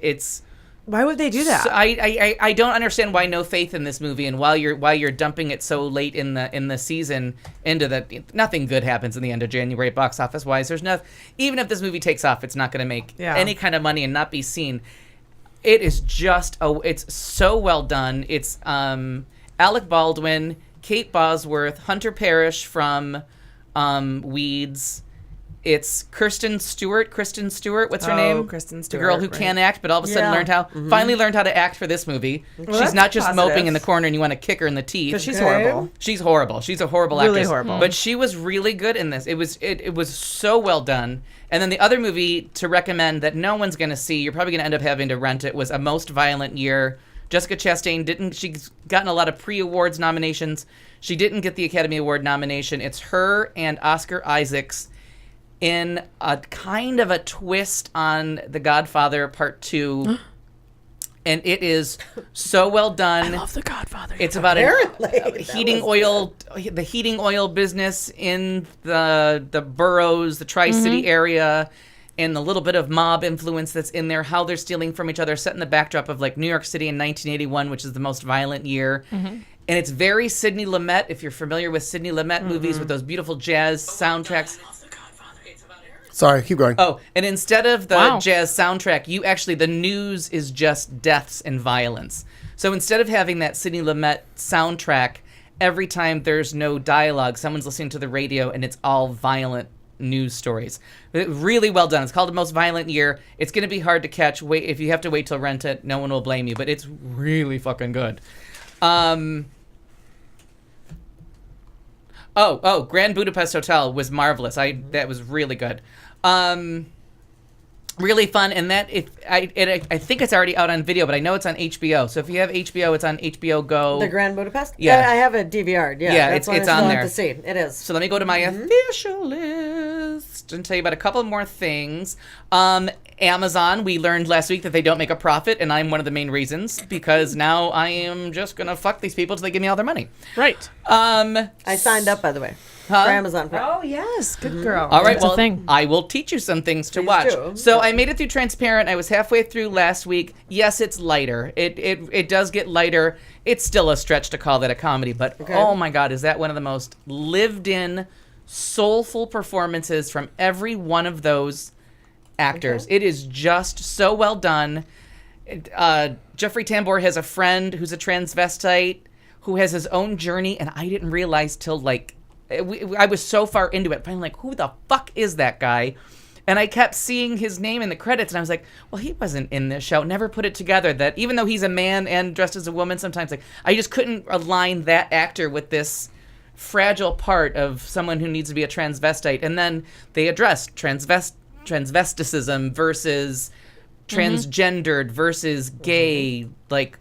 D: Why would they do that?
F: So I don't understand why no faith in this movie, and why you're dumping it so late in the season into nothing good happens in the end of January box office wise. There's even if this movie takes off, it's not going to make any kind of money and not be seen. It is just it's so well done. It's Alec Baldwin, Kate Bosworth, Hunter Parrish from Weeds. It's Kristen Stewart. What's her name?
D: Kristen Stewart.
F: The girl who can't act, but all of a sudden finally learned how to act for this movie. She's
D: that's
F: not just
D: positive.
F: moping in the corner and you want to kick her in the teeth.
D: Because she's horrible.
F: She's horrible. She's a horrible
D: Really
F: actress.
D: horrible.
F: But she was really good in this. It was so well done. And then the other movie to recommend that no one's going to see, you're probably going to end up having to rent it, was A Most Violent Year. Jessica Chastain she's gotten a lot of pre-awards nominations. She didn't get the Academy Award nomination. It's her and Oscar Isaacs in a kind of a twist on The Godfather Part 2. And it is so well done.
E: I love The Godfather.
F: It's about the heating oil business in the boroughs, the Tri-City area, and the little bit of mob influence that's in there, how they're stealing from each other, set in the backdrop of like New York City in 1981, which is the most violent year. And it's very Sidney Lumet, if you're familiar with Sidney Lumet movies with those beautiful jazz soundtracks.
C: Sorry, keep going.
F: Oh, and instead of the jazz soundtrack, the news is just deaths and violence. So instead of having that Sidney Lumet soundtrack, every time there's no dialogue, someone's listening to the radio and it's all violent news stories. Really well done. It's called The Most Violent Year. It's going to be hard to catch. If you have to wait till rent it, no one will blame you, but it's really fucking good. Grand Budapest Hotel was marvelous. That was really good. Really fun, and I think it's already out on video, but I know it's on HBO. So if you have HBO, it's on HBO Go.
G: The Grand Budapest?
F: Yeah.
G: I have a DVR. Yeah,
F: it's
G: one I
F: on
G: still
F: there.
G: have to see. It is.
F: So let me go to my official list and tell you about a couple more things. Amazon, we learned last week that they don't make a profit, and I'm one of the main reasons, because now I am just going to fuck these people till they give me all their money.
E: Right.
G: I signed up, by the way, for Amazon Prime.
D: Oh, yes. Good girl.
F: All right,
E: That's a
F: well,
E: thing.
F: I will teach you some things to
G: Please
F: watch.
G: do.
F: So I made it through Transparent. I was halfway through last week. Yes, it's lighter. It does get lighter. It's still a stretch to call that a comedy, but oh my God, is that one of the most lived-in, soulful performances from every one of those actors. It is just so well done. Jeffrey Tambor has a friend who's a transvestite who has his own journey, and I didn't realize till I was so far into it, finally who the fuck is that guy? And I kept seeing his name in the credits, and I was like, well, he wasn't in this show. Never put it together that even though he's a man and dressed as a woman sometimes, I just couldn't align that actor with this fragile part of someone who needs to be a transvestite. And then they addressed transvesticism versus transgendered versus gay, like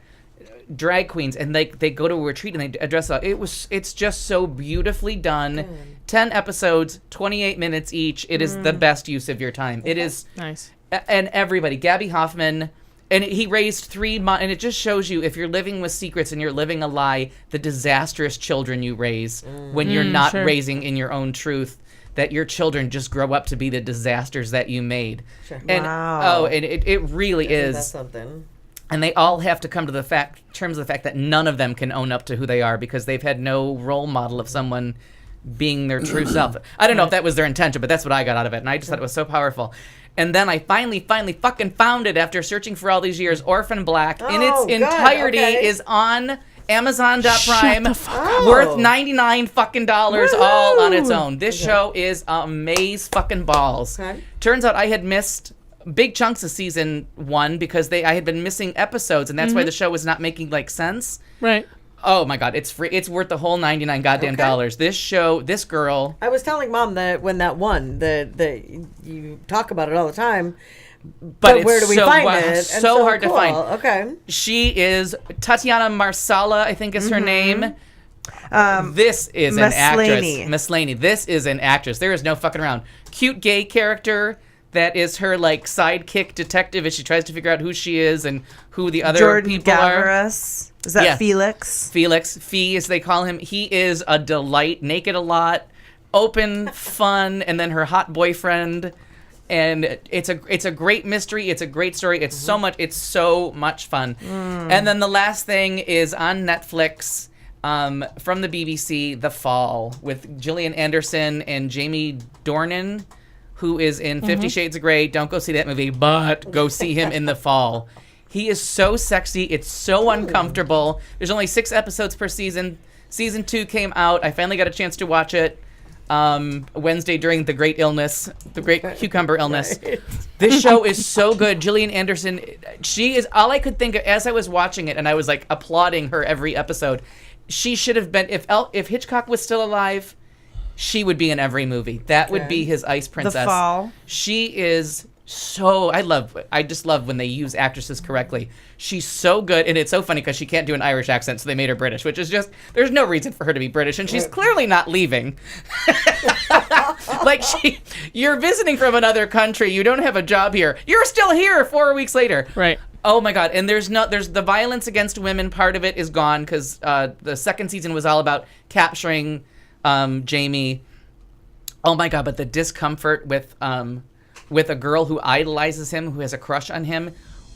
F: drag queens, and they go to a retreat and they address that. It's just so beautifully done. 10 episodes, 28 minutes each. It is the best use of your time. It is
E: Nice.
F: And everybody, Gabby Hoffman, and he raised 3 and it just shows you, if you're living with secrets and you're living a lie, the disastrous children you raise when you're not raising in your own truth, that your children just grow up to be the disasters that you made.
G: Sure.
F: And
D: Wow.
F: and it really is.
G: That's something.
F: And they all have to come to terms of the fact that none of them can own up to who they are because they've had no role model of someone being their true self. I don't know if that was their intention, but that's what I got out of it. And I just thought it was so powerful. And then I finally fucking found it after searching for all these years. Orphan Black in its entirety is on Amazon.Prime, worth $99 fucking all on its own. This show is amaze fucking balls.
G: Okay.
F: Turns out I had missed big chunks of season 1 because I had been missing episodes, and that's why the show was not making like sense.
E: Right.
F: Oh my god, it's free. It's worth the whole $99 goddamn dollars. This show, this girl.
G: I was telling Mom that when that won, that you talk about it all the time. But where do we find it? And
F: So hard to find.
G: Okay.
F: She is Tatiana Marsala, I think is her name. This is an actress. Miss Laney. This is an actress. There is no fucking around. Cute gay character that is her like sidekick detective as she tries to figure out who she is and who the other people are.
D: Is that Felix?
F: Felix, Fee as they call him. He is a delight, naked a lot, open, fun, and then her hot boyfriend. And it's a great mystery. It's a great story. It's so much fun. And then the last thing is on Netflix from the BBC, The Fall, with Gillian Anderson and Jamie Dornan, who is in 50 Shades of Grey. Don't go see that movie, but go see him in The Fall. He is so sexy. It's so uncomfortable. There's only 6 episodes per season. Season 2 came out. I finally got a chance to watch it Wednesday during the great cucumber illness. This show is so good. Gillian Anderson, she is all I could think of as I was watching it, and I was like applauding her every episode. She should have been, if Hitchcock was still alive, she would be in every movie. That would be his ice princess.
D: The Fall.
F: She is so, I just love when they use actresses correctly. She's so good, and it's so funny because she can't do an Irish accent, so they made her British, which is just, there's no reason for her to be British, and she's clearly not leaving. Like, you're visiting from another country, you don't have a job here, you're still here 4 weeks later.
E: Right.
F: Oh my god, and there's the violence against women part of it is gone, because the second season was all about capturing Jamie. Oh my god, but the discomfort with a girl who idolizes him, who has a crush on him,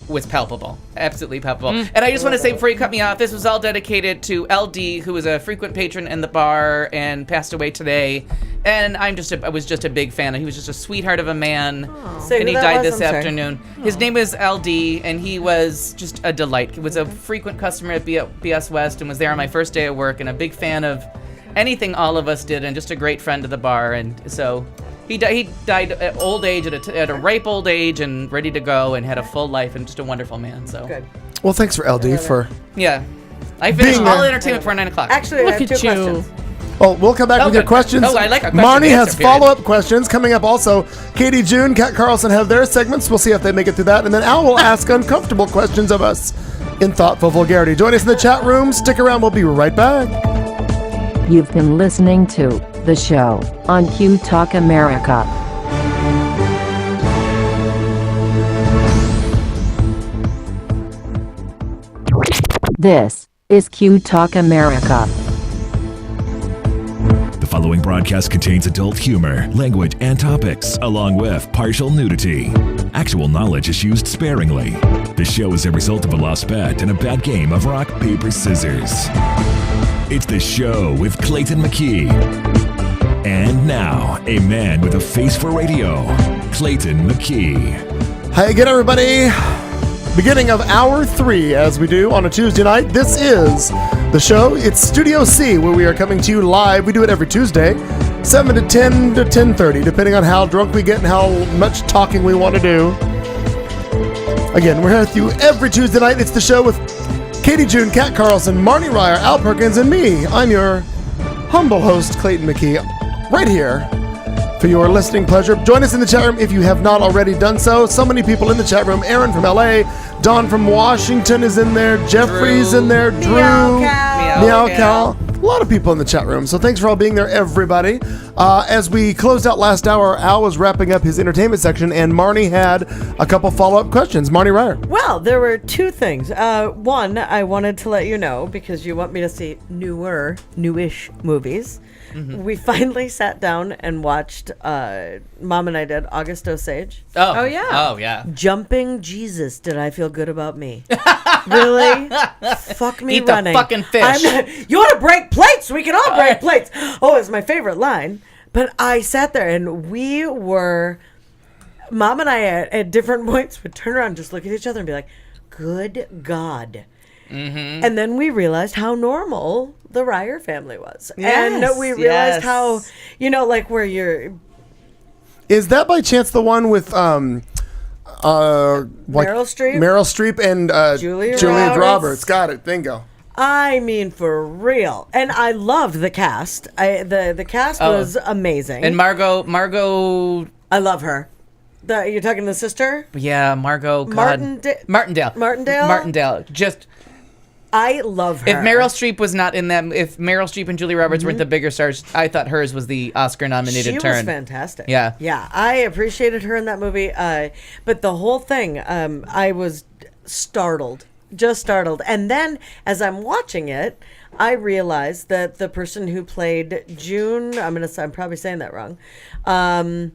F: was palpable. Absolutely palpable. And I just want to say before you cut me off, this was all dedicated to LD, who was a frequent patron in the bar and passed away today. And I was just a big fan. He was just a sweetheart of a man. And he died this afternoon. His name was LD, and he was just a delight. He was a frequent customer at BS West and was there on my first day of work, and a big fan of anything all of us did, and just a great friend of the bar. And so he died at old age, at a ripe old age, and ready to go, and had a full life, and just a wonderful man. So
G: Good.
C: Well, thanks for LD for.
F: Yeah, I finished
C: Being
F: all
C: there.
F: entertainment before 9 o'clock.
G: Actually, I have
E: Look
G: 2
E: at you.
G: questions.
C: Oh, we'll come back with your
F: good.
C: questions.
F: Oh, I like a question
C: Marnie
F: and
C: has
F: answer period.
C: follow-up questions coming up also. Katie, June, Kat Carlson have their segments. We'll see if they make it through that. And then Al will ask uncomfortable questions of us in thoughtful vulgarity. Join us in the chat room. Stick around. We'll be right back.
A: You've been listening to The Show on Q Talk America. This is Q Talk America.
B: The following broadcast contains adult humor, language, and topics, along with partial nudity. Actual knowledge is used sparingly. This show is a result of a lost bet and a bad game of rock, paper, scissors. It's The Show with Clayton McKee. And now, a man with a face for radio, Clayton McKee.
C: Hi again, everybody. Beginning of hour 3, as we do on a Tuesday night. This is The Show. It's Studio C, where we are coming to you live. We do it every Tuesday, 7 to 10 to 10:30, depending on how drunk we get and how much talking we want to do. Again, we're here with you every Tuesday night. It's The Show with Katie June, Kat Carlson, Marnie Ryer, Al Perkins, and me. I'm your humble host, Clayton McKee, right here for your listening pleasure. Join us in the chat room if you have not already done so. So many people in the chat room. Aaron from LA, Don from Washington is in there, Jeffrey's in there, Drew, Meow Cow. A lot of people in the chat room. So thanks for all being there, everybody. As we closed out last hour, Al was wrapping up his entertainment section, and Marnie had a couple follow-up questions. Marnie Ryer.
G: Well, there were two things. One, I wanted to let you know, because you want me to see newish movies. Mm-hmm. We finally sat down and watched, Mom and I did, August Osage.
D: Oh, yeah.
F: Oh, yeah.
G: Jumping Jesus, did I feel good about me? Really? Fuck me
F: Eat
G: running.
F: the fucking fish.
G: You want to break plates? We can all break plates. Oh, it's my favorite line. But I sat there and we were, Mom and I at different points would turn around and just look at each other and be like, good God. Mm-hmm. And then we realized how normal the Ryer family was.
D: Yes,
G: and we realized how, like where you're...
C: Is that by chance the one with
G: Meryl Streep?
C: Meryl Streep and Julia Roberts. Got it. Bingo.
G: I mean, for real. And I loved the cast. The cast was amazing.
F: And Margot.
G: I love her. You're talking to the sister?
F: Yeah, Margot. God. Martindale. Just.
G: I love her.
F: If Meryl Streep was not in them, if Meryl Streep and Julia Roberts weren't the bigger stars, I thought hers was the Oscar-nominated turn.
G: She was fantastic.
F: Yeah.
G: Yeah, I appreciated her in that movie. But the whole thing, I was just startled. And then, as I'm watching it, I realized that the person who played June, I'm probably saying that wrong. I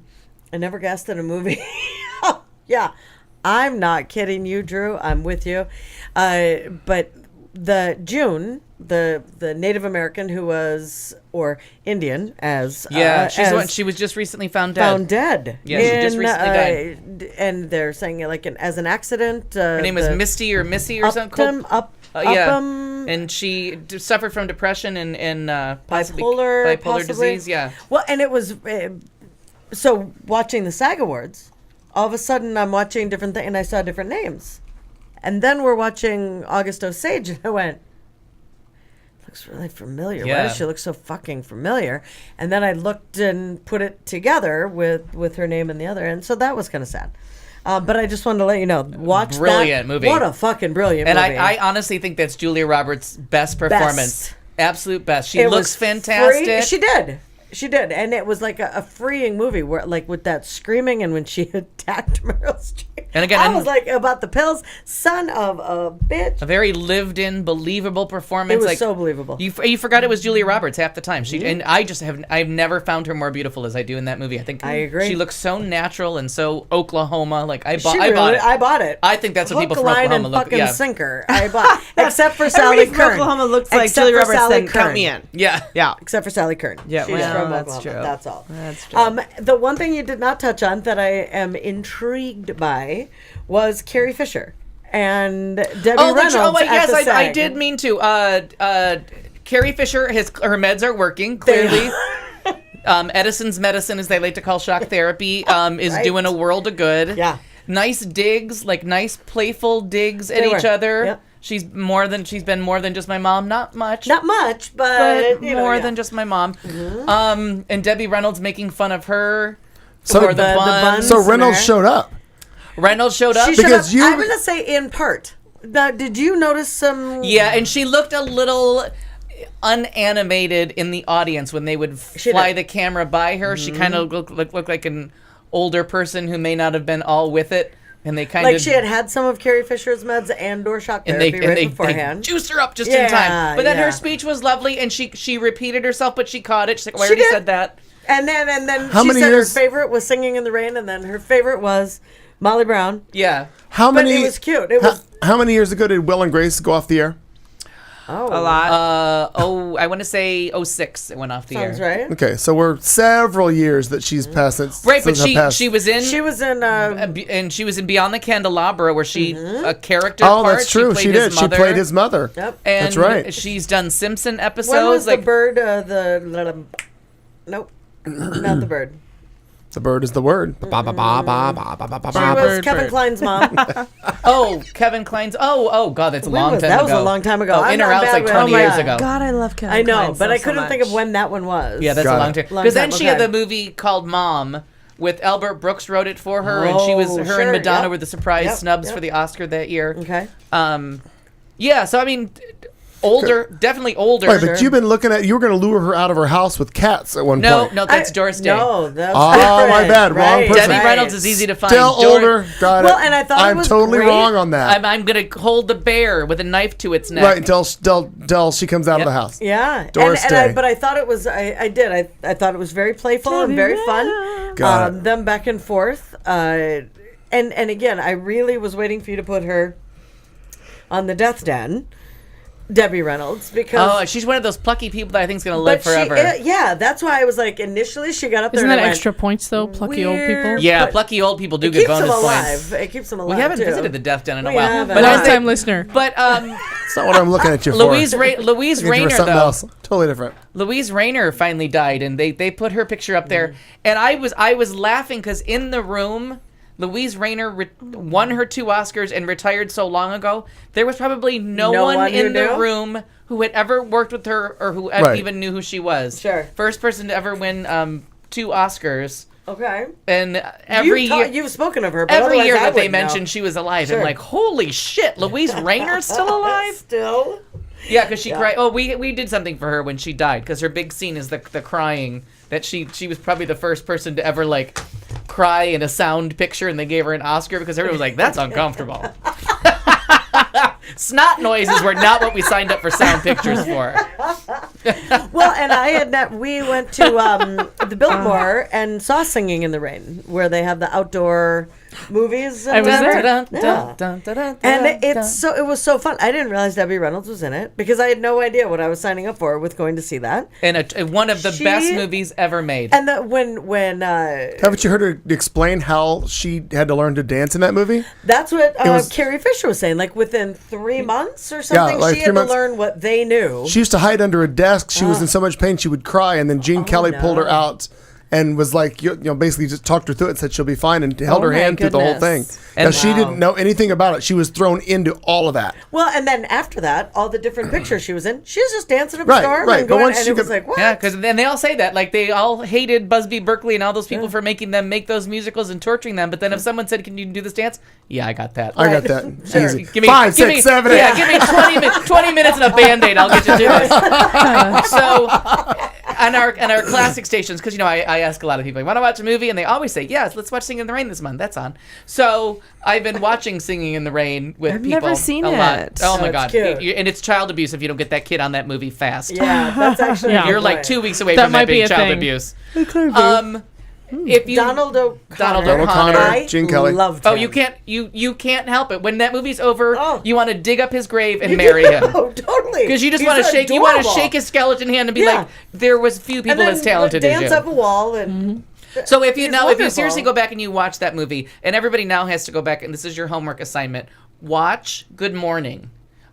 G: never guessed in a movie. Yeah, I'm not kidding you, Drew. I'm with you. But the June, the Native American who was, or Indian as
F: she was just recently found
G: dead.
F: Yeah, she just recently died.
G: And they're saying like an accident.
F: Her name was Misty or Missy or something. And she suffered from depression and bipolar disease. Yeah.
G: Well, and it was so watching the SAG Awards. All of a sudden, I'm watching different things, and I saw different names. And then we're watching August Osage, and I went, looks really familiar.
F: Yeah.
G: Why does she look so fucking familiar? And then I looked and put it together with her name and the other, and so that was kind of sad. But I just wanted to let you know, watch
F: brilliant movie.
G: What a fucking brilliant
F: movie.
G: And
F: I honestly think that's Julia Roberts' best performance. Absolute best. She looks fantastic.
G: She did, and it was like a freeing movie where, like, with that screaming and when she attacked Meryl Streep.
F: And again,
G: I was like, about the pills, son of a bitch.
F: A very lived-in, believable performance.
G: It was like, so believable.
F: You forgot it was Julia Roberts half the time. And I've never found her more beautiful as I do in that movie. I agree. She looks so natural and so Oklahoma. Like I bought it. I think that's what people from Oklahoma look.
G: Fucking sinker. I bought, except for Sally Kern.
D: From Oklahoma looks like Julia Roberts. Then count me in.
F: Yeah.
G: Except for Sally Kern.
D: Yeah,
G: She's from
D: that's
G: Oklahoma.
D: true.
G: That's all.
D: That's true.
G: The one thing you did not touch on that I am intrigued by was Carrie Fisher and Debbie Reynolds.
F: I did mean to. Carrie Fisher, her meds are working clearly. Edison's medicine, as they like to call shock therapy, is doing a world of good.
G: Yeah.
F: Nice digs, like nice playful digs at each other. Yep. She's been more than just my mom. Not much,
G: but
F: more than just my mom. Mm-hmm. And Debbie Reynolds making fun of her
C: for
F: the buns.
C: So Reynolds showed up.
F: Reynolds showed up
G: because I'm going to say in part. Now, did you notice some?
F: Yeah, and she looked a little unanimated in the audience when they would fly the camera by her. Mm-hmm. She kind of looked like an older person who may not have been all with it. And they kind of
G: she had some of Carrie Fisher's meds and/or shock therapy beforehand.
F: They juiced her up just in time. But then her speech was lovely, and she repeated herself, but she caught it. She's like, "Well, I already said that."
G: And then she said her favorite was Singing in the Rain, and then her favorite was Molly Brown.
F: Yeah.
G: But it was cute.
C: How many years ago did Will and Grace go off the air?
D: Oh, a lot.
F: I want to say 2006 it went off the air.
G: Sounds right.
C: Okay, so we're several years that she's passed it.
F: Right, but she was in
G: and
F: she was in Beyond the Candelabra where she a character
C: part.
F: Oh, that's
C: true. She did. She played his mother.
G: Yep.
F: And
C: that's right.
F: She's done Simpson episodes.
G: When was the bird? Nope, not the bird.
C: The bird is the word.
G: She was Kevin Kline's mom.
F: Oh, Kevin Kline's. Oh, God, that's a long time ago.
G: That was a long time ago.
F: Oh, In or Out's like 20 years ago.
D: God, I love Kevin.
G: I know,
D: Kline
G: but I
D: so
G: couldn't think
D: much.
G: of when that one was.
F: Yeah, that's a long time.
G: Long
F: Because
G: time,
F: then she had
G: okay.
F: the movie called Mom with Albert Brooks wrote it for her, and she was
G: Oh,
F: her
G: sure,
F: and Madonna
G: yep.
F: were the surprise
G: Yep,
F: snubs
G: yep.
F: for the Oscar that year.
G: Okay.
F: Yeah, so I mean, older, definitely older.
C: Right, but you've been looking at. You were going to lure her out of her house with cats at one point.
F: No, that's Doris Day.
G: No, that's
C: Oh,
G: different.
C: my bad. Wrong person.
F: Debbie Reynolds is easy to find.
C: Still older. Got it.
G: Well, and I thought it
C: I'm
G: was
C: totally
G: great.
C: wrong on that.
F: I'm gonna hold the bear with a knife to its neck.
C: Right until she comes out of the house.
G: Yeah,
C: Doris Day.
G: but I thought it was. I thought it was very playful and very fun.
C: Got it.
G: Them back and forth. And again, I really was waiting for you to put her on the death den, Debbie Reynolds, because
F: She's one of those plucky people that I think is gonna live forever.
G: Yeah, that's why I was like, initially she got up there.
E: Isn't
G: and
E: that
G: I went,
E: extra points though? Plucky old people.
G: weird.
F: Yeah,
G: But
F: plucky old people do
G: It
F: get
G: keeps
F: bonus
G: them
F: points.
G: alive. It keeps them alive.
F: We haven't
G: too.
F: visited the Death Den in a
G: We
F: while.
G: haven't.
F: But
E: First time listener.
F: But
C: That's not what I'm looking at you for.
F: Louise
C: Looking
F: Rayner
C: for something
F: though.
C: else. Totally different.
F: Louise Rayner finally died, and they put her picture up there, and I was laughing because in the room, Louise Rayner won her 2 Oscars and retired so long ago. There was probably no one
G: who
F: in the
G: knew?
F: room who had ever worked with her or who
C: Right.
F: even knew who she was.
G: Sure.
F: First person to ever win 2 Oscars,
G: Okay.
F: and every year.
G: You've spoken of her, but
F: Every
G: otherwise
F: year
G: I
F: that they
G: wouldn't know.
F: mentioned she was alive,
G: Sure.
F: I'm like, holy shit, Louise Rayner's still alive?
G: Still.
F: Yeah, because she cried. Oh, we did something for her when she died, because her big scene is the crying. That she was probably the first person to ever like cry in a sound picture, and they gave her an Oscar because everyone was like, "That's uncomfortable." Snot noises were not what we signed up for sound pictures for.
G: Well, and I had we went to the Biltmore and saw Singing in the Rain, where they have the outdoor movies.
E: I was there.
G: And it was so fun. I didn't realize Debbie Reynolds was in it because I had no idea what I was signing up for with going to see that.
F: And one of the best movies ever made.
G: And when
C: Haven't you heard her explain how she had to learn to dance in that movie?
G: that's what
C: was-
G: Carrie Fisher was saying, like within 3 months or something,
C: like
G: she
C: 3
G: had
C: months.
G: to learn what they knew.
C: She used to hide under a desk. She was in so much pain she would cry, and then Gene Kelly pulled her
G: no.
C: out and was like, basically just talked her through it and said she'll be fine, and held her
G: my
C: hand through the whole thing.
G: goodness.
C: Because she didn't know anything about it. She was thrown into all of that.
G: Well, and then after that, all the different pictures she was in, she was just dancing up a
C: Right,
G: storm
C: right.
G: and
C: But
G: going,
C: once
G: and
C: she
G: it was
C: could-
G: like, what?
F: Yeah, because then they all say that. Like, they all hated Busby Berkeley and all those people for making them make those musicals and torturing them. But then if someone said, "Can you do this dance?" Yeah, I got that.
C: I got that. Easy.
F: Give me
C: 5,
F: give
C: 6,
F: me,
C: 7, 8.
F: Yeah, give me 20 minutes and a Band-Aid. I'll get you through this. So, on our classic stations, because, I ask a lot of people, want to watch a movie? And they always say, yes, let's watch Singing in the Rain this month. That's on. So, I've been watching Singing in the Rain with
D: I've
F: people
D: never seen
F: a lot.
D: it.
F: Oh, my
G: It's
F: God.
G: cute.
F: And it's child abuse if you don't get that kid on that movie fast.
G: Yeah, that's actually
E: Yeah.
G: a
F: You're
G: good
F: like
G: point.
F: 2 weeks away
E: That
F: from that
E: might be
F: being
E: a
F: child
E: thing.
F: abuse. If you
G: Donald
F: O'Connor.
G: I
C: Gene Kelly.
G: loved
F: Oh,
G: him.
F: you can't help it. When that movie's over,
G: Oh.
F: you want to dig up his grave and marry him.
G: Oh, totally.
F: Because you just
G: He's
F: want to shake. You want to
G: adorable.
F: shake his skeleton hand and be
G: Yeah.
F: like, "There was few
G: And
F: people
G: then
F: as talented as
G: dance
F: you."
G: up a wall and
F: So if you
G: He's
F: if you
G: wonderful.
F: seriously go back and you watch that movie, and everybody now has to go back, and this is your homework assignment: watch Good Morning,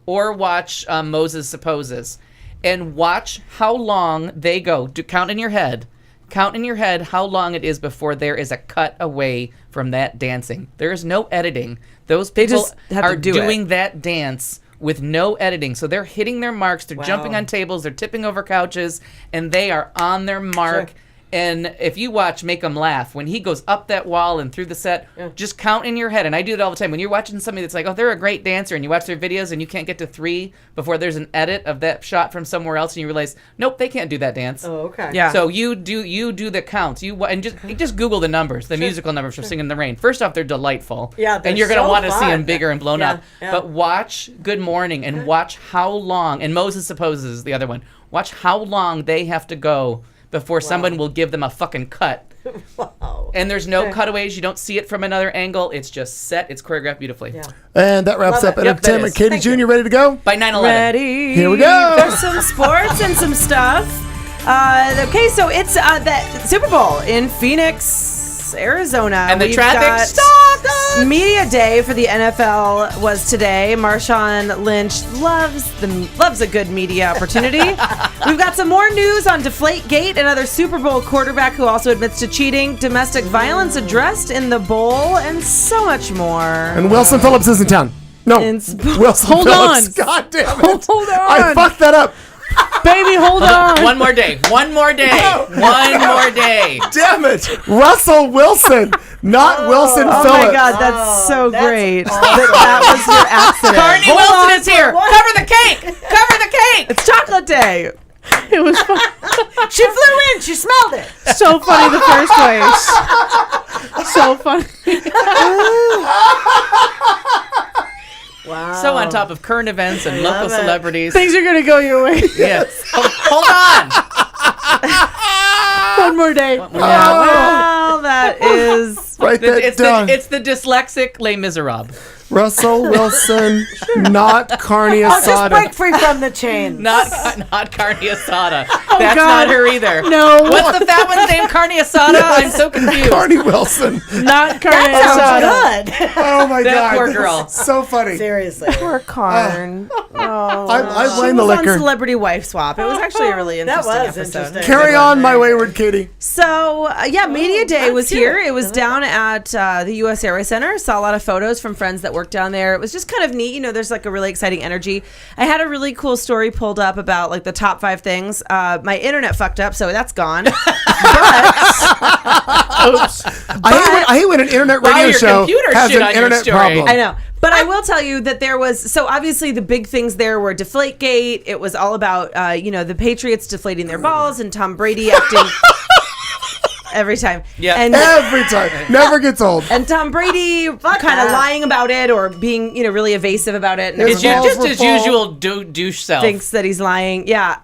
F: or watch Moses Supposes, and watch how long they go. Count in your head. Count in your head how long it is before there is a cut away from that dancing. There is no editing. Those people
D: just have to
F: are
D: do
F: doing
D: it.
F: that dance with no editing. So they're hitting their marks. They're jumping on tables. They're tipping over couches, and they are on their mark.
G: Sure.
F: And if you watch Make 'Em Laugh, when he goes up that wall and through the set, just count in your head. And I do it all the time. When you're watching somebody that's like, oh, they're a great dancer, and you watch their videos and you can't get to 3 before there's an edit of that shot from somewhere else, and you realize, nope, they can't do that dance.
G: oh, okay.
D: Yeah.
F: So you do the counts. And just Google the numbers, the musical numbers for Singing in the Rain. First off, they're delightful.
G: Yeah, they're
F: and you're gonna
G: so
F: want to see
G: fun.
F: them bigger and blown
G: Yeah,
F: up.
G: yeah.
F: But watch Good Morning and watch how long. And Moses Supposes is the other one. Watch how long they have to go before someone will give them a fucking cut.
G: Wow.
F: And there's no cutaways. You don't see it from another angle. It's just set. It's choreographed beautifully.
G: Yeah.
C: And that wraps
G: Love
C: up
G: it. Yep,
F: that
C: Entertainment.
F: is.
C: Katie
G: Thank
C: Jr.,
G: you.
C: ready to go?
F: By 9/11.
D: Ready?
C: Here we go.
D: For some sports and some stuff. Okay, so it's the Super Bowl in Phoenix. Phoenix, Arizona.
F: And the
D: We've
F: traffic
D: got
F: stopped.
D: Media Day for the NFL was today. Marshawn Lynch loves a good media opportunity. We've got some more news on Deflategate, another Super Bowl quarterback who also admits to cheating, domestic violence addressed in the bowl, and so much more.
C: And Wilson Phillips is in town. No, Wilson
E: Hold
C: Phillips.
E: on.
C: God damn it.
E: Hold on.
C: I fucked that up.
E: Baby, hold on.
F: One more day. One more day. One more day.
C: Damn it. Russell Wilson, not Wilson
D: Oh
C: Phillips.
D: my God, that's so great. That was your accident.
F: Carney Wilson is here. Cover the cake. Cover the cake.
D: It's chocolate day.
E: It was fun.
G: She flew in. She smelled it.
E: So funny the first place. So funny.
G: Wow.
F: So on top of current events and local
G: it.
F: celebrities.
E: Things are going to go your way.
F: Yes. Hold on.
E: One more day.
D: Yeah, well, that is.
C: Write that down.
F: It's the dyslexic Les Miserables.
C: Russell Wilson, not Carne
G: Just
C: Asada.
G: break free from the chain.
F: Not carne asada. That's
E: God.
F: not her either.
E: No.
F: What's the fat one's name? Carne asada? I'm so confused.
C: Carney Wilson.
E: Not carne
G: That
E: asada.
G: sounds good.
C: Oh my
F: That
C: God.
F: poor
C: this
F: girl.
C: is so funny.
G: Seriously.
D: Poor Karn.
C: I
D: She
C: blame the
D: was on
C: liquor.
D: Celebrity Wife Swap. It was actually a really
G: That
D: interesting
G: was
D: episode.
G: interesting.
C: Carry on, my wayward Katie.
D: So, Media Day
G: that's
D: was
G: cute.
D: here. It was down at the U.S. Airway Center. Saw a lot of photos from friends that worked down there. It was just kind of neat. You know, there's like a really exciting energy. I had a really cool story pulled up about like the top 5 things. My internet fucked up, so that's gone. But,
E: Oops.
C: I hate when an internet
F: Wow,
C: radio
F: your
C: show
F: computer
C: has
F: shit
C: an
F: on your
C: internet
F: story.
C: problem.
D: I know. But I will tell you that there was, so obviously the big things there were Deflategate. It was all about, the Patriots deflating their balls and Tom Brady acting every time.
F: Yeah.
D: And
C: Every time. Never gets old.
D: And Tom Brady kind of lying about it or being, really evasive about it. And
C: His
F: It's
C: balls
F: just
C: were
F: his
C: full.
F: usual douche self.
D: thinks that he's lying. Yeah.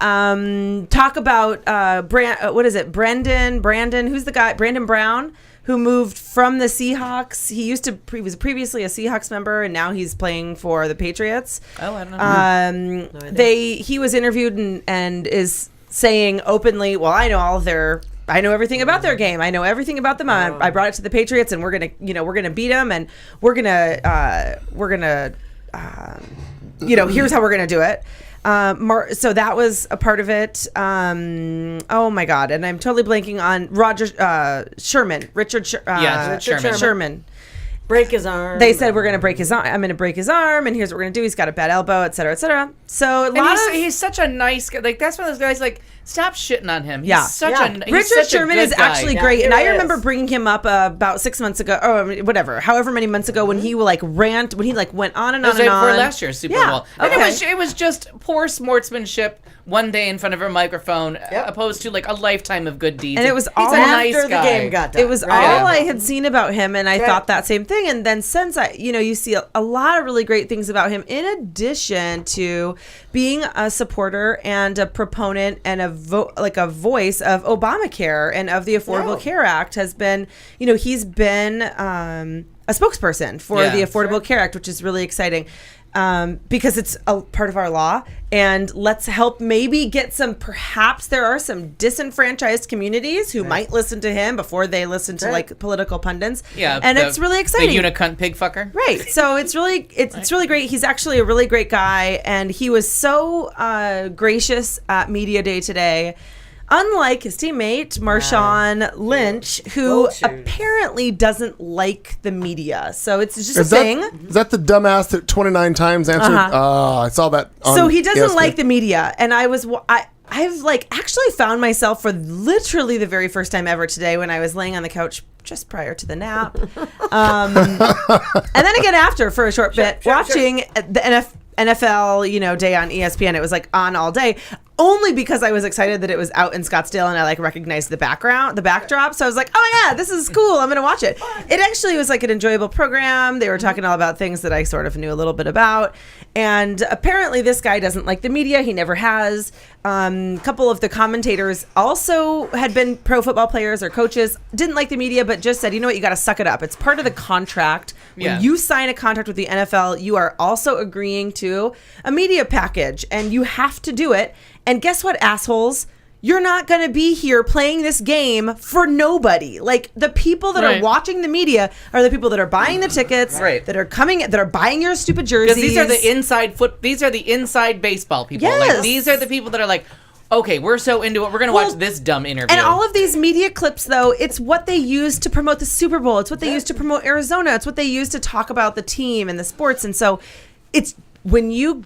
D: Talk about Brandon, who's the guy? Brandon Brown, who moved from the Seahawks. He was previously a Seahawks member, and now he's playing for the Patriots.
F: Oh, I don't know.
D: He was interviewed and is saying openly, well, I know everything about their game. I know everything about them. I brought it to the Patriots, and we're gonna beat them, and we're gonna here's how we're gonna do it. So that was a part of it. Oh my God, and I'm totally blanking on Richard Sherman.
G: Break his arm.
D: They said we're gonna break his arm. I'm gonna break his arm, and here's what we're gonna do. He's got a bad elbow, et cetera, et cetera. So
F: He's such a nice guy. Like, that's one of those guys, like, stop shitting on him. He's
D: Yeah.
F: such
G: Yeah.
F: a he's
D: Richard
F: such a
D: Sherman
F: good
D: is
F: guy.
D: actually
G: Yeah,
D: great, and
G: he
D: I
G: is.
D: remember bringing him up about 6 months ago, or whatever, however many months ago, when he went on and
F: It was
D: on and
F: right before
D: on.
F: last year's Super
D: Yeah.
F: Bowl. And
D: Okay.
F: it was just poor sportsmanship one day in front of a microphone, opposed to like a lifetime of good deeds.
D: And it was
F: He's
D: all
F: a
G: after
F: nice
G: the
F: guy.
G: game got done.
D: It was
G: Right.
D: all I had seen about him, and I
G: Right.
D: thought that same thing. And then since you see a lot of really great things about him, in addition to being a supporter and a proponent and a voice of Obamacare and of the Affordable Care Act, has been, he's been a spokesperson for
F: Yeah.
D: the Affordable Care Act, which is really exciting. Because it's a part of our law, and let's help maybe get perhaps there are some disenfranchised communities who might listen to him before they listen to like political pundits.
F: Yeah,
D: and it's really exciting.
F: The unicunt pig fucker.
D: Right. So it's really great. He's actually a really great guy, and he was so gracious at Media Day today. Unlike his teammate, Marshawn Lynch, who apparently doesn't like the media. So it's just a thing.
C: Is that the dumbass that 29 times answered? I saw that on
D: So he doesn't
C: ESPN.
D: like the media. And I've actually found myself for literally the very first time ever today when I was laying on the couch just prior to the nap. And then again after for a short bit, watching the NFL, day on ESPN. It was like on all day. Only because I was excited that it was out in Scottsdale and I recognized the backdrop. So I was like, oh my God, this is cool. I'm going to watch it. It actually was like an enjoyable program. They were talking all about things that I sort of knew a little bit about. And apparently this guy doesn't like the media. He never has. A couple of the commentators also had been pro football players or coaches, didn't like the media, but just said, you know what, you got to suck it up. It's part of the contract. When you sign a contract with the NFL, you are also agreeing to a media package and you have to do it. And guess what, assholes? you're not going to be here playing this game for nobody. Like, the people that are watching the media are the people that are buying the tickets, that are coming, that are buying your stupid jerseys.
F: Because these are the inside baseball people.
D: Yes.
F: Like, these are the people that are like, okay, we're so into it. We're going to watch this dumb interview.
D: And all of these media clips, though, it's what they use to promote the Super Bowl. It's what they use to promote Arizona. It's what they use to talk about the team and the sports. And so it's when you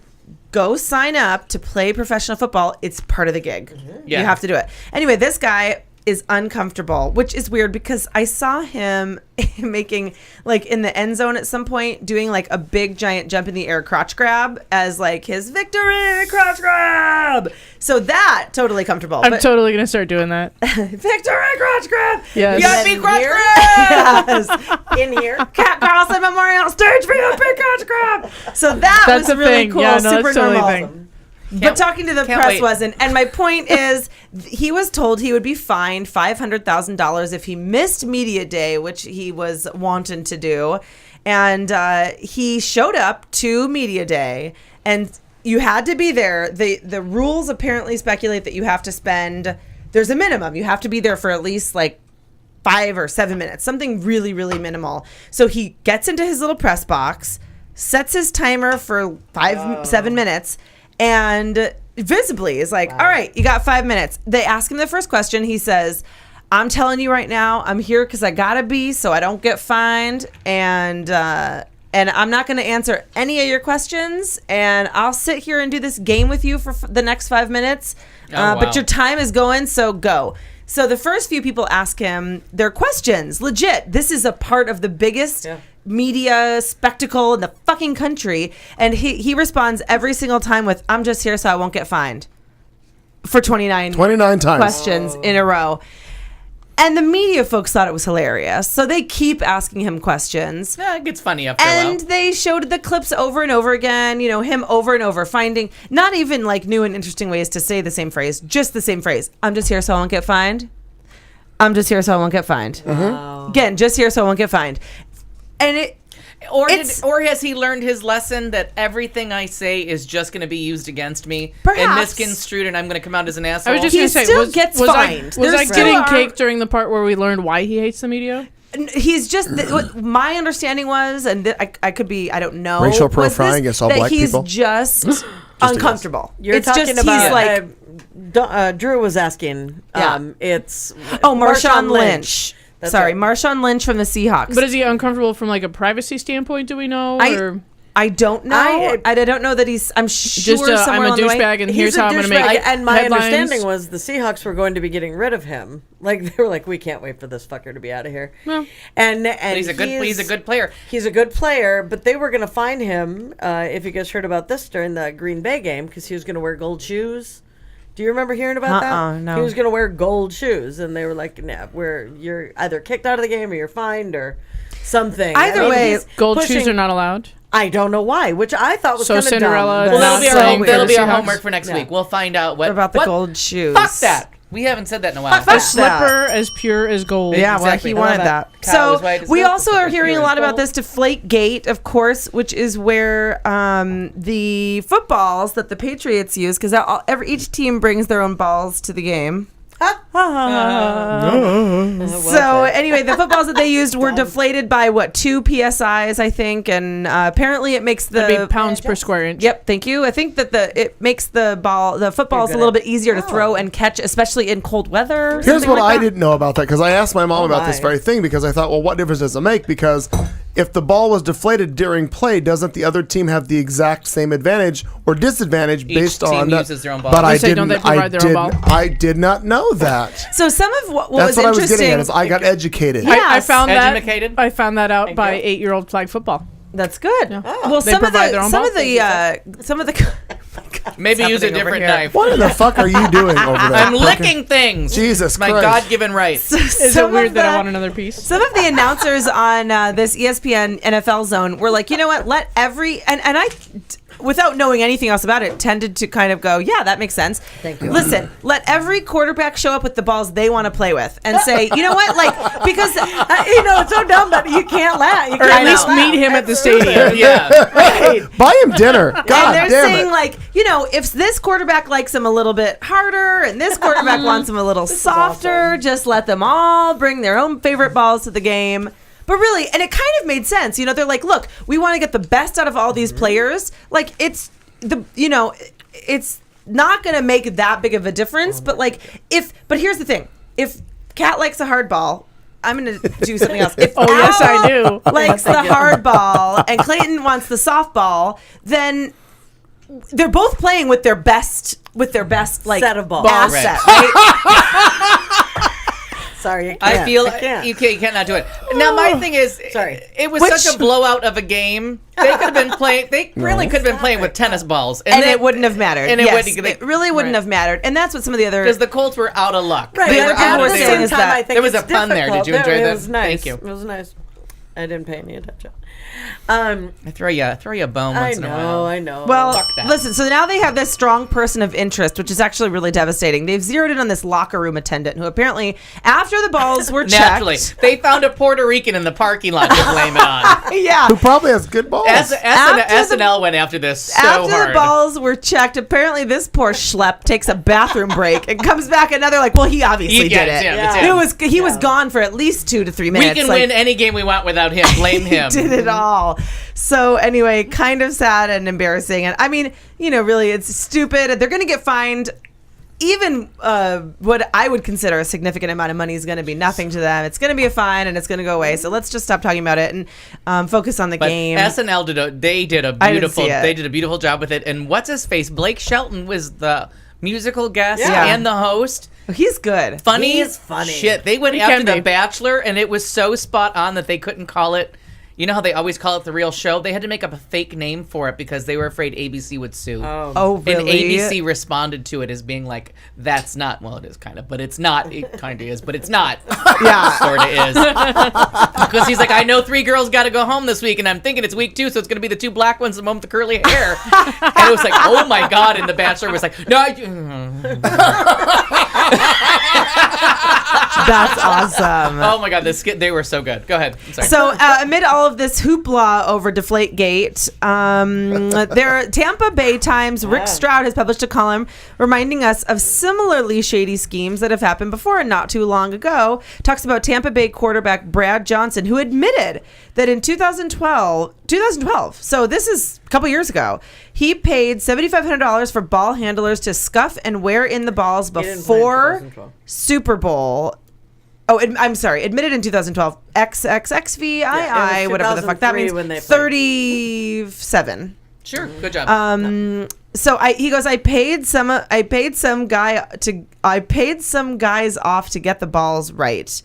D: go sign up to play professional football, it's part of the gig. You have to do it. Anyway, this guy is uncomfortable, which is weird because I saw him making, like, in the end zone at some point, doing like a big giant jump in the air crotch grab as like his victory crotch grab. So that totally comfortable.
E: I'm totally gonna start doing that.
D: Victory crotch grab.
E: Yes.
F: VIP crotch grab.
D: Yes. In here, Cat Carlson Memorial Stage VIP crotch grab. So that's was really
E: thing.
D: cool.
E: Yeah, no,
D: super
E: totally
D: normal. But talking to the press wasn't. And my point is, he was told he would be fined $500,000 if he missed media day, which he was wanting to do. And he showed up to media day, and you had to be there. The rules apparently speculate that you have to spend, there's a minimum. You have to be there for at least like 5 or 7 minutes, something really, really minimal. So he gets into his little press box, sets his timer for 7 minutes, and visibly is like, all right, you got 5 minutes. They ask him the first question. He says, I'm telling you right now, I'm here because I gotta be so I don't get fined, and I'm not going to answer any of your questions, and I'll sit here and do this game with you for the next 5 minutes. But your time is going, so go. So the first few people ask him their questions. Legit, this is a part of the biggest media spectacle in the fucking country, and he responds every single time with, I'm just here so I won't get fined, for 29
C: times
D: questions in a row. And the media folks thought it was hilarious, so they keep asking him questions.
F: Yeah, it gets funny after a while.
D: And they showed the clips over and over again, him over and over, finding not even like new and interesting ways to say the same phrase, just the same phrase. I'm just here so I won't get fined. I'm just here so I won't get fined. Again, just here so I won't get fined. And
F: or has he learned his lesson that everything I say is just going to be used against me and misconstrued, and I'm going to come out as an asshole?
E: I was just going to say,
D: still gets fined.
E: Was I getting cake during the part where we learned why he hates the media?
D: He's just what my understanding was, and I could be, I don't know,
C: racial profiling against all black people.
D: He's just uncomfortable.
G: You're talking about Drew was asking. It's
D: Marshawn Lynch. Sorry, Marshawn Lynch from the Seahawks.
E: But is he uncomfortable from like a privacy standpoint? Do we know?
D: I don't know. I don't know that he's. I'm sure
E: just
D: somewhere
E: I'm a
D: along the way.
E: douchebag, and here's how I'm going to make.
G: And my
E: headlines.
G: understanding was the Seahawks were going to be getting rid of him. Like they were like, we can't wait for this fucker to be out of here.
E: Well,
G: and
F: he's a good player.
G: He's a good player, but they were going to find him. If you guys heard about this during the Green Bay game, because he was going to wear gold shoes. Do you remember hearing about that?
D: No.
G: He was going to wear gold shoes, and they were like, "Nah, you're either kicked out of the game or you're fined or something."
D: Either way,
E: gold shoes are not allowed.
G: I don't know why, which I thought was
E: so
G: kind of
E: Cinderella.
G: dumb.
F: Well, that'll be our homework for next week. We'll find out what
D: about the gold shoes.
F: Fuck that. We haven't said that in a while.
E: A slipper as pure as gold.
D: Yeah,
F: exactly.
D: Well, he wanted that. So we also are hearing a lot about this Deflategate, of course, which is where the footballs that the Patriots use, because each team brings their own balls to the game. So anyway, the footballs that they used were deflated by 2 psis, I think, and apparently it makes the
E: pounds per square inch.
D: Yep, thank you. I think that it makes the footballs a little bit easier to throw and catch, especially in cold weather.
C: Here's what I didn't know about that, because I asked my mom about this very thing, because I thought, well, what difference does it make? Because if the ball was deflated during play, doesn't the other team have the exact same advantage or disadvantage based on
F: that? Each team uses their own ball.
C: But I did not know that.
D: So some of what
C: That's
D: was
C: what I
D: interesting.
C: was getting at. Is I got educated.
E: I found that.
F: Educated?
E: I found that out by 8-year-old flag football.
D: That's good.
E: Yeah.
D: Well,
E: They provide their own balls.
D: some of the.
F: Maybe use a different knife.
C: What in the fuck are you doing over there?
F: I'm licking things.
C: Jesus
F: Christ. My God-given right.
E: Is it weird that I want another piece?
D: Some of the announcers on this ESPN NFL Zone were like, you know what? Let every and without knowing anything else about it, tended to kind of go, yeah, that makes sense.
G: Thank you.
D: Listen, let every quarterback show up with the balls they want to play with and say, you know what, like, because
G: it's so dumb, but you can't laugh. You
E: Or at least meet him at the stadium.
F: Yeah.
G: Right.
C: Buy him dinner. God
D: and they're
C: damn
D: saying
C: it.
D: like, if this quarterback likes him a little bit harder and this quarterback wants him a little softer, just let them all bring their own favorite balls to the game. But really, and it kind of made sense. They're like, look, we want to get the best out of all these players. Like, it's not going to make that big of a difference. But but here's the thing. If Kat likes a hard ball, I'm going to do something else. If
E: yes, I do.
D: likes the hard ball and Clayton wants the softball, then they're both playing with their best like
G: Set of balls.
D: asset, right?
G: Sorry, you can't.
F: I feel
G: can't.
F: you can't not do it. Now my thing is,
G: Sorry.
F: it was such a blowout of a game. They could have been playing. They really could have been playing with tennis balls,
D: And it wouldn't have mattered.
F: And
D: it really wouldn't have mattered. And that's what some of the other
F: because the Colts were out of luck.
G: Right.
D: The
G: but
D: other people
G: at
D: were
G: the
D: saying
G: same
D: is
G: time,
D: that
G: I think
F: there was
G: it's
F: a pun there. Did you
G: difficult.
F: enjoy that?
G: It was nice.
F: Thank you.
G: It was nice. I didn't pay any attention.
F: I throw you a bone once in a while.
G: I know.
D: Well,
F: Fuck that.
D: listen, so now they have this strong person of interest, which is actually really devastating. They've zeroed in on this locker room attendant who apparently, after the balls were
F: Naturally,
D: checked...
F: they found a Puerto Rican in the parking lot to blame it on.
D: Yeah.
C: Who probably has good balls.
F: SNL went after this so
D: After
F: hard.
D: the balls were checked, apparently this poor schlep takes a bathroom break and comes back and they're like, well, he obviously did it. He was gone for at least 2 to 3 minutes.
F: We can win any game we want without him. Blame him.
D: Did it all. So anyway, kind of sad and embarrassing. And I mean, really, it's stupid. They're going to get fined. Even what I would consider a significant amount of money is going to be nothing to them. It's going to be a fine and it's going to go away. So let's just stop talking about it and focus on the game.
F: SNL did a beautiful job with it. And what's his face? Blake Shelton was the musical guest and the host.
D: He's good.
F: Funny.
G: He is funny.
F: Shit. They went after The Bachelor and it was so spot on that they couldn't call it. You know how they always call it the real show? They had to make up a fake name for it because they were afraid ABC would sue.
D: Oh, really?
F: And ABC responded to it as being like, that's not, well, it is kind of, but it's not. It kind of is, but it's not.
D: Yeah.
F: Sort of is. Because he's like, I know 3 girls got to go home this week, and I'm thinking it's week 2, so it's going to be the 2 black ones, the one with the curly hair. And it was like, oh my God. And The Bachelor was like, no,
D: That's awesome.
F: Oh my God, they were so good. Go ahead. I'm sorry.
D: So amid all of this hoopla over Deflategate, their Tampa Bay Times' Rick Stroud has published a column reminding us of similarly shady schemes that have happened before and not too long ago. Talks about Tampa Bay quarterback Brad Johnson, who admitted that in 2012, so this is a couple years ago, he paid $7,500 for ball handlers to scuff and wear in the balls before Super Bowl. Oh, I'm sorry. Admitted in 2012. XXXVII, whatever the fuck that means. 37.
F: Sure. Good job.
D: So he goes, I paid some guys off to get the balls right.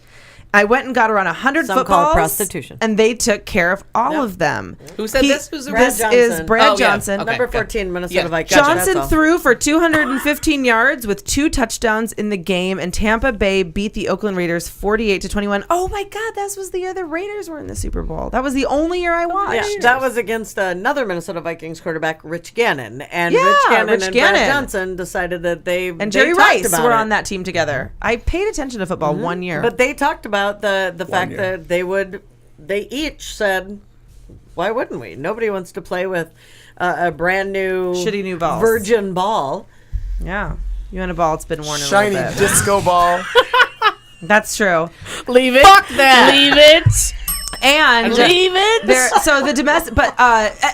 D: I went and got around 100
G: Some
D: footballs.
G: call it prostitution.
D: And they took care of all of them.
F: Who said this? Who's
D: This
G: Johnson.
D: is Brad
F: Oh, yeah.
D: Johnson.
F: Okay.
G: Number 14, Minnesota Vikings.
D: Johnson threw for 215 yards with 2 touchdowns in the game, and Tampa Bay beat the Oakland Raiders 48-21. Oh my God, that was the year the Raiders were in the Super Bowl. That was the only year I watched.
G: Yeah, that was against another Minnesota Vikings quarterback, Rich Gannon. And Rich Gannon and Brad Johnson decided that
D: and Jerry Rice were on that team together. I paid attention to football one year.
G: But they talked about the fact that they each said, why wouldn't we? Nobody wants to play with a brand new
D: shitty new balls.
G: virgin ball.
D: Yeah. You want a ball that's been worn in
C: Shiny
D: a little bit.
C: disco ball.
D: That's true.
E: Leave it.
F: Fuck that.
E: Leave it.
D: And
E: leave it.
D: So the domestic, but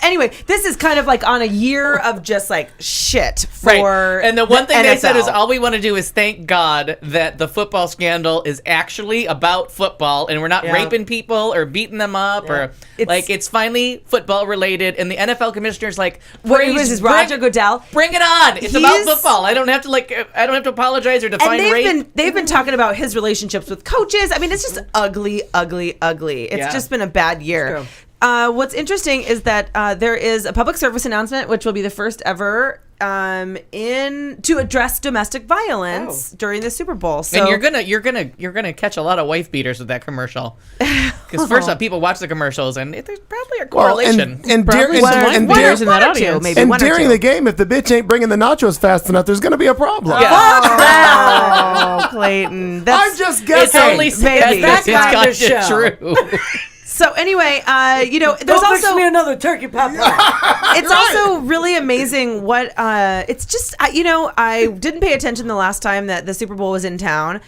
D: anyway, this is kind of like on a year of just like shit for.
F: Right. And the one thing they said is
D: NFL.
F: all we want to do is thank God that the football scandal is actually about football and we're not raping people or beating them up or it's finally football related. And the NFL commissioner's like,
D: What was his Roger Goodell?
F: Bring it on. It's about football. I don't have to apologize or define rape.
D: They've been talking about his relationships with coaches. I mean, it's just ugly. It's just been a bad year. What's interesting is that there is a public service announcement, which will be the first ever to address domestic violence during the Super Bowl. So
F: And you're gonna catch a lot of wife beaters with that commercial. Because first off, people watch the commercials, and there's probably a correlation.
C: And
E: Probably some wife beaters in that audience.
D: maybe
C: and
D: one or
C: during
D: two.
C: the game, if the bitch ain't bringing the nachos fast enough, there's going to be a problem.
D: Oh, Clayton.
C: I'm just
F: It's
C: guessing.
F: only
D: maybe.
F: it's
G: That kind of
F: kinda
G: show.
F: true.
D: So anyway, there's
G: Don't fix
D: also
G: me another turkey pop.
D: it's also really amazing what it's just I didn't pay attention the last time that the Super Bowl was in town.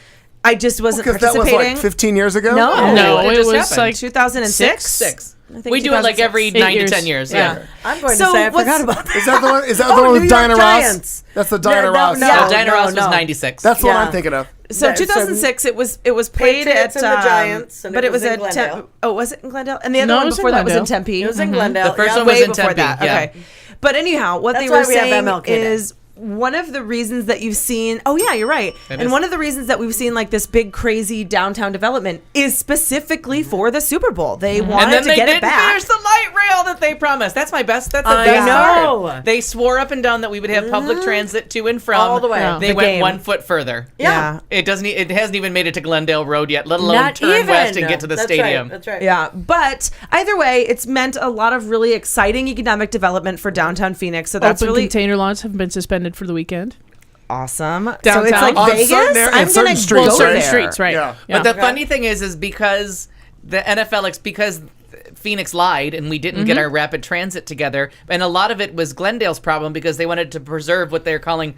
D: I just wasn't
C: Because that was
D: participating.
C: like 15 years ago?
D: No.
E: No,
F: it
E: it
F: just
E: was
F: happened.
E: like
D: 2006.
F: Six.
D: I think
F: We do it like
D: 2006.
F: every
E: 8
F: 9
E: years.
F: to 10 years.
D: Yeah.
F: Yeah.
G: I'm going
D: So
G: to say I
D: what's-
G: forgot about that.
C: Is that the one? Is that
G: Oh,
C: the one
G: New
C: with
G: York
C: Diana
G: Giants.
C: Ross? That's the Diana
G: No,
C: Ross.
G: no,
F: So
G: no.
F: Diana Ross was
G: no.
F: 96.
C: That's what
G: Yeah.
C: I'm thinking of.
D: So
G: That-
D: 2006, it was played
G: Patriots
D: at
G: and the Giants, and
D: but
G: it
D: it was
G: was in
D: at
G: Glendale.
D: was it in Glendale? And the other
E: No, it
D: one
E: was in
D: before that was in
E: Glendale.
D: Tempe.
G: It was in Glendale.
F: The first
G: yeah.
F: one was
D: way
F: in
D: before
F: Tempe.
D: that.
F: Yeah.
D: Okay. But anyhow, what
G: That's
D: they
G: why
D: were
G: we have
D: saying
G: MLK Day.
D: is one of the reasons that you've seen. Oh yeah, you're right.
F: It
D: And
F: is.
D: one of the reasons that we've seen like this big crazy downtown development is specifically for the Super Bowl. They wanted
F: And then
D: to
F: they
D: get
F: didn't
D: it back.
F: finish the light rail that they promised. That's my best. That's the
G: I
F: best
G: know.
F: part. They swore up and down that we would have public transit to and from.
G: All the way.
E: Yeah.
F: They
D: The
F: went
D: game.
F: 1 foot further.
G: Yeah.
F: It doesn't. It hasn't even made it to Glendale Road yet, let alone
G: Not
F: turn
G: even.
F: west and get to the
G: That's
F: stadium.
G: Right. That's right.
D: Yeah, but either way, it's meant a lot of really exciting economic development for downtown Phoenix. So that's
E: Open
D: really
E: container lots have been suspended for the weekend.
D: awesome. So
E: Downtown?
D: it's like
C: On
D: Vegas.
C: certain areas,
D: I'm
C: certain
D: gonna
C: streets.
D: go
E: Certain
D: there.
E: streets, right?
C: Yeah.
F: But the funny thing is because the NFL, because Phoenix lied and we didn't get our rapid transit together, and a lot of it was Glendale's problem because they wanted to preserve what they're calling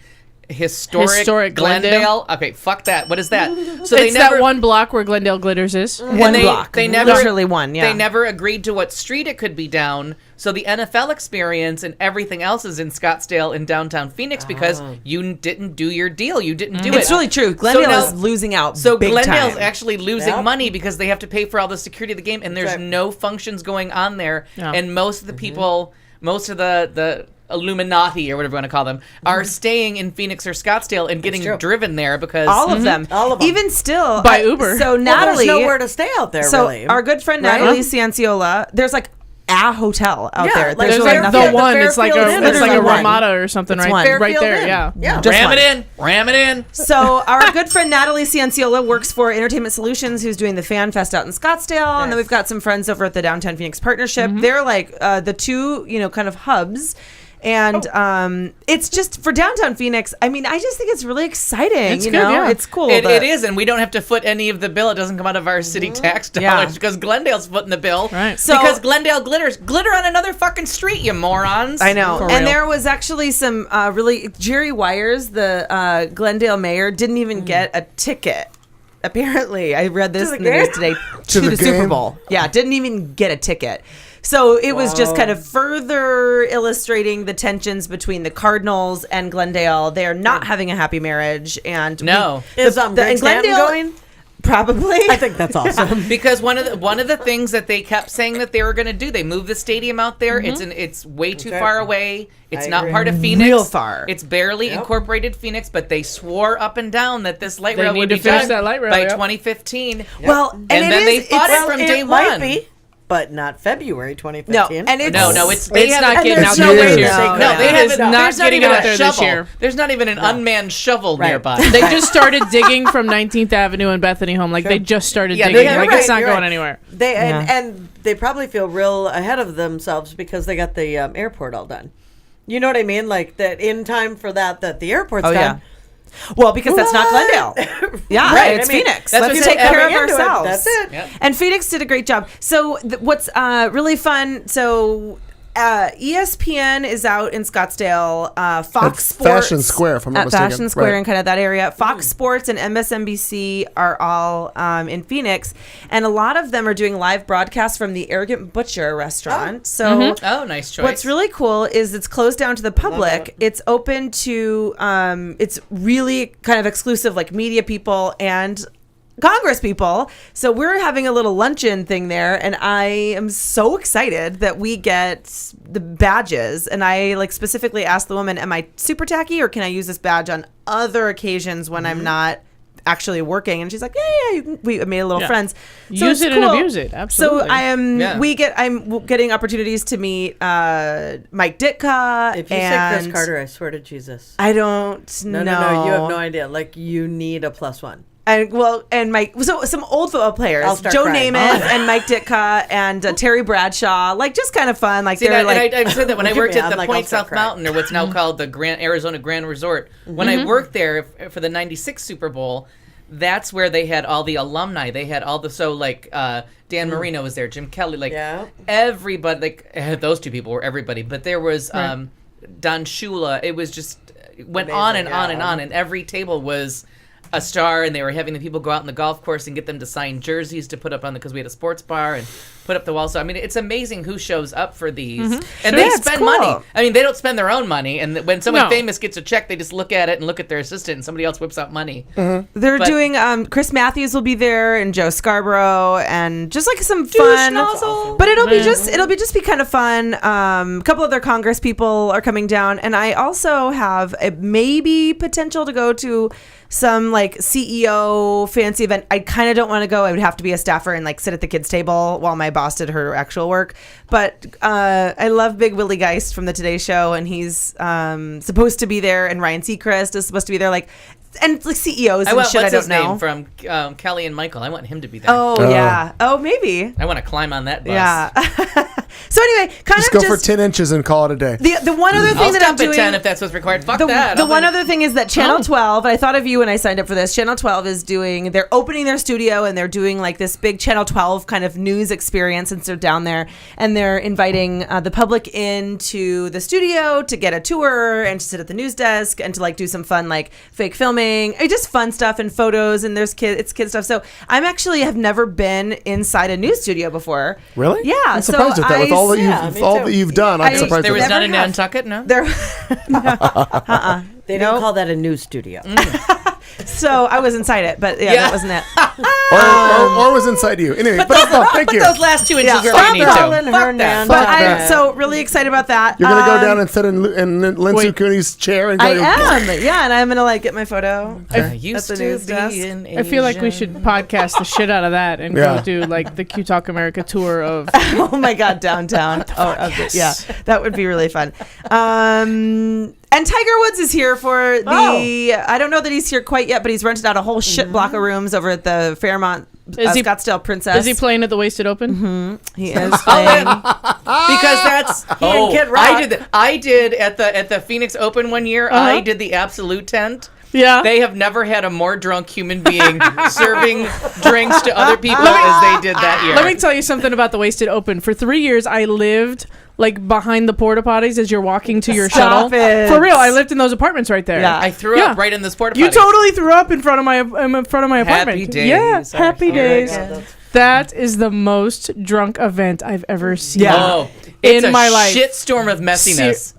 F: historic
E: Glendale?
F: Okay, fuck that. What is that? So
E: It's that one block where Glendale Glitters is.
D: One block.
F: They never,
D: Literally one, yeah.
F: They never agreed to what street it could be down. So the NFL experience and everything else is in Scottsdale in downtown Phoenix because you didn't do your deal. You didn't do it.
D: It's really true. Glendale
F: now-
D: is losing out.
F: So
D: big
F: Glendale's
D: time.
F: actually losing
G: Yep.
F: money because they have to pay for all the security of the game, and there's
G: right.
F: no functions going on there.
E: Yeah.
F: And most of the people, most of the Illuminati or whatever you want to call them, are staying in Phoenix or Scottsdale and getting
G: true.
F: driven there because
D: all of them.
G: All of them.
D: Even still
E: By Uber.
D: So
G: Well,
D: Natalie,
G: there's nowhere to stay out there.
D: so
G: really.
D: our good friend
G: Right?
D: Natalie Cianciola, there's like a hotel out
G: Yeah,
D: there.
G: like
D: There's
E: There's
D: really
E: like
D: nothing.
E: the one. It's like a
G: Fairfield Inn
E: it's
G: is
E: like a
G: the one.
E: Ramada or something
D: It's
E: right
D: one.
E: right there.
G: Fairfield
E: Yeah.
G: Inn. Yeah.
D: Just
F: ram
D: one.
F: it in, ram it in.
D: So our good friend Natalie Cianciola works for Entertainment Solutions, who's doing the Fan Fest out in Scottsdale, and then we've got some friends over at the Downtown Phoenix Partnership. They're like the two, kind of hubs. And it's just for downtown Phoenix. I mean, I just think it's really exciting.
E: It's good, yeah.
D: It's cool.
F: It
D: that-
F: is, and we don't have to foot any of the bill. It doesn't come out of our city tax dollars
D: Yeah.
F: because Glendale's footing the bill.
E: Right.
D: So-
F: because Glendale glitter on another fucking street, you morons.
D: I know.
E: For
D: And
E: real.
D: there was actually some really Jerry Wires, the Glendale mayor, didn't even get a ticket. Apparently, I read this
G: the
D: in the news
G: game?
D: today
C: To
D: to
C: the
D: the Super
C: game?
D: Bowl. Yeah, didn't even get a ticket. So it was just kind of further illustrating the tensions between the Cardinals and Glendale. They are not having a happy marriage, and
F: No.
G: Is
D: and
G: Greg Stanton
D: Glendale-
G: going?
D: probably.
G: I think that's awesome.
F: Because one of the things that they kept saying that they were going to do, they moved the stadium out there. It's way too
G: Okay.
F: far away. It's
G: I
F: not
G: agree.
F: part of Phoenix.
D: Real far.
F: It's barely incorporated Phoenix, but they swore up and down that this light
E: They
F: rail
E: need
F: would
E: to
F: be
E: finish
F: done
E: that light rail,
F: by
E: yep.
F: 2015.
D: Well,
F: And
D: and
F: then
D: it
F: they
D: is,
F: fought
D: it's-
F: it from
G: it
F: day
G: might
F: one.
G: be, but not February
D: no,
G: 2015.
D: and it's
F: No, it's they
E: It's
F: have
E: not
F: and
E: getting
F: there's
E: out
F: no
E: there
F: way
E: this
F: to-
E: year.
F: No,
D: No,
F: they
D: it
F: haven't.
E: is not
F: There's not
E: getting
F: even
E: out
F: a
E: there this
F: shovel.
E: year.
F: There's not even an unmanned shovel
G: Right.
F: nearby.
E: They just started digging from 19th Avenue and Bethany Home. Like they just started
F: Yeah,
E: digging.
F: they-
E: Like
F: you're
E: it's not
G: you're
E: going
G: right.
E: anywhere.
G: They
D: Yeah.
G: and they probably feel real ahead of themselves because they got the airport all done. You know what I mean? Like that in time for that the airport's
D: Oh, yeah.
G: done.
D: Well, because that's not
G: What?
D: Glendale. Yeah,
G: Right,
D: it's
G: I mean,
D: Phoenix.
F: that's
D: Let's
F: what
D: take
F: they're
D: care of
G: coming into it.
D: ourselves.
G: That's it.
F: Yep.
D: And Phoenix did a great job. So what's really fun? So ESPN is out in Scottsdale. Fox
C: At
D: Sports
C: Fashion Square, if I'm not
D: at
C: mistaken.
D: Fashion Square
C: Right.
D: and kind of that area. Fox Sports and MSNBC are all in Phoenix, and a lot of them are doing live broadcasts from the Arrogant Butcher restaurant. So.
F: Oh, nice choice.
D: What's really cool is it's closed down to the public. It's open to it's really kind of exclusive, like media people and Congress people. So we're having a little luncheon thing there, and I am so excited that we get the badges. And I like specifically asked the woman, am I super tacky or can I use this badge on other occasions when I'm not actually working. And she's like, yeah, we made a little friends. So
E: Use it
D: cool.
E: and abuse it. Absolutely.
D: So I'm getting opportunities to meet Mike Ditka.
G: If you say Chris Carter, I swear to Jesus.
D: I don't know.
G: No, you have no idea. Like, you need a +1.
D: And Mike, so some old football players, Joe Namath and Mike Ditka and Terry Bradshaw, like just kind of fun. Like
F: I've said that when I worked at the Point South Mountain, or what's now called the Arizona Grand Resort. When I worked there for the '96 Super Bowl, that's where they had all the alumni. They had all the Dan Marino was there, Jim Kelly, everybody. Those two people were everybody. But there was Don Shula. It was just went on and on and on, and every table was a star, and they were having the people go out on the golf course and get them to sign jerseys to put up on because we had a sports bar and put up the wall. So I mean, it's amazing who shows up for these, and they spend money. I mean, they don't spend their own money, and when someone famous gets a check, they just look at it and look at their assistant, and somebody else whips out money.
D: They're doing. Chris Matthews will be there, and Joe Scarborough, and just like some fun.
F: Awesome.
D: But it'll be just kind of fun. A couple other Congress people are coming down, and I also have a maybe potential to go to some like CEO fancy event. I kind of don't want to go. I would have to be a staffer and like sit at the kids table while my boss did her actual work. But I love Big Willie Geist from the Today Show, and he's supposed to be there, and Ryan Seacrest is supposed to be there, and like CEOs and shit. I don't know.
F: From Kelly and Michael. I want him to be there.
D: Oh yeah. Oh maybe.
F: I want to climb on that bus.
D: Yeah. So anyway,
C: just go for 10 inches and call it a day.
D: The one other thing that I'm doing,
F: at 10 if that's what's required. Fuck that.
D: The one other thing is that Channel 12. I thought of you when I signed up for this. Channel 12 is doing. They're opening their studio, and they're doing like this big Channel 12 kind of news experience since they're down there, and they're inviting the public into the studio to get a tour and to sit at the news desk and to like do some fun like fake filming, just fun stuff and photos, and there's kid stuff. So I'm actually have never been inside a news studio before.
C: Really?
D: Yeah.
C: I'm surprised at that. With all that you've done, I'm surprised.
F: There was none in Nantucket, no?
G: They don't call that a news studio.
D: So I was inside it, but that wasn't it.
C: or was inside you. Anyway, thank you.
F: Those last 2 inches where we need to.
D: But I'm so really excited about that.
C: You're going to go down and sit in Lindsay Cooney's chair and go.
D: I am, and I'm going to like get my photo.
F: I used to be an Asian.
E: I feel like we should podcast the shit out of that and go do like the Q Talk America tour of.
D: Oh my God, downtown. That would be really fun. And Tiger Woods is here for the. I don't know that he's here quite yet, but he's rented out a whole shit block of rooms over at the Fairmont Scottsdale Princess.
E: Is he playing at the Wasted Open?
D: Mm-hmm. He is playing
F: because that's. I did at the Phoenix Open one year. I did the Absolute tent.
E: Yeah.
F: They have never had a more drunk human being serving drinks to other people as they did that year.
E: Let me tell you something about the Wasted Open. For 3 years, I lived like behind the porta potties as you're walking to your shuttle. For real, I lived in those apartments right there.
F: Yeah, I threw up right in this porta potty.
E: You totally threw up in front of my apartment.
F: Happy days.
E: Yeah, happy days. That is the most drunk event I've ever seen.
F: Yeah.
E: In my life.
F: Shitstorm of messiness.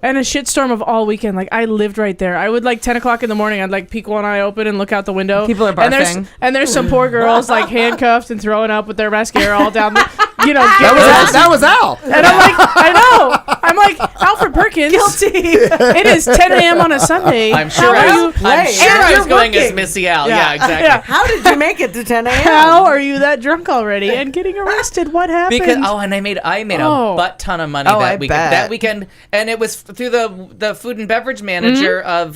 E: And a shitstorm of all weekend. Like I lived right there. I would like 10 o'clock in the morning. I'd like peek one eye open and look out the window.
D: People are barfing.
E: And there's some poor girls like handcuffed and throwing up with their mascara all down the.
C: That was Al.
E: And I'm like, I know. I'm like Alfred Perkins.
D: Guilty.
E: It is 10 a.m. on a Sunday.
F: I'm sure I was going as Missy Al. Yeah, exactly. Yeah.
G: How did you make it to 10 a.m.?
E: How are you that drunk already and getting arrested? What happened?
F: Because and I made a butt ton of money that weekend.
D: Bet.
F: That weekend, and it was through the food and beverage manager of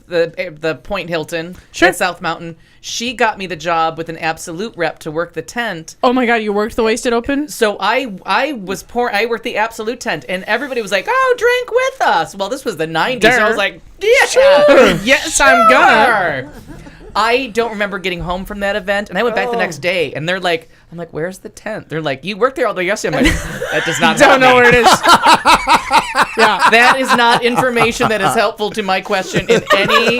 F: the Point Hilton at South Mountain. She got me the job with an Absolute rep to work the tent.
E: Oh my God, you worked the Wasted Open?
F: So I worked the Absolute tent, and everybody was like, "Oh, drink with us." Well, this was the 90s. So I was like, "Yeah,
E: sure. Yes, I'm gonna."
F: I don't remember getting home from that event, and I went back the next day, and they're like, I'm like, where's the tent? They're like, you worked there all day yesterday. I'm like, that does not
E: don't know where it is.
F: Yeah, that is not information that is helpful to my question in any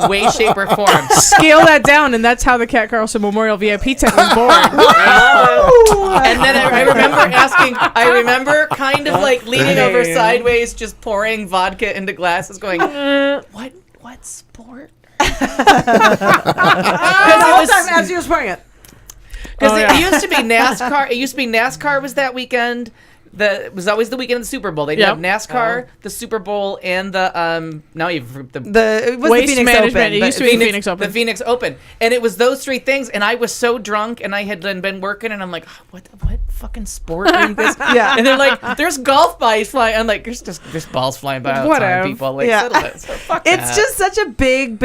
F: way, shape, or form.
E: Scale that down, and that's how the Cat Carlson Memorial VIP tent was born.
F: And then I remember kind of like leaning over sideways, just pouring vodka into glasses, going, what sport?
D: Because the whole time as you were pouring it.
F: Because it used to be NASCAR. It used to be NASCAR was that weekend. it was always the weekend of the Super Bowl. They'd have NASCAR, the Super Bowl, and the now you've
D: it was
E: Waste
D: the Phoenix
E: management.
D: Open.
E: It used to be the Phoenix Open.
F: The Phoenix Open, and it was those three things. And I was so drunk, and I had been working, and I'm like, oh, what fucking sport is this?
D: Yeah.
F: And they're like, there's golf balls flying. I'm like, there's balls flying by all the time, people. Like, settle it. So fuck
D: It's
F: that.
D: just such a big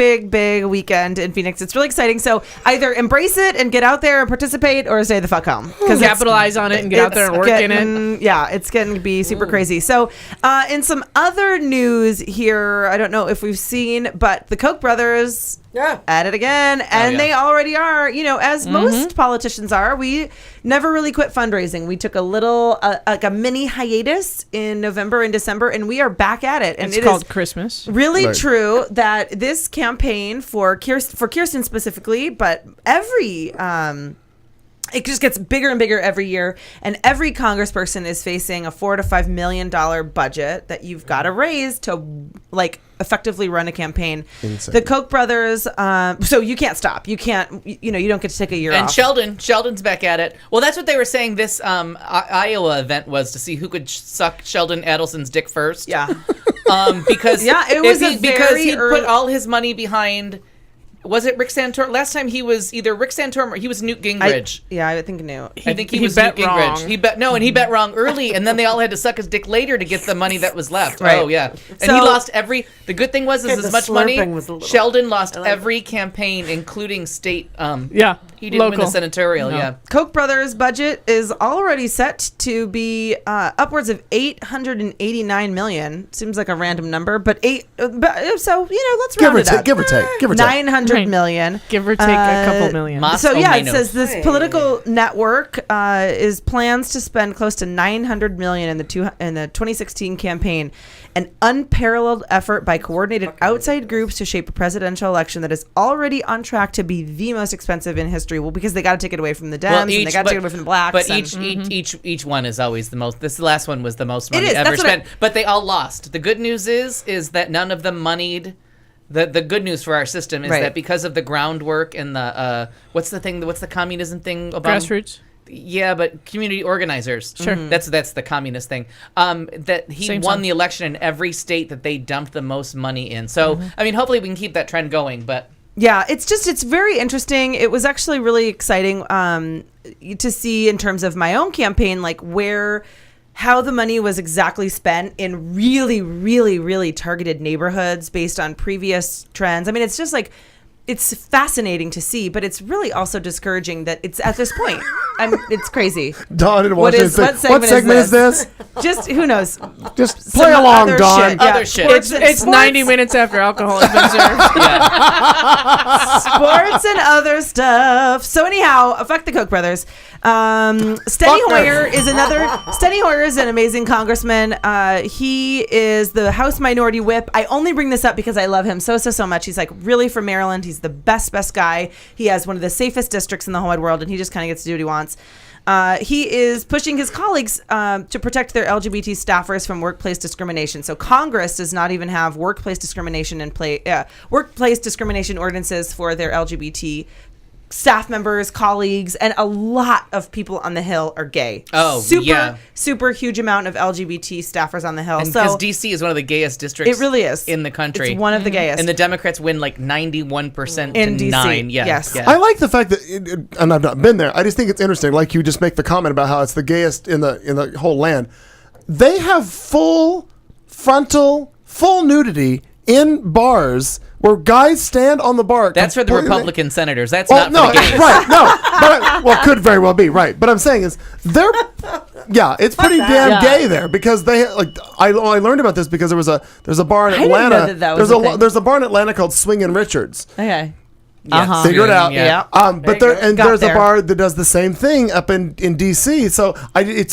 D: weekend in Phoenix. It's really exciting. So either embrace it and get out there and participate, or stay the fuck home. Because
E: Capitalize on it and get out there and work in it.
D: Yeah, it's going to be super crazy. So in some other news here, I don't know if we've seen, but the Koch brothers at it again. And they already are, as most politicians are. We never really quit fundraising. We took a little, like a mini hiatus in November and December, and we are back at it. And
E: It's called Christmas.
D: Really true that this campaign for Kirsten specifically, but every it just gets bigger and bigger every year, and every congressperson is facing a $4 to $5 million budget that you've got to raise to effectively run a campaign.
C: Insane.
D: The Koch brothers, so you can't stop. You can't, you don't get to take a year off.
F: And Sheldon's back at it. Well, that's what they were saying. This Iowa event was to see who could suck Sheldon Adelson's dick first.
D: Yeah.
F: Because
D: it was
F: because he put all his money behind. Was it Rick Santorum? Last time he was either Rick Santorum or he was Newt Gingrich.
D: I think Newt.
F: I think he was
E: bet
F: Newt
E: wrong.
F: Gingrich. He bet wrong early, and then they all had to suck his dick later to get the money that was left.
D: Right.
F: Oh yeah, and
D: So-
F: he lost every. The good thing was
G: Yeah,
F: as
G: the
F: much money.
G: slurping was a little-
F: Sheldon lost
G: I like
F: every campaign, including state.
E: Yeah.
F: He didn't win
E: Local.
F: the senatorial.
E: No.
F: Yeah.
D: Koch brothers' budget is already set to be upwards of $889 million. Seems like a random number, but let's round it up.
C: Give or take.
D: 900 million.
E: Give or take a couple million.
F: Moscow
D: So yeah, it
F: Minos.
D: says this political network is plans to spend close to $900 million in the 2016 campaign, an unparalleled effort by coordinated outside groups to shape a presidential election that is already on track to be the most expensive in history. Well, because they got to take it away from the Dems and they got to take it away from the blacks.
F: But
D: and-
F: each one is always the most. This last one was the most money
D: is,
F: ever
D: that's what
F: spent. But they all lost. The good news is that none of them moneyed. The good news for our system is
D: Right.
F: that because of the groundwork and the what's the communism thing about
E: Grassroots.
F: Yeah, but community organizers.
E: Sure.
F: That's the communist thing. That he
E: Same
F: won
E: song.
F: the election in every state that they dumped the most money in. So I mean, hopefully we can keep that trend going. But
D: yeah, it's very interesting. It was actually really exciting to see in terms of my own campaign, like how the money was exactly spent in really, really, really targeted neighborhoods based on previous trends. I mean, it's just it's fascinating to see, but it's really also discouraging that it's at this point. It's crazy.
C: Dawn in
D: What
C: Washington.
D: segment
C: is this?
D: Just who knows?
C: Just play along,
D: other
C: Dawn.
D: shit. Yeah.
F: Other shit.
E: It's 90 minutes after alcohol has been served.
D: Sports and other stuff. So anyhow, fuck the Koch brothers. Steny Hoyer is Steny Hoyer is an amazing congressman. He is the House Minority Whip. I only bring this up because I love him so much. He's really from Maryland. He's the best guy. He has one of the safest districts in the whole wide world, and he just kind of gets to do what he wants. He is pushing his colleagues to protect their LGBT staffers from workplace discrimination. So Congress does not even have workplace discrimination workplace discrimination ordinances for their LGBT staff members, colleagues, and a lot of people on the Hill are gay.
F: Oh,
D: super huge amount of LGBT staffers on the Hill.
F: because
D: So
F: DC is one of the gayest districts
D: it really is
F: in the country.
D: It's one of the gayest.
F: And the Democrats win 91%
D: In
F: to
D: DC,
F: 9. Yeah.
D: yes.
F: Yeah.
C: I like the fact that, and I've not been there. I just think it's interesting. Like you just make the comment about how it's the gayest in the whole land. They have full nudity in bars where guys stand on the bar.
F: That's for the
C: completely-
F: Republican senators. That's
C: Well,
F: not for the gays.
C: right, no, but could very well be right. But I'm saying is it's pretty damn gay there because they I learned about this because there's a bar in
D: I didn't know
C: Atlanta.
D: that was a thing.
C: There's a bar in Atlanta called Swingin' Richards.
D: okay.
F: Yes.
C: Figure it out.
F: Yeah.
C: But
D: There you go. Got
C: there's
D: there.
C: a bar that does the same thing up in DC. So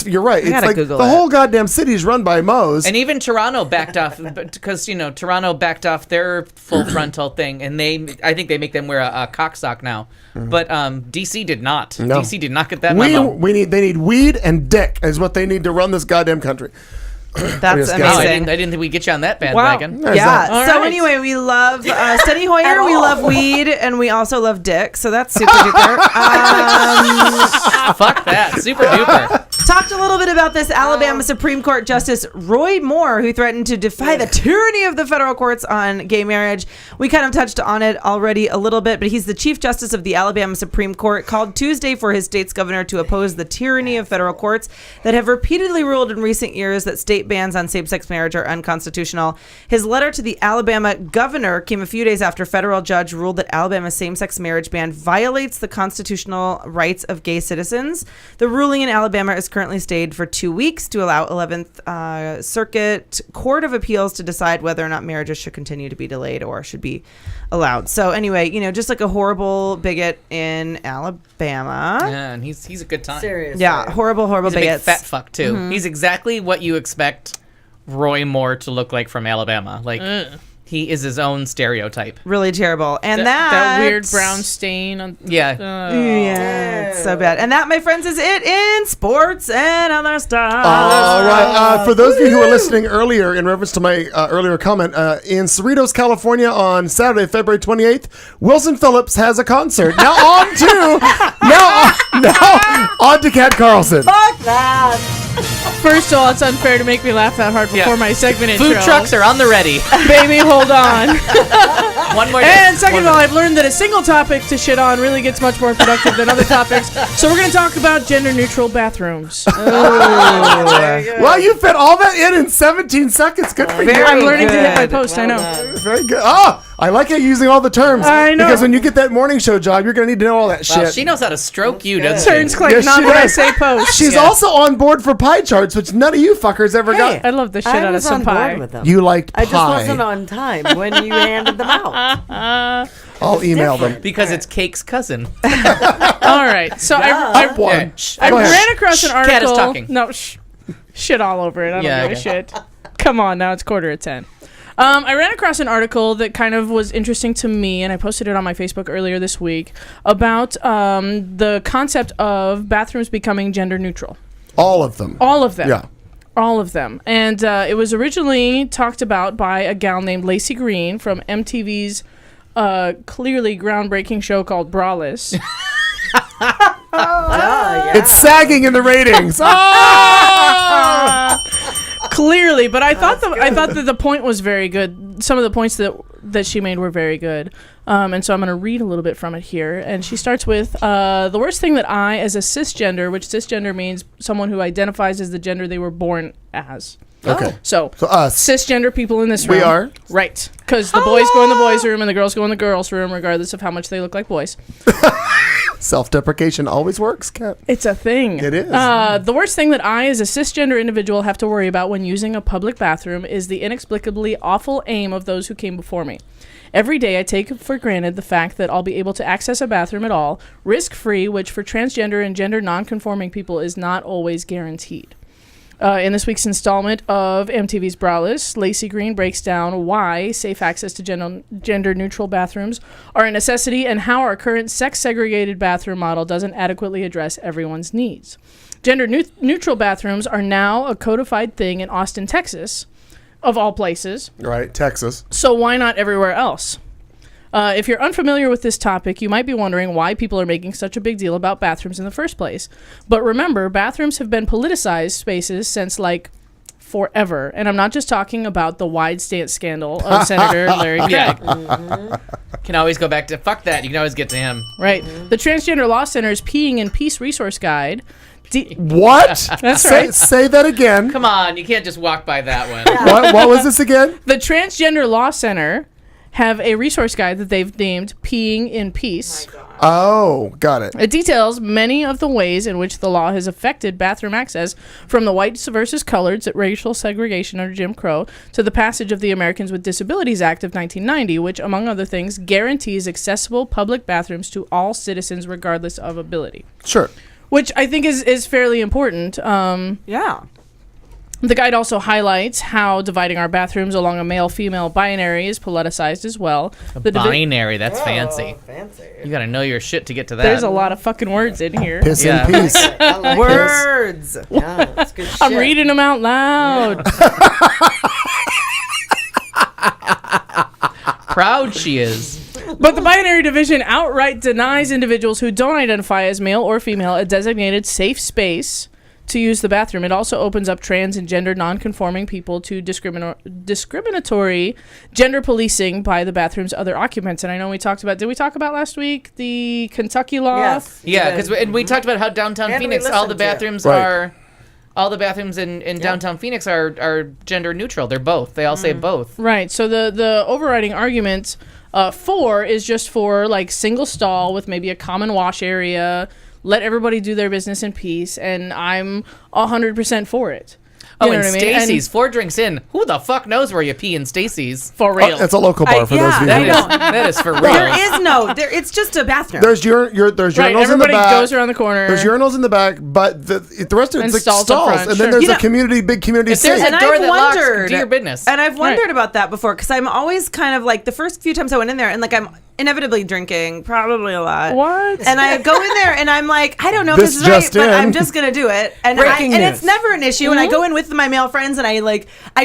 C: you're right. It's
D: gotta
C: like
D: Google
C: the
D: it.
C: whole goddamn city is run by Moes.
F: And even Toronto backed off because Toronto backed off their full frontal thing, and I think they make them wear a cock sock now. But DC did not.
C: No.
F: DC did not get that memo.
C: They need weed and dick is what they need to run this goddamn country.
D: That's
C: Yes,
F: No, I
D: amazing.
F: didn't think we'd get you on that
D: Wow.
F: bandwagon.
C: There's
D: Yeah.
C: that.
E: All
D: So
E: right.
D: anyway, we love Steny Hoyer. We love weed, and we also love dick. So that's super duper.
F: Fuck that. Super duper.
D: Talked a little bit about this Alabama Supreme Court Justice Roy Moore, who threatened to defy the tyranny of the federal courts on gay marriage. We kind of touched on it already a little bit, but he's the Chief Justice of the Alabama Supreme Court, called Tuesday for his state's governor to oppose the tyranny of federal courts that have repeatedly ruled in recent years that state bans on same-sex marriage are unconstitutional. His letter to the Alabama governor came a few days after a federal judge ruled that Alabama's same-sex marriage ban violates the constitutional rights of gay citizens. The ruling in Alabama is currently stayed for 2 weeks to allow 11th Circuit Court of Appeals to decide whether or not marriages should continue to be delayed or should be allowed. So anyway, just like a horrible bigot in Alabama.
F: Yeah, and he's a good time.
G: Seriously.
D: Yeah, horrible
F: He's a
D: bigot.
F: big fat fuck too.
D: Mm-hmm.
F: He's exactly what you expect Roy Moore to look like from Alabama. Like he is his own stereotype.
D: Really terrible. And
E: that weird brown stain on.
F: Yeah.
D: Yeah, it's so bad. And that, my friends, is it in sports and other stuff.
C: All right. For those of you who were listening earlier, in reference to my earlier comment, in Cerritos, California, on Saturday, February 28th, Wilson Phillips has a concert. Now on to Kat Carlson.
G: Fuck that.
E: First of all, it's unfair to make me laugh that hard before my segment intro.
F: Food trucks are on the ready.
E: Baby, hold on.
F: One more.
E: And second of all, I've learned that a single topic to shit on really gets much more productive than other topics. So we're going to talk about gender-neutral bathrooms.
C: Well, you fit all that in 17 seconds. Good for you.
E: I'm learning to hit my post, I know.
C: Very good. Oh, I like how you're using all the terms.
E: I know.
C: Because when you get that morning show job, you're going to need to know all that
F: Wow,
C: shit.
F: she knows how to stroke you, doesn't
E: Turns
F: she?
E: Clayton
C: Yes,
E: on
C: she
E: when I
C: does.
E: say post.
C: She's also on board for pie charts, which none of you fuckers ever got.
E: I love the shit
G: I
E: out of
G: was
E: some
G: on
E: pie.
G: board with them.
C: You liked pie.
G: I just wasn't on time when you handed them out.
C: I'll email them.
F: Because it's Cake's cousin.
E: All right. So
C: I won.
F: Yeah, shh.
E: I
C: Go ahead.
E: ran across an
F: Cat
E: article.
F: is talking.
E: No, shit all over it. I don't
F: Yeah,
E: give a
F: okay.
E: shit. Come on, now it's 9:45. I ran across an article that kind of was interesting to me, and I posted it on my Facebook earlier this week, about the concept of bathrooms becoming gender neutral.
C: All of them.
E: All of them.
C: Yeah.
E: All of them. And it was originally talked about by a gal named Lacey Green from MTV's clearly groundbreaking show called Braless.
C: It's sagging in the ratings.
E: Clearly, but I thought that the point was very good. Some of the points that she made were very good. And so I'm going to read a little bit from it here. And she starts with, the worst thing that I, as a cisgender, which cisgender means someone who identifies as the gender they were born as.
C: Okay.
E: So
C: us.
E: cisgender people in this room.
C: We are.
E: Right. Because the boys go in the boys' room and the girls go in the girls' room, regardless of how much they look like boys.
C: Self-deprecation always works, Kat.
E: It's a thing.
C: It is.
E: The worst thing that I, as a cisgender individual, have to worry about when using a public bathroom is the inexplicably awful aim of those who came before me. Every day I take for granted the fact that I'll be able to access a bathroom at all, risk-free, which for transgender and gender non-conforming people is not always guaranteed. In this week's installment of MTV's Braless, Lacey Green breaks down why safe access to gender-neutral bathrooms are a necessity and how our current sex-segregated bathroom model doesn't adequately address everyone's needs. Gender-neutral bathrooms are now a codified thing in Austin, Texas, of all places.
C: Right, Texas.
E: So why not everywhere else? If you're unfamiliar with this topic, you might be wondering why people are making such a big deal about bathrooms in the first place. But remember, bathrooms have been politicized spaces since, forever. And I'm not just talking about the wide stance scandal of Senator Larry Craig.
F: Yeah. Can always go back to, fuck that, you can always get to him.
E: Right. The Transgender Law Center's Peeing in Peace resource guide.
C: What?
E: That's right.
C: Say that again.
F: Come on, you can't just walk by that one.
C: What was this again?
E: The Transgender Law Center have a resource guide that they've named Peeing in Peace.
C: Oh, got it.
E: It details many of the ways in which the law has affected bathroom access, from the whites versus coloreds at racial segregation under Jim Crow to the passage of the Americans with Disabilities Act of 1990, which, among other things, guarantees accessible public bathrooms to all citizens regardless of ability.
C: Sure.
E: Which I think is fairly important.
D: Yeah.
E: The guide also highlights how dividing our bathrooms along a male-female binary is politicized as well. The
F: Binary, that's fancy.
G: Fancy.
F: You gotta know your shit to get to that.
E: There's a lot of fucking words in here.
C: Piss
F: Yeah.
C: in peace.
G: I like
D: Words.
G: this. Yeah, that's good shit.
E: I'm reading them out loud.
F: Proud she is.
E: But the binary division outright denies individuals who don't identify as male or female a designated safe space to use the bathroom. It also opens up trans and gender non-conforming people to discriminatory gender policing by the bathroom's other occupants. And I know did we talk about last week the Kentucky law?
G: Yes.
F: Yeah, because we talked about how downtown
G: And we
F: Phoenix, all the
G: listened to it.
F: bathrooms
C: Right.
F: are... All the bathrooms in downtown Phoenix are gender neutral. They're both. They all say both.
E: Right. So the overriding argument for is just for like single stall with maybe a common wash area. Let everybody do their business in peace, and I'm 100% for it.
F: Oh,
E: You know
F: and
E: what I mean?
F: Stacy's, 4 drinks in. Who the fuck knows where you pee in Stacy's?
E: For real.
C: It's a local bar for those of you.
F: That is for real.
D: There is no. It's just a bathroom.
C: There's there's
E: Right,
C: urinals in the
E: everybody
C: back.
E: goes around the corner.
C: There's urinals in the back, but the rest of
E: And
C: it's like
E: stalls
C: stalls.
E: up front,
C: And then
E: sure.
C: there's
D: You
C: a
D: know,
C: big community
F: If there's
C: sink.
F: a
D: And
F: door
D: I've
F: that locks,
D: wondered-
F: do your business.
D: And I've wondered
E: Right.
D: about that before because I'm always kind of like the first few times I went in there and like I'm inevitably drinking, probably a lot.
E: What?
D: And I go in there and I'm like, I don't know if
C: This
D: this is right,
C: just
D: but
C: in.
D: I'm just gonna do it. And
G: Breaking
D: and
G: news.
D: it's never an issue. And I go in with my male friends and I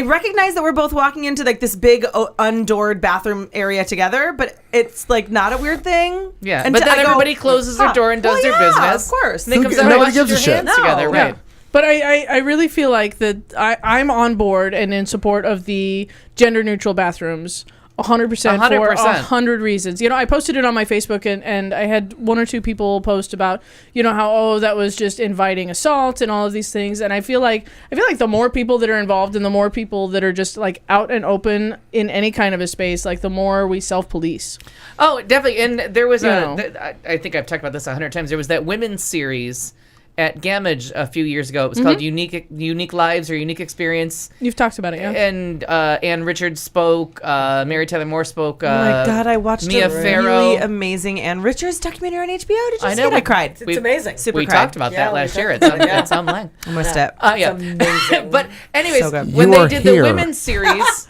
D: recognize that we're both walking into like this big undoored bathroom area together, but it's like not a weird thing.
F: Yeah,
D: And
F: but then
D: I go,
F: everybody closes their door and does
D: well,
F: their
D: yeah,
F: business.
D: Of course.
F: And then comes out
C: Nobody
F: and
C: gives
F: washes
C: a
F: your
C: shit.
F: hands together.
D: No.
F: Right.
E: But I really feel like that I'm on board and in support of the gender neutral bathrooms 100% for
F: 100%.
E: 100 reasons. You know, I posted it on my Facebook and I had 1 or 2 people post about, you know, how, that was just inviting assault and all of these things. And I feel like the more people that are involved and the more people that are just like out and open in any kind of a space, like the more we self-police.
F: Oh, definitely. And there was
E: You know.
F: I think I've talked about this 100 times. There was that women's series at Gamage a few years ago. It was called Unique Lives or Unique Experience.
E: You've talked about it, yeah.
F: And Ann Richards spoke. Mary Tyler Moore spoke.
D: Oh my God, I watched
F: Mia
D: a
F: Farrow.
D: really amazing Ann Richards documentary on HBO. Did you
F: I
D: see
F: know,
D: it? I cried.
G: It's amazing.
D: Super
F: We
D: cried.
F: talked about
G: Yeah,
F: that
G: we
F: last year.
G: talked
F: It's on,
G: about it, yeah.
F: it's online.
D: I missed it.
F: Yeah.
G: Amazing.
F: But anyways,
D: So good.
F: when
C: You
F: they
C: are
F: did
C: here.
F: the women's series,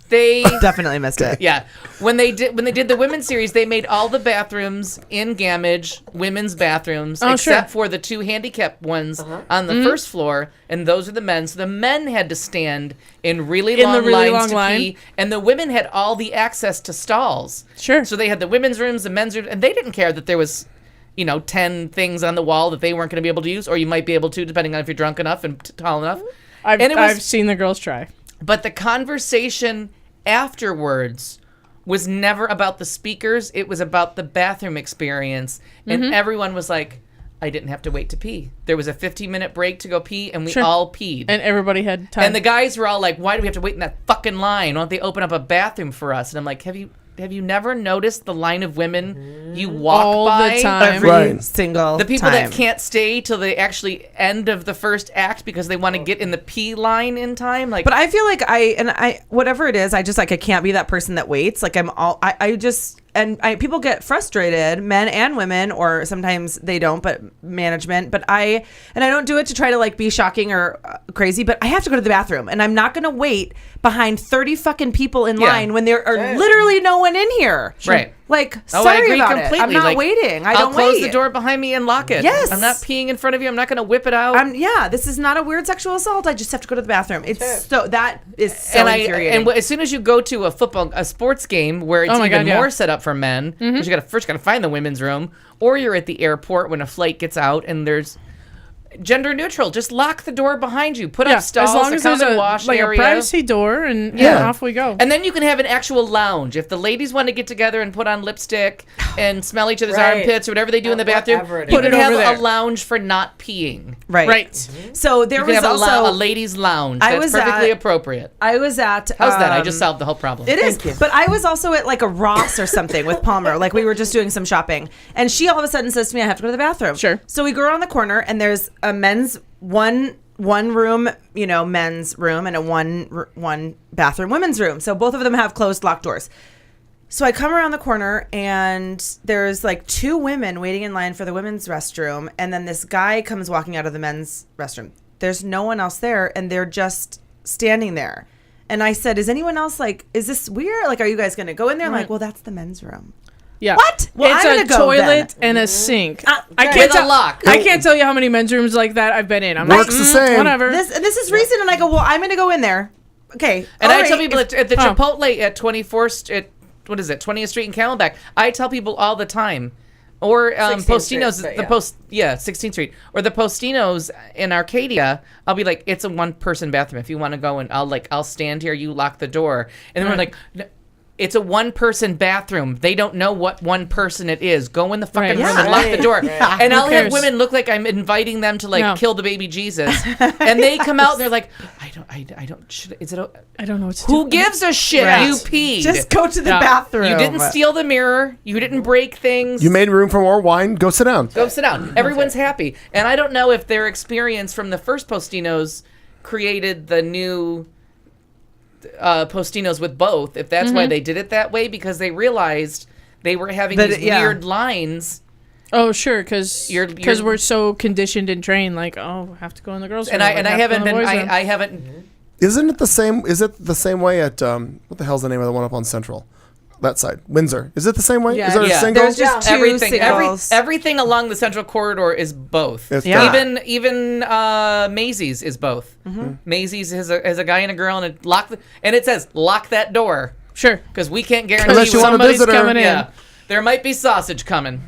F: they
D: Definitely missed it.
F: yeah. When they did the women's series, they made all the bathrooms in Gamage women's bathrooms,
E: Oh,
F: except
E: sure.
F: for the 2 handicapped ones on the first floor, and those are the men. So the men had to stand in really
E: In the
F: long
E: really
F: lines
E: long
F: to
E: line.
F: pee, and the women had all the access to stalls.
E: Sure.
F: So they had the women's rooms, the men's rooms, and they didn't care that there was 10 things on the wall that they weren't going to be able to use, or you might be able to, depending on if you're drunk enough and tall enough.
E: I've
F: and it was-
E: I've seen the girls try.
F: But the conversation afterwards was never about the speakers. It was about the bathroom experience. And everyone was like, I didn't have to wait to pee. There was a 15-minute break to go pee, and we
E: Sure.
F: all peed.
E: And everybody had time.
F: And the guys were all like, why do we have to wait in that fucking line? Why don't they open up a bathroom for us? And I'm like, have you never noticed the line of women you walk
E: All the
F: by?
E: time.
D: Every
C: Right.
D: single
F: The people
D: time.
F: that can't stay till the actually end of the first act because they want to get in the pee line in time. Like,
D: But I feel like I whatever it is, I just like I can't be that person that waits. Like people get frustrated, men and women, or sometimes they don't, but management. But I don't do it to try to like be shocking or crazy, but I have to go to the bathroom, and I'm not going to wait behind 30 fucking people in
F: Yeah.
D: line when there are literally no one in here.
F: Right.
D: Like,
F: Oh, I
D: sorry
F: agree
D: about
F: completely.
D: it. I'm not
F: Like,
D: waiting. I
F: I'll
D: don't
F: close
D: wait.
F: the door behind me and lock it.
D: Yes.
F: I'm not peeing in front of you. I'm not going to whip it out.
D: This is not a weird sexual assault. I just have to go to the bathroom. It's so that is so infuriating.
F: as soon as you go to a sports game where it's
E: Oh my
F: even
E: God, yeah.
F: more set up for men, because you first got to find the women's room, or you're at the airport when a flight gets out and there's gender neutral. Just lock the door behind you. Put up stalls,
E: as long
F: a
E: as there's
F: common
E: a
F: wash
E: like
F: area.
E: a privacy door, and
C: Yeah.
E: off we go.
F: And then you can have an actual lounge. If the ladies want to get together and put on lipstick and smell each other's
G: Right.
F: armpits or whatever they do in the bathroom,
G: Whatever it
F: you
G: is.
F: can
E: Put it
F: have
E: over there.
F: a lounge for not peeing.
E: Right.
D: So there
F: You
D: was
F: can have
D: also
F: a ladies' lounge.
D: I
F: That's
D: was
F: perfectly
D: at-
F: appropriate.
D: I was at
F: How's that? I just solved the whole problem.
D: It is, but I was also at like a Ross or something with Palmer. Like we were just doing some shopping, and she all of a sudden says to me, "I have to go to the bathroom."
E: Sure.
D: So we go around the corner, and there's a men's one room, men's room, and a one bathroom women's room. So both of them have closed locked doors. So I come around the corner, and there's like 2 women waiting in line for the women's restroom, and then this guy comes walking out of the men's restroom. There's no one else there, and they're just standing there. And I said, is anyone else like, is this weird? Like, are you guys going to go in there? I'm like, well, that's the men's room.
E: Yeah.
D: What? Well,
E: it's
D: I'm
E: a
D: gonna go
E: toilet
D: then.
E: and a sink.
D: I
E: I
F: With
E: can't
F: a
E: tell.
F: lock.
E: I can't tell you how many men's rooms like that I've been in. I'm
C: Works
E: like,
C: the same.
E: whatever.
D: This is reason, and I go, well, I'm going to go in there. Okay.
F: And
D: all
F: I
D: right,
F: tell people
D: if-
F: at the
E: Oh.
F: Chipotle at 24th, at 20th Street in Camelback, I tell people all the time, Or
G: 16th
F: Postino's,
G: Street,
F: the
G: but
F: post, 16th Street, or the Postino's in Arcadia. I'll be like, it's a 1-person bathroom. If you want to go, and I'll stand here. You lock the door, and then we're like, it's a 1-person bathroom. They don't know what one person it is. Go in the fucking room and lock the door.
G: Right.
F: And I'll
E: cares?
F: have women look like I'm inviting them to kill the baby Jesus, and they come out and they're like, I don't. Is it?
E: I don't know what to do.
F: Who gives a shit?
E: Right.
F: You peed.
D: Just go to the bathroom.
F: You didn't steal the mirror. You didn't break things.
C: You made room for more wine. Go sit down.
F: Go sit down. Everyone's happy. And I don't know if their experience from the first Postinos created the new Postinos with both, if that's why they did it that way, because they realized they were having these weird lines.
E: Oh, sure, because we're so conditioned and trained, like, have to go in the girls' room.
F: And I haven't.
C: Isn't it the same? Is it the same way at what the hell's the name of the one up on Central? That side, Windsor. Is it the same way?
D: Yeah.
C: Is there a single?
D: There's just two singles.
F: Everything along the Central Corridor is both. Even Maisie's is both. Maisie's has a guy and a girl, and it says lock that door.
E: Sure,
F: because we can't guarantee
C: unless you want a visitor.
E: Coming in.
F: Yeah, there might be sausage coming.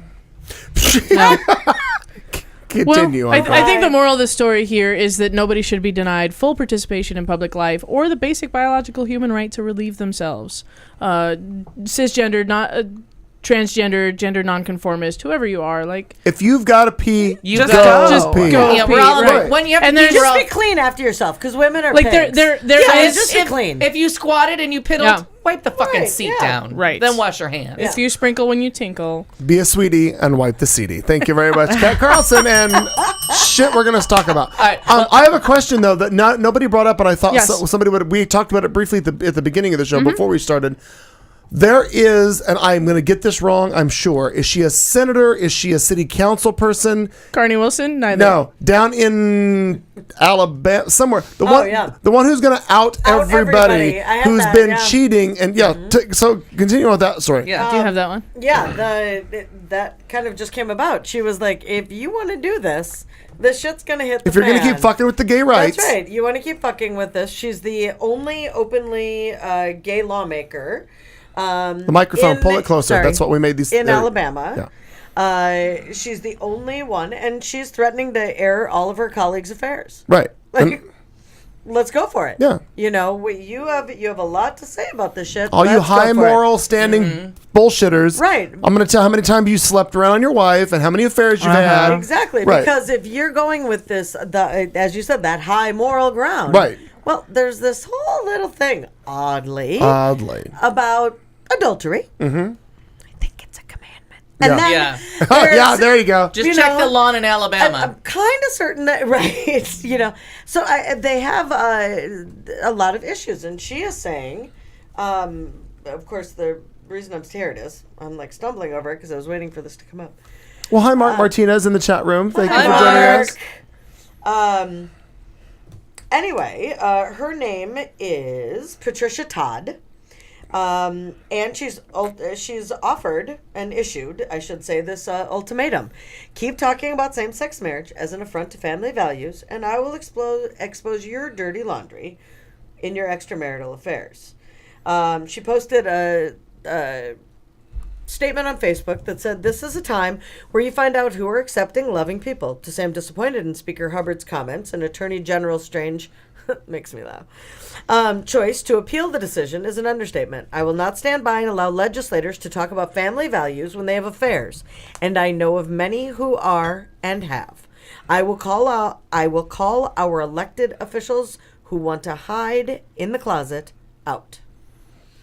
C: Continue.
E: Well, I think the moral of the story here is that nobody should be denied full participation in public life or the basic biological human right to relieve themselves. Cisgender, not transgender, gender nonconformist, whoever you are, like
C: if you've got to pee,
F: you
C: just
F: go
C: pee.
F: Yeah, we're all
C: right.
F: when you have
E: and
F: to pee,
G: Just be clean after yourself, because women are
E: like
G: pigs.
E: there
G: just be clean.
F: If you squatted and you piddled, wipe the fucking seat down.
E: Right.
F: Then wash your hands.
E: If you sprinkle when you tinkle.
C: Be a sweetie and wipe the seedy. Thank you very much, Kat Carlson. And shit, we're gonna talk about.
F: All right,
C: I have a question though that nobody brought up, and I thought
E: Yes.
C: somebody would. We talked about it briefly at the beginning of the show before we started. There is, and I'm going to get this wrong, I'm sure. Is she a senator? Is she a city council person?
E: Carney Wilson? Neither.
C: No, down in Alabama, somewhere. The one who's going to out everybody who's been cheating. And so continue with that story.
F: Yeah.
E: Do you have that one?
G: Yeah, that kind of just came about. She was like, if you want to do this shit's going to hit the
C: If you're going to keep fucking with the gay rights.
G: That's right. You want to keep fucking with this. She's the only openly gay lawmaker.
C: The microphone, pull it closer.
G: Sorry,
C: that's what we made these.
G: In Alabama. Yeah. She's the only one, and she's threatening to air all of her colleagues' affairs.
C: Right.
G: Let's go for it.
C: Yeah.
G: You know, you have a lot to say about this shit.
C: All you high moral standing bullshitters.
G: Right.
C: I'm going to tell how many times you slept around on your wife and how many affairs you've had.
G: Exactly.
C: Right.
G: Because if you're going with this, as you said, that high moral ground.
C: Right.
G: Well, there's this whole little thing, oddly, about adultery.
C: Mm-hmm.
G: I think it's a commandment. And
C: then there you go.
F: Just check the lawn in Alabama.
G: I'm kind of certain that, right, So they have a lot of issues. And she is saying, of course, the reason I'm here it is, I'm like stumbling over it because I was waiting for this to come up.
C: Well, hi, Mark Martinez in the chat room. Thank you for
G: Mark.
C: joining us.
G: Anyway, her name is Patricia Todd. And she's offered and issued, I should say, this ultimatum. Keep talking about same-sex marriage as an affront to family values, and I will expose your dirty laundry in your extramarital affairs. She posted a statement on Facebook that said, "This is a time where you find out who are accepting, loving people. To say I'm disappointed in Speaker Hubbard's comments and Attorney General Strange," makes me laugh, "choice to appeal the decision is an understatement. I will not stand by and allow legislators to talk about family values when they have affairs, and I know of many who are and have. I will call our elected officials who want to hide in the closet out."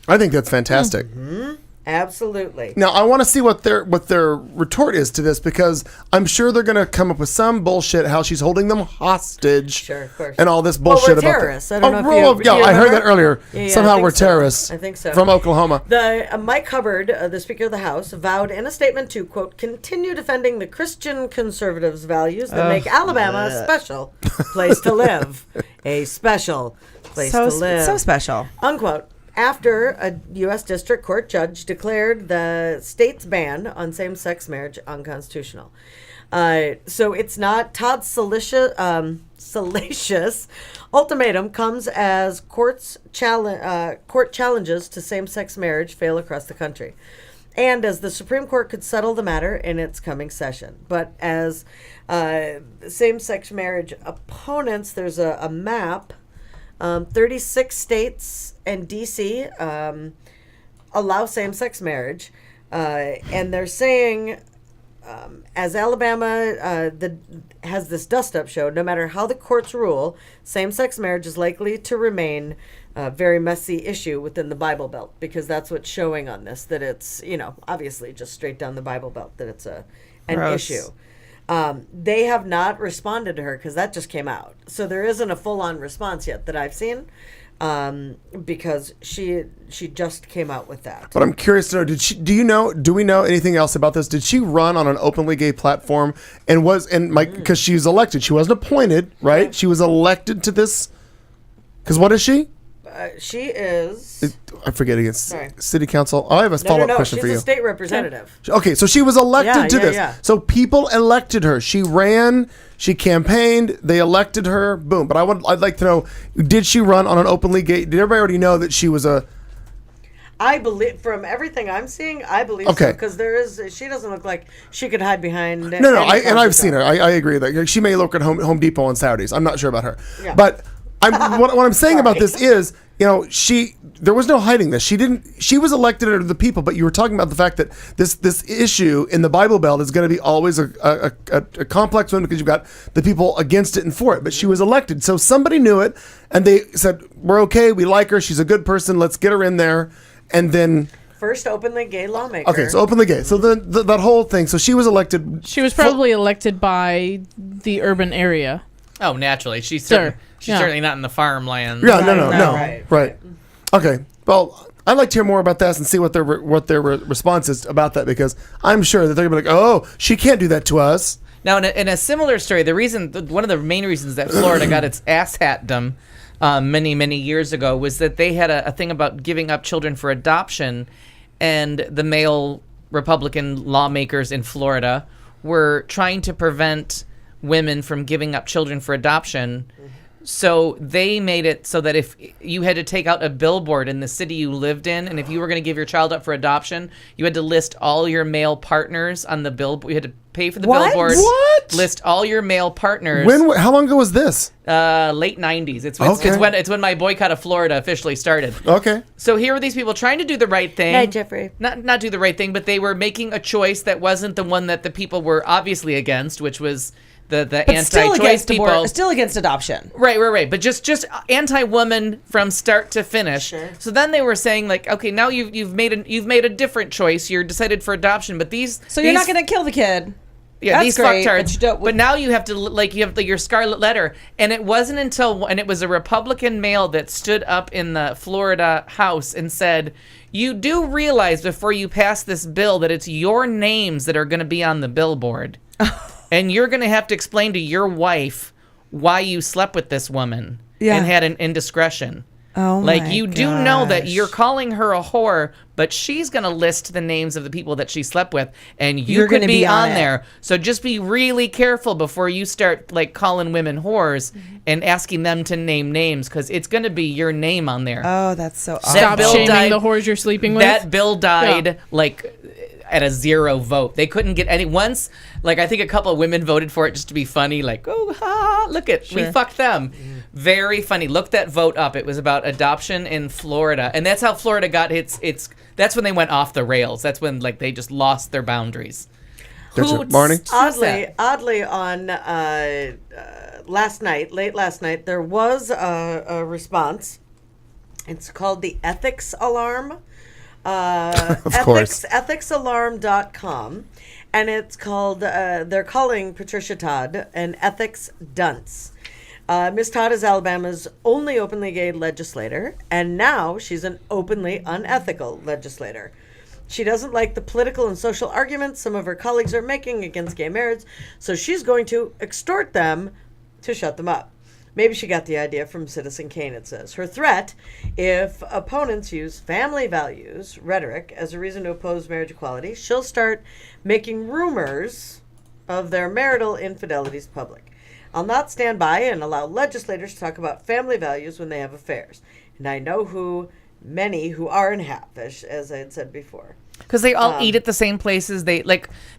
C: I think that's fantastic.
G: Mm-hmm. Absolutely.
C: Now, I want to see what their retort is to this, because I'm sure they're going to come up with some bullshit how she's holding them hostage.
G: Sure, of course.
C: And all this bullshit
G: we're
C: about
G: terrorists.
C: that.
G: I don't know if you
C: I heard
G: remember?
C: that earlier.
G: Yeah,
C: Somehow
G: I think
C: we're
G: so.
C: terrorists.
G: I think so.
C: From Oklahoma.
G: The Mike Hubbard, the Speaker of the House, vowed in a statement to, quote, "continue defending the Christian conservatives' values that make Alabama a special place to live. A special place to live."
D: So special.
G: Unquote. After a U.S. District Court judge declared the state's ban on same-sex marriage unconstitutional. So it's not Todd's salacious ultimatum comes as court challenges to same-sex marriage fail across the country. and as the Supreme Court could settle the matter in its coming session. But as same-sex marriage opponents, there's a map. 36 states and D.C. Allow same-sex marriage, and they're saying, as Alabama has this dust-up show, no matter how the courts rule, same-sex marriage is likely to remain a very messy issue within the Bible Belt, because that's what's showing on this, that it's, obviously just straight down the Bible Belt, that it's an issue. They have not responded to her because that just came out. So there isn't a full-on response yet that I've seen, because she just came out with that.
C: But I'm curious to know, do we know anything else about this? Did she run on an openly gay platform because she was elected? She wasn't appointed, right?
G: Yeah.
C: She was elected to this. Because what is she?
G: She is...
C: I forget again. City council. I have a follow-up question for you.
G: She's a state representative.
C: Okay, so she was elected to this.
G: Yeah.
C: So people elected her. She ran. She campaigned. They elected her. Boom. But I'd like to know: did she run on an openly gay? Did everybody already know that she was a?
G: I believe, from everything I'm seeing, I believe so, because she doesn't look like she could hide behind.
C: No. I've seen her. I agree that she may look at Home Depot on Saturdays. I'm not sure about her, but. What I'm saying about this is, there was no hiding this. She was elected to the people, but you were talking about the fact that this issue in the Bible Belt is going to be always a complex one, because you've got the people against it and for it. But she was elected, so somebody knew it, and they said, "We're okay. We like her. She's a good person. Let's get her in there." And then
G: first openly gay lawmaker.
C: Okay, so openly gay. So that whole thing. So she was elected.
E: She was probably elected by the urban area.
F: Oh, naturally. She's certainly not in the farmland.
C: Yeah, no. Right. Okay. Well, I'd like to hear more about that and see what their response is about that, because I'm sure that they're going to be like, "Oh, she can't do that to us."
F: Now, in a similar story, one of the main reasons that Florida got its asshatdom many, many years ago was that they had a thing about giving up children for adoption, and the male Republican lawmakers in Florida were trying to prevent women from giving up children for adoption. So they made it so that if you had to take out a billboard in the city you lived in, and if you were going to give your child up for adoption, you had to list all your male partners on the billboard. You had to pay for the billboard.
C: What?
F: List all your male partners.
C: How long ago was this?
F: Late 90s. It's when my boycott of Florida officially started.
C: Okay.
F: So here were these people trying to do the right thing.
G: Hey, Jeffrey.
F: Not do the right thing, but they were making a choice that wasn't the one that the people were obviously against, which was the anti-choice people.
D: Still against adoption.
F: Right. But just anti-woman from start to finish.
G: Sure.
F: So then they were saying, like, okay, now you've made a different choice. You're decided for adoption, but
D: you're not going to kill the kid.
F: Yeah,
D: That's
F: these
D: great,
F: fucktards. But now you have to, you have your scarlet letter. And it wasn't until, and it was a Republican male that stood up in the Florida House and said, "You do realize before you pass this bill that it's your names that are going to be on the billboard. And you're going to have to explain to your wife why you slept with this woman and had an indiscretion."
D: Oh,
F: you do know that you're calling her a whore, but she's going to list the names of the people that she slept with, and you're going to be on there. So just be really careful before you start calling women whores and asking them to name names, because it's going to be your name on there.
D: Oh, that's so awesome.
E: Stop shaming the whores you're sleeping with.
F: That bill died at a 0 vote. They couldn't get any once. I think a couple of women voted for it just to be funny. Look we fucked them. Very funny. Look that vote up. It was about adoption in Florida, and that's how Florida got its. That's when they went off the rails. That's when they just lost their boundaries.
C: Marnie?
G: Oddly, on late last night, there was a response. It's called the Ethics Alarm.
C: Of course.
G: Ethicsalarm.com, and it's called, they're calling Patricia Todd an ethics dunce. Ms. Todd is Alabama's only openly gay legislator, and now she's an openly unethical legislator. She doesn't like the political and social arguments some of her colleagues are making against gay marriage, so she's going to extort them to shut them up. Maybe she got the idea from Citizen Kane, it says. Her threat, if opponents use family values rhetoric as a reason to oppose marriage equality, she'll start making rumors of their marital infidelities public. I'll not stand by and allow legislators to talk about family values when they have affairs. And I know who many who aren't half, as I had said before.
F: Because they all eat at the same places. They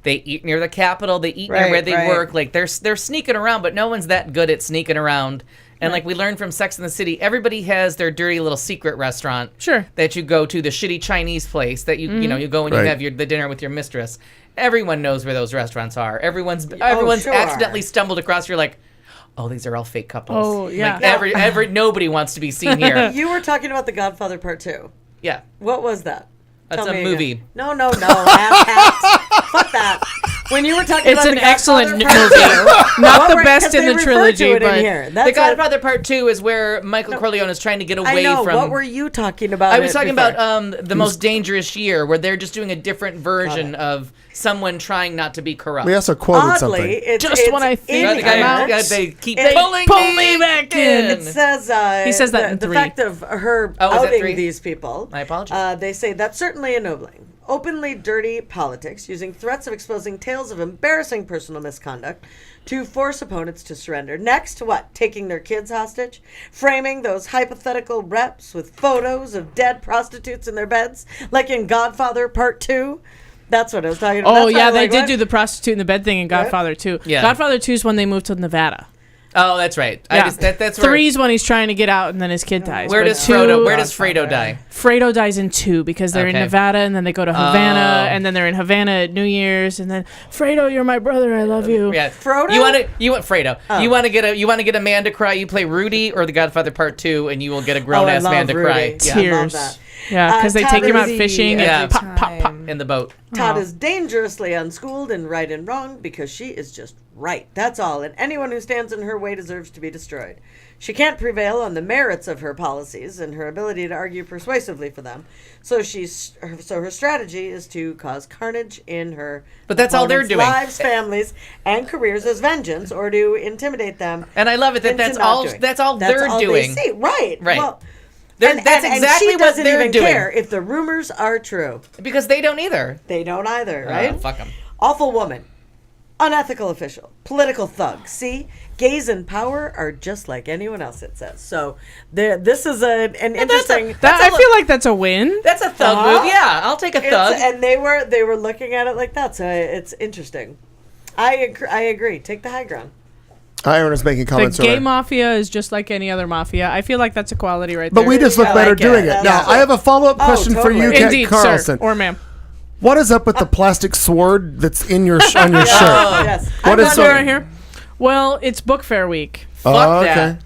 F: eat near the Capitol. They eat near where they work. Like they're sneaking around, but no one's that good at sneaking around. And like we learned from Sex and the City, everybody has their dirty little secret restaurant.
E: Sure.
F: That you go to, the shitty Chinese place that you you go and you have the dinner with your mistress. Everyone knows where those restaurants are. Everyone's
G: sure.
F: accidentally stumbled across. You're like, oh, these are all fake couples.
E: Oh, yeah.
F: Like nobody wants to be seen here.
G: You were talking about The Godfather Part 2.
F: Yeah.
G: What was that?
F: That's
G: Tell
F: a
G: me
F: movie.
G: again. No, asshat. Fuck that. When you were talking
E: It's
G: about
E: an
G: The
E: excellent
G: Godfather
E: movie.
G: Part 2,
E: Not
G: what
E: the
G: were-
E: best
G: 'cause
E: in
G: they
E: the
G: referred
E: trilogy,
G: to it in
E: but
G: here.
F: The
G: That's what-
F: Godfather Part 2 is where Michael Corleone is trying to get away
G: I know.
F: from...
G: What were you talking about?
F: I was talking
G: before?
F: about The Most Dangerous Year, where they're just doing a different version of someone trying not to be corrupt.
C: We also quoted
G: Oddly,
C: something.
G: it's,
E: Just when I think
G: in
F: The guy-
G: here.
F: guy- they keep
G: It-
F: pulling me back in.
G: It says
E: He says that in
G: the
E: 3.
G: fact of her
F: Oh, is that
G: outing
F: 3?
G: these people.
F: My apologies.
G: They say that's certainly ennobling. Openly dirty politics, using threats of exposing tales of embarrassing personal misconduct to force opponents to surrender. Next, what? Taking their kids hostage? Framing those hypothetical reps with photos of dead prostitutes in their beds, like in Godfather Part 2? That's what I was talking about.
E: Oh,
G: That's
E: yeah,
G: why I was
E: they
G: like,
E: did
G: what?
E: do the prostitute in the bed thing in Godfather 2.
F: Yeah.
E: Godfather 2 is when they moved to Nevada.
F: Oh, that's right.
E: Yeah.
F: That's where...
E: 3's when he's trying to get out and then his kid dies.
F: Where
E: But
F: does
E: 2
F: Fredo die?
E: Fredo dies in 2 because they're in
F: Okay.
E: Nevada and then they go to Havana and then they're in Havana at New Year's and then Fredo, you're my brother, I love you.
F: Yeah,
G: Frodo?
F: You want Fredo. You want to get a man to cry. You play Rudy or The Godfather Part 2, and you will get a grown ass man to cry.
G: Rudy.
F: Yeah.
G: I love
E: Tears.
G: that.
E: Yeah, because they take him out
G: Todd
E: fishing
F: Yeah.
E: and pop, pop, pop.
F: In the boat.
G: Todd is dangerously unschooled in right and wrong because she is just right. That's all. And anyone who stands in her way deserves to be destroyed. She can't prevail on the merits of her policies and her ability to argue persuasively for them. So her strategy is to cause carnage in her
F: But that's all they're
G: opponents'
F: doing.
G: lives, families, and careers as vengeance, or to intimidate them.
F: And I love it that
G: into
F: that's
G: not
F: all.
G: doing.
F: That's all
G: That's
F: they're
G: all they
F: doing.
G: see. Right.
F: Right.
G: Well,
F: That's exactly
G: she
F: what
G: doesn't
F: they're
G: even
F: doing.
G: care if the rumors are true.
F: Because they don't either.
G: They don't either, right?
F: Fuck them.
G: Awful woman, unethical official, political thug. See, gays in power are just like anyone else, it says. So this is an interesting.
E: I feel like that's a win.
F: That's a thug move. Yeah, I'll take a thug.
G: And they were looking at it like that. So it's interesting. I agree. Take the high ground.
C: Iron is making
E: The
C: comments.
E: gay
C: earlier.
E: mafia is just like any other mafia. I feel like that's equality right
C: But
E: there.
C: we just look
G: I
C: better
G: like it.
C: doing it.
G: That's
C: Now,
G: it.
C: I have a follow-up question for you,
G: totally.
C: Kat
E: Indeed,
C: Carlson.
E: sir. Or ma'am.
C: What is up with the plastic sword that's in your on your shirt?
G: Yes.
C: What is
E: Under right here. Well, it's book fair week.
F: Fuck
C: Oh,
F: that.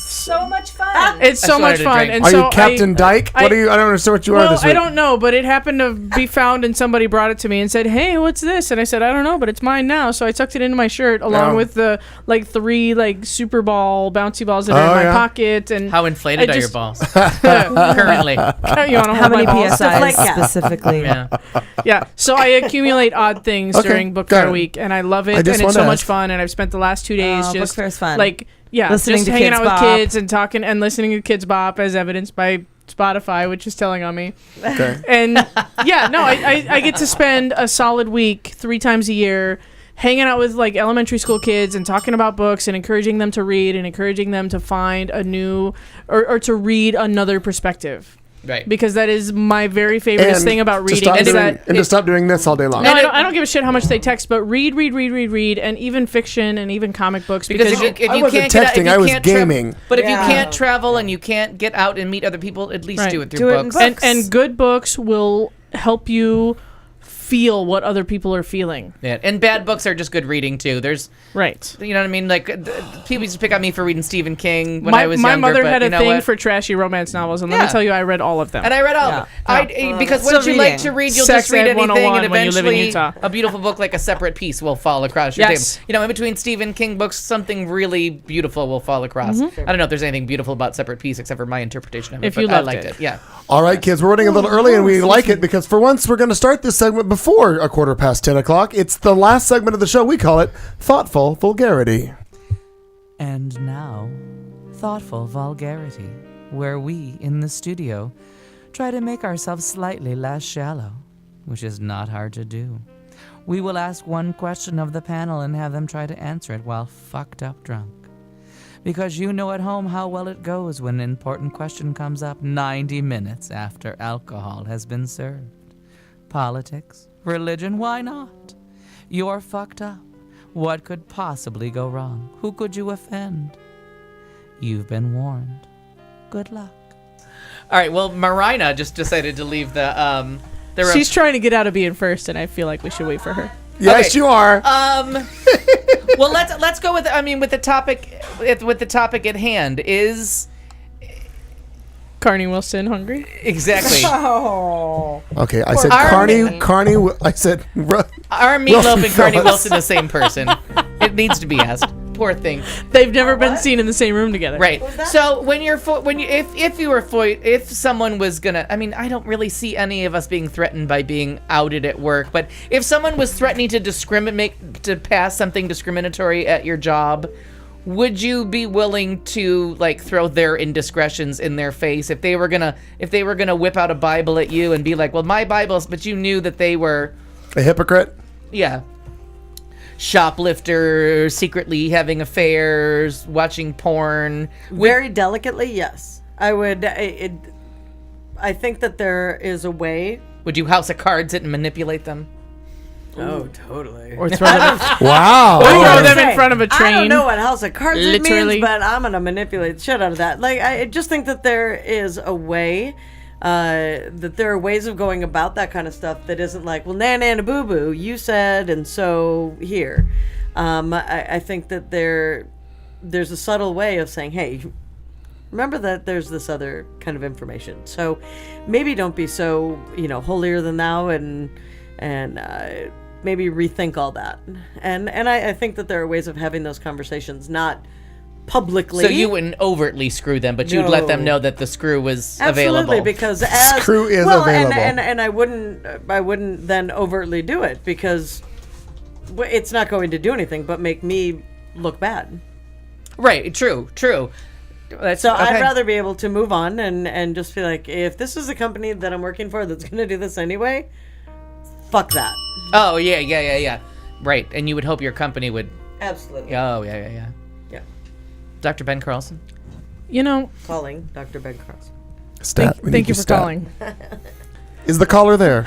D: So much fun.
E: It's so
F: what I
E: much
F: had to
E: fun.
F: drink.
E: And
C: Are
E: so
C: you Captain Dyke? What are you? I don't understand what you are
E: Well,
C: this week.
E: I don't know, but it happened to be found and somebody brought it to me and said, "Hey, what's this?" And I said, "I don't know, but it's mine now." So I tucked it into my shirt along
C: Oh.
E: with the 3 Super Ball bouncy balls that are in my
C: yeah.
E: pocket. And
F: How inflated
E: I
F: are your
E: just-
F: balls currently?
E: you want to
D: How
E: hold my
D: many
E: balls?
G: like
D: PSIs
G: that.
D: specifically?
F: Yeah.
E: Yeah. So I accumulate odd things
C: Okay,
E: during book
C: got
E: fair
C: it.
E: week, and I love it,
C: I
E: and
C: just
E: it's
C: wanted
E: so
C: to
E: much
C: ask.
E: fun. And I've spent the last 2 days
D: Oh, book
E: just
D: fair's fun.
E: just
D: Listening to
E: hanging
D: Kids
E: out with
D: Bop.
E: kids and talking and listening to Kids Bop, as evidenced by Spotify, which is telling on me.
C: Okay.
E: And yeah, no, I get to spend a solid week 3 times a year hanging out with elementary school kids and talking about books and encouraging them to read and encouraging them to find a new or to read another perspective.
F: Right.
E: Because that is my very favorite
C: And
E: thing about
C: to
E: reading.
C: stop
E: Is
C: doing-
E: that
C: and to stop doing this all day long.
E: no, I don't give a shit how much they text, but read, and even fiction and even comic books.
F: Because
E: Because
F: if you
C: I wasn't
F: can't get out-
C: texting,
F: if you
C: I was
F: can't
C: gaming.
F: But if you
G: Yeah.
F: can't travel and you can't get out and meet other people, at least
E: Right.
F: do it through
D: Do it in
F: books.
D: books.
E: and good books will help you feel what other people are feeling.
F: Yeah. And bad books are just good reading too. There's,
E: Right.
F: you know what I mean? Like people used to pick on me for reading Stephen King when I was
E: my
F: younger.
E: mother
F: but
E: had
F: you
E: a
F: know
E: thing
F: what?
E: for trashy romance novels, and let
F: Yeah.
E: me tell you, I read all of them.
F: And I read all
D: Yeah.
F: of them. Because
D: Still
F: once you like
D: reading.
F: to read, you'll
E: Sex
F: just read
E: Ed
F: anything,
E: 101
F: and
E: when you live in
F: eventually
E: Utah.
F: a beautiful book like A Separate Piece will fall across your
E: Yes.
F: table. You know, in between Stephen King books, something really beautiful will fall across.
E: Mm-hmm.
F: I don't know if there's anything beautiful about Separate Piece except for my interpretation of it.
E: If
F: but
E: you
F: I
E: loved
F: liked
E: it.
F: it. Yeah.
C: All right, kids, we're running a little early, and we like it because for once we're going to start this segment before 10:15. It's the last segment of the show. We call it Thoughtful Vulgarity.
H: And now, Thoughtful Vulgarity, where we, in the studio, try to make ourselves slightly less shallow, which is not hard to do. We will ask one question of the panel and have them try to answer it while fucked up drunk. Because you know at home how well it goes when an important question comes up 90 minutes after alcohol has been served. Politics, religion, why not? You're fucked up. What could possibly go wrong? Who could you offend? You've been warned. Good luck.
F: All right. Well, Marina just decided to leave the.
E: She's trying to get out of being first, and I feel like we should wait for her.
C: Yes, you are.
F: Well, let's go with. I mean, with the topic at hand is.
E: Carney Wilson hungry?
F: Exactly.
G: Oh.
C: Okay, I said Carney. I said.
F: Are Meatloaf and Carney Wilson the same person? It needs to be asked. Poor thing.
E: They've never been seen in the same room together.
F: Right. So if someone was gonna, I mean, I don't really see any of us being threatened by being outed at work, but if someone was threatening to pass something discriminatory at your job, would you be willing to like throw their indiscretions in their face if they were gonna whip out a Bible at you and be like, well, my Bible's, but you knew that they were
C: a hypocrite?
F: Yeah. Shoplifter, secretly having affairs, watching porn.
G: Very delicately, yes. I would. I think that there is a way.
F: Would you house of cards it and manipulate them?
G: Oh, totally.
E: Or throw them.
C: Wow.
E: Or throw them in front of a train.
G: I don't know what house of cards it
E: Literally.
G: means, but I'm gonna manipulate the shit out of that. Like, I just think that there is a way. That there are ways of going about that kind of stuff that isn't like, well, nana boo boo, you said, and so here. I think that there's a subtle way of saying, hey, remember that there's this other kind of information. So maybe don't be so, holier than thou and maybe rethink all that. And I think that there are ways of having those conversations, not publicly.
F: So you wouldn't overtly screw them, but you'd let them know that the screw was available.
G: Absolutely, because
C: screw is available.
G: And I wouldn't then overtly do it because it's not going to do anything but make me look bad.
F: Right. True. So
G: okay. I'd rather be able to move on and just feel like, if this is a company that I'm working for that's going to do this anyway, fuck that.
F: Oh yeah. Right, and you would hope your company would.
G: Absolutely.
F: Oh yeah. Dr. Ben Carlson?
G: Calling Dr. Ben Carlson.
E: Thank you for calling.
C: Is the caller there?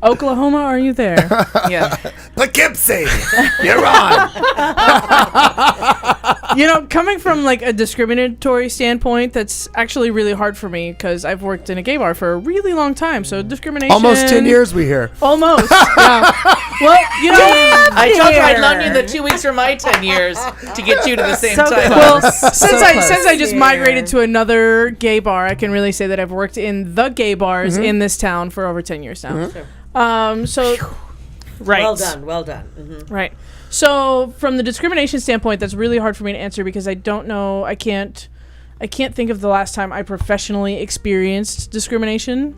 E: Oklahoma, are you there?
F: Yeah.
C: Poughkeepsie, you're on.
E: Coming from like a discriminatory standpoint, that's actually really hard for me because I've worked in a gay bar for a really long time. So discrimination.
C: Almost 10 years we hear.
E: Almost. Yeah. Well,
F: I told you I'd loan you the 2 weeks from my 10 years to get you to the same time.
E: Well, since I just migrated to another gay bar, I can really say that I've worked in the gay bars in this town for over 10 years now.
G: Mm-hmm.
E: Right.
G: Well done. Mm-hmm.
E: Right. So from the discrimination standpoint, that's really hard for me to answer because I don't know. I can't think of the last time I professionally experienced discrimination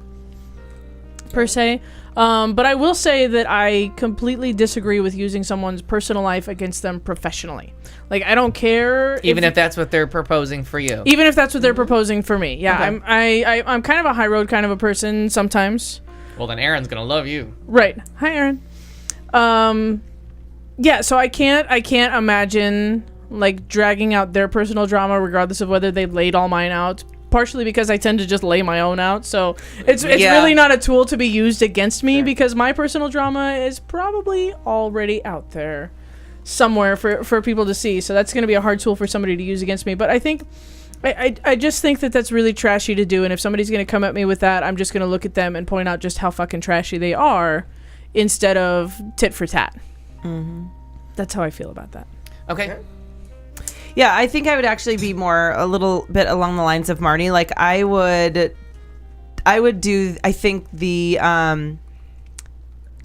E: per se. But I will say that I completely disagree with using someone's personal life against them professionally. Like, I don't care.
F: Even if that's what they're proposing for you.
E: Even if that's what they're proposing for me. Yeah,
F: Okay.
E: I'm kind of a high road kind of a person sometimes.
F: Well, then Aaron's going to love you.
E: Right. Hi, Aaron. Yeah, so I can't imagine like dragging out their personal drama regardless of whether they laid all mine out. Partially because I tend to just lay my own out, so it's really not a tool to be used against me because my personal drama is probably already out there somewhere for people to see. So that's going to be a hard tool for somebody to use against me. But I think I just think that that's really trashy to do. And if somebody's going to come at me with that, I'm just going to look at them and point out just how fucking trashy they are instead of tit for tat. Mm-hmm. That's how I feel about that.
F: Okay.
D: Yeah, I think I would actually be a little bit along the lines of Marnie. Like I would do, I think the,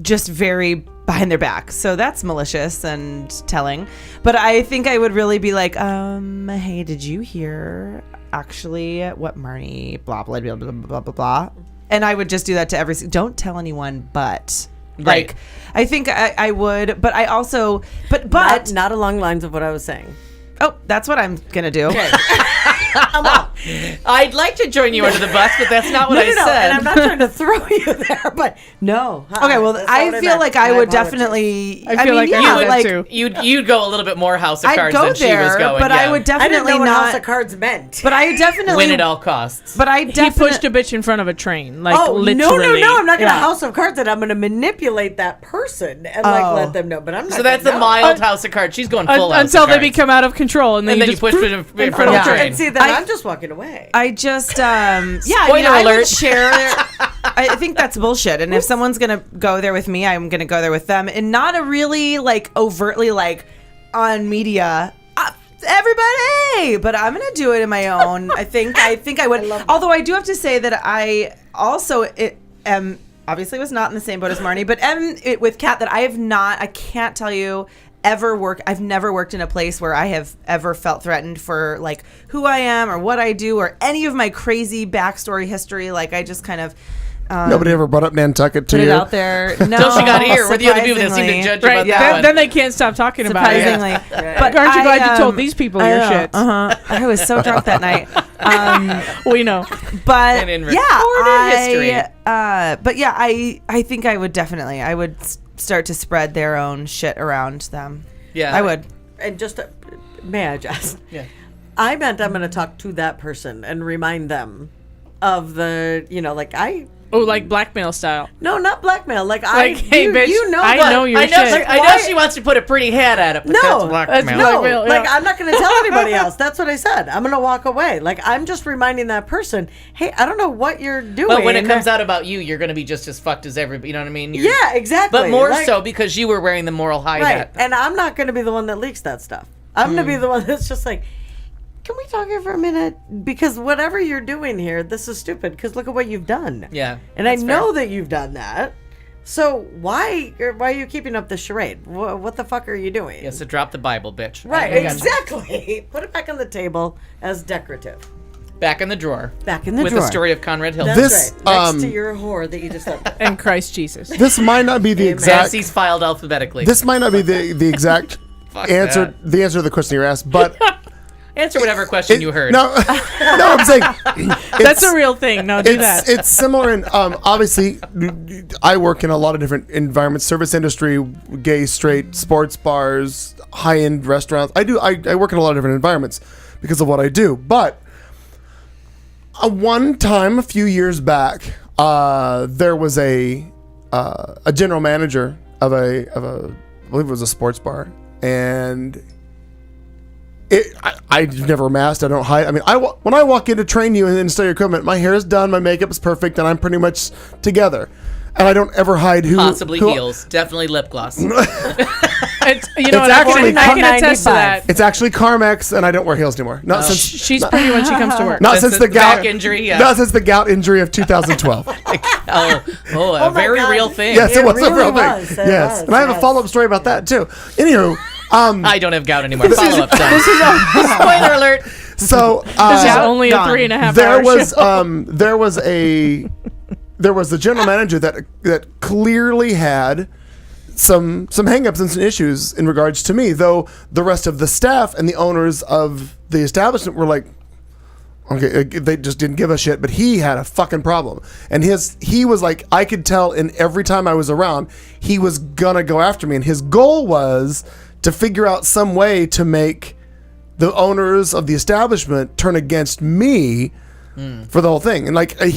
D: just very behind their back. So that's malicious and telling. But I think I would really be like, hey, did you hear actually what Marnie, blah, blah, blah, blah, blah, blah, blah. And I would just do that to don't tell anyone, but...
F: Right.
D: Like, I think I would, but I also, but
G: not along the lines of what I was saying.
D: Oh, that's what I'm gonna do.
G: Okay. I'm out.
F: I'd like to join you under the bus, but that's not what I
G: No,
F: said.
G: and I'm not trying to throw you there, but no.
D: Okay, well,
G: That's not
D: I
G: what
D: feel
G: meant.
D: like I
G: My
D: would
G: apologies.
D: definitely.
E: I feel like I
D: yeah,
E: would
D: like
E: too.
F: You'd go a little bit more House of
D: I'd
F: Cards
D: go
F: than she was
D: there,
F: going.
D: but
F: yeah.
D: I would
G: I didn't
D: definitely
G: know what House
D: not.
G: of Cards meant.
D: But I definitely
F: win at all costs.
D: But I
E: He
D: definitely
E: pushed a bitch in front of a train. Like,
G: Oh,
E: literally.
G: no, I'm not going to
E: Yeah.
G: House of Cards it. I'm going to manipulate that person and let them know. But I'm not.
F: So that's
G: gonna
F: the
G: know.
F: mild House of Cards. She's going full House
E: Until
F: of
E: they
F: Cards.
E: become out of control, and then,
F: And then you
E: just
F: push it in front of
D: Yeah.
F: the train.
G: And see, then
D: I-
G: I'm just walking away.
D: I just yeah,
F: Spoiler
D: I would
F: alert.
D: share. I think that's bullshit. And if someone's gonna go there with me, I'm gonna go there with them, and not a really like overtly like on media. Everybody, but I'm gonna do it in my own. I think I would. Although I do have to say that I also am obviously was not in the same boat as Marnie, but am with Kat that I can't tell you. I've never worked in a place where I have ever felt threatened for like who I am or what I do or any of my crazy backstory history. Like I just kind of
C: Nobody ever brought up Nantucket to
D: put it
C: you.
D: out there. No,
F: Until she got here, we're the other people that seem to
D: surprisingly.
F: judge
E: Right.
F: about that one.
E: Then they can't stop talking about it.
D: Surprisingly, but
E: Aren't you glad you told
D: um,
E: these people
D: I
E: your
D: know,
E: shit?
D: I was so drunk that night.
E: We know.
D: But
F: And in
D: yeah,
F: recorded history.
D: but yeah, I think I would definitely start to spread their own shit around them.
F: Yeah.
D: I would.
G: And just may I just?
F: Yeah.
G: I meant I'm going to talk to that person and remind them of the, like
E: Oh, like blackmail style.
G: No, not blackmail. Like
E: hey, bitch,
G: you know
E: I
G: what-
E: know your
F: I know,
E: shit.
F: I know she wants to put a pretty hat at it, but
G: No,
F: that's blackmail.
E: that's
G: No,
E: blackmail,
G: like
E: yeah.
G: I'm not going to tell anybody else. That's what I said. I'm going to walk away. Like I'm just reminding that person, hey, I don't know what you're doing.
F: But when it comes out about you, you're going to be just as fucked as everybody. You know what I mean? You're-
G: yeah, exactly.
F: But more
G: Like,
F: so because you were wearing the moral high
G: right?
F: hat.
G: And I'm not going to be the one that leaks that stuff. I'm going to be the one that's just like, can we talk here for a minute? Because whatever you're doing here, this is stupid. Because look at what you've done.
F: Yeah,
G: and I
F: that's
G: know
F: fair.
G: that you've done that. So why are you keeping up this charade? What the fuck are you doing?
F: Yeah, so drop the Bible, bitch.
G: Right,
F: I got you.
G: exactly. Put it back on the table as decorative.
F: Back in the drawer.
G: Back in the
F: With
G: drawer.
F: the story of Conrad Hilton.
G: That's
C: This,
G: right. Next to your whore that you just said.
E: And Christ Jesus.
C: This might not be the exact.
F: Nancy's filed alphabetically.
C: This might not be the exact
F: Fuck
C: answer.
F: that.
C: The answer to the question you asked, but
F: Answer whatever question you heard.
C: No, no, I'm saying
E: That's a real thing. No, do that.
C: It's similar in obviously I work in a lot of different environments, service industry, gay, straight, sports bars, high-end restaurants. I work in a lot of different environments because of what I do. But one time a few years back, there was a general manager of a I believe it was a sports bar, and I've never masked. I don't hide. I mean, when I walk in to train you and install your equipment, my hair is done, my makeup is perfect, and I'm pretty much together. And I don't ever hide who.
F: Possibly
C: who,
F: heels. Definitely lip gloss.
E: It's, you
C: It's
E: know, what,
C: actually
E: I can attest to
G: $9.95.
E: that.
C: It's actually Carmex, and I don't wear heels anymore. Not since.
E: She's pretty when she comes to work.
C: Not
F: Since
C: since the
F: the
C: gout
F: back injury, yeah.
C: Not since the gout injury of 2012.
F: A
G: my
F: very
G: God.
F: real thing.
C: Yes, it was a
G: really
C: real
G: was.
C: thing.
G: It
C: Yes,
G: was,
C: and I have a
G: yes.
C: follow-up story about that too. Anywho,
F: I don't have gout anymore. Follow up time.
E: This is
F: Spoiler alert.
C: so
E: this is only a
D: Done.
E: 3.5
C: there
E: hour
C: was
E: show.
C: there was the general manager that clearly had some hangups and some issues in regards to me, though the rest of the staff and the owners of the establishment were like, okay, they just didn't give a shit, but he had a fucking problem. And he was like, I could tell in every time I was around, he was gonna go after me. And his goal was to figure out some way to make the owners of the establishment turn against me for the whole thing. And like I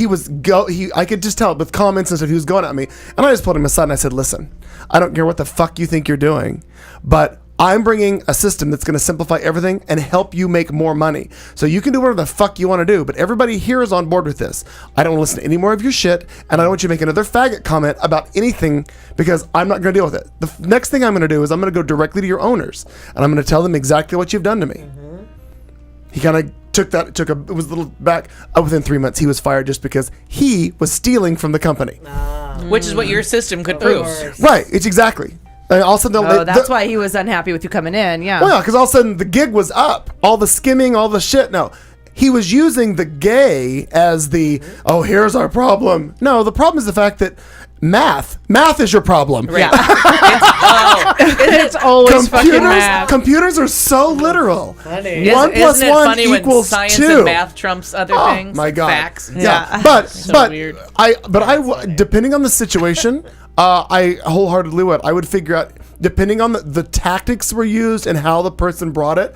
C: could just tell with comments and stuff, he was going at me. And I just pulled him aside and I said, listen, I don't care what the fuck you think you're doing, but I'm bringing a system that's going to simplify everything and help you make more money. So you can do whatever the fuck you want to do, but everybody here is on board with this. I don't want to listen to any more of your shit, and I don't want you to make another faggot comment about anything because I'm not going to deal with it. The next thing I'm going to do is I'm going to go directly to your owners, and I'm going to tell them exactly what you've done to me. He kind of it was a little back. Within 3 months, he was fired just because he was stealing from the company.
F: Which is what your system could prove.
C: Right, it's exactly. And all of a sudden,
D: That's why he was unhappy with you coming in. Yeah.
C: Well, yeah, because all of a sudden the gig was up. All the skimming, all the shit. No, he was using the gay as the, oh, here's our problem. No, the problem is the fact that math is your problem.
F: Right.
E: It's always fucking math.
C: Computers are so literal.
G: Funny.
C: 1 plus
F: Isn't it
C: 1
F: funny when
C: equals
F: science
C: 2.
F: and math trumps other things?
C: My God.
F: Facts.
C: Yeah. But
E: weird.
C: depending on the situation, I wholeheartedly would. I would figure out, depending on the tactics were used and how the person brought it,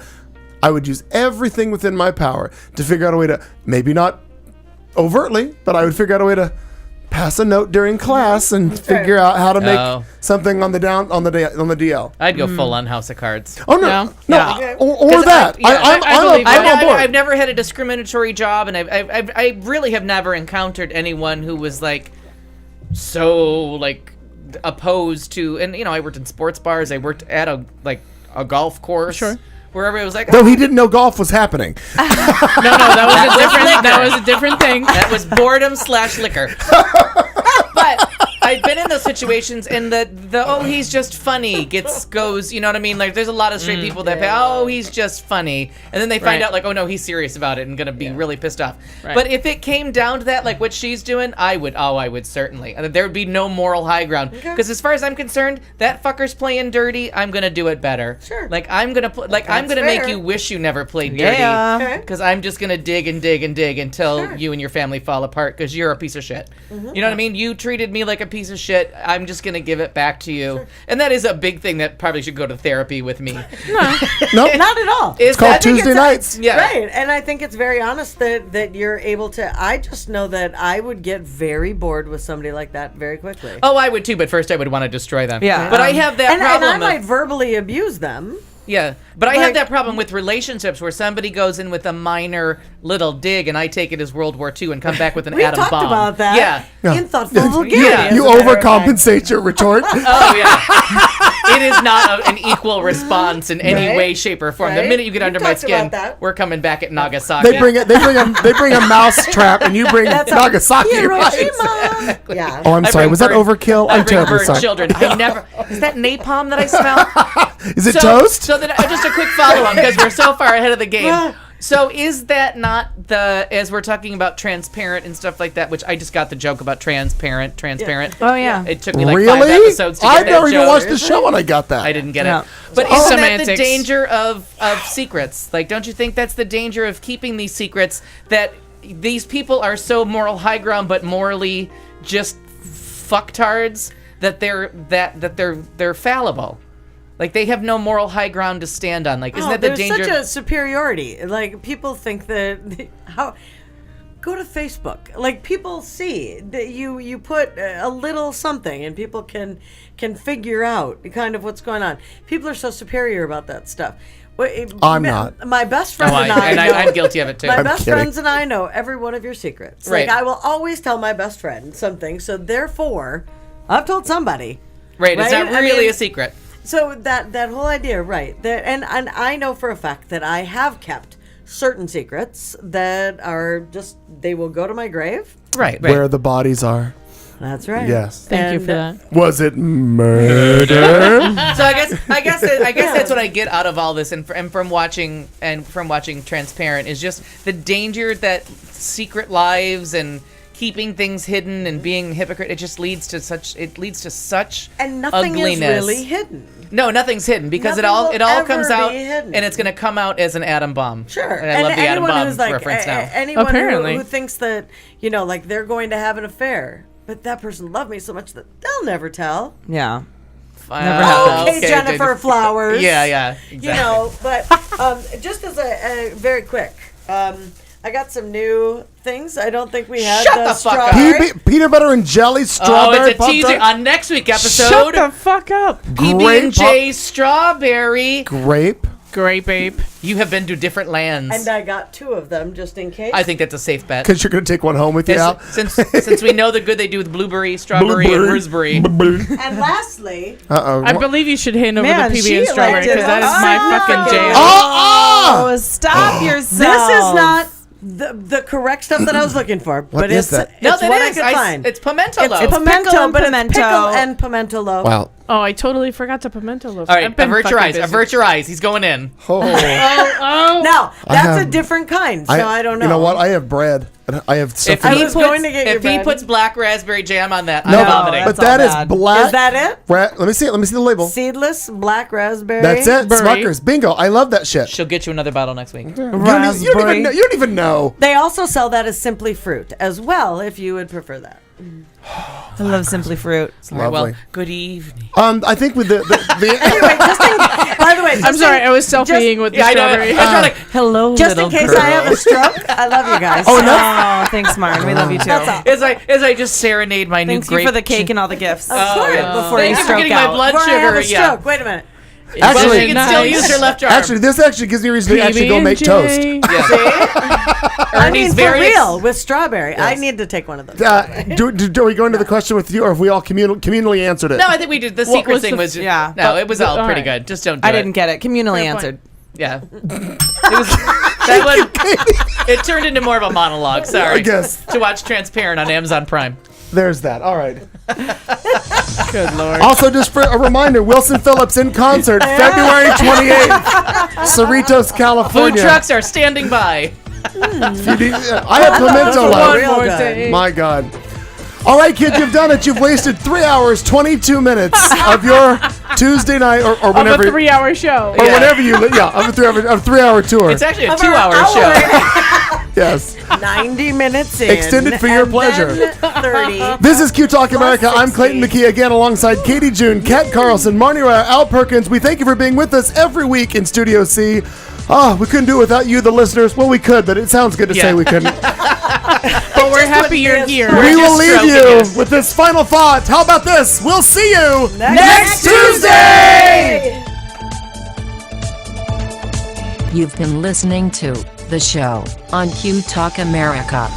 C: I would use everything within my power to figure out a way to, maybe not overtly, but I would figure out a way to pass a note during class and figure out how to make something on the DL.
F: I'd go full on House of Cards.
C: Oh no,
E: Yeah.
C: or that. I'm on board.
F: I've never had a discriminatory job, and I really have never encountered anyone who was like so like opposed to. And you know, I worked in sports bars. I worked at a golf course.
E: Sure.
F: Where everybody was like,
C: Though he didn't know golf was happening.
E: No, that was a different thing.
F: that was boredom / liquor. But I've been in those situations, and the oh, he's just funny goes, you know what I mean? Like, there's a lot of straight people that oh, he's just funny, and then they find out like, oh no, he's serious about it and gonna be really pissed off.
E: Right.
F: But if it came down to that, like what she's doing, I would certainly. There would be no moral high ground, because as far as I'm concerned, that fucker's playing dirty. I'm gonna do it better.
G: Sure.
F: Like I'm gonna make you wish you never played dirty.
D: Yeah.
F: Because I'm just gonna dig and dig and dig until you and your family fall apart because you're a piece of shit. You know what I mean? You treated me like a piece of shit. I'm just gonna give it back to you. And that is a big thing that probably should go to therapy with me.
C: Nope.
G: Not at all.
C: It's called Tuesday nights.
F: Yeah.
G: Right. And I think it's very honest that you're able to. I just know that I would get very bored with somebody like that very quickly.
F: Oh, I would too, but first I would want to destroy them.
D: Yeah.
F: But I have that
G: and
F: problem.
G: I might verbally abuse them.
F: Yeah, but I have
G: Like-
F: that problem with relationships where somebody goes in with a minor little dig and I take it as World War II and come back with an
G: We
F: atom
G: talked
F: bomb.
G: about that.
F: Yeah.
G: In thoughtful vulgarity.
F: Yeah.
C: You
G: as a matter of fact.
C: overcompensate your retort.
F: Oh yeah. It is not an equal response in any
G: Right.
F: way, shape, or form. The
G: Right.
F: minute you get
G: We've
F: under my
G: talked
F: skin,
G: about that.
F: we're coming back at Nagasaki.
C: They bring a mouse trap, and you bring Nagasaki. Right?
G: Hiroshima. Yeah.
C: Oh, I'm
F: I
C: sorry.
F: bring
C: Was that
F: bird-
C: overkill?
F: I
C: I'm
F: bring
C: terribly
F: bird
C: sorry.
F: children. I never. Is that napalm that I smell?
C: Is it toast?
F: So that just a quick follow on because we're so far ahead of the game. So is that not as we're talking about transparent and stuff like that, which I just got the joke about transparent.
D: Oh yeah.
F: It took me like
C: Really?
F: 5 episodes to get
C: I
F: that
C: never even
F: joke.
C: watched the show when I got that.
F: I didn't get
D: No.
F: it. But isn't that the
E: Semantics.
F: danger of secrets? Like, don't you think that's the danger of keeping these secrets, that these people are so moral high ground but morally just fucktards that they're fallible? Like, they have no moral high ground to stand on. Like, isn't that the
G: there's
F: danger?
G: such a superiority. Like, people think that go to Facebook. Like, people see that you put a little something and people can figure out kind of what's going on. People are so superior about that stuff.
C: I'm not.
G: My best friend
F: Oh,
G: and I know,
F: I'm guilty of it too.
G: my
C: I'm
G: best
C: kidding.
G: friends and I know every one of your secrets.
F: Right.
G: Like, I will always tell my best friend something. So therefore, I've told somebody.
F: Right? It's
G: Right?
F: not
G: I
F: really
G: mean-
F: a secret.
G: So that whole idea, right? That and I know for a fact that I have kept certain secrets that are just, they will go to my grave.
F: Right.
C: Where the bodies are.
G: That's right.
C: Yes.
E: Thank you
G: And,
E: for that.
C: Was it murder?
F: So I guess that's what I get out of all this, and from watching Transparent, is just the danger that secret lives and keeping things hidden and being a hypocrite. It just leads to such
G: and nothing
F: ugliness.
G: is really hidden.
F: No, nothing's hidden because
G: Nothing
F: it all
G: will
F: comes
G: ever
F: out
G: be hidden.
F: and it's going to come out as an atom bomb.
G: Sure.
F: And I love the atom
G: anyone
F: bomb
G: who's like,
F: reference now.
G: anyone
E: Apparently.
G: who thinks that, like they're going to have an affair, but that person loved me so much that they'll never tell.
D: Yeah.
F: Never
G: Okay, Jennifer Flowers.
F: Yeah, exactly.
G: But just as a very quick, I got some new things. I don't think we had
F: Shut
G: the
F: the fuck up.
G: strawberry.
C: Peanut butter and jelly
F: Oh,
C: strawberry
F: it's a teaser
C: Pop-Tart?
F: on next week's
E: Shut
F: episode.
E: the fuck up.
F: PB&J strawberry.
C: Grape.
E: Grape ape.
F: You have been to different lands.
G: And I got 2 of them just in case.
F: I think that's a safe bet.
C: Because you're going to take one home with you out.
F: Since we know the good they do with blueberry, strawberry, and raspberry.
G: And lastly,
C: Uh-oh.
E: I believe you should hand over
D: Man,
E: the
D: she
E: PB and strawberry
D: liked it.
E: because that is my fucking jam.
D: Oh, stop yourself.
G: this is not the correct stuff that I was looking for,
C: What
G: but
C: is
G: it's
C: that?
G: it's
F: No, that
G: what I
F: is.
G: could find.
F: It's pimento
G: It's
F: loaf.
D: Pimento
G: pickle,
D: and
G: but
D: pimento.
G: It's pickle and pimento loaf.
C: Wow.
E: Oh, I totally forgot the pimento loaf.
F: All right,
E: I've been
F: avert your
E: fucking
F: eyes.
E: busy.
F: Avert your eyes. He's going in.
C: Oh.
G: No, that's
C: have-
G: a different kind, so I don't know.
C: You know what? I have bread. And I have
F: If
C: something.
F: he
G: was going to get your
F: if he
G: bread.
F: puts black raspberry jam on that,
C: No,
F: I'm vomiting.
C: but
D: That's
C: that
D: all
C: is
D: bad.
C: black.
G: Is that it?
C: Let me see it. Let me see the label.
G: Seedless black raspberry.
C: That's it.
E: Berry.
C: Smuckers. Bingo. I love that shit.
F: She'll get you another bottle next week.
C: You don't even know.
G: They also sell that as Simply Fruit as well, if you would prefer that.
D: I love Simply Fruit.
F: All right,
C: Lovely.
F: well, good evening.
C: I think with the
G: Anyway, by the way,
E: I'm sorry, I was selfieing with the
F: I know.
E: strawberry.
F: I was like,
D: Hello,
G: just in
D: little
G: case
D: girl.
G: I have a stroke, I love you guys.
C: Oh, no.
D: Oh, thanks, Martin. We love you too.
G: That's all.
F: as I just serenade my
D: Thanks
F: new
D: you
F: grape.
D: for the cake and all the gifts.
G: Of course.
D: Before
F: Thank
D: you
F: you for
D: stroke
F: getting
D: out.
F: my blood
G: Before I have
F: sugar.
G: a stroke. Wait a minute.
C: Actually-
F: Well, she can still
E: Nice.
F: use her left arm.
C: Actually, this actually gives me a reason to actually go make toast.
G: I mean, for
F: very
G: real, with strawberry. I need to take one of those.
C: Do we go into the question with you, or have we all communally answered it?
F: No, I think we did. The
E: What
F: secret
E: was
F: thing
E: the-
F: was
D: yeah.
F: No, it was all
E: all
F: pretty
E: right.
F: good. Just don't do
D: I
F: it.
D: didn't get it. Communally
E: Fair point.
D: answered.
F: Yeah. It was that one. It turned into more of a monologue. Sorry.
C: I guess.
F: To watch Transparent on Amazon Prime.
C: There's that. All right.
E: Good lord.
C: Also, just for a reminder, Wilson Phillips in concert, February 28th, Cerritos,
F: Food
C: California.
F: trucks are standing by.
C: I have pimento
G: One
C: left.
G: real
E: more
G: good.
E: day.
C: My God. All right, kids, you've done it. You've wasted 3 hours, 22 minutes of your Tuesday night or
E: Of
C: whenever.
E: a 3-hour show.
C: Or
F: Yeah.
C: whenever you, of a 3-hour tour.
F: It's actually a
G: Of our
F: 2-hour
G: hour.
F: show.
C: Yes.
G: 90 minutes in.
C: Extended for your
G: and
C: pleasure.
G: then 30.
C: This is Q Talk America. I'm
G: 60.
C: Clayton McKee again alongside Katie June, Kat Carlson, Marnie Raya, Al Perkins. We thank you for being with us every week in Studio C. Oh, we couldn't do it without you, the listeners. Well, we could, but it sounds good to say
F: Yeah.
C: we couldn't.
E: But we're happy you're here.
C: We will
F: just
C: leave you
F: stroking
C: with this final thought. How about this? We'll see you
G: Next
C: Tuesday!
A: You've been listening to The Show on Q Talk America.